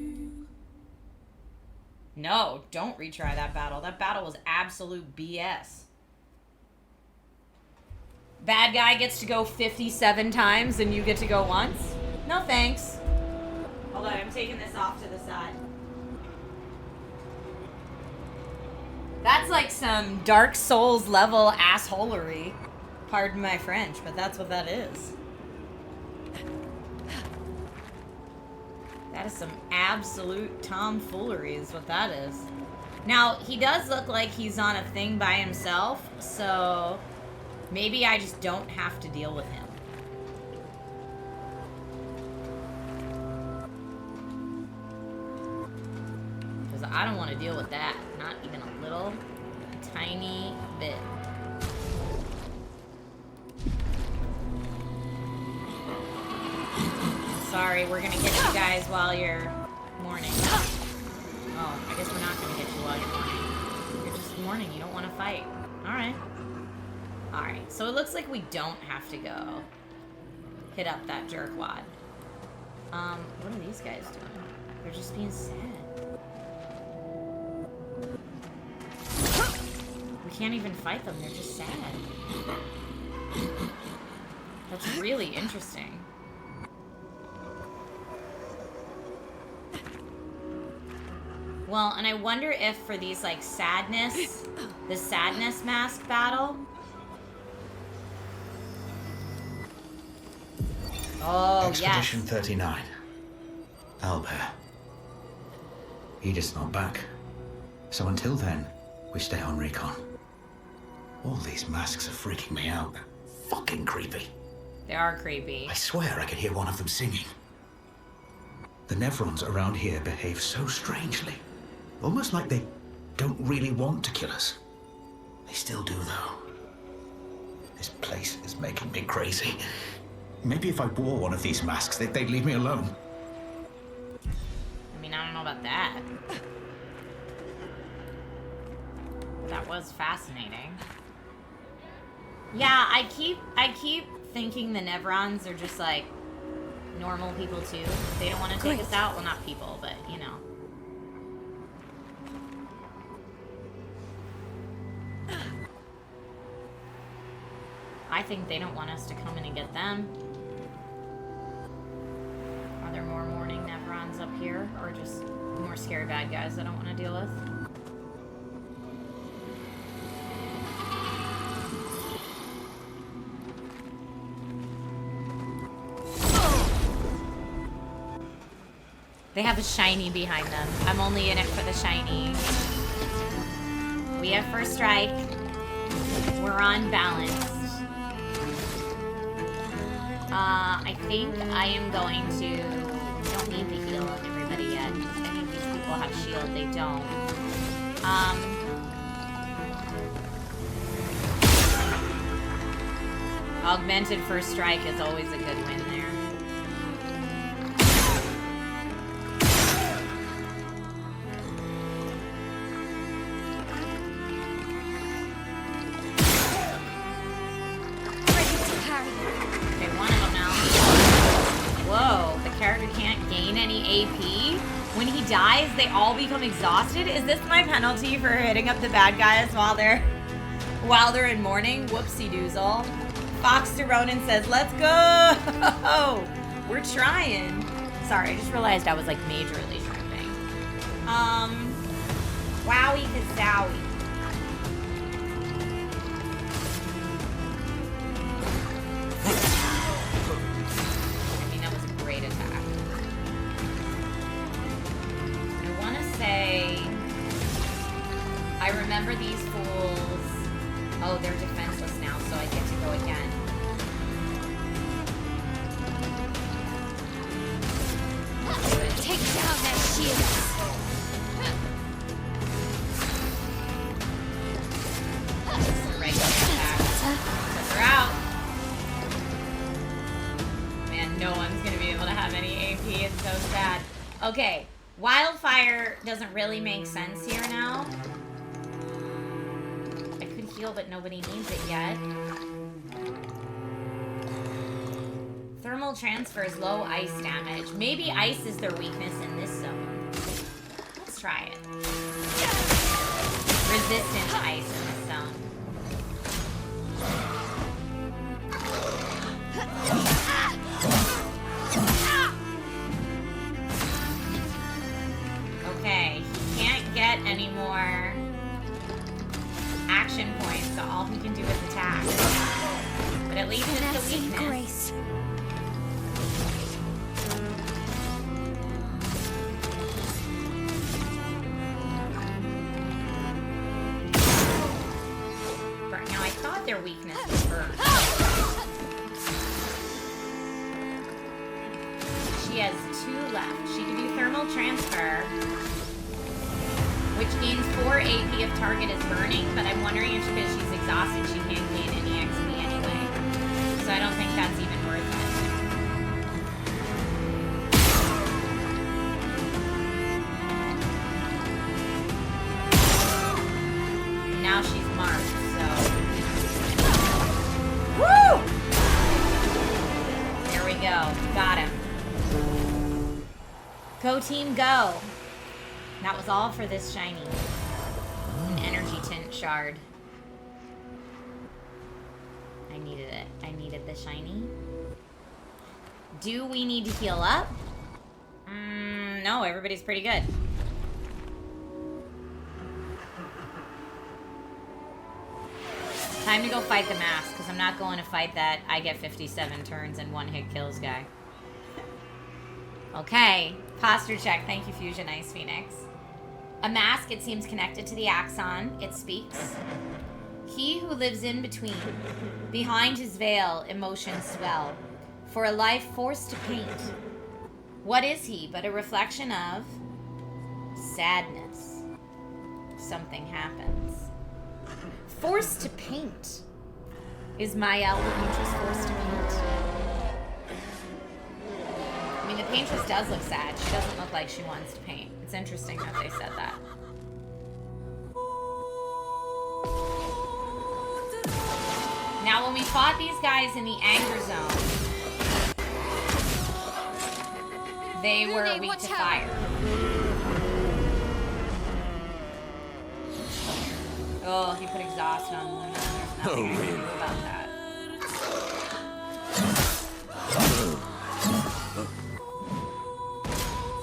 No, don't retry that battle. That battle was absolute BS. Bad guy gets to go 57 times and you get to go once? No thanks. Hold on, I'm taking this off to the side. That's like some Dark Souls level assholery. Pardon my French, but that's what that is. That is some absolute tomfoolery is what that is. Now, he does look like he's on a thing by himself, so maybe I just don't have to deal with him. Because I don't want to deal with that. Not even a little tiny bit. Sorry, we're gonna get you guys while you're mourning. Oh, I guess we're not gonna get you while you're mourning. You're just mourning, you don't want to fight. Alright. Alright, so it looks like we don't have to go hit up that jerkwad. What are these guys doing? They're just being sad. We can't even fight them, they're just sad. That's really interesting. Well, and I wonder if for these, like, sadness, the sadness mask battle. Oh, Expedition yes. 39. Albert. Edith's not back. So until then, We stay on recon. All these masks are freaking me out. They're fucking creepy. They are creepy. I swear I could hear one of them singing. The Nevrons around here behave so strangely. Almost like they don't really want to kill us. They still do, though. This place is making me crazy. Maybe if I wore one of these masks, they'd leave me alone. I mean, I don't know about that. But that was fascinating. Yeah, I keep thinking the Nevrons are just like normal people too. They don't want to take us out. Well, not people, but you know. I think they don't want us to come in and get them. Are there more morning Nevrons up here? Or just more scary bad guys I don't want to deal with? They have a shiny behind them. I'm only in it for the shiny. We have first strike. We're on balance. I think I am going to... I don't need to heal on everybody yet. If any of these people have shield, they don't. Augmented first strike is always a good win there. When he dies, they all become exhausted. Is this my penalty for hitting up the bad guys while they're in mourning? Whoopsie doozle. Fox to Ronan says, "Let's go!" We're trying. Sorry, I just realized I was like majorly tripping. Wowie kazowie. I mean, that was a great attack. I remember these fools. Oh, they're defenseless now, so I get to go again. Take down their shields. Some regular attacks. But they're out. Man, no one's gonna be able to have any AP. It's so sad. Okay. Wildfire doesn't really make sense here now. I could heal, but nobody needs it yet. Thermal transfers low ice damage. Maybe ice is their weakness in this zone. Let's try it. Resistant to ice in this zone. Okay, he can't get any more action points, so all he can do is attack. But at least it's the weakness. Now I thought their weakness was burn. She has 2 left. She can do thermal transfer, which gains 4 AP if target is burning, but I'm wondering if because she's exhausted, she can't gain any XP anyway. So I don't think that's even worth it. Now she's marked, so... Woo! There we go. Got him. Go team, go! That was all for this shiny. An energy tint shard. I needed it. I needed the shiny. Do we need to heal up? No, everybody's pretty good. Time to go fight the mask, because I'm not going to fight that I get 57 turns and 1-hit kills guy. Okay. Posture check. Thank you, Fusion Ice Phoenix. A mask, it seems, connected to the axon. It speaks. He who lives in between, behind his veil, emotions swell, for a life forced to paint. What is he but a reflection of sadness? Something happens. Forced to paint. Is Mael the paintress forced to paint? I mean, the paintress does look sad. She doesn't look like she wants to paint. It's interesting that they said that. Now, when we fought these guys in the anger zone, they were weak to fire. Oh, he put exhaust on Luna. There's nothing I can do about that.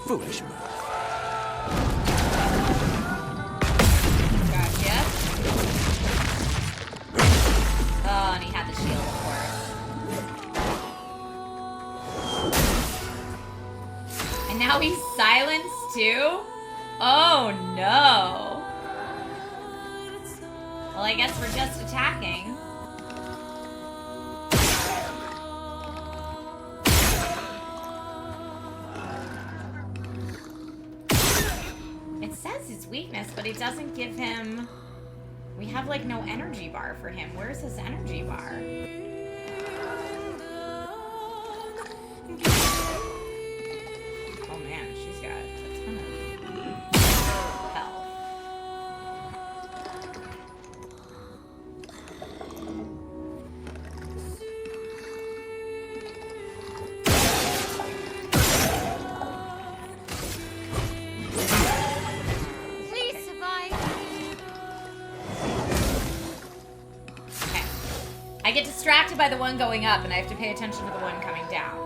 Foolish move. Gotcha. Oh, and he had the shield, of course. And now he's silenced too? Oh no. Well, I guess we're just attacking. It says his weakness, but it doesn't give him... We have, like, no energy bar for him. Where's his energy bar? Oh, man, she's got a ton of health. Please survive. Okay. I get distracted by the one going up, and I have to pay attention to the one coming down.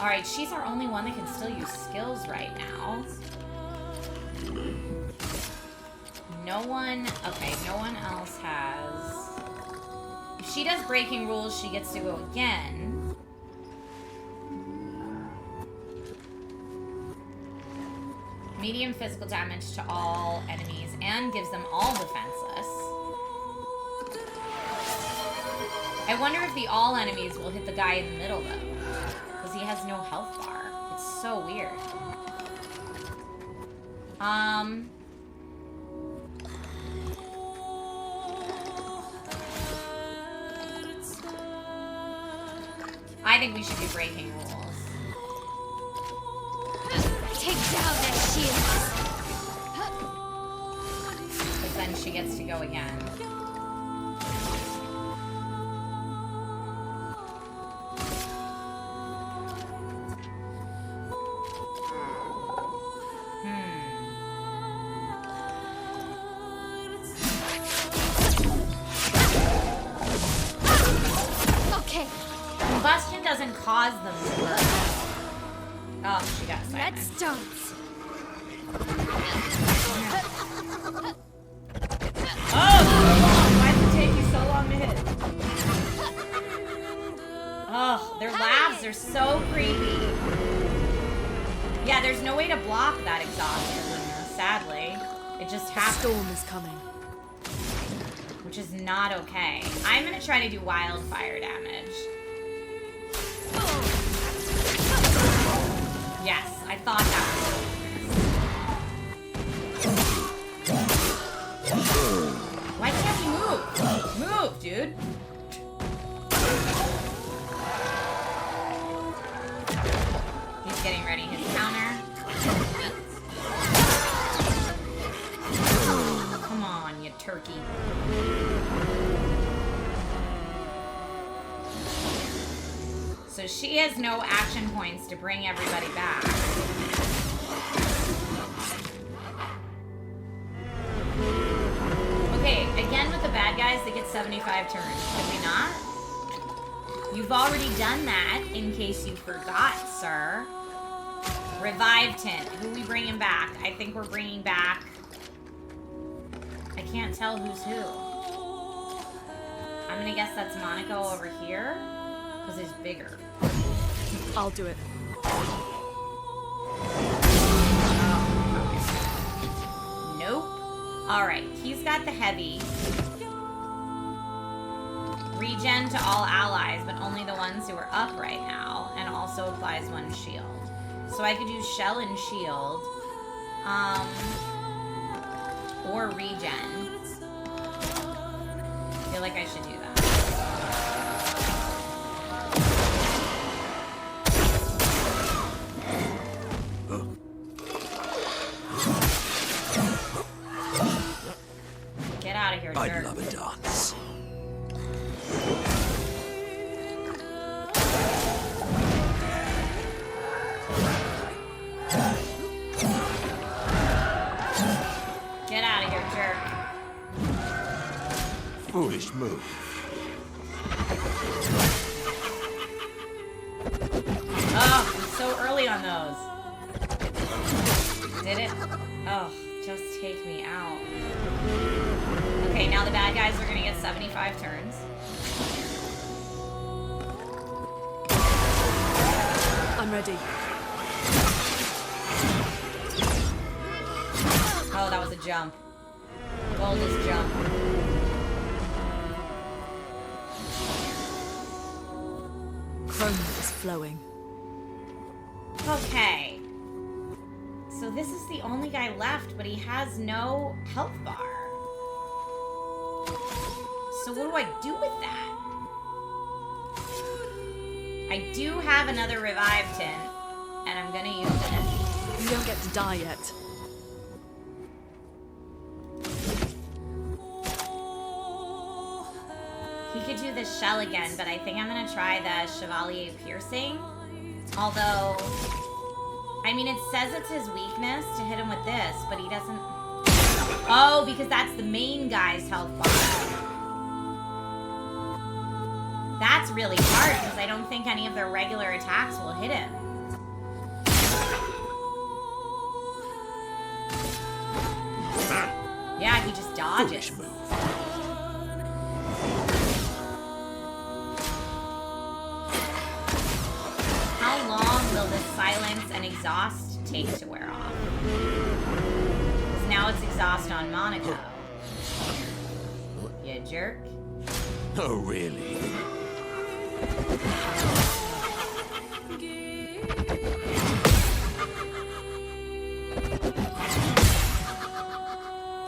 Alright, she's our only one that can still use skills right now. No one... Okay, no one else has... If she does breaking rules, she gets to go again. Medium physical damage to all enemies and gives them all defenseless. I wonder if the all enemies will hit the guy in the middle, though. Because he has no health bar. It's so weird. I think we should do breaking rules. Take down that shield. Because then she gets to go again. Okay. Combustion doesn't cause them to burn. Oh, she got silenced. Let's dance. Oh, why did it take you so long to hit? Oh, their laughs are so creepy. Yeah, there's no way to block that exhaustion, sadly. It just happens. The storm is coming. Which is not okay. I'm gonna try to do wildfire damage. Yes, I thought that was. Why can't he move? Move, dude. He's getting ready his counter. Come on, you turkey. So she has no action points to bring everybody back. Okay, again with the bad guys, they get 75 turns. Did we not? You've already done that, in case you forgot, sir. Revive Tint. Who are we bringing back? I think we're bringing back... I can't tell who's who. I'm gonna guess that's Monaco over here. Because it's bigger. I'll do it. Alright, he's got the heavy. Regen to all allies, but only the ones who are up right now, and also applies 1 shield. So I could use shell and shield. Or regen. I feel like I should do that. Get out of here, I'd jerk. love a dance. Get out of here, jerk. Foolish move. Oh, I'm so early on those. Did it? Oh, just take me out. Okay, now the bad guys are gonna get 75 turns. I'm ready. Oh, that was a jump. Gold is jump. Chrome is flowing. Okay. So this is the only guy left, but he has no health bar. So what do I do with that? I do have another revive tint, and I'm gonna use it. You don't get to die yet. He could do the shell again, but I think I'm gonna try the Chevalier Piercing. Although, I mean, it says it's his weakness to hit him with this, but he doesn't... Oh, because that's the main guy's health bar. That's really hard, because I don't think any of their regular attacks will hit him. Yeah, he just dodges. Foolish move. How long will this silence and exhaust take to wear off? Because now it's exhaust on Monaco. You jerk. Oh, really?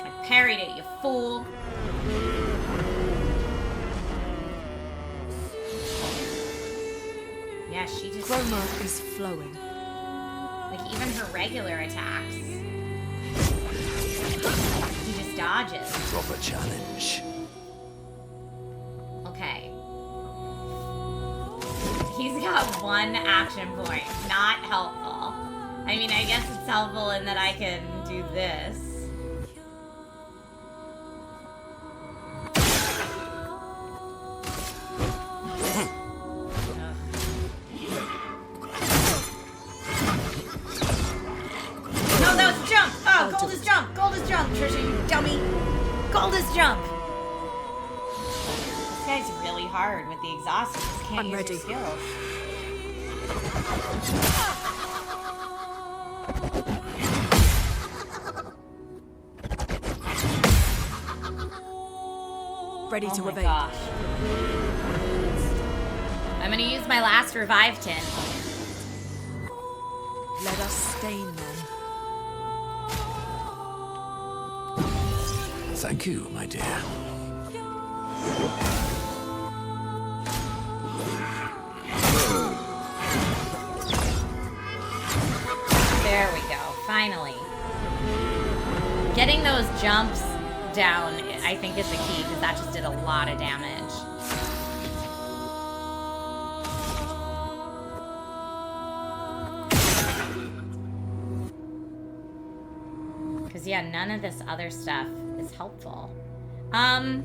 I parried it, you fool. Yeah, she just... Chroma is flowing. Like, even her regular attacks. He just dodges. Proper challenge. Okay. He's got 1 action point. Not helpful. I mean, I guess it's helpful in that I can do this. No, that was a jump! Oh, gold is jump! Gold is jump, Trisha, you dummy! Gold is jump! This guy's really hard with the exhaust. You just can't I'm use ready. your skills. Ready Oh to my evade. gosh. I'm gonna use my last revive tint. Let us stain them. Thank you, my dear. There we go, finally. Getting those jumps down, I think, is the key, because that just did a lot of damage. Because, yeah, none of this other stuff is helpful. I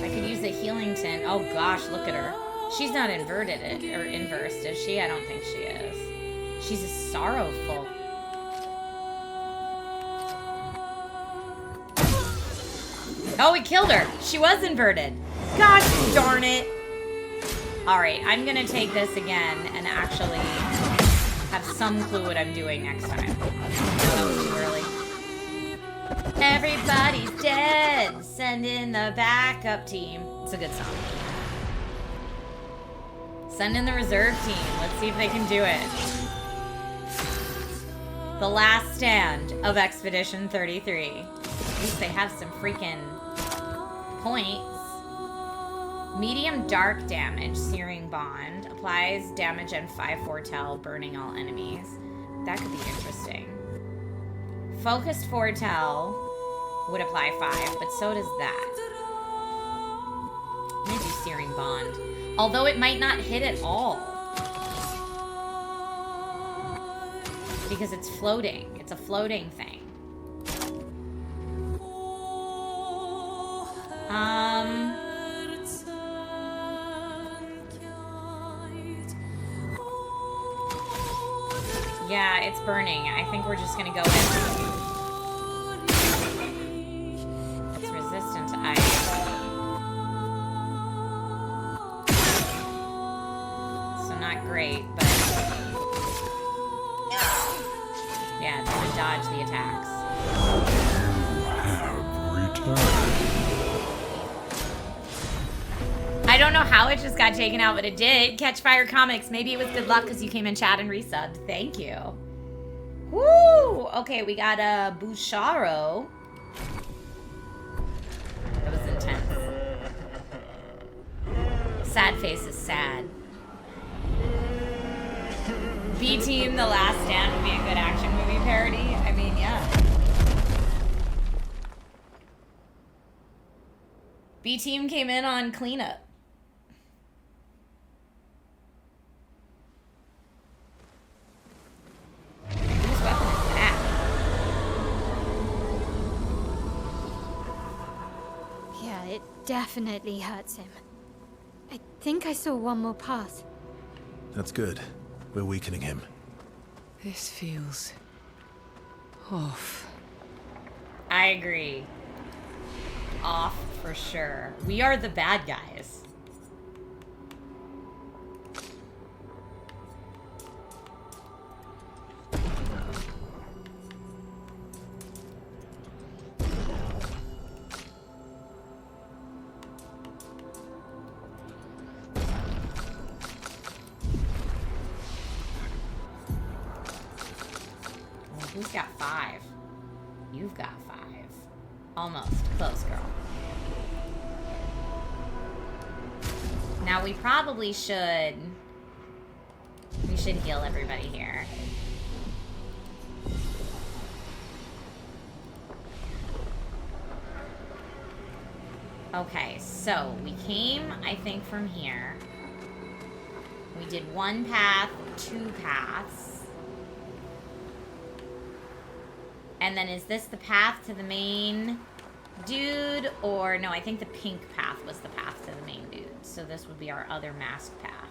could use a healing tint. Oh gosh, look at her. She's not inverted or inversed, is she? I don't think she is. She's a sorrowful. Oh, it killed her. She was inverted. Gosh darn it. Alright, I'm gonna take this again and actually have some clue what I'm doing next time. That was too early. Everybody's dead. Send in the backup team. It's a good song. Send in the reserve team. Let's see if they can do it. The last stand of Expedition 33. At least they have some freaking points. Medium dark damage, Searing Bond. Applies damage and 5 foretell, burning all enemies. That could be interesting. Focused foretell would apply 5, but so does that. I'm gonna do Searing Bond. Although it might not hit at all. Because it's floating. It's a floating thing. Yeah, it's burning. I think we're just gonna go in. It's resistant to ice. So not great, but yeah, it's gonna dodge the attacks. I don't know how it just got taken out, but it did. Catch Fire Comics. Maybe it was good luck because you came in chat and resubbed. Thank you. Woo! Okay, we got a Busharo. That was intense. Sad face is sad. B-Team, The Last Stand would be a good action movie parody. I mean, yeah. B-Team came in on cleanup. Whose weapon is that? Yeah, it definitely hurts him. I think I saw one more pass. That's good. We're weakening him. This feels off. I agree. Off for sure. We are the bad guys. Well, who's got 5? You've got 5. Almost. Close, girl. Now we probably should... We should heal everybody here. Okay, so we came, I think, from here. We did 1 path, 2 paths. And then is this the path to the main dude? Or no, I think the pink path was the path to the main dude. So this would be our other mask path.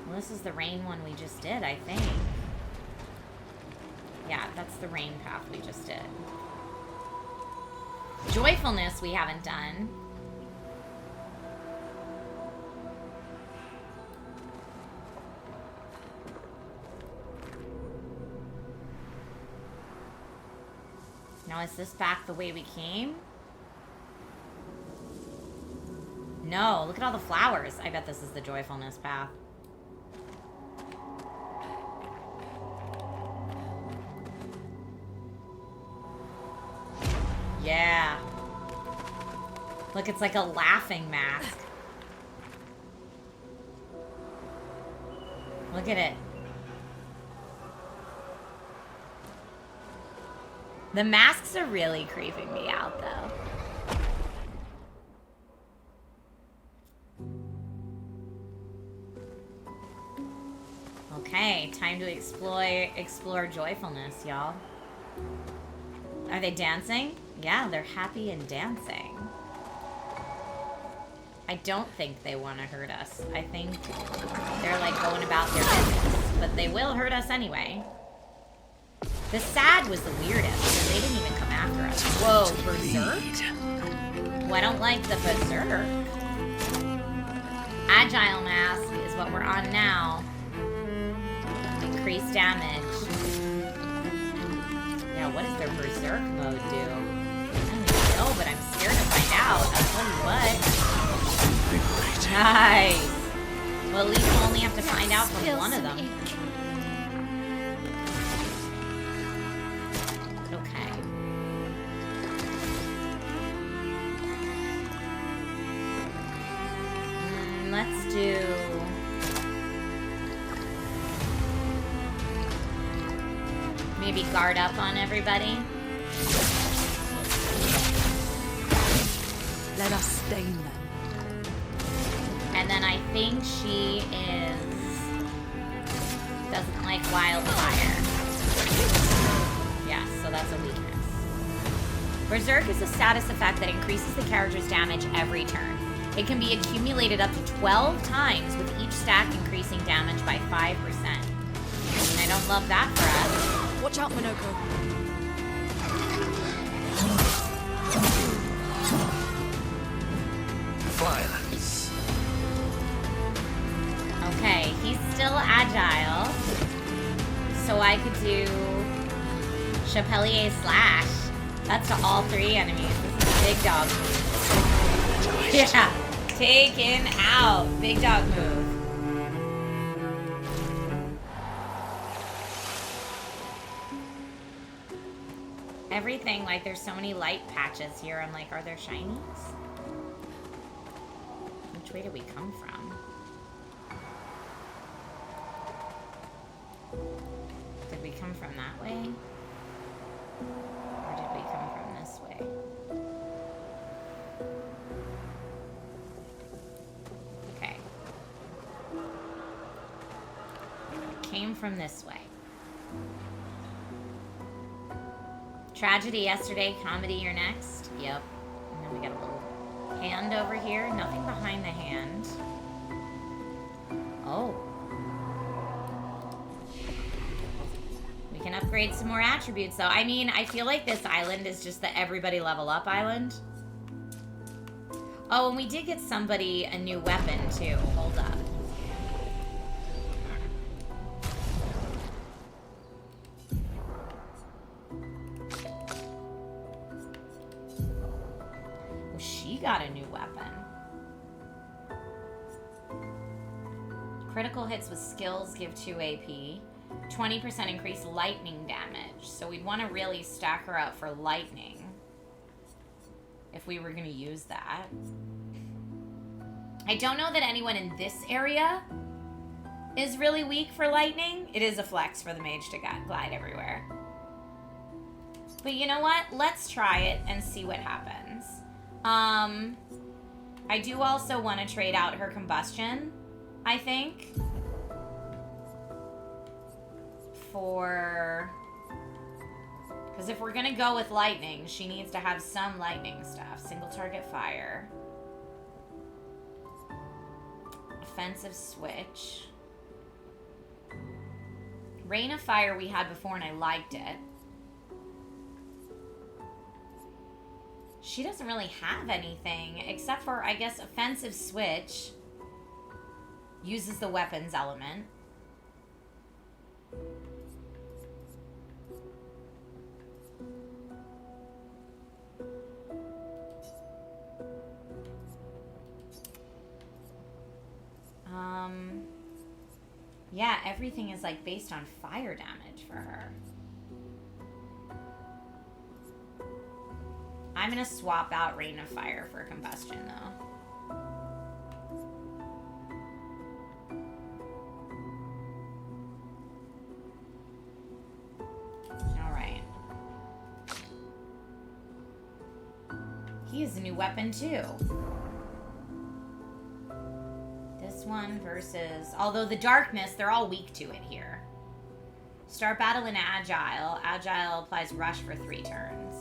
Well, this is the rain one we just did, I think. Yeah, that's the rain path we just did. Joyfulness we haven't done. Now, is this back the way we came? No, look at all the flowers. I bet this is the joyfulness path. Yeah. Look, it's like a laughing mask. Look at it. The masks are really creeping me out, though. Okay, time to explore joyfulness, y'all. Are they dancing? Yeah, they're happy and dancing. I don't think they want to hurt us. I think they're like going about their business, but they will hurt us anyway. The sad was the weirdest, because they didn't even come after us. Whoa, Berserk? Well, I don't like the Berserk. Agile mask is what we're on now. We increased damage. Yeah, what does their Berserk mode do? I don't even know, but I'm scared to find out. I'll tell you what. Nice. Well, at least we'll only have to find out from one of them. Okay. Let's do... maybe guard up on everybody. Let us stain them. And then I think she doesn't like wildfire. Yeah, so that's a weakness. Berserk is a status effect that increases the character's damage every turn. It can be accumulated up to 12 times, with each stack increasing damage by 5%. I don't love that for us. Watch out, Monoko. Violence. Okay, he's still agile. So I could do Chapelier Slash. That's to all 3 enemies. This is a big dog move. Yeah, taken out. Big dog move. Everything, like, there's so many light patches here. I'm like, are there shinies? Which way did we come from? Did we come from that way? Or did we come from this way? Okay. Came from this way. Tragedy yesterday, comedy you're next. Yep. And then we got a little hand over here. Nothing behind the hand. Oh. We can upgrade some more attributes, though. I mean, I feel like this island is just the everybody level up island. Oh, and we did get somebody a new weapon, too. Hold up. She got a new weapon. Critical hits with skills give 2 AP. 20% increased lightning damage. So we'd want to really stack her up for lightning if we were going to use that. I don't know that anyone in this area is really weak for lightning. It is a flex for the mage to glide everywhere. But you know what? Let's try it and see what happens. I do also want to trade out her combustion, I think. Because if we're gonna go with lightning, she needs to have some lightning stuff. Single target fire. Offensive switch. Rain of fire we had before and I liked it. She doesn't really have anything except for, I guess, offensive switch. Uses the weapons element. Yeah, everything is like based on fire damage for her. I'm gonna swap out Rain of Fire for Combustion though. Alright. He has a new weapon too. This one versus... Although the darkness, they're all weak to it here. Start battle in Agile. Agile applies Rush for 3 turns.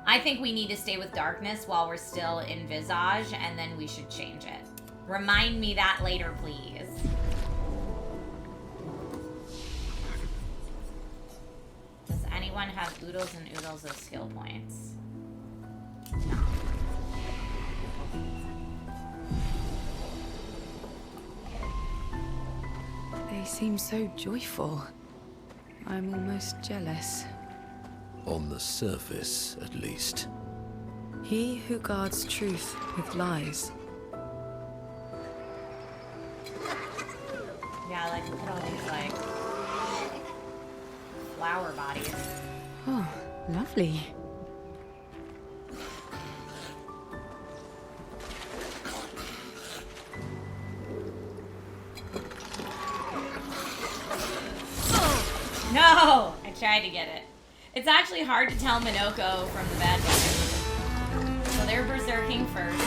I think we need to stay with darkness while we're still in Visage, and then we should change it. Remind me that later, please. Does anyone have oodles and oodles of skill points? No. They seem so joyful. I'm almost jealous. On the surface, at least. He who guards truth with lies. Yeah, like, look at all these, like, flower bodies. Oh, lovely. No! I tried to get it. It's actually hard to tell Minoko from the bad guys. So they're berserking first.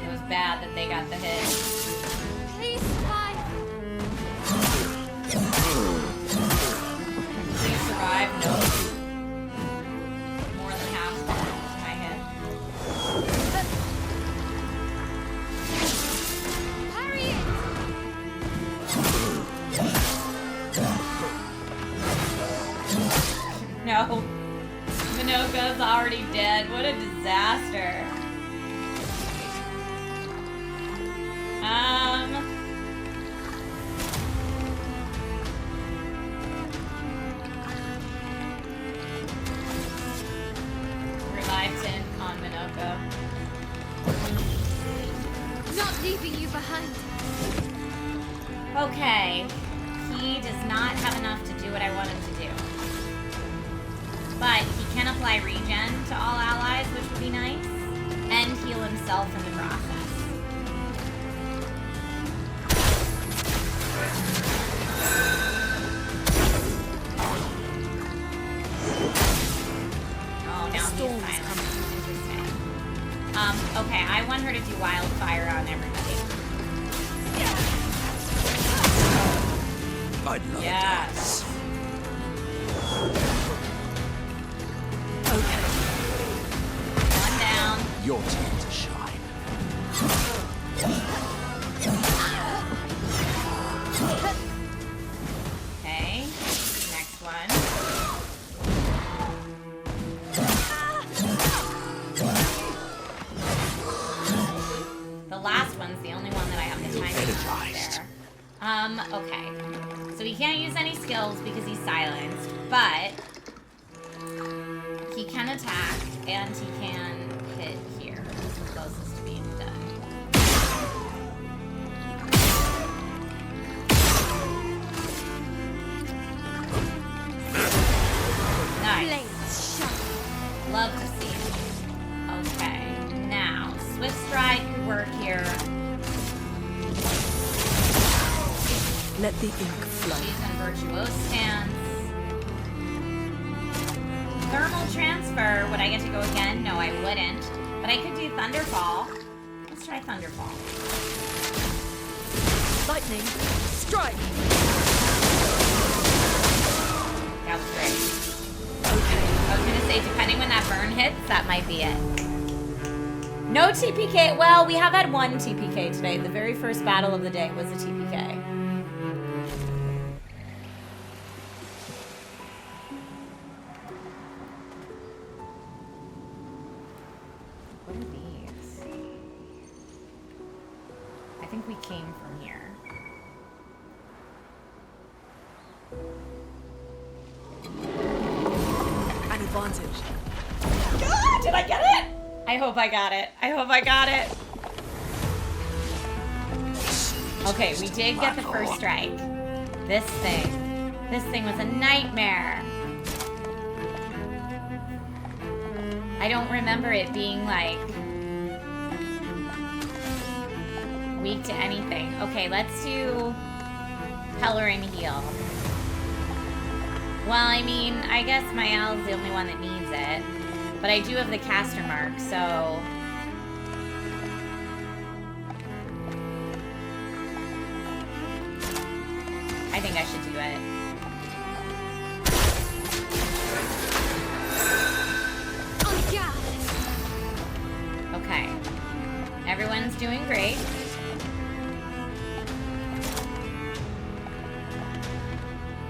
It was bad that they got the hit. Please survive. Please survive. No. More than half my hit. Hurry it! No. Minoko's already dead. What a disaster. Revived him on Minoko. Not leaving you behind. Okay. He does not have enough to do what I want him to do. But he can apply regen to all allies, which would be nice, and heal himself in the process. Oh, now he's silent. Interesting. Okay, I want her to do wildfire on everybody. I'd love Yes. Okay. One down. Your time to shine. Okay. Next one. The last one's the only one that I have the time to use there. Okay. So he can't use any skills because he's silenced, but he can attack and he can hit here. This is the closest to being done. Nice. Love to see it. Okay, now Swift Stride could work here. Let the ink flow. She's in Virtuose stance. Thermal transfer. Would I get to go again? No, I wouldn't. But I could do Thunderfall. Let's try Thunderfall. Lightning, strike! That was great. Okay. I was gonna say, depending when that burn hits, that might be it. No TPK. Well, we have had one TPK today. The very first battle of the day was a TPK. What are these? I think we came from here. An advantage. Ah, did I get it? I hope I got it. I hope I got it. Okay, we did get the first strike. This thing was a nightmare. I don't remember it being like weak to anything. Okay, let's do Heller and Heal. Well, I mean, I guess Mael's the only one that needs it. But I do have the caster mark, so... I think I should do it. Oh, yeah. Okay. Everyone's doing great.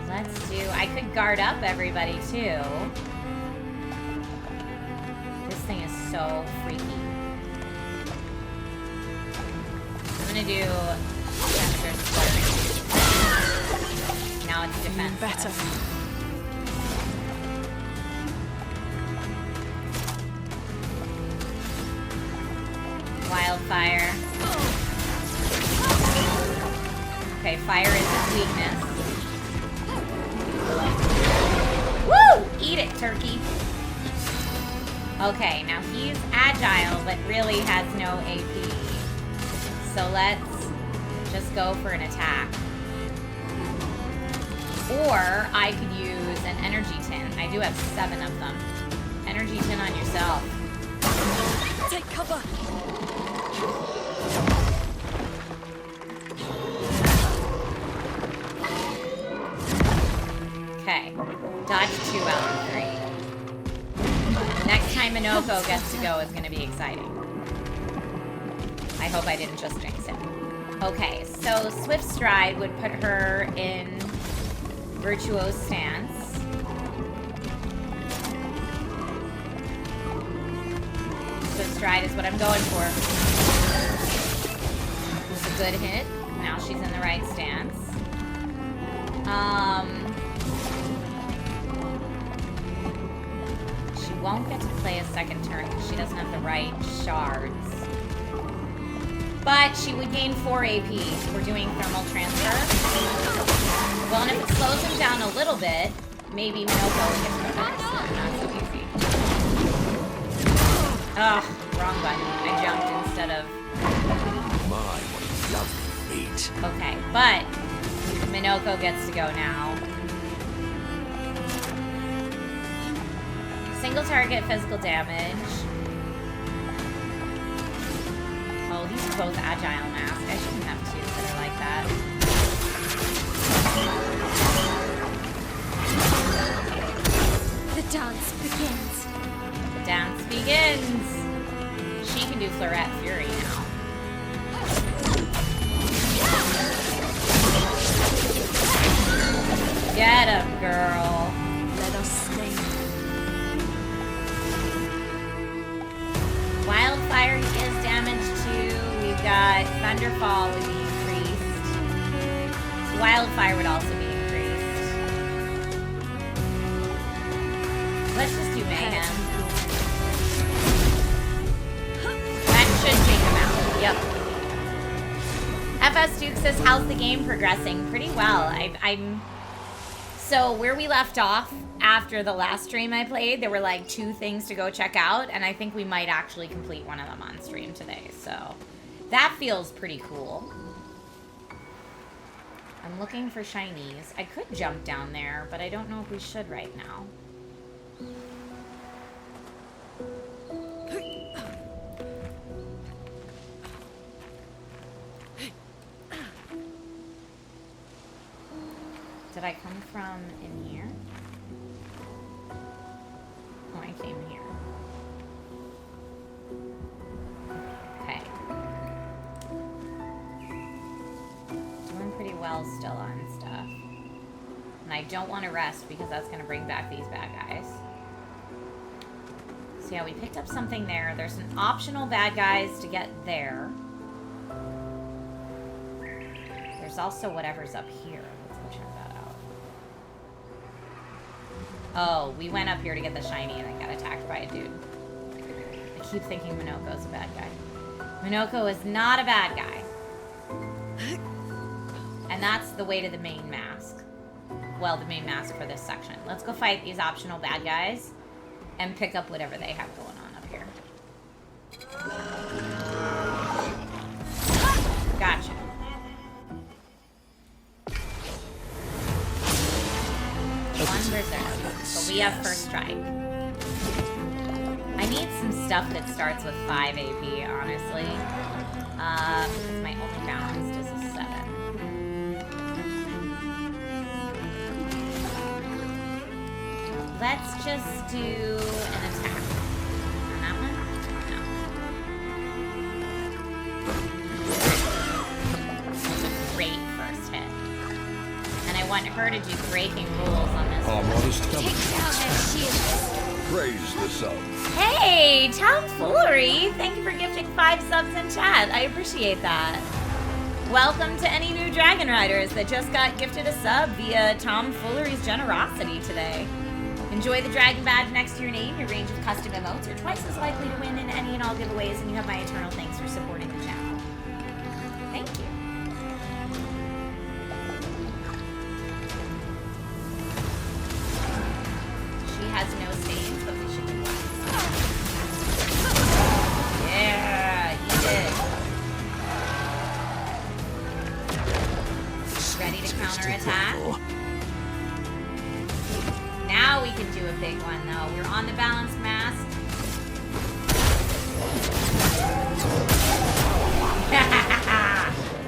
Let's do... I could guard up everybody, too. This thing is so freaky. I'm gonna do sensor splattering. Now it's defense. Better. Wildfire. Okay, fire is his weakness. Woo! Eat it, turkey. Okay, now he's agile, but really has no AP. So let's just go for an attack. Or I could use an energy tin. I do have 7 of them. Energy tin on yourself. Take cover. Okay, dodge 2 out of 3. Next time Minoko gets to go is going to be exciting. I hope I didn't just jinx him. Okay, so Swift Stride would put her in Virtuose Stance. Swift Stride is what I'm going for. It was a good hit. Now she's in the right stance. She won't get to play a second turn because she doesn't have the right shards. But she would gain 4 AP. We're doing thermal transfer. Well, and if it slows him down a little bit, maybe Minoko will get to go first. Not so easy. Ugh, wrong button. I jumped instead of... My, what lovely feet. Okay, but Minoko gets to go now. Single target physical damage. Oh, these are both agile masks. I shouldn't have 2 that are like that. The dance begins. The dance begins. She can do Florette Fury now. Get him, girl. Let us stay. Wildfire is damage too. We've got Thunderfall would be increased. Wildfire would also be increased. Let's just do Mayhem. That should take him out. Yep. FS Duke says, how's the game progressing? Pretty well. I'm... So where we left off after the last stream I played, there were like 2 things to go check out, and I think we might actually complete one of them on stream today. So that feels pretty cool. I'm looking for shinies. I could jump down there, but I don't know if we should right now. Did I come from in here? Oh, I came here. Okay. Doing pretty well still on stuff. And I don't want to rest because that's going to bring back these bad guys. So yeah, we picked up something there. There's an optional bad guys to get there. There's also whatever's up here. Let's go check that out. Oh, we went up here to get the shiny and then got attacked by a dude. I keep thinking Minoko's a bad guy. Minoko is not a bad guy. And that's the way to the main mask. Well, the main mask for this section. Let's go fight these optional bad guys and pick up whatever they have going on up here. Gotcha. One berserk. But we have first strike. I need some stuff that starts with 5 AP, honestly. Because my ultra balanced is a 7. Let's just do an attack. On that one? No. That's a great first hit. And I want her to do breaking rules on this one. Take down that shield. Praise the sun. Hey, Tomfoolery! Thank you for gifting 5 subs in chat. I appreciate that. Welcome to any new Dragon Riders that just got gifted a sub via Tom Fullery's generosity today. Enjoy the dragon badge next to your name. Your range of custom emotes are twice as likely to win in any and all giveaways, and you have my eternal thanks for supporting the channel. Thank you. She has no stains, but we should do one. Yeah, eat it. Ready to counterattack? Now we can do a big one, though. We're on the balanced mask.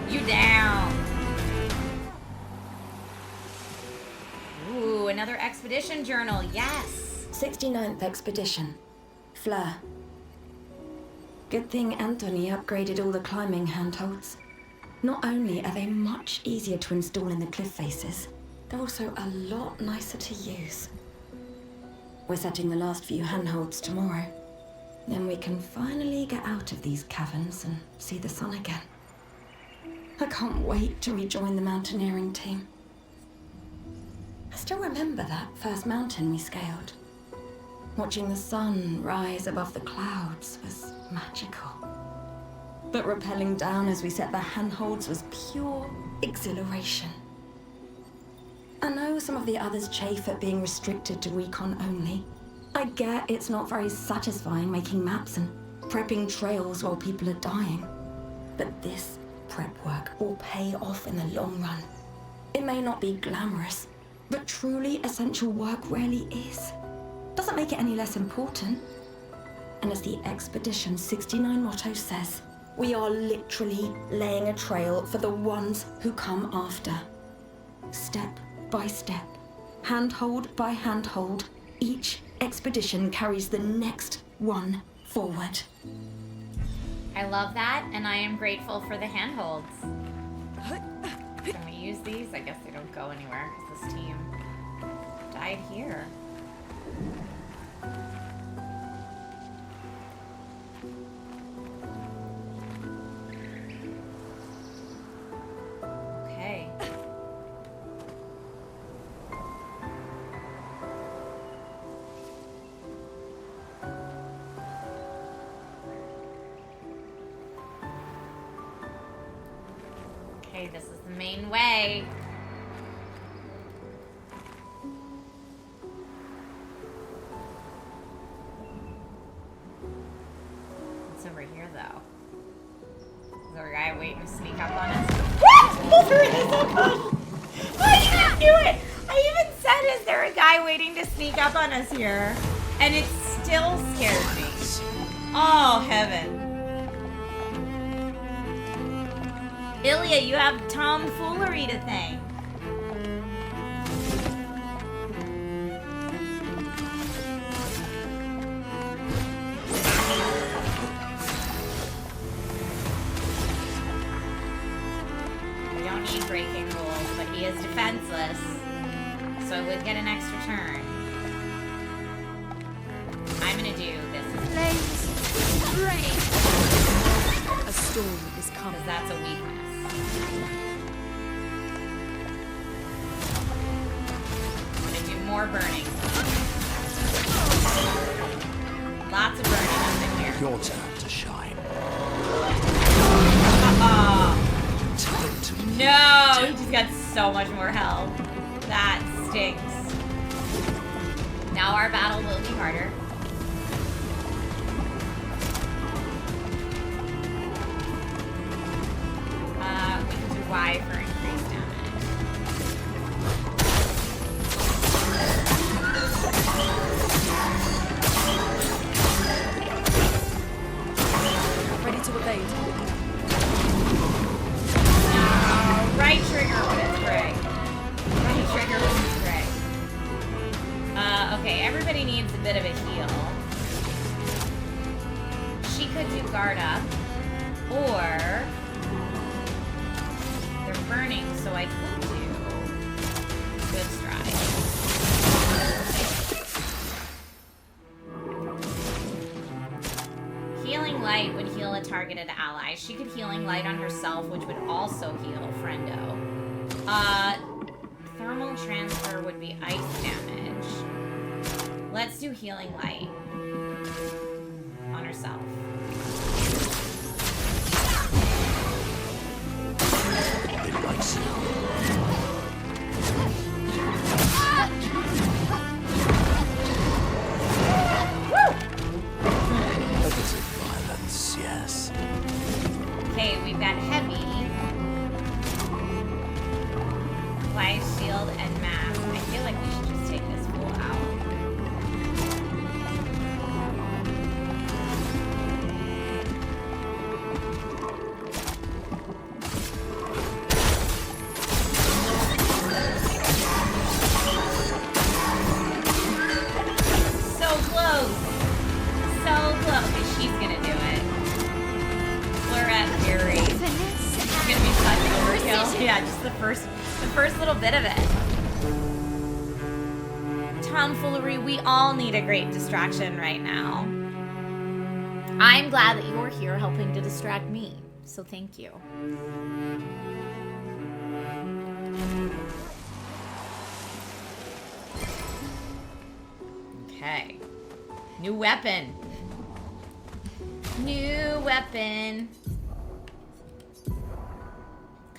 You down. Ooh, another expedition journal. Yes. 69th expedition. Fleur. Good thing Anthony upgraded all the climbing handholds. Not only are they much easier to install in the cliff faces, they're also a lot nicer to use. We're setting the last few handholds tomorrow. Then we can finally get out of these caverns and see the sun again. I can't wait to rejoin the mountaineering team. I still remember that first mountain we scaled. Watching the sun rise above the clouds was magical. But rappelling down as we set the handholds was pure exhilaration. I know some of the others chafe at being restricted to recon only. I get it's not very satisfying making maps and prepping trails while people are dying. But this prep work will pay off in the long run. It may not be glamorous, but truly essential work rarely is. Doesn't make it any less important. And as the Expedition 69 motto says, we are literally laying a trail for the ones who come after. Step by step, handhold by handhold, each expedition carries the next one forward. I love that, and I am grateful for the handholds. Can we use these? I guess they don't go anywhere because this team died here. Okay. Okay, this is the main way. What's over here, though? Is there a guy waiting to sneak up on us? What? There is so good. I knew it. I even said, is there a guy waiting to sneak up on us here? And it still scared me. Oh, heaven. Ilya, you have tomfoolery to thank. We don't need breaking rules, but he is defenseless, so I would get an extra turn. I'm gonna do this. A storm is coming. Because that's a weakness. I'm gonna do more burning. Lots of burning up in here. Your turn to shine. Time to No! He just got so much more health. That stinks. Now our battle will be harder. We can do Y for increased damage. Ready to evade. No, right trigger when it's gray. Right trigger when it's gray. Okay, everybody needs a bit of a heal. She could do guard up, or they're burning, so I could do good stride. Healing Healing Light would heal a targeted ally. She could Healing Light on herself, which would also heal Friendo. Thermal Transfer would be ice damage. Let's do Healing Light on herself. It likes you. Violence, yes. Okay, we've got Heavy, Life Shield, and Mask. I feel like we should just take this fool out. So close! So close. Okay, she's gonna do it. Florette Fury. It's gonna be such overkill. Yeah, just the first little bit of it. Tomfoolery, we all need a great distraction right now. I'm glad that you're here helping to distract me, so thank you. Okay. New weapon. New weapon.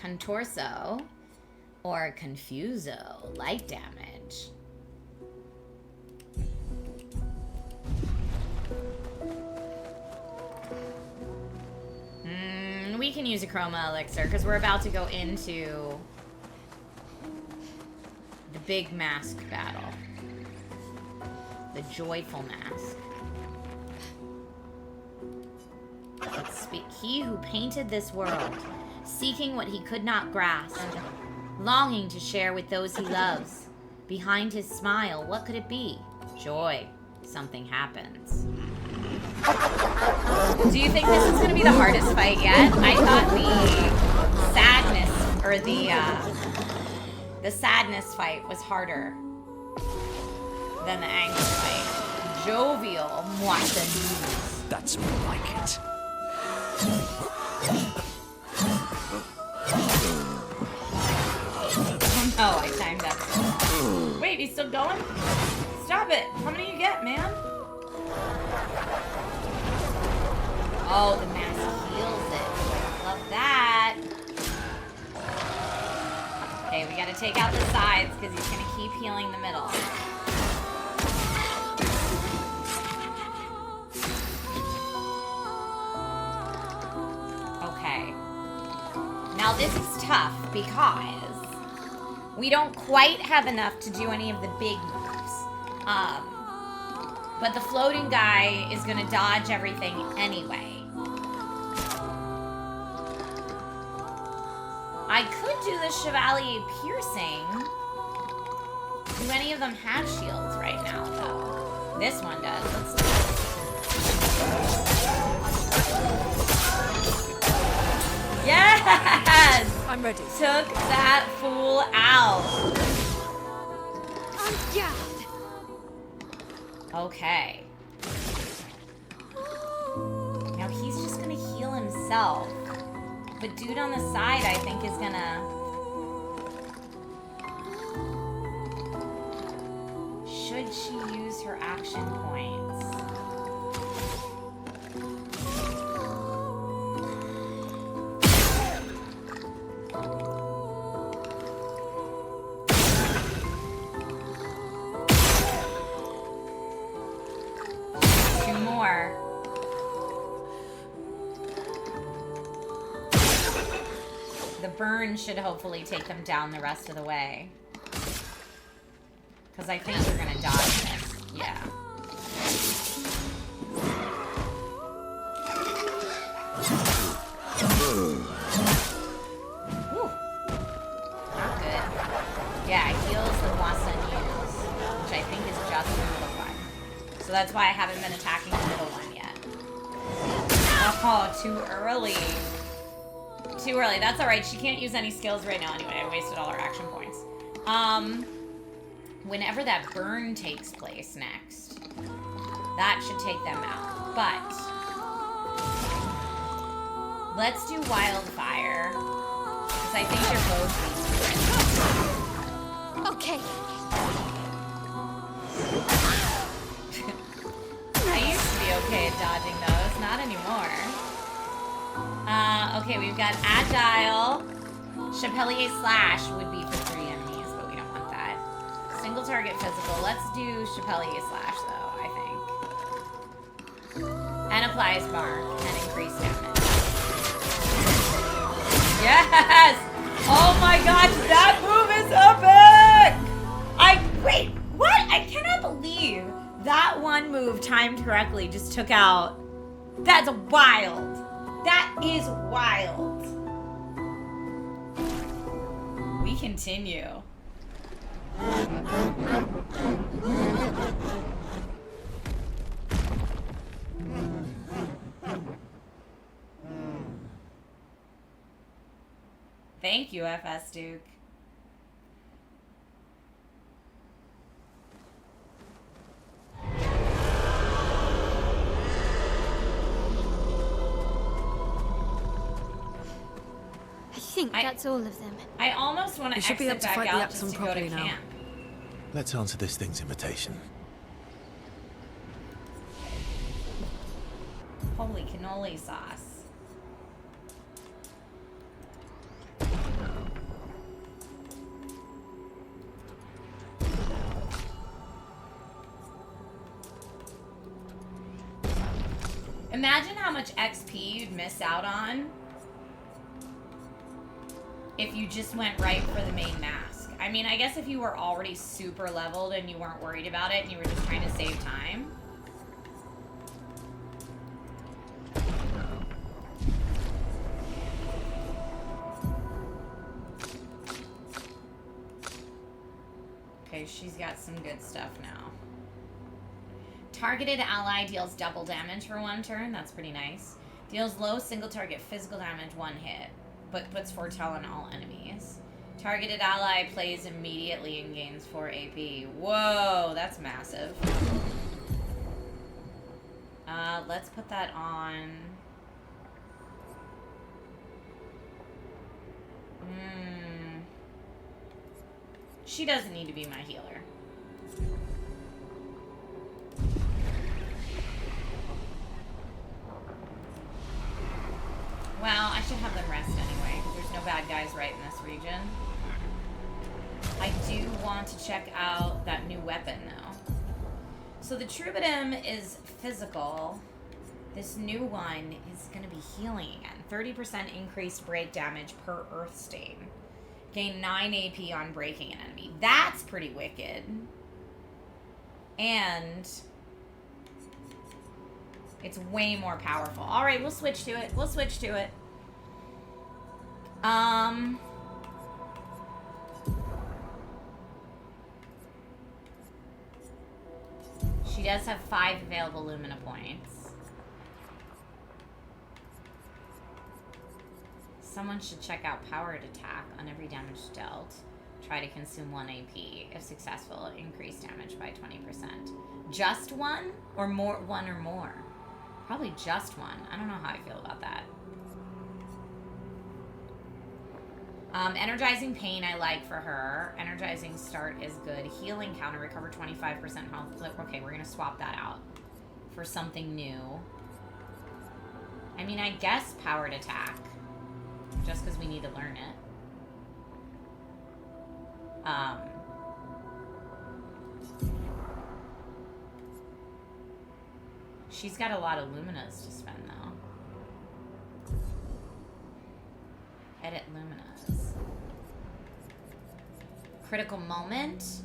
Contorso or Confuso. Light damage. We can use a Chroma Elixir because we're about to go into the big mask battle. The joyful mask. Let's speak. He who painted this world, seeking what he could not grasp, longing to share with those he loves. Behind his smile, what could it be? Joy. Something happens. Do you think this is going to be the hardest fight yet? I thought the sadness, or the sadness fight was harder than the anger fight. Jovial, moissonneux. That's more like it. Oh no, I timed that. Wait, he's still going? Stop it. How many you get, man? Oh, the mask heals it. Love that. Okay, we gotta take out the sides because he's gonna keep healing the middle. Okay. Now this is tough because we don't quite have enough to do any of the big moves. But the floating guy is gonna dodge everything anyway. I could do the Chevalier Piercing. Do any of them have shields right now, though? This one does. Let's do it. Yes! I'm ready. Took that fool out. Okay. Now he's just gonna heal himself. But dude on the side, I think, is gonna... Should she use her action points? Two more. The burn should hopefully take them down the rest of the way. Because I think they're going to dodge this. Yeah. Whew. Not good. Yeah, it heals the moissonneux, which I think is just the middle one. So that's why I haven't been attacking the middle one yet. Oh, too early. Too early. That's alright. She can't use any skills right now anyway. I wasted all her action points. Whenever that burn takes place next, that should take them out. But Let's do wildfire. Because I think they're both weak. Okay. I used to be okay at dodging those, not anymore. Okay, we've got Agile. Chapelier Slash would be for 3 enemies, but we don't want that. Single target physical. Let's do Chapelier Slash, though, I think. And applies mark and increase damage. Yes! Oh my gosh, that move is epic! Wait, what? I cannot believe that one move timed correctly just took out. That's wild. That is wild. We continue. Thank you, FS Duke. I think that's all of them. I almost want to You should be able exit to back fight the out just Axon to go to properly now. camp. Let's answer this thing's invitation. Holy cannoli sauce. Imagine how much XP you'd miss out on if you just went right for the main mask. I mean, I guess if you were already super leveled and you weren't worried about it and you were just trying to save time. Okay, she's got some good stuff now. Targeted ally deals double damage for 1 turn. That's pretty nice. Deals low single target physical damage 1 hit, but puts foretell on all enemies. Targeted ally plays immediately and gains 4 AP. Whoa, that's massive. Let's put that on. She doesn't need to be my healer. Well, I should have them rest anyway, because there's no bad guys right in this region. I do want to check out that new weapon, though. So the Troubadour is physical. This new one is going to be healing again. 30% increased break damage per Earth Stain. Gain 9 AP on breaking an enemy. That's pretty wicked. And it's way more powerful. All right, we'll switch to it. We'll switch to it. She does have 5 available Lumina points. Someone should check out Powered Attack on every damage dealt. Try to consume 1 AP. If successful, increase damage by 20%. Just 1 or more? 1 or more? Probably just 1. I don't know how I feel about that. Energizing Pain I like for her. Energizing Start is good. Healing Counter, recover 25% health. Okay, we're going to swap that out for something new. I mean, I guess Powered Attack. Just because we need to learn it. She's got a lot of Luminas to spend, though. Edit Luminas. Critical Moment.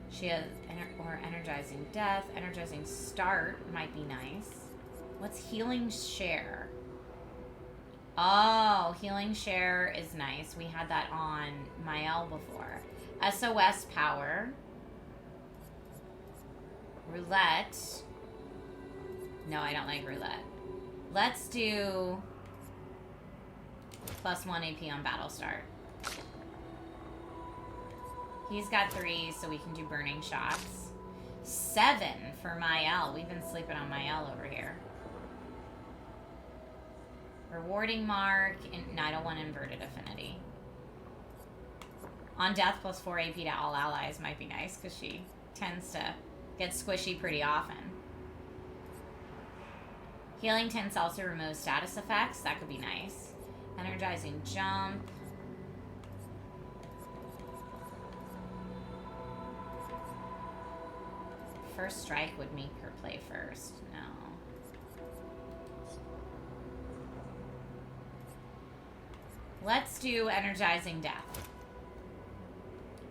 She has Energizing Death. Energizing Start might be nice. What's Healing Share? Oh, Healing Share is nice. We had that on Mael before. SOS Power. Roulette. No, I don't like Roulette. Let's do +1 AP on Battle Start. He's got 3, so we can do Burning Shots. 7 for Mael. We've been sleeping on Mael over here. Rewarding mark. No, I don't want inverted affinity. On death plus 4 AP to all allies might be nice because she tends to get squishy pretty often. Healing 10 also removes status effects. That could be nice. Energizing jump. First strike would make her play first. No. Let's do energizing death.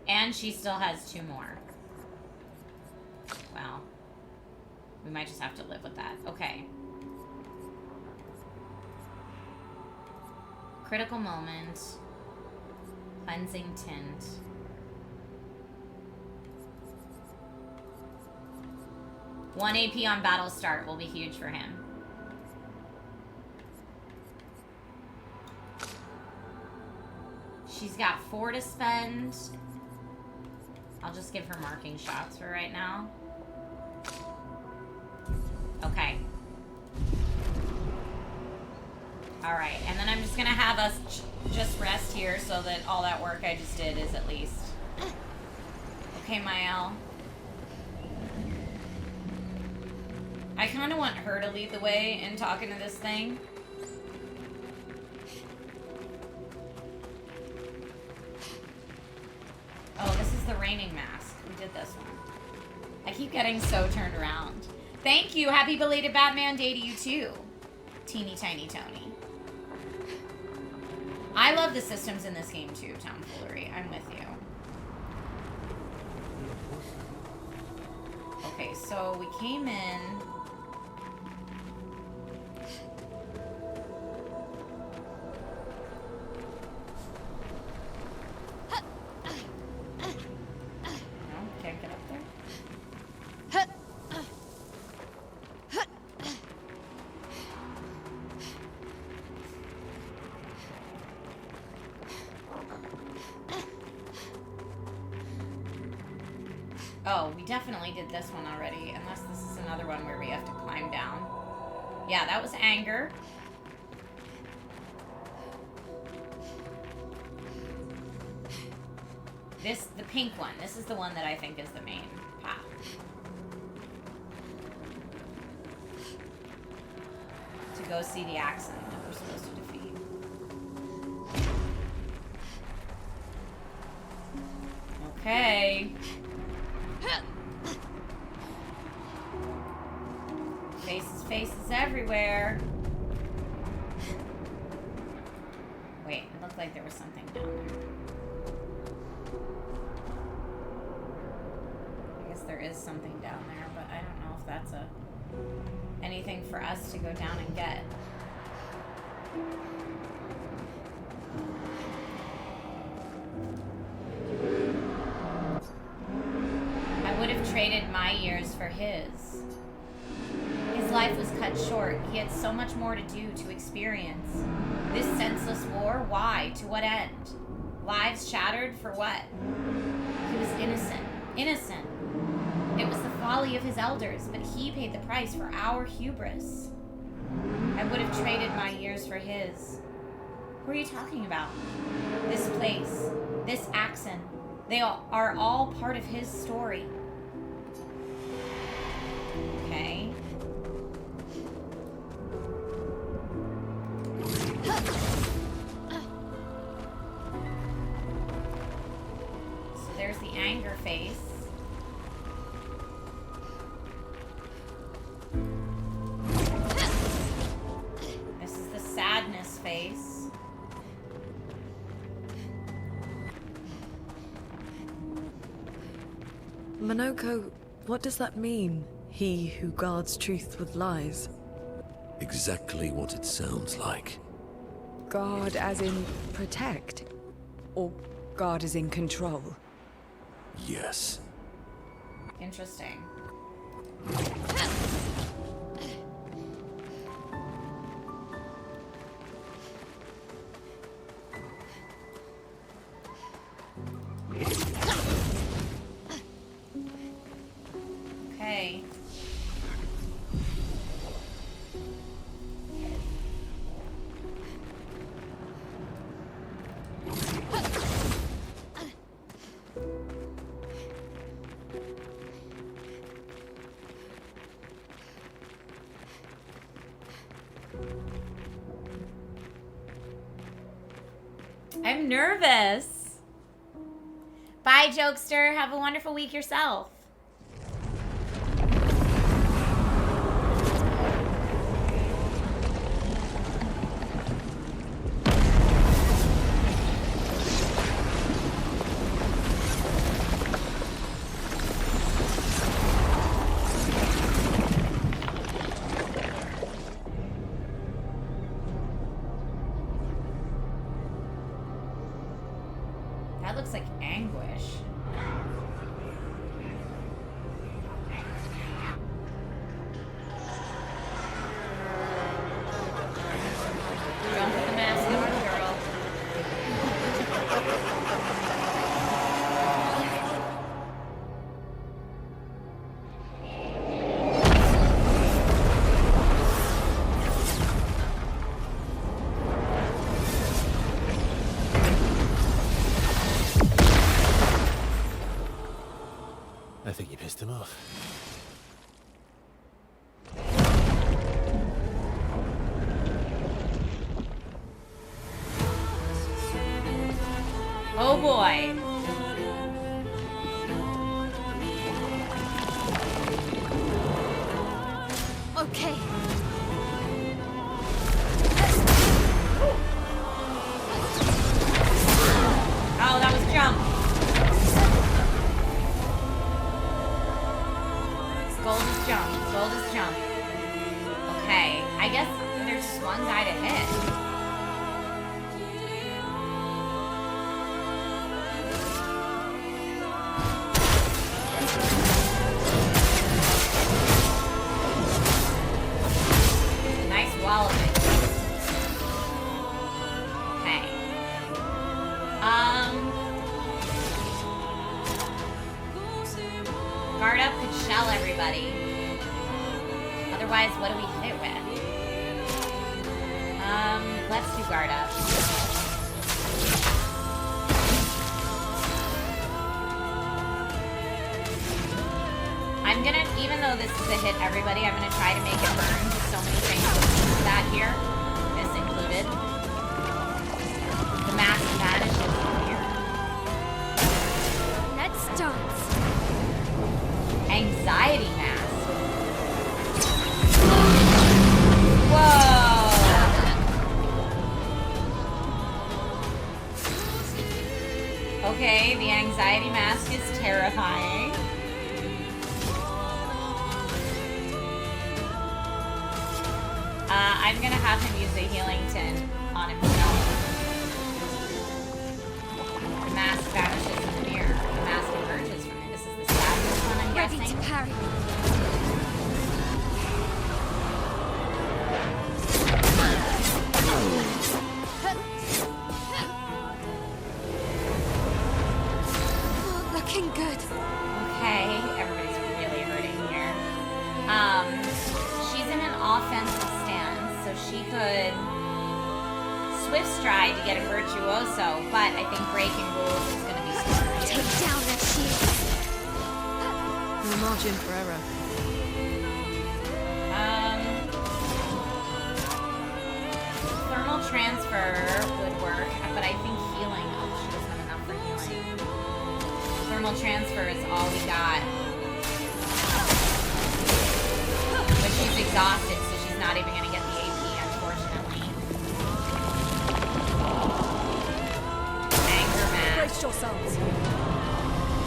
And she still has 2 more. Well, we might just have to live with that. Okay. Critical moment. Cleansing tint. One AP on battle start will be huge for him. She's got 4 to spend. I'll just give her marking shots for right now. Okay. Alright, and then I'm just gonna have us just rest here so that all that work I just did is at least... Okay, Mael. I kind of want her to lead the way in talking to this thing. Oh, this is the raining mask. We did this one. I keep getting so turned around. Thank you. Happy belated Batman Day to you too. Teeny tiny Tony. I love the systems in this game too, Tomfoolery. I'm with you. Okay, so we came in. Oh, we definitely did this one already, unless this is another one where we have to climb down. Yeah, that was anger. This, the pink one, this is the one that I think is the main path. To go see the accent that we're supposed to defeat. Okay. Faces everywhere. Wait, it looked like there was something down there. I guess there is something down there, but I don't know if that's anything for us to go down and get. I would have traded my years for his. His life was cut short. He had so much more to do, to experience. This senseless war, why? To what end? Lives shattered for what? He was innocent. Innocent. It was the folly of his elders, but he paid the price for our hubris. I would have traded my years for his. Who are you talking about? This place. This accent. They are all part of his story. Okay. So there's the anger face. This is the sadness face. Monoko, what does that mean? He who guards truth with lies. Exactly what it sounds like. Guard as in protect? Or guard as in control? Yes. Interesting. Okay. I'm nervous. Bye, Jokester. Have a wonderful week yourself. That looks like anguish. Don't put the mask on, girl. I think you pissed him off. Oh boy. Okay. Oh, that was jump. Gold is jump. Gold is jump. Okay. I guess there's just one guy to hit. Nice walloping. Okay. Guard up could shell everybody. Otherwise, what do we hit it with? Let's do guard up. I'm gonna, even though this is a hit everybody, I'm gonna try to make it burn. So many things to that here. This included. The mask vanishes from here. Let's dance. Anxiety mask. Whoa! Okay, the anxiety mask is terrifying. I'm gonna have him use a healing tin on himself. The mask vanishes from here. The mask emerges from it. This is the saddest one, I'm Ready guessing. to parry. Looking good. Okay, everybody's really hurting here. She's in an offensive stance, so she could swift stride to get a virtuoso, but I think breaking rules is going to be smarter. Take down that shield. No margin for error. Thermal transfer would work, but I think healing. Oh, she doesn't have enough for healing. Thermal transfer is all we got. But she's exhausted, so she's not even going to get the AP, unfortunately. Anger mask. Brace yourselves.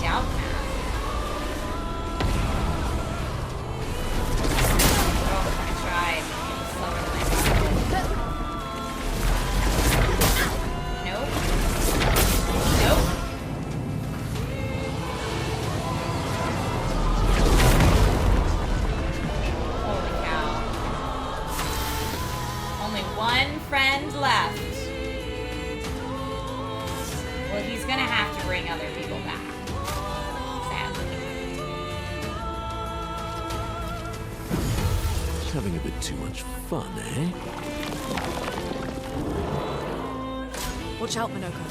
Doubt mask. Oh, I tried. It was slower than I thought. Nope. Nope. Holy cow. Only one friend left. Well, he's gonna have to bring other people back. Sadly. Having a bit too much fun, eh? Watch out, Minoko.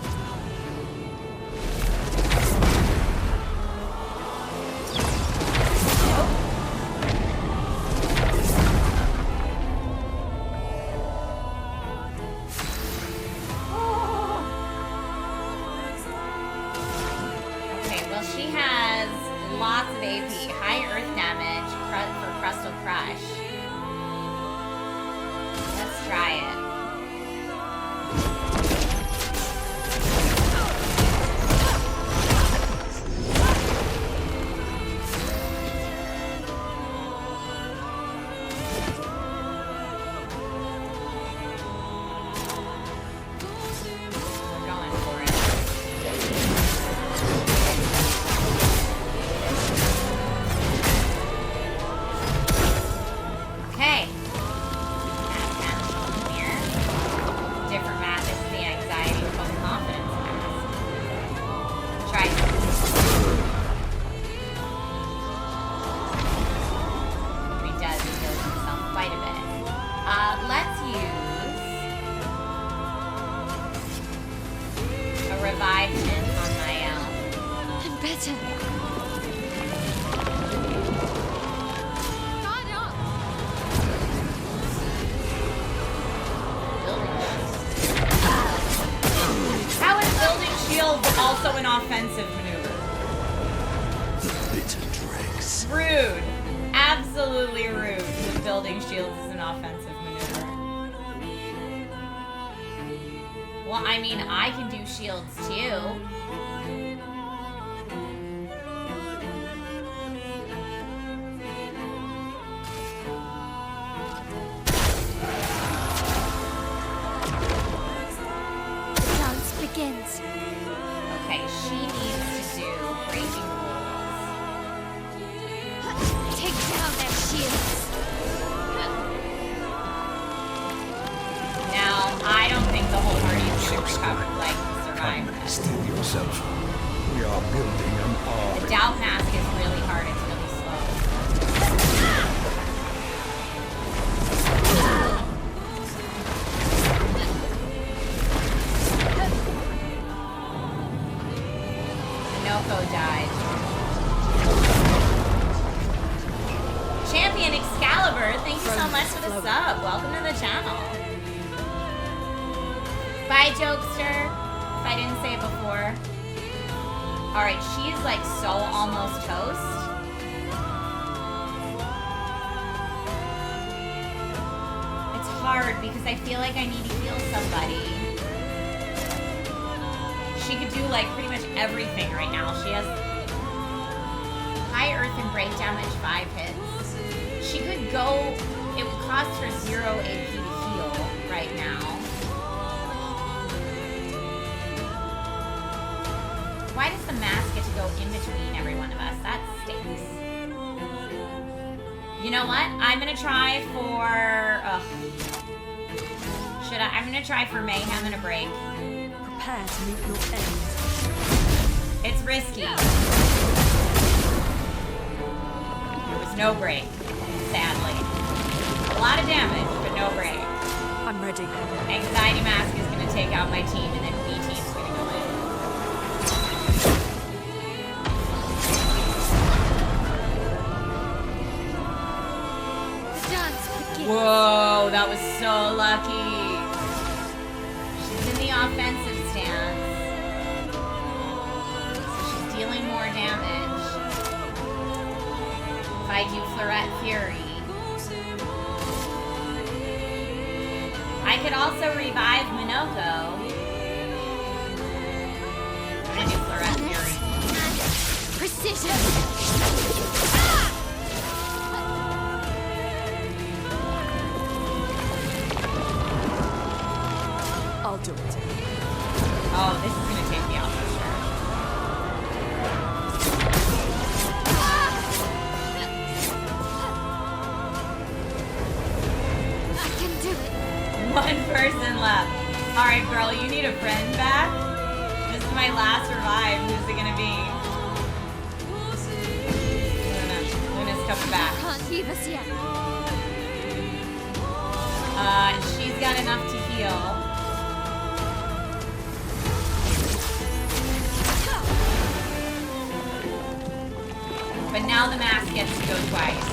gosh. Let's try it. Also an offensive maneuver. The bitter dregs. Rude. Absolutely rude. The building shields is an offensive maneuver. Well, I mean, I can do shields too. The dance begins. Okay, she needs to do breaking rules. Take down their shields. Now, I don't think the whole party is going to recover, like, survive this. Steel yourself. We are building an army. The doubt mask is really hard, it's really slow. Noko died. Champion Excalibur, thank you so much for the sub. Welcome to the channel. Bye, Jokester. If I didn't say it before. Alright, she's like so almost toast. It's hard because I feel like I need to heal somebody. She could do like pretty much everything right now. She has high earth and break damage, 5 hits. She could go, it would cost her 0 AP to heal right now. Why does the mask get to go in between every one of us? That stinks. You know what? I'm gonna try for, I'm gonna try for mayhem and a break. Prepare to meet your end. It's risky. There was no break, sadly. A lot of damage, but no break. I'm ready. Anxiety mask is gonna take out my team, and then B team's gonna go in. Whoa, that was so lucky. She's in the offensive stance. So she's dealing more damage. If I do Florette Fury. I could also revive Minoko. I'm gonna do Florette Fury. Precision! I'll do it. Oh, this is gonna take me out for sure. I can do it. One person left. Alright, girl, you need a friend back? This is my last revive. Who's it gonna be? Luna's coming back. Can't leave us yet. She's got enough to heal. But now the mask gets to go twice.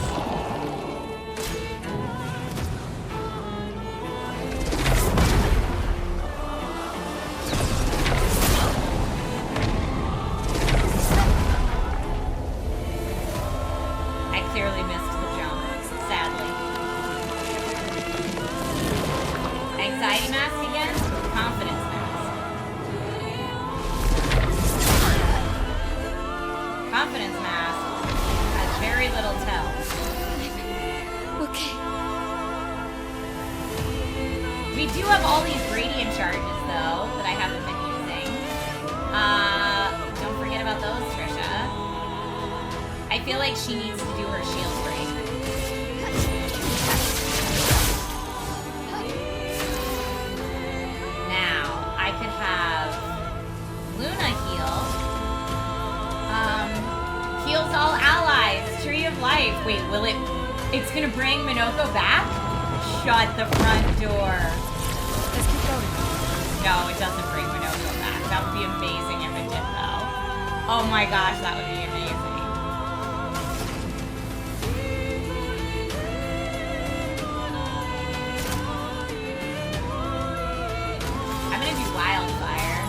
I clearly missed the jump, sadly. anxiety mask again? Confidence mask. Confidence mask has very little tell. Okay. We do have all these radiant charges, though, that I haven't been using. Don't forget about those, Trisha. I feel like she needs to do her shield break. Now, I could have Luna heal. Heals all allies. Tree of Life. Wait, will it... It's gonna bring Minoko back? Shut the front door. Let's keep going. No, it doesn't bring Minoko back. That would be amazing if it did, though. Oh my gosh, that would be amazing. I'm gonna do Wildfire.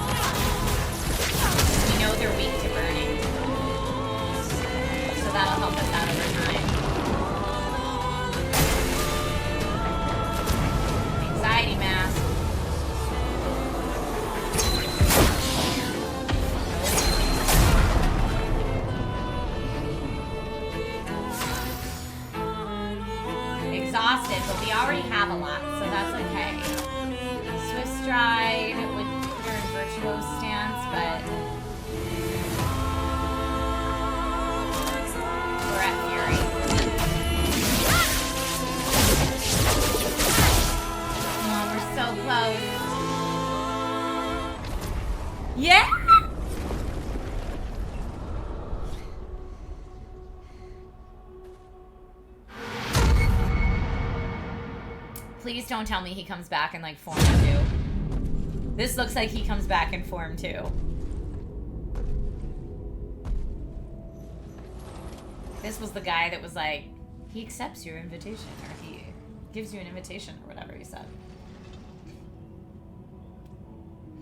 We know they're weak to burning. So that'll help us out over time. Anxiety mask. Exhausted, but we already have a lot, so that's okay. Swift Stride would put her in Virtuoso stance, but we're at Fury. Come on, we're so close. Yeah! Please don't tell me he comes back in like form 2. This looks like he comes back in form 2. This was the guy that was like, he accepts your invitation, or he gives you an invitation, or whatever he said.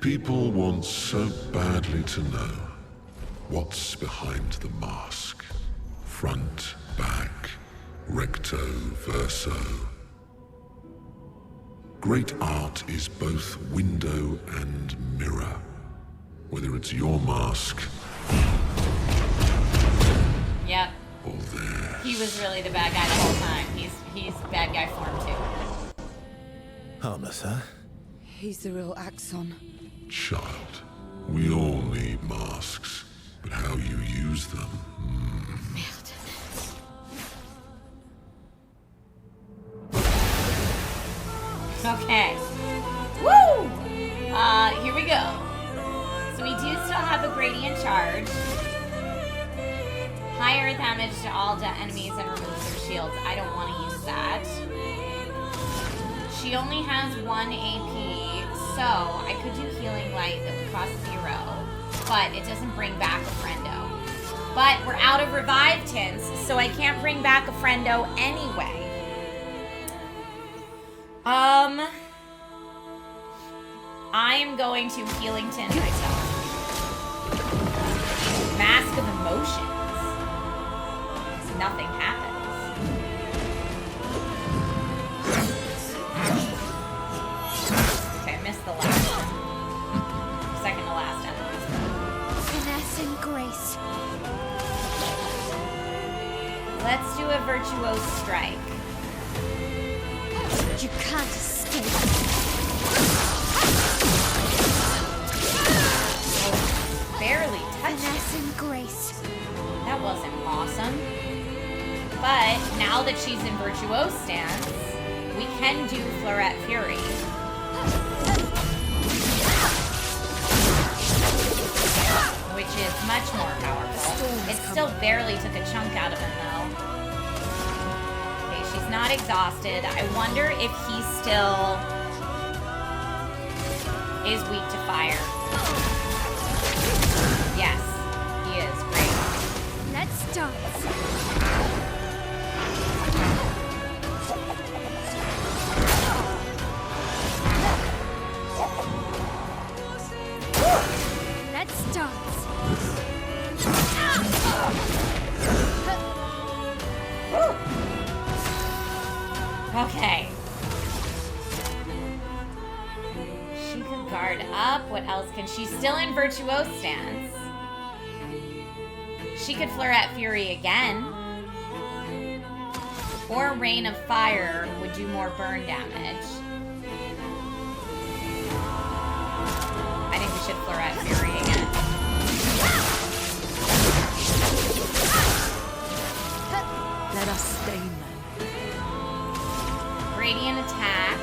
People want so badly to know what's behind the mask. Front, back, recto, verso. Great art is both window and mirror. Whether it's your mask Yep. or theirs. He was really the bad guy the whole time. He's bad guy form 2. Harmless, huh? He's the real Axon. Child, we all need masks, but how you use them. Okay. Woo! Here we go. So we do still have a gradient charge. Higher damage to all enemies and removes their shields. I don't want to use that. She only has 1 AP, so I could do Healing Light that would cost 0, but it doesn't bring back a friendo. But we're out of revive tints, so I can't bring back a friendo anyway. I am going to Healing Tint myself. Mask of Emotions. Nothing happens. Okay, I missed the last one. Second to last enemy. Finesse and grace. Let's do a Virtuoso Strike. You can't escape. Barely touched Finesse and grace. That wasn't awesome. But now that she's in Virtuoso stance, we can do Floret Fury. Which is much more powerful. It still barely took a chunk out of him though. Okay, she's not exhausted. I wonder if he still is weak to fire. Yes, he is. Great. Let's dance. Let's dance. Okay. guard up. What else can she? Still in Virtuose stance. She could Fleur-at Fury again. Or Rain of Fire would do more burn damage. I think we should Fleur-at Fury again. Let us stain them. Radiant attack.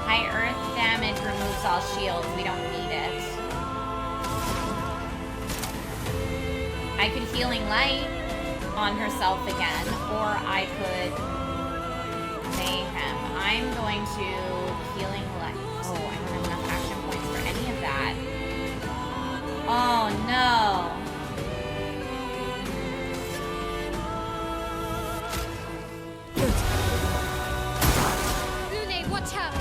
High earth damage removes all shields. We don't need it. I could Healing Light on herself again, or I could Mayhem. I'm going to Healing Light. Oh, I don't have enough action points for any of that. Oh no. Lune, watch out!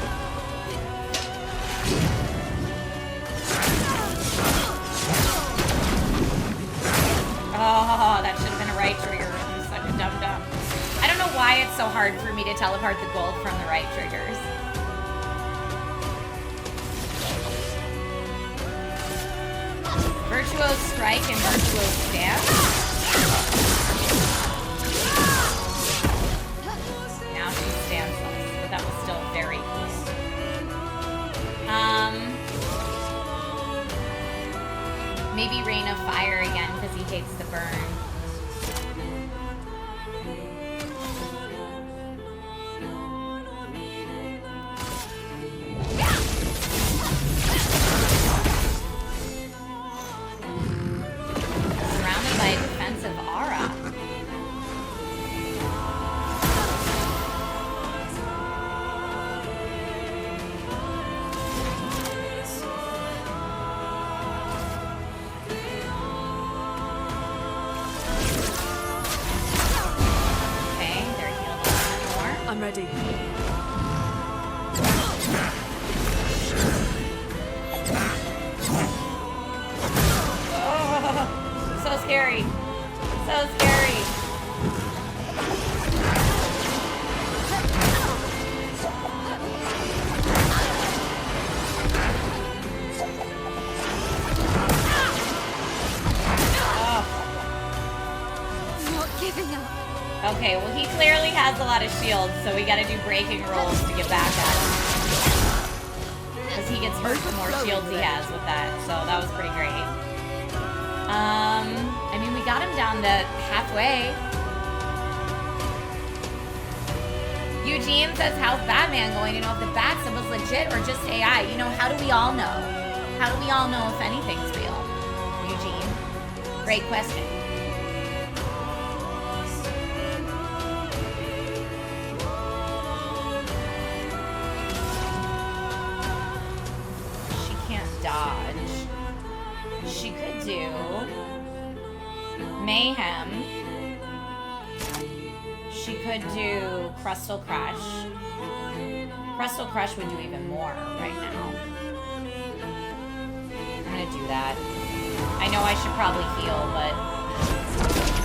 Oh, that should have been a right trigger. I'm such a dum-dum. I don't know why it's so hard for me to tell apart the gold from the right triggers. Virtuose Strike and Virtuose Stance. Now she's stanceless, but that was still very cool. Maybe Rain of Fire again, because he hates the burn. Surrounded by a defensive aura. I'm ready. Oh, so scary. So scary. Not giving up. Okay, well he clearly has a lot of shields, so we gotta do breaking rolls to get back at him. Because he gets hurt the more shields he has with that, so that was pretty great. I mean, we got him down to halfway. Eugene says, how's Batman going to know if the bat symbol's legit or just AI? You know, how do we all know? How do we all know if anything's real? Eugene, great question. Dodge. She could do Mayhem. She could do Crustal Crush. Crustal Crush would do even more right now. I'm gonna do that. I know I should probably heal, but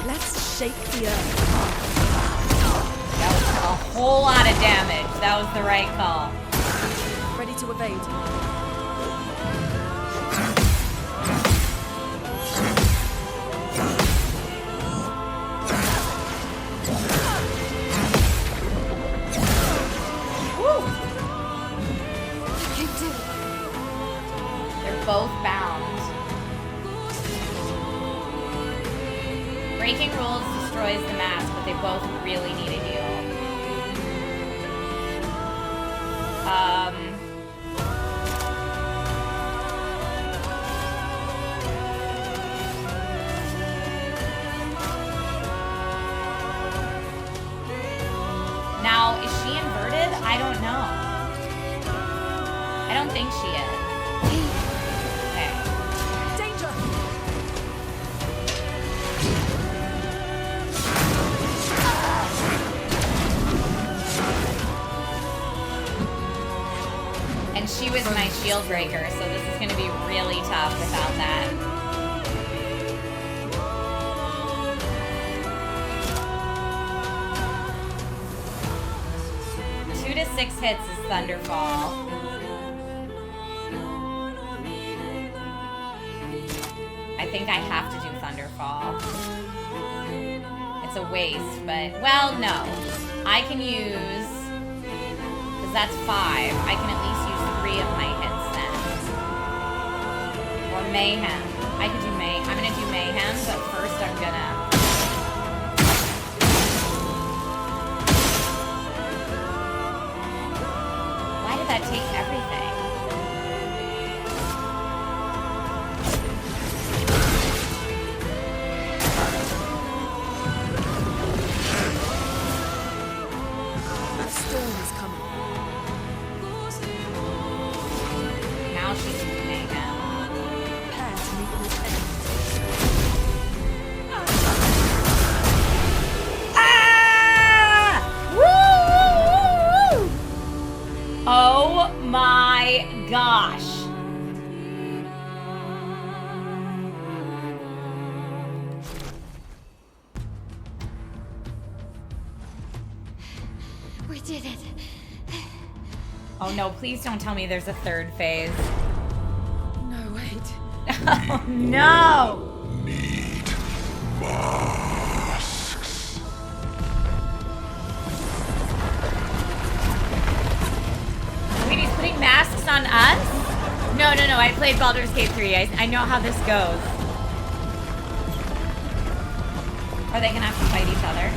let's shake the earth. That was a whole lot of damage. That was the right call. Ready to evade. Both bound. Breaking rules destroys the mask, but they both really need a heal. Now, is she inverted? I don't know. I don't think she is. She was my shield breaker, so this is going to be really tough without that. Two to 6 hits is Thunderfall. think I have to do Thunderfall. It's a waste, but, well, no. I can use, because that's 5. I can at least use 3 of my hits then. Or Mayhem. I could do Mayhem. I'm gonna do Mayhem, but first I'm gonna... Why did that take everything? Now she's in Mayhem. Ah! Woo! Oh my gosh. We did it. Oh no, please don't tell me there's a third phase. No, wait. Oh no! Need masks. Wait, he's putting masks on us? No. I played Baldur's Gate 3. I know how this goes. Are they gonna have to fight each other?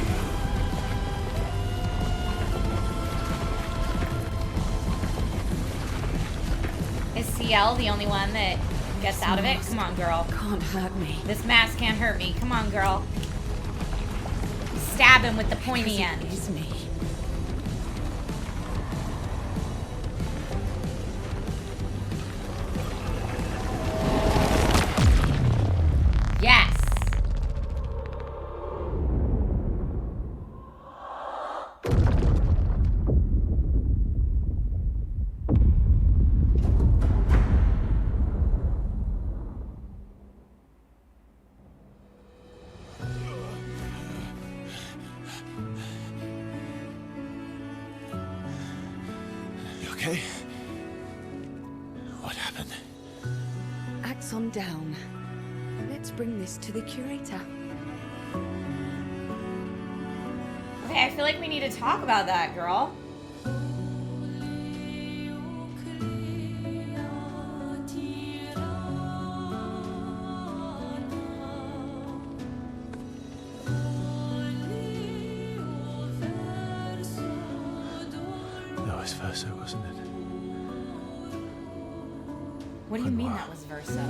Is CL the only one that gets out of it? Come on, girl. Can't hurt me. This mask can't hurt me. Come on, girl. Stab him with the pointy end. It's me. Yes. You okay? What happened? Axon down. Let's bring this to the curator. Okay, I feel like we need to talk about that, girl. That was Verso, wasn't it? What do you mean that was Verso?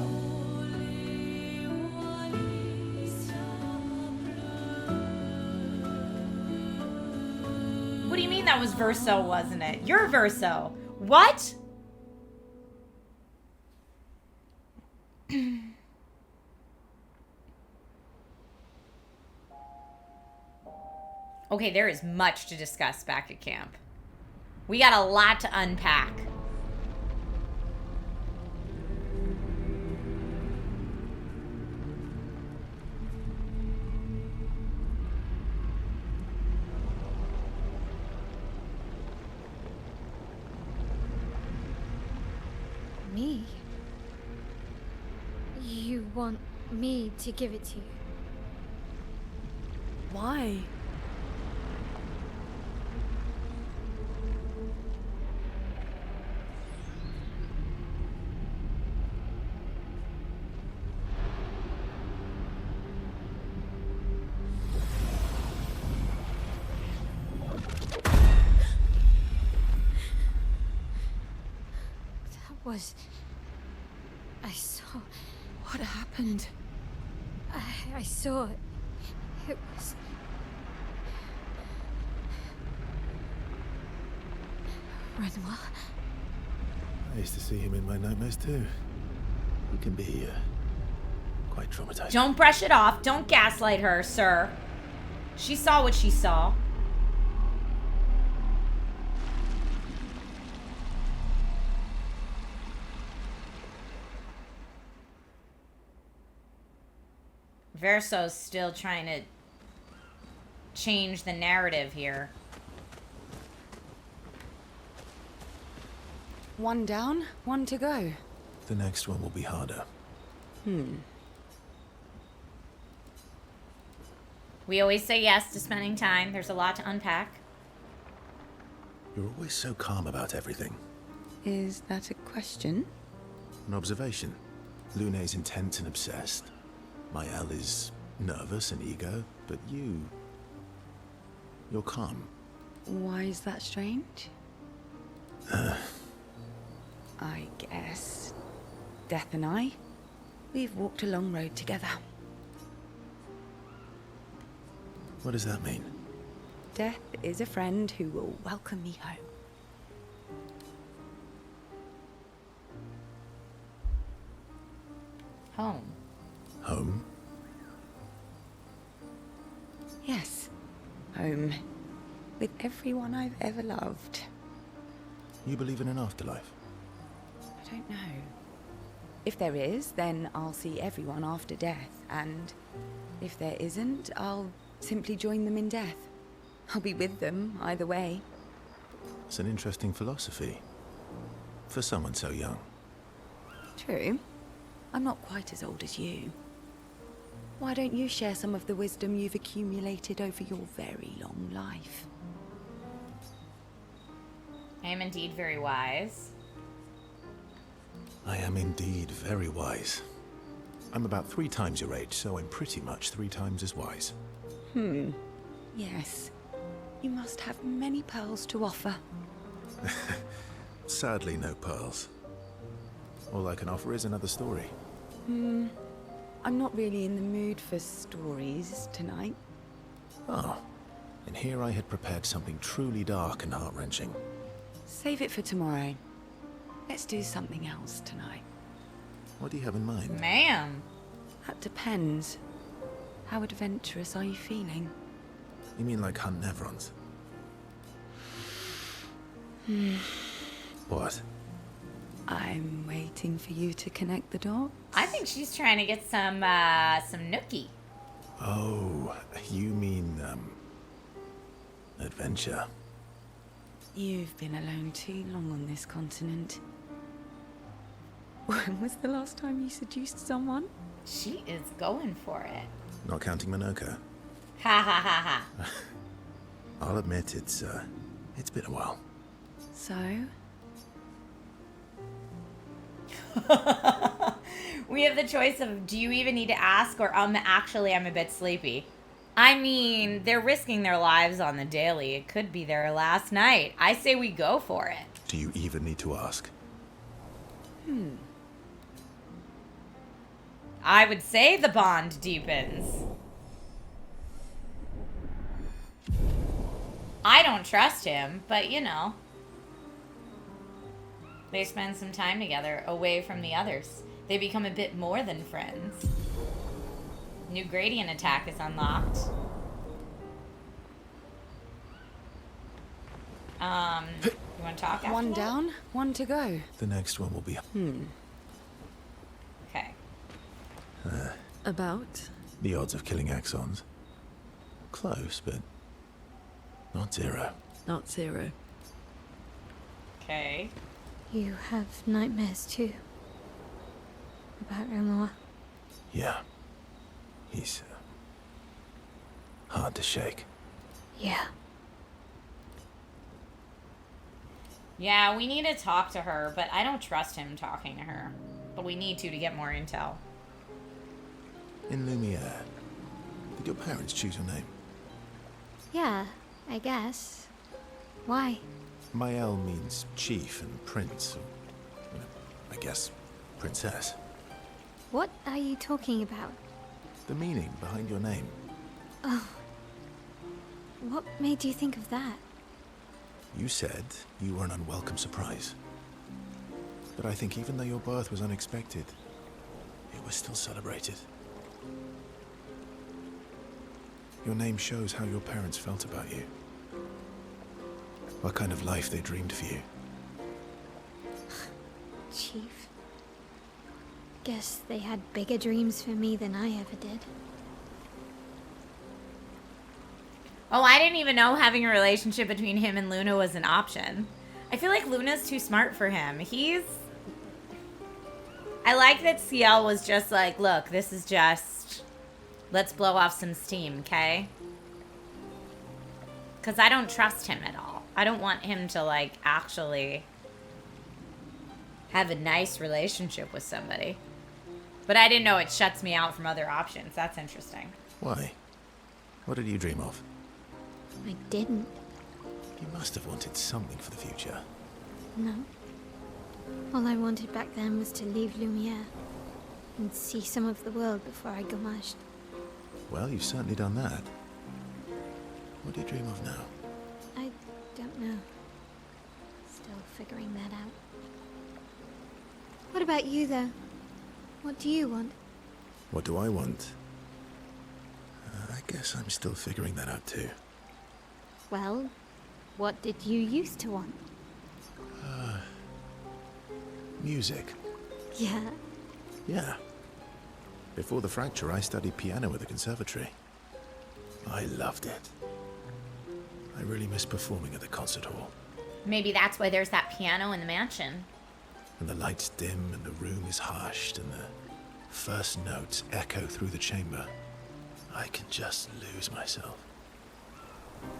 What do you mean that was Verso, wasn't it? You're Verso. What? Okay, there is much to discuss back at camp. We got a lot to unpack. Me? You want me to give it to you? Why? I saw. What happened? I saw it. It was. Renoir. I used to see him in my nightmares too. He can be quite traumatizing. Don't brush it off. Don't gaslight her, sir. She saw what she saw. Verso's still trying to change the narrative here. One down, one to go. The next one will be harder. We always say yes to spending time. There's a lot to unpack. You're always so calm about everything. Is that a question? An observation. Lune's intense and obsessed. Mael is nervous and eager, but you're calm. Why is that strange? I guess Death and I, we've walked a long road together. What does that mean? Death is a friend who will welcome me home. Home. Home? Yes, home. With everyone I've ever loved. You believe in an afterlife? I don't know. If there is, then I'll see everyone after death, and if there isn't, I'll simply join them in death. I'll be with them either way. It's an interesting philosophy. For someone so young. True. I'm not quite as old as you. Why don't you share some of the wisdom you've accumulated over your very long life? I am indeed very wise. I am indeed very wise. I'm about 3 times your age, so I'm pretty much 3 times as wise. Yes. You must have many pearls to offer. Sadly, no pearls. All I can offer is another story. I'm not really in the mood for stories tonight. Oh, and here I had prepared something truly dark and heart-wrenching. Save it for tomorrow. Let's do something else tonight. What do you have in mind? Ma'am. That depends. How adventurous are you feeling? You mean like hunt Nevrons? What? I'm waiting for you to connect the dots. I think she's trying to get some nookie. Oh, you mean, adventure. You've been alone too long on this continent. When was the last time you seduced someone? She is going for it. Not counting Minoka. Ha ha ha ha. I'll admit it's been a while. So? We have the choice of, do you even need to ask, or actually I'm a bit sleepy. I mean, they're risking their lives on the daily. It could be their last night. I say we go for it. Do you even need to ask? I would say the bond deepens. I don't trust him, but you know. They spend some time together, away from the others. They become a bit more than friends. New gradient attack is unlocked. You want to talk after One that? down, one to go. The next one will be... Okay. About? The odds of killing Axons. Close, but not 0. Not 0. Okay. You have nightmares too. About Rimoa. Yeah. He's hard to shake. Yeah. Yeah, we need to talk to her, but I don't trust him talking to her. But we need to get more intel. In Lumiere, did your parents choose your name? Yeah, I guess. Why? Mael means chief and prince, or, I guess, princess. What are you talking about? The meaning behind your name. Oh. What made you think of that? You said you were an unwelcome surprise. But I think even though your birth was unexpected, it was still celebrated. Your name shows how your parents felt about you. What kind of life they dreamed for you. Chief. Guess they had bigger dreams for me than I ever did. Oh, I didn't even know having a relationship between him and Luna was an option. I feel like Luna's too smart for him. I like that CL was just like, look, this is just... Let's blow off some steam, okay? Because I don't trust him at all. I don't want him to, like, actually have a nice relationship with somebody. But I didn't know it shuts me out from other options. That's interesting. Why? What did you dream of? I didn't. You must have wanted something for the future. No. All I wanted back then was to leave Lumiere and see some of the world before I gommaged. Well, you've certainly done that. What do you dream of now? I don't know. Still figuring that out. What about you, though? What do you want? What do I want? I guess I'm still figuring that out too. Well, what did you used to want? Music. Yeah. Yeah. Before the fracture, I studied piano at the conservatory. I loved it. I really miss performing at the concert hall. Maybe that's why there's that piano in the mansion. And the lights dim and the room is hushed and the first notes echo through the chamber. I can just lose myself.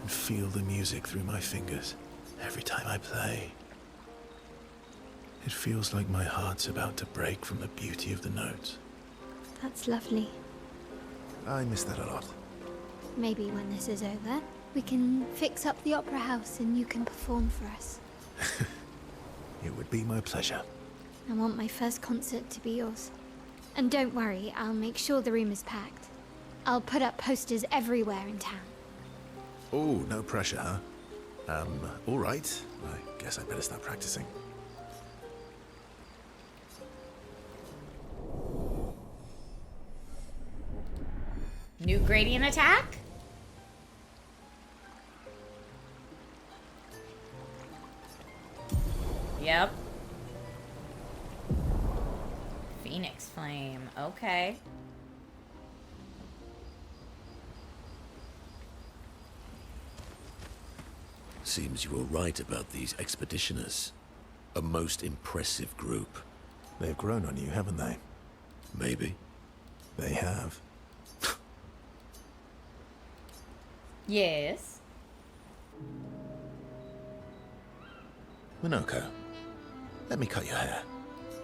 And feel the music through my fingers every time I play. It feels like my heart's about to break from the beauty of the notes. That's lovely. I miss that a lot. Maybe when this is over, we can fix up the opera house and you can perform for us. It would be my pleasure. I want my first concert to be yours. And don't worry, I'll make sure the room is packed. I'll put up posters everywhere in town. Oh, no pressure, huh? All right. I guess I better start practicing. New gradient attack? Yep. Phoenix Flame. Okay. Seems you were right about these expeditioners. A most impressive group. They've grown on you, haven't they? Maybe. They have. Yes. Minoko, let me cut your hair.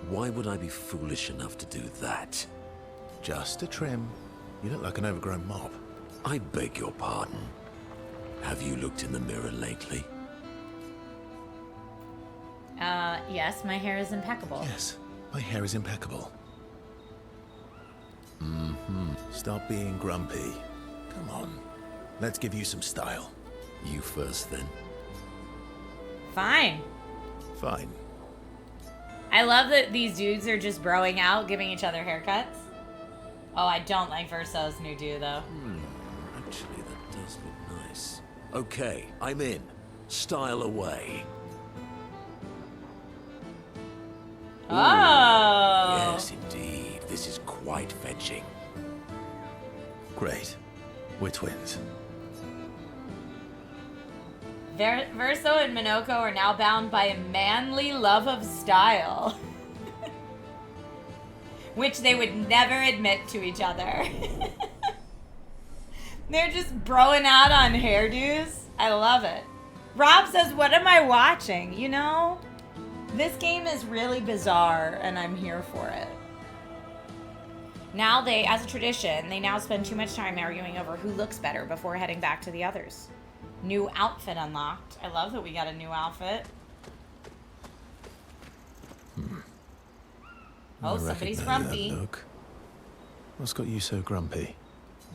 Why would I be foolish enough to do that? Just a trim. You look like an overgrown mop. I beg your pardon. Have you looked in the mirror lately? Yes, my hair is impeccable. Yes, my hair is impeccable. Stop being grumpy. Come on. Let's give you some style. You first, then. Fine. Fine. I love that these dudes are just broing out, giving each other haircuts. Oh, I don't like Verso's new do, though. Actually, that does look nice. Okay, I'm in. Style away. Oh! Yes, indeed. This is quite fetching. Great. We're twins. Verso and Minoko are now bound by a manly love of style. Which they would never admit to each other. They're just broing out on hairdos. I love it. Rob says, what am I watching? You know? This game is really bizarre, and I'm here for it. Now they, as a tradition, they now spend too much time arguing over who looks better before heading back to the others. New outfit unlocked. I love that we got a new outfit. Oh, somebody's grumpy. Look. What's got you so grumpy?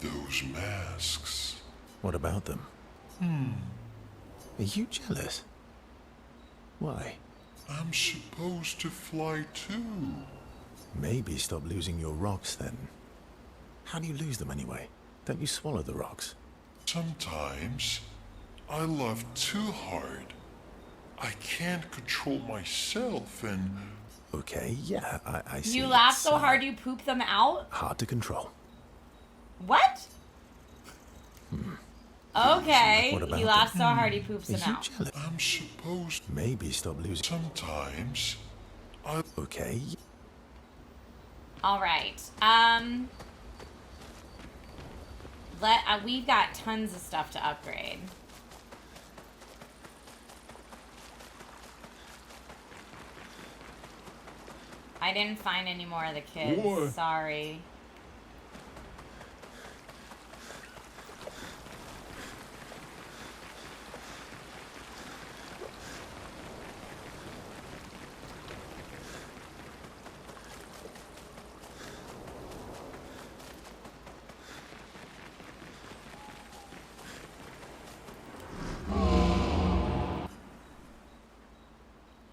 Those masks. What about them? Are you jealous? Why? I'm supposed to fly too. Maybe stop losing your rocks then. How do you lose them anyway? Don't you swallow the rocks? Sometimes I laugh too hard. I can't control myself and... Okay, yeah, I see. You laugh so hard you poop them out? Hard to control. What? Okay, What about he laughs so hard he poops Are them you out. jealous? I'm supposed... Maybe stop losing. Sometimes I... Okay. All right. We've got tons of stuff to upgrade. I didn't find any more of the kids. War. Sorry.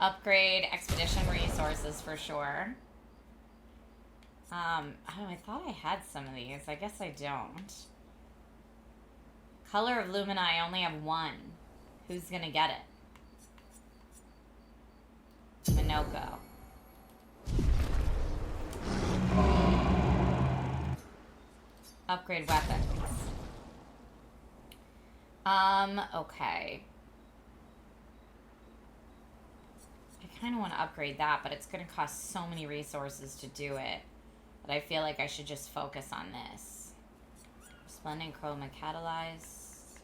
Upgrade expedition resources for sure. Oh, I thought I had some of these. I guess I don't. Color of Lumina, I only have one. Who's gonna get it? Minoko. Upgrade weapons. Okay. I kind of want to upgrade that, but it's going to cost so many resources to do it that I feel like I should just focus on this. Splendid Chroma Catalyze.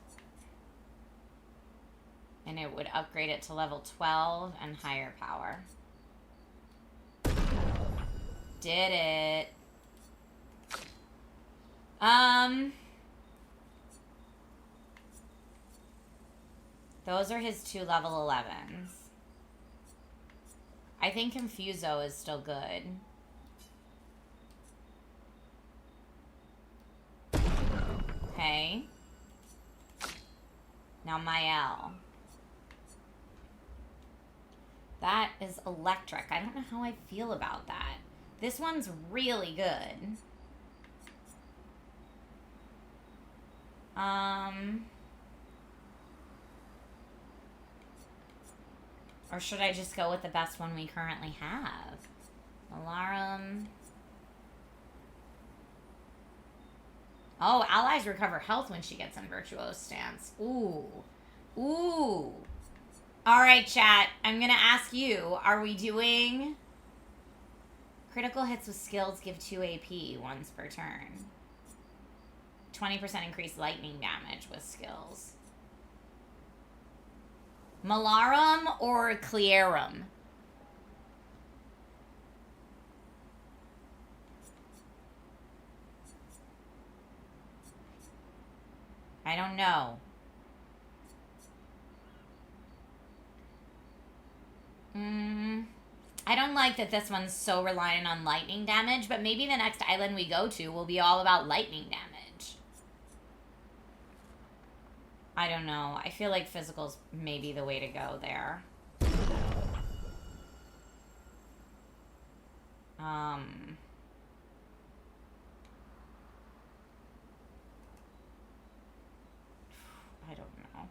And it would upgrade it to level 12 and higher power. Did it. Those are his 2 level 11s. I think Confuso is still good. Okay. Now Mael. That is electric. I don't know how I feel about that. This one's really good. Or should I just go with the best one we currently have? Alarum. Oh, allies recover health when she gets in Virtuoso stance. Ooh. Ooh. Alright, chat. I'm gonna ask you, are we doing... Critical hits with skills give 2 AP once per turn. 20% increased lightning damage with skills. Malarum or Clearum? I don't know. I don't like that this one's so reliant on lightning damage, but maybe the next island we go to will be all about lightning damage. I don't know. I feel like physical's maybe the way to go there. I don't know.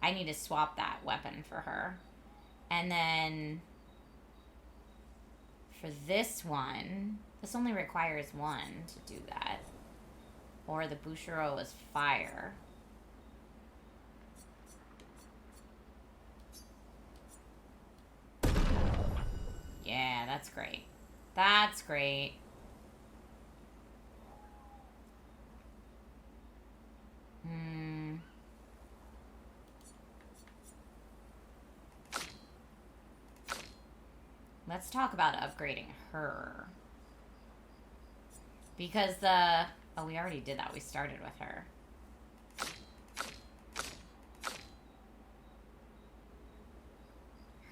I need to swap that weapon for her. And then for this one, this only requires 1 to do that. Or the Bouchereau is fire. Yeah, that's great. That's great. Let's talk about upgrading her. Because the... Oh, we already did that. We started with her.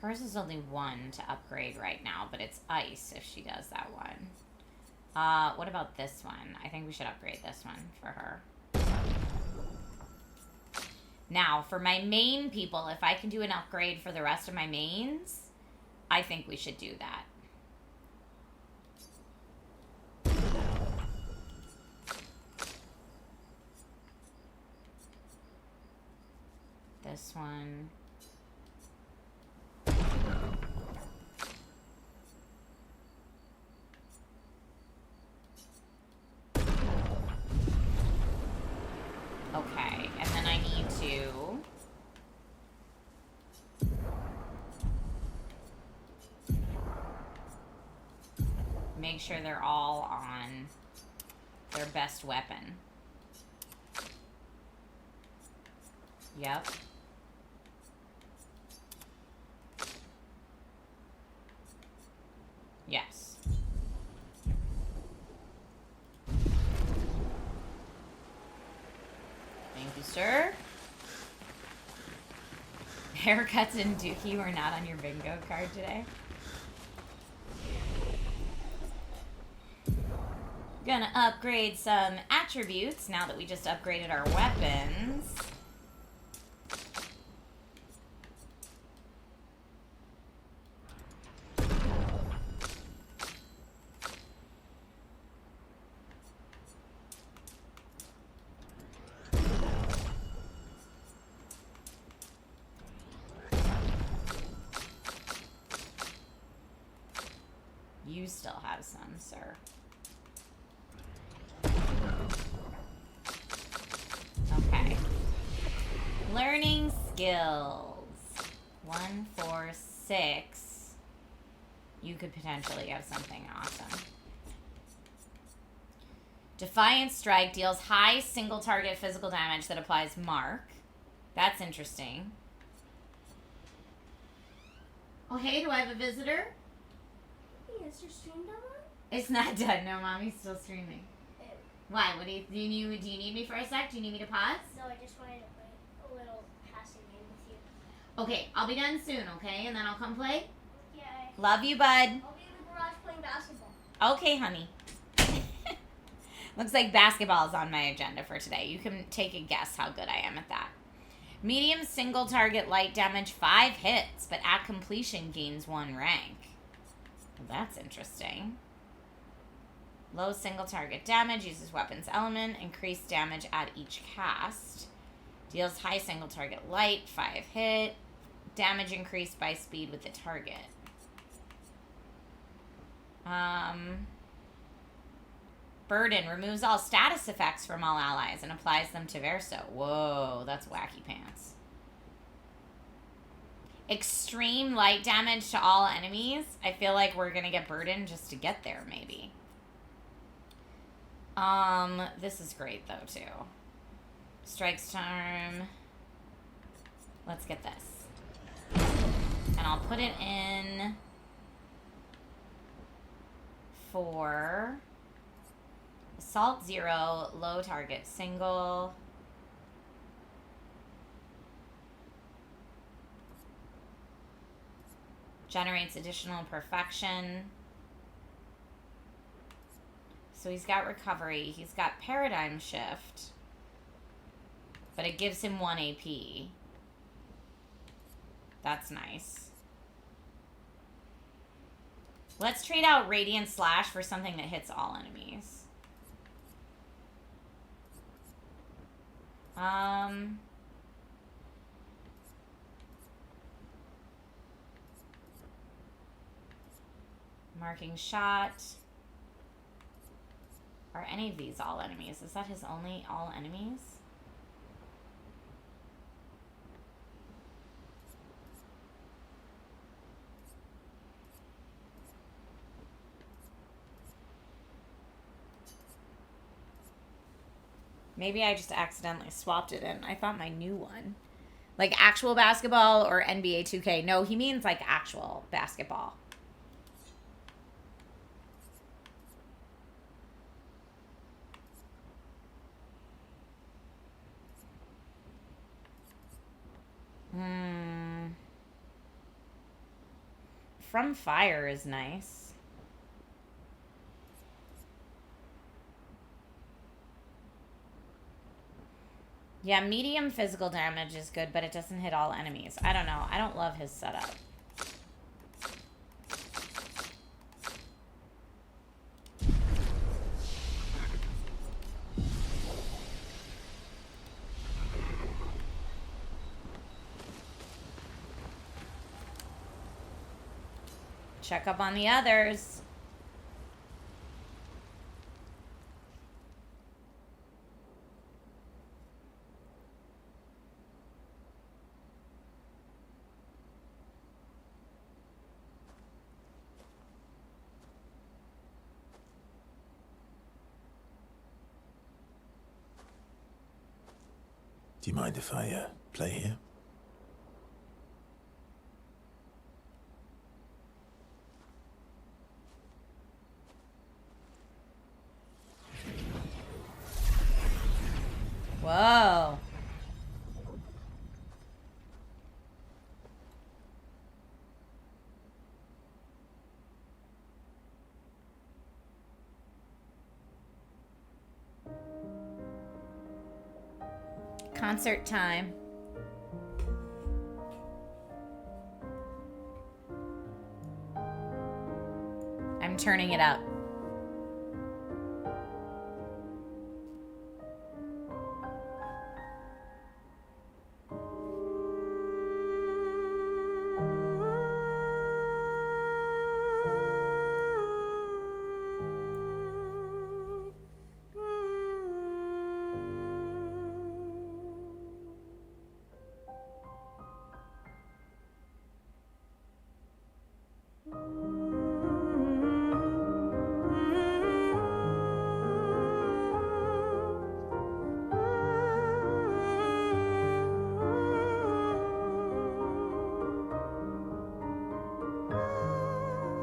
Hers is only 1 to upgrade right now, but it's ice if she does that one. What about this one? I think we should upgrade this one for her. Now, for my main people, if I can do an upgrade for the rest of my mains, I think we should do that. This one. Okay, and then I need to... make sure they're all on their best weapon. Yep. Haircuts and Dookie were not on your bingo card today. Gonna upgrade some attributes now that we just upgraded our weapons. You still have some, sir. Okay. Learning skills. 1, 4, 6. You could potentially have something awesome. Defiant Strike deals high single target physical damage that applies mark. That's interesting. Oh, hey, do I have a visitor? Is your stream done? It's not done. No, Mommy's still streaming. Why? What do you need me for a sec? Do you need me to pause? No, I just wanted to play a little passing game with you. Okay, I'll be done soon, okay? And then I'll come play? Yeah. Love you, bud. I'll be in the garage playing basketball. Okay, honey. Looks like basketball is on my agenda for today. You can take a guess how good I am at that. Medium single target light damage, 5 hits, but at completion gains 1 rank. Well, that's interesting. Low single target damage, uses weapons element, increased damage at each cast. Deals high single target light, 5 hit. Damage increased by speed with the target. Burden removes all status effects from all allies and applies them to Verso. Whoa, that's wacky pants. Extreme light damage to all enemies. I feel like we're gonna get Burden just to get there, maybe. This is great though too. Strikes charm. Let's get this. And I'll put it in for Assault 0, low target single. Generates additional perfection. So he's got recovery. He's got paradigm shift. But it gives him 1 AP. That's nice. Let's trade out Radiant Slash for something that hits all enemies. Marking shot. Are any of these all enemies? Is that his only all enemies? Maybe I just accidentally swapped it in. I thought my new one. Like actual basketball or NBA 2K. No, he means like actual basketball. From Fire is nice. Yeah, medium physical damage is good, but it doesn't hit all enemies. I don't know. I don't love his setup. Check up on the others. Do you mind if I play here? Whoa. Concert time. I'm turning it up.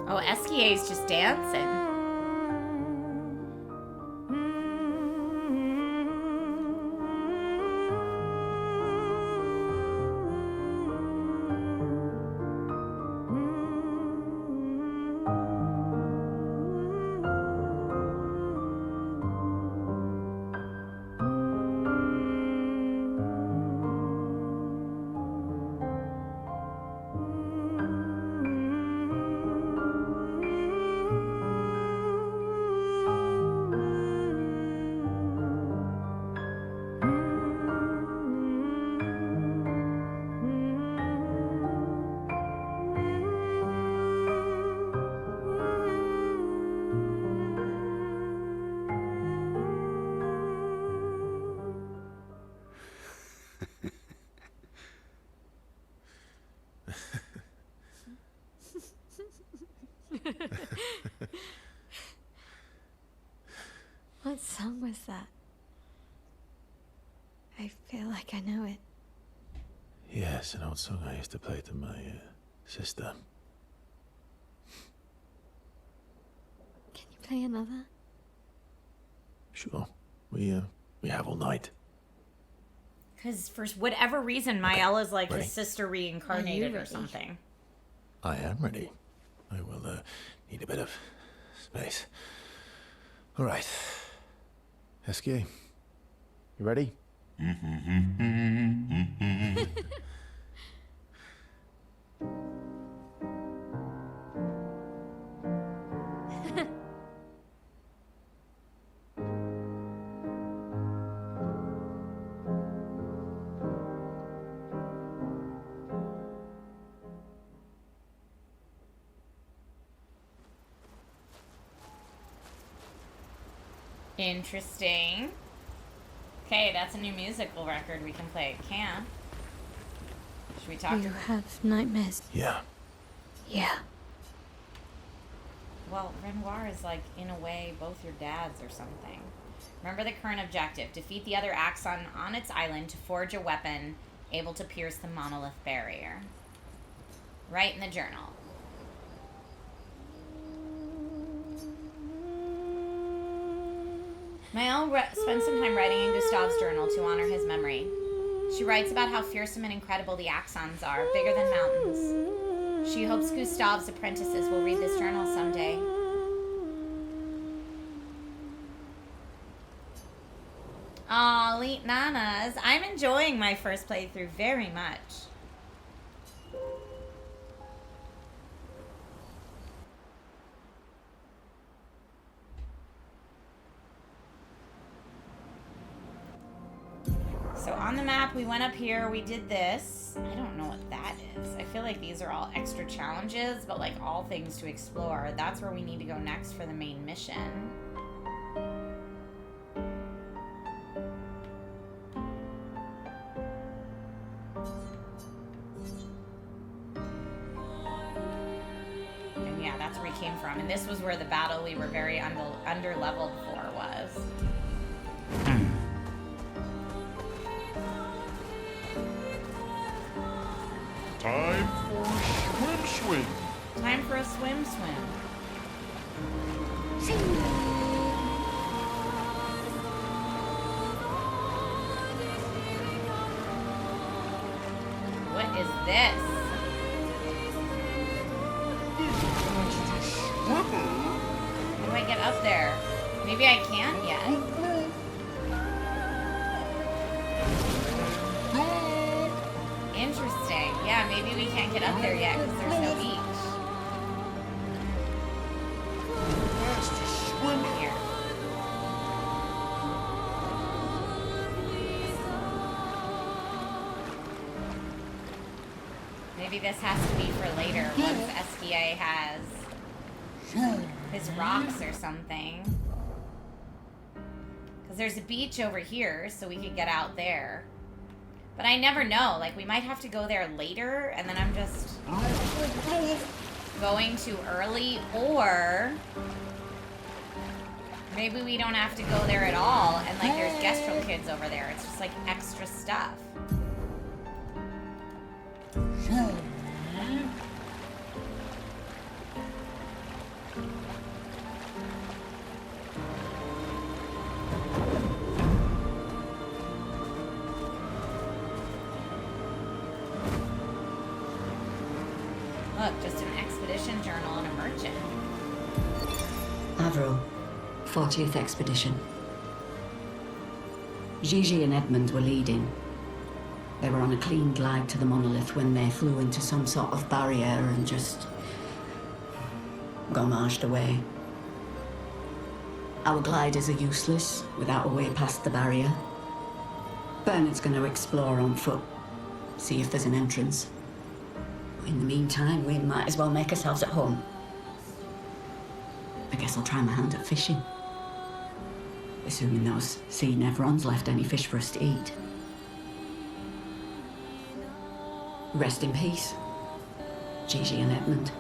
Oh, Esquia's just dancing. What song was that? I feel like I know it. Yes, an old song I used to play to my sister. Can you play another? Sure. We have all night. Because for whatever reason, Maella's like Ready? his sister reincarnated or something. I am ready. I will need a bit of space. All right. Esquier, you ready? Interesting. Okay, that's a new musical record we can play at camp. Should we talk You to her? have nightmares. Yeah. Yeah. Well, Renoir is like, in a way, both your dads or something. Remember the current objective. Defeat the other Axon on its island to forge a weapon able to pierce the monolith barrier. Write in the journal. Maëlle spends some time writing in Gustave's journal to honor his memory. She writes about how fearsome and incredible the Axons are, bigger than mountains. She hopes Gustave's apprentices will read this journal someday. Aw, Leet Nanas. I'm enjoying my first playthrough very much. So on the map, we went up here, we did this. I don't know what that is. I feel like these are all extra challenges, but like all things to explore. That's where we need to go next for the main mission. And yeah, that's where we came from. And this was where the battle we were very under-leveled for was. Time for a swim. Time for a swim. What is this? How do I get up there? Maybe I can't yet. Interesting. Yeah, maybe we can't get up there yet because there's no beach. Let's just swim here. Maybe this has to be for later once SDA has his rocks or something. Because there's a beach over here, so we could get out there. But I never know. Like, we might have to go there later, and then I'm just going too early, or maybe we don't have to go there at all, and, like, there's Gestrel kids over there. It's just, like, extra stuff. Look, just an expedition journal and a merchant. Avril, 40th Expedition. Gigi and Edmund were leading. They were on a clean glide to the monolith when they flew into some sort of barrier and just gommaged away. Our gliders are useless without a way past the barrier. Bernard's going to explore on foot, see if there's an entrance. In the meantime, we might as well make ourselves at home. I guess I'll try my hand at fishing. Assuming those sea Nevrons left any fish for us to eat. Rest in peace, Gigi and Edmund.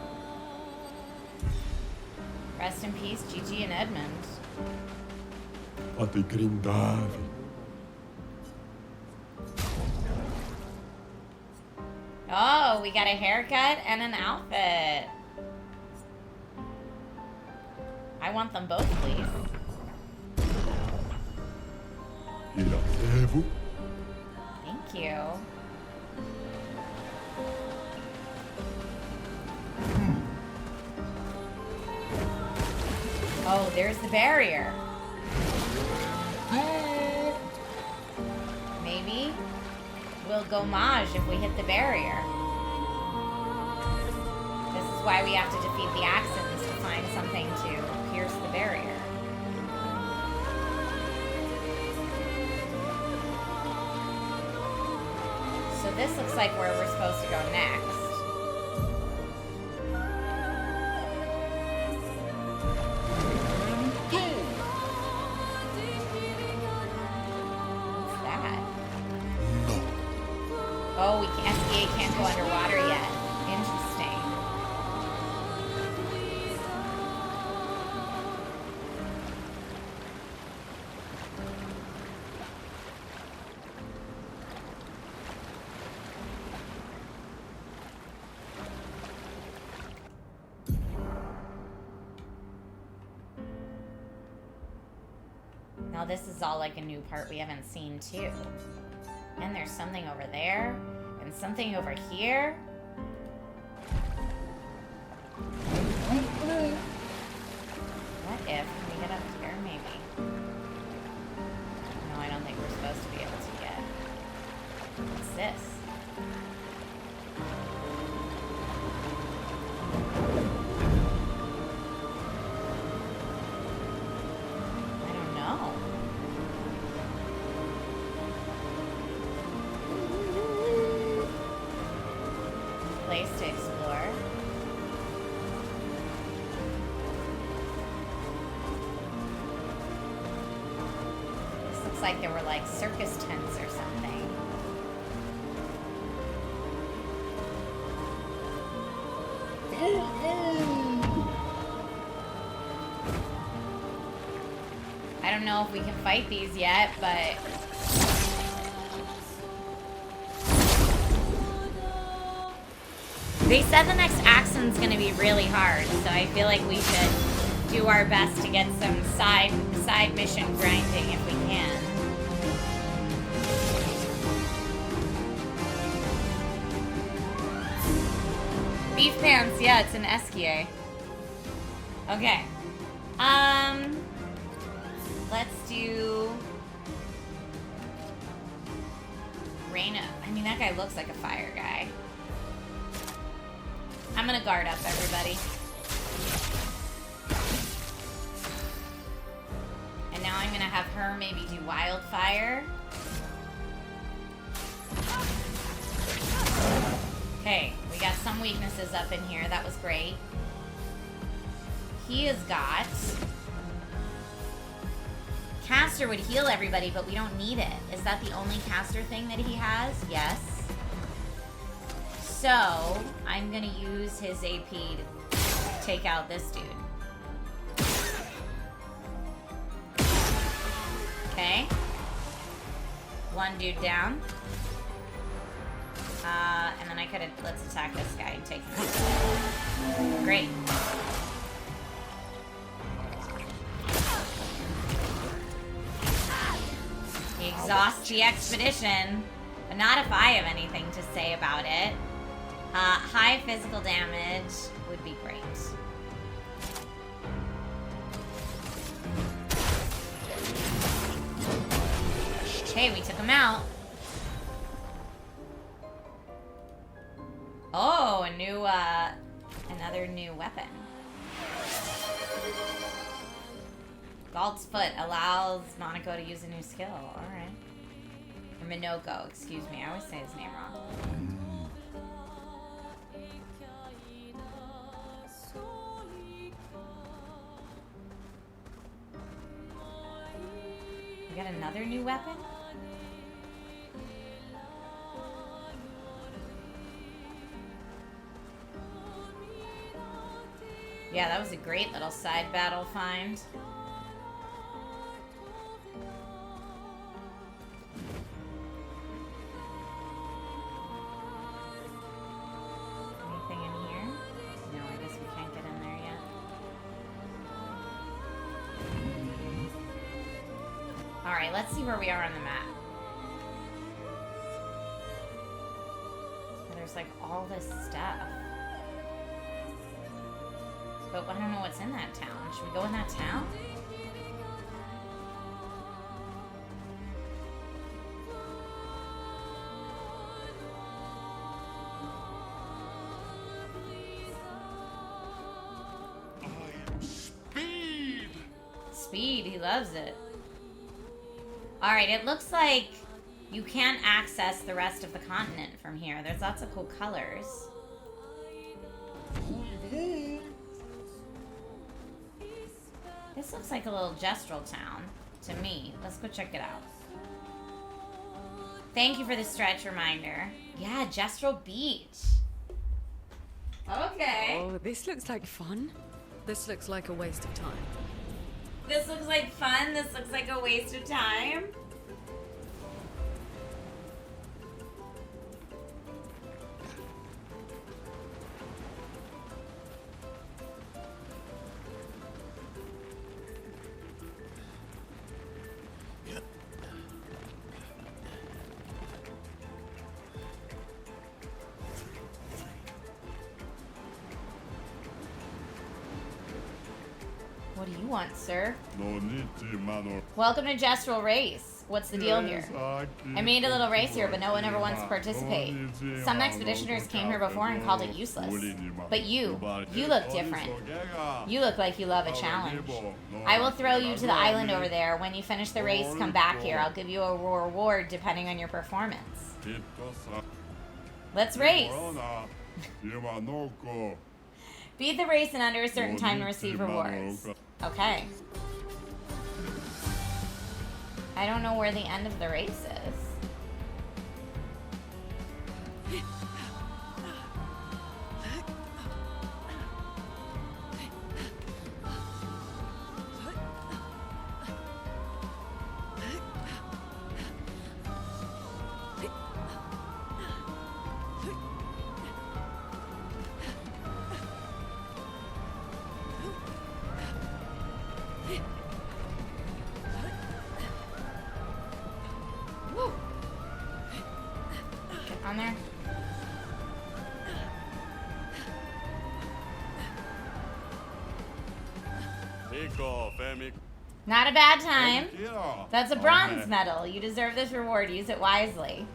Rest in peace, Gigi and Edmund. Ate grindavi. Oh, we got a haircut and an outfit. I want them both, please. Thank you. Oh, there's the barrier. Maybe we'll gommage if we hit the barrier. This is why we have to defeat the Axons to find something to pierce the barrier. So this looks like where we're supposed to go next. Oh, we can't, SDA can't go underwater yet. Interesting. Now this is all like a new part we haven't seen too. And there's something over there. And something over here. What if? Can we get up here? Maybe. No, I don't think we're supposed to be able to get. What's this? I don't know. Place to explore. This looks like there were like circus tents or something. I don't know if we can fight these yet, but they said the next Axon's gonna be really hard, so I feel like we should do our best to get some side mission grinding if we can. Beef pants, yeah, it's an Esquier. Okay. Let's do rain up. I mean, that guy looks like a fire guy. I'm gonna guard up, everybody. And now I'm gonna have her maybe do wildfire. Okay, we got some weaknesses up in here. That was great. He has got... Caster would heal everybody, but we don't need it. Is that the only caster thing that he has? Yes. So, I'm gonna use his AP to take out this dude. Okay. One dude down. And then I could've... Let's attack this guy and take him out. Great. He exhausts the expedition, but not if I have anything to say about it. High physical damage would be great. Okay, we took him out. Oh, a new, another new weapon. Galt's Foot allows Monaco to use a new skill. Alright. Or Minoko, excuse me. I always say his name wrong. We got another new weapon? Yeah, that was a great little side battle find. Anything in here? No, I guess we can't get in there yet. Alright, let's see where we are on the map. There's like all this stuff. But I don't know what's in that town. Should we go in that town? Speed! Speed, he loves it. Alright, it looks like you can't access the rest of the continent from here. There's lots of cool colors. This looks like a little gestural town to me. Let's go check it out. Thank you for the stretch reminder. Yeah, Gestural Beach. Okay. Oh, this looks like fun. This looks like a waste of time. This looks like fun. This looks like a waste of time. What do you want, sir? Welcome to Gestural Race. What's the deal here? I made a little race here, but no one ever wants to participate. Some expeditioners came here before and called it useless. But you look different. You look like you love a challenge. I will throw you to the island over there. When you finish the race, come back here. I'll give you a reward depending on your performance. Let's race. Beat the race in under a certain time to receive rewards. Okay. I don't know where the end of the race is. On there. Not a bad time. That's a bronze medal. You deserve this reward. Use it wisely.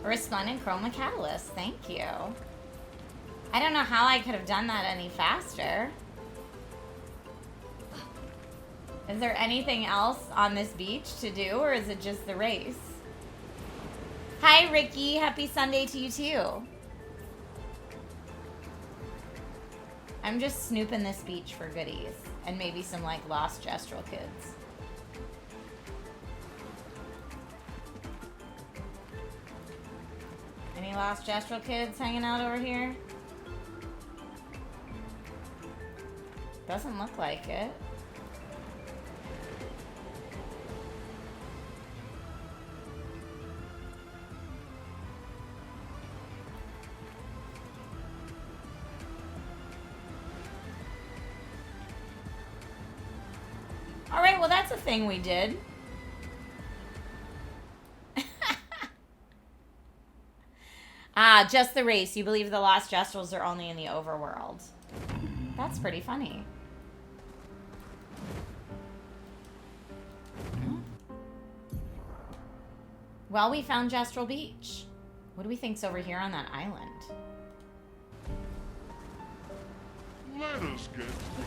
Resplendent Chroma Catalyst. Thank you. I don't know how I could have done that any faster. Is there anything else on this beach to do, or is it just the race? Hi, Ricky. Happy Sunday to you, too. I'm just snooping this beach for goodies. And maybe some, like, lost Gestural kids. Any lost Gestural kids hanging out over here? Doesn't look like it. Alright, well that's a thing we did. Just the race. You believe the lost Gestrals are only in the overworld. That's pretty funny. Well, we found Gestral Beach. What do we think's over here on that island? Let us get wet.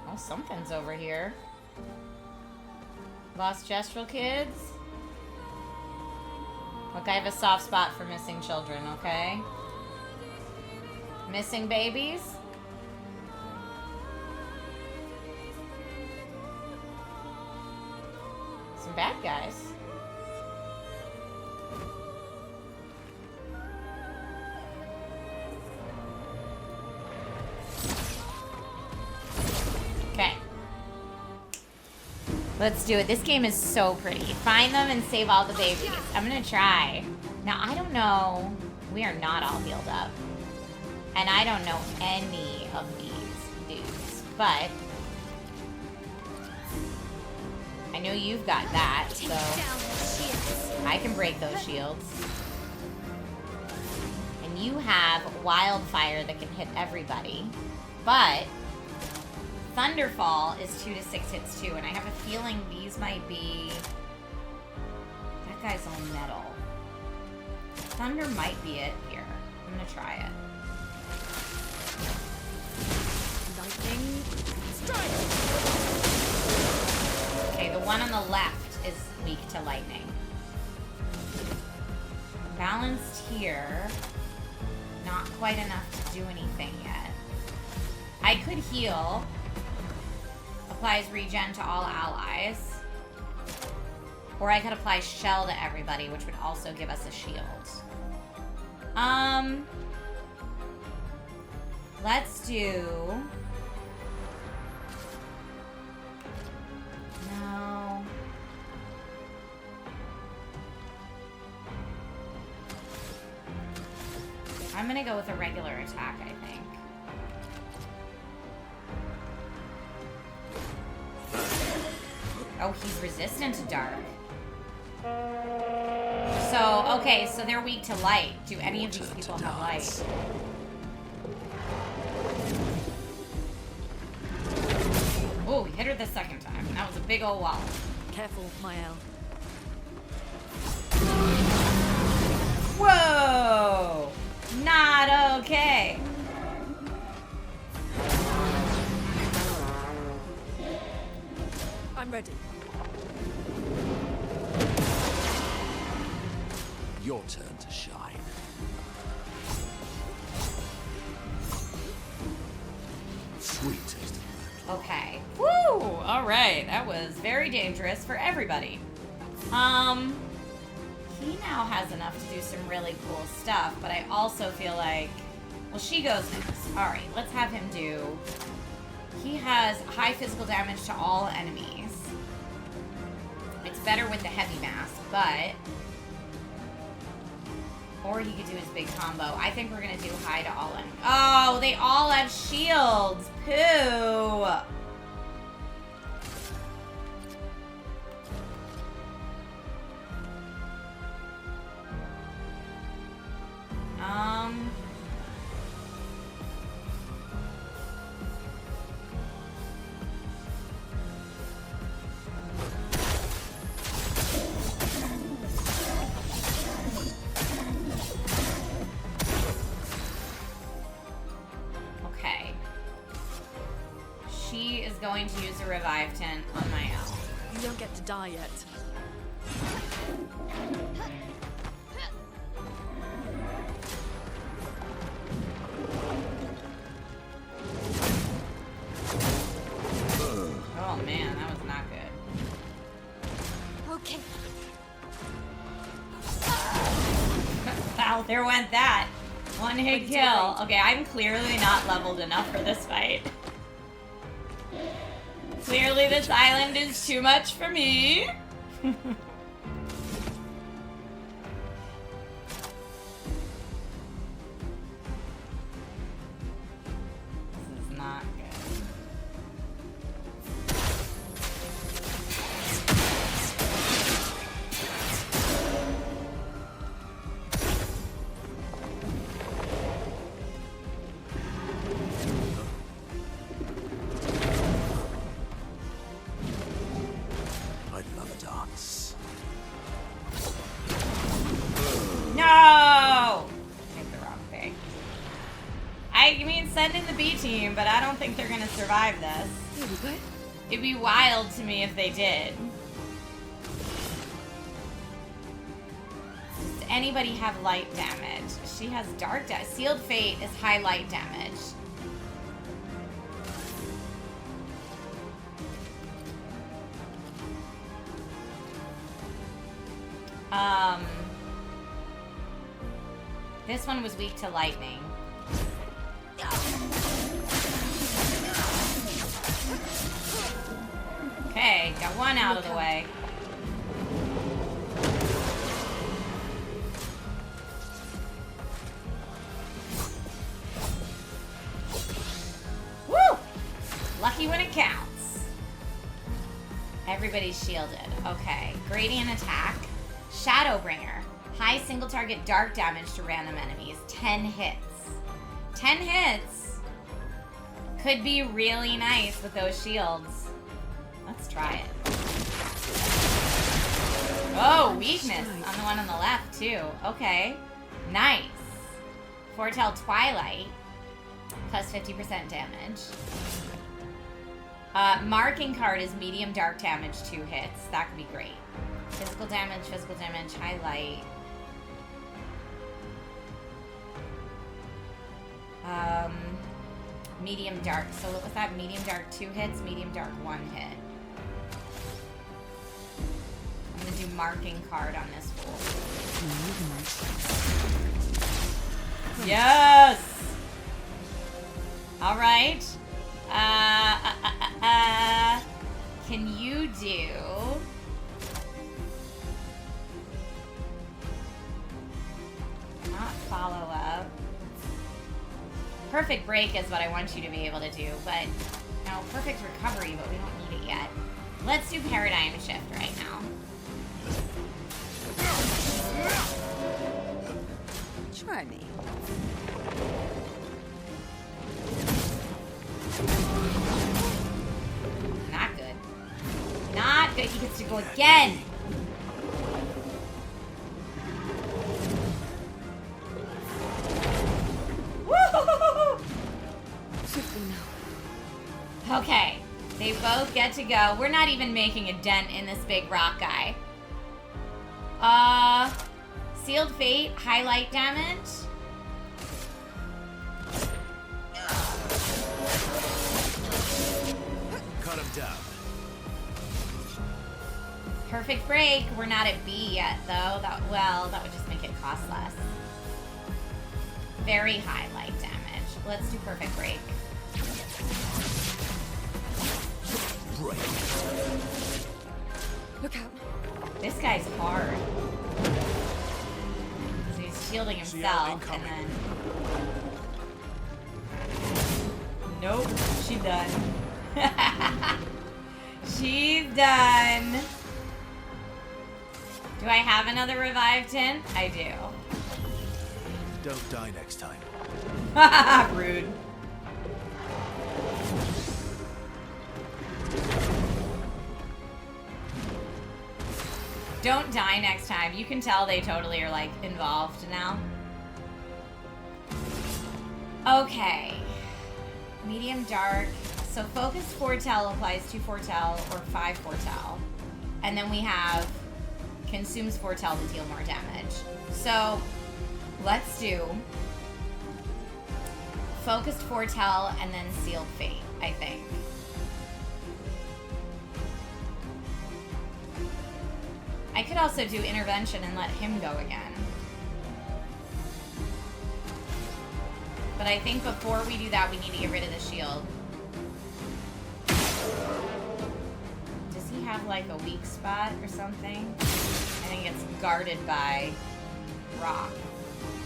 Oh, something's over here. Lost Gestral kids? Look, I have a soft spot for missing children, okay? Missing babies? Some bad guys. Okay. Let's do it. This game is so pretty. Find them and save all the babies. I'm gonna try. Now, I don't know. We are not all healed up. And I don't know any of these dudes. But I know you've got that, so I can break those shields. And you have Wildfire that can hit everybody. But Thunderfall is 2 to 6 hits too, and I have a feeling these might be... That guy's all metal. Thunder might be it here. I'm gonna try it. Lightning strike! Okay, the one on the left is weak to lightning. Balanced here. Not quite enough to do anything yet. I could heal. Applies regen to all allies. Or I could apply shell to everybody, which would also give us a shield. Let's do... No. I'm gonna go with a regular attack, I think. Oh, he's resistant to dark. So, okay, so they're weak to light. Do any of these people have light? Oh, we hit her the second time. That was a big old wall. Careful, Mael. Whoa! Not okay. I'm ready. Your turn to shine. Sweet tasting. Okay. Woo! Alright, that was very dangerous for everybody. He now has enough to do some really cool stuff, but I also feel like... Well, she goes next. Alright, let's have him do... He has high physical damage to all enemies. It's better with the heavy mask, but... Or he could do his big combo. I think we're gonna do high to all enemies. Oh, they all have shields! Pooh! going to use a revive tent on my own. You don't get to die yet. Oh man, that was not good. Okay. Wow, there went that. One hit kill. Okay, I'm clearly not leveled enough for this fight. Clearly this island is too much for me. This is not good. I love a dance. No! I picked the wrong thing. I mean, send in the B team, but I don't think they're gonna survive this. It'd be wild to me if they did. Does anybody have light damage? She has dark damage. Sealed Fate is high light damage. This one was weak to lightning. Okay, got one out of the way. Woo! Lucky when it counts. Everybody's shielded. Okay, gradient attack. Shadowbringer. High single target dark damage to random enemies. 10 hits. 10 hits could be really nice with those shields. Let's try it. Oh, weakness on the one on the left too. Okay, nice. Foretell Twilight, plus 50% damage. Marking card is medium dark damage, 2 hits. That could be great. Physical damage, highlight. Medium dark. So what was that? Medium dark 2 hits, medium dark 1 hit. I'm gonna do marking card on this fool. Yes! Alright. Can you do... not follow up. Perfect break is what I want you to be able to do, but no, perfect recovery, but we don't need it yet. Let's do paradigm shift right now. Try me. Not good. Not good. He gets to go again. Okay, they both get to go. We're not even making a dent in this big rock guy. Sealed Fate, highlight damage. Cut him down. Perfect break. We're not at B yet, though. That would just make it cost less. Very high light damage. Let's do perfect break. Look out. This guy's hard. So he's shielding himself, and then... Nope, she's done. She's done. Do I have another revive tint? I do. Don't die next time. Rude. Don't die next time. You can tell they totally are like involved now. Okay. Medium dark, So focus foretell applies to foretell or 5 foretell. And then we have consumes foretell to deal more damage. So let's do focused foretell and then sealed fate, I think. I could also do intervention and let him go again. But I think before we do that, we need to get rid of the shield. Does he have like a weak spot or something? I think it's guarded by rock.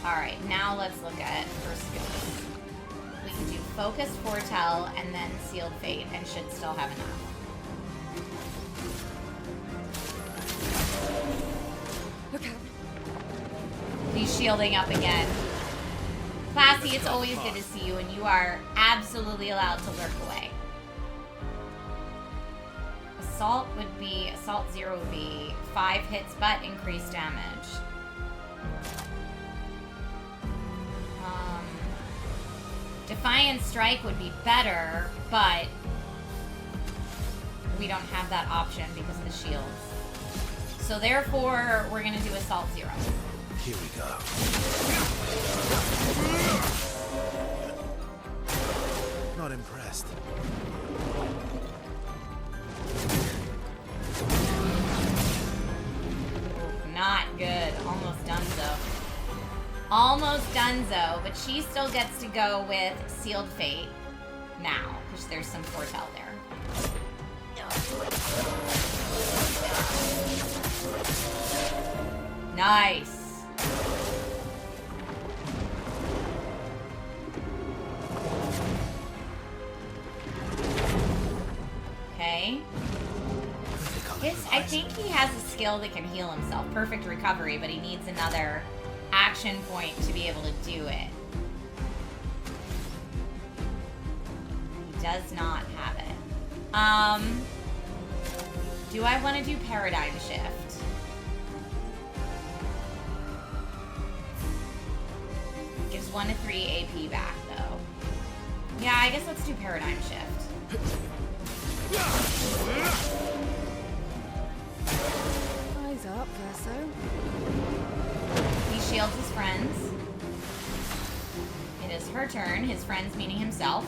Alright, now let's look at her skills. We can do focused foretell and then sealed fate and should still have enough. Look out. He's shielding up again. Classy, it's always good to see you, and you are absolutely allowed to lurk away. Assault 0 would be 5 hits but increased damage. Defiant Strike would be better, but we don't have that option because of the shields. So therefore, we're gonna do Assault 0. Here we go. Not impressed. Not good. Almost donezo. Almost donezo, but she still gets to go with Sealed Fate now, because there's some foretell there. Nice. Okay. I think he has a skill that can heal himself. Perfect recovery, but he needs another action point to be able to do it. He does not have it. Do I want to do Paradigm Shift? Gives 1 to 3 AP back, though. Yeah, I guess let's do Paradigm Shift. Eyes up, Verso. He shields his friends. It is her turn, his friends meaning himself.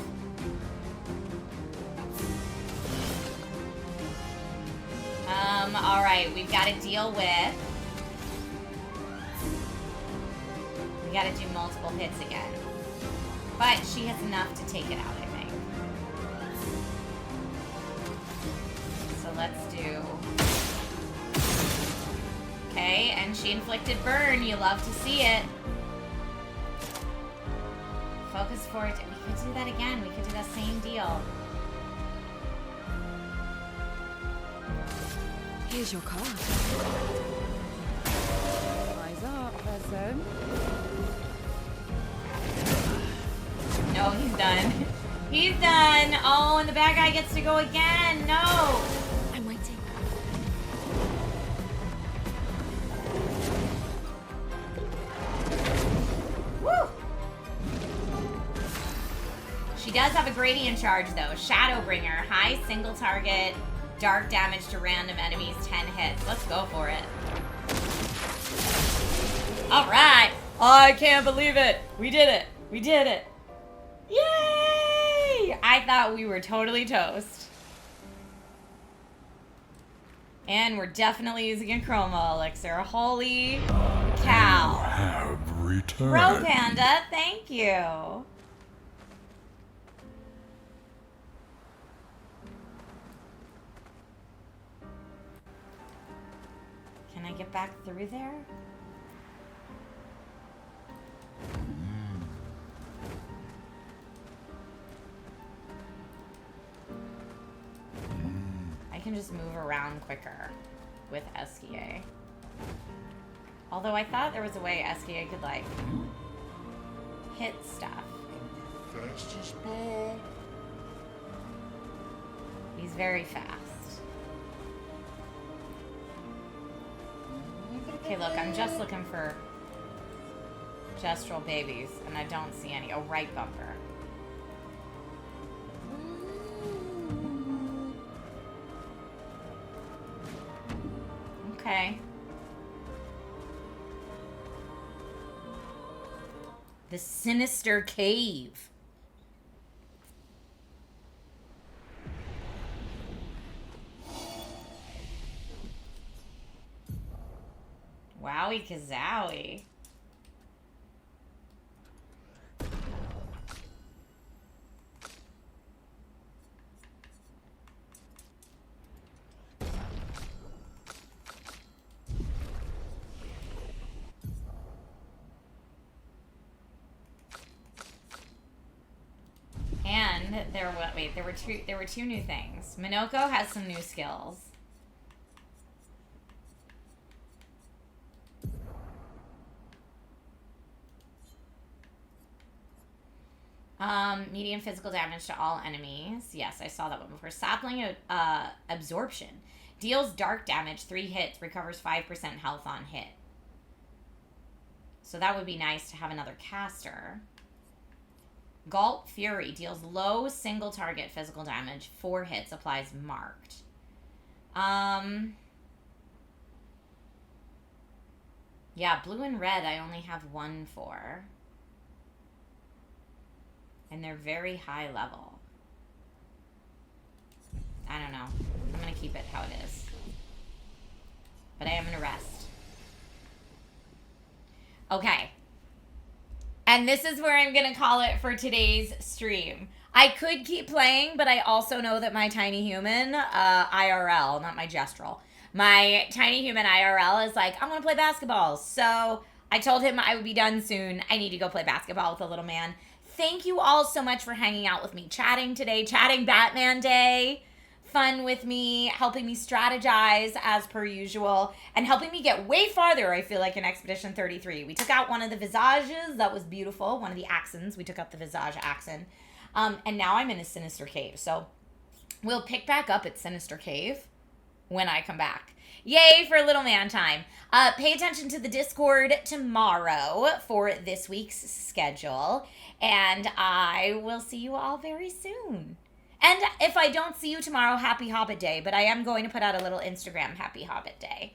Alright, we've got to deal with... We got to do multiple hits again. But she has enough to take it out, I think. So let's do... Okay, and she inflicted burn. You love to see it. Focus for it. We could do that again. We could do that same deal. Here's your card. Eyes up, Verso. No, he's done. He's done. Oh, and the bad guy gets to go again. No. I'm waiting. Woo! She does have a gradient charge, though. Shadowbringer. High single target. Dark damage to random enemies. 10 hits. Let's go for it. All right. I can't believe it. We did it. We did it. Yay! I thought we were totally toast. And we're definitely using a chroma elixir. Holy cow. You have returned. Bro Panda, thank you. Can I get back through there? I can just move around quicker with SKA. Although I thought there was a way SKA could, like, hit stuff. Fastest ball. He's very fast. Okay, look, I'm just looking for gestural babies, and I don't see any. Oh, right bumper. The sinister cave. Wowie kazowie. And there were two new things. Minoko has some new skills. Medium physical damage to all enemies. Yes, I saw that one before. Sapling absorption. Deals dark damage, 3 hits, recovers 5% health on hit. So that would be nice to have another caster. Galt Fury deals low single target physical damage, 4 hits, applies marked. Yeah, blue and red I only have 1 for. And they're very high level. I don't know. I'm gonna keep it how it is. But I am gonna rest. Okay. And this is where I'm gonna call it for today's stream. I could keep playing, but I also know that my tiny human, IRL, not my gestural, my tiny human IRL is like, I want to play basketball. So I told him I would be done soon. I need to go play basketball with the little man. Thank you all so much for hanging out with me, chatting today, chatting Batman Day. Fun with me, helping me strategize as per usual, and helping me get way farther, I feel like, in Expedition 33. We took out one of the Visages. That was beautiful. One of the Axons. We took out the Visage Axon. And now I'm in a Sinister Cave. So we'll pick back up at Sinister Cave when I come back. Yay for little man time. Pay attention to the Discord tomorrow for this week's schedule. And I will see you all very soon. And if I don't see you tomorrow, happy Hobbit Day. But I am going to put out a little Instagram happy Hobbit Day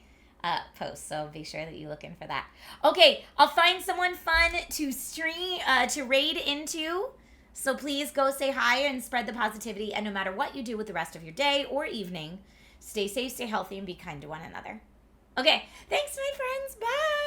post. So be sure that you look in for that. Okay, I'll find someone fun to stream, to raid into. So please go say hi and spread the positivity. And no matter what you do with the rest of your day or evening, stay safe, stay healthy, and be kind to one another. Okay, thanks, my friends. Bye.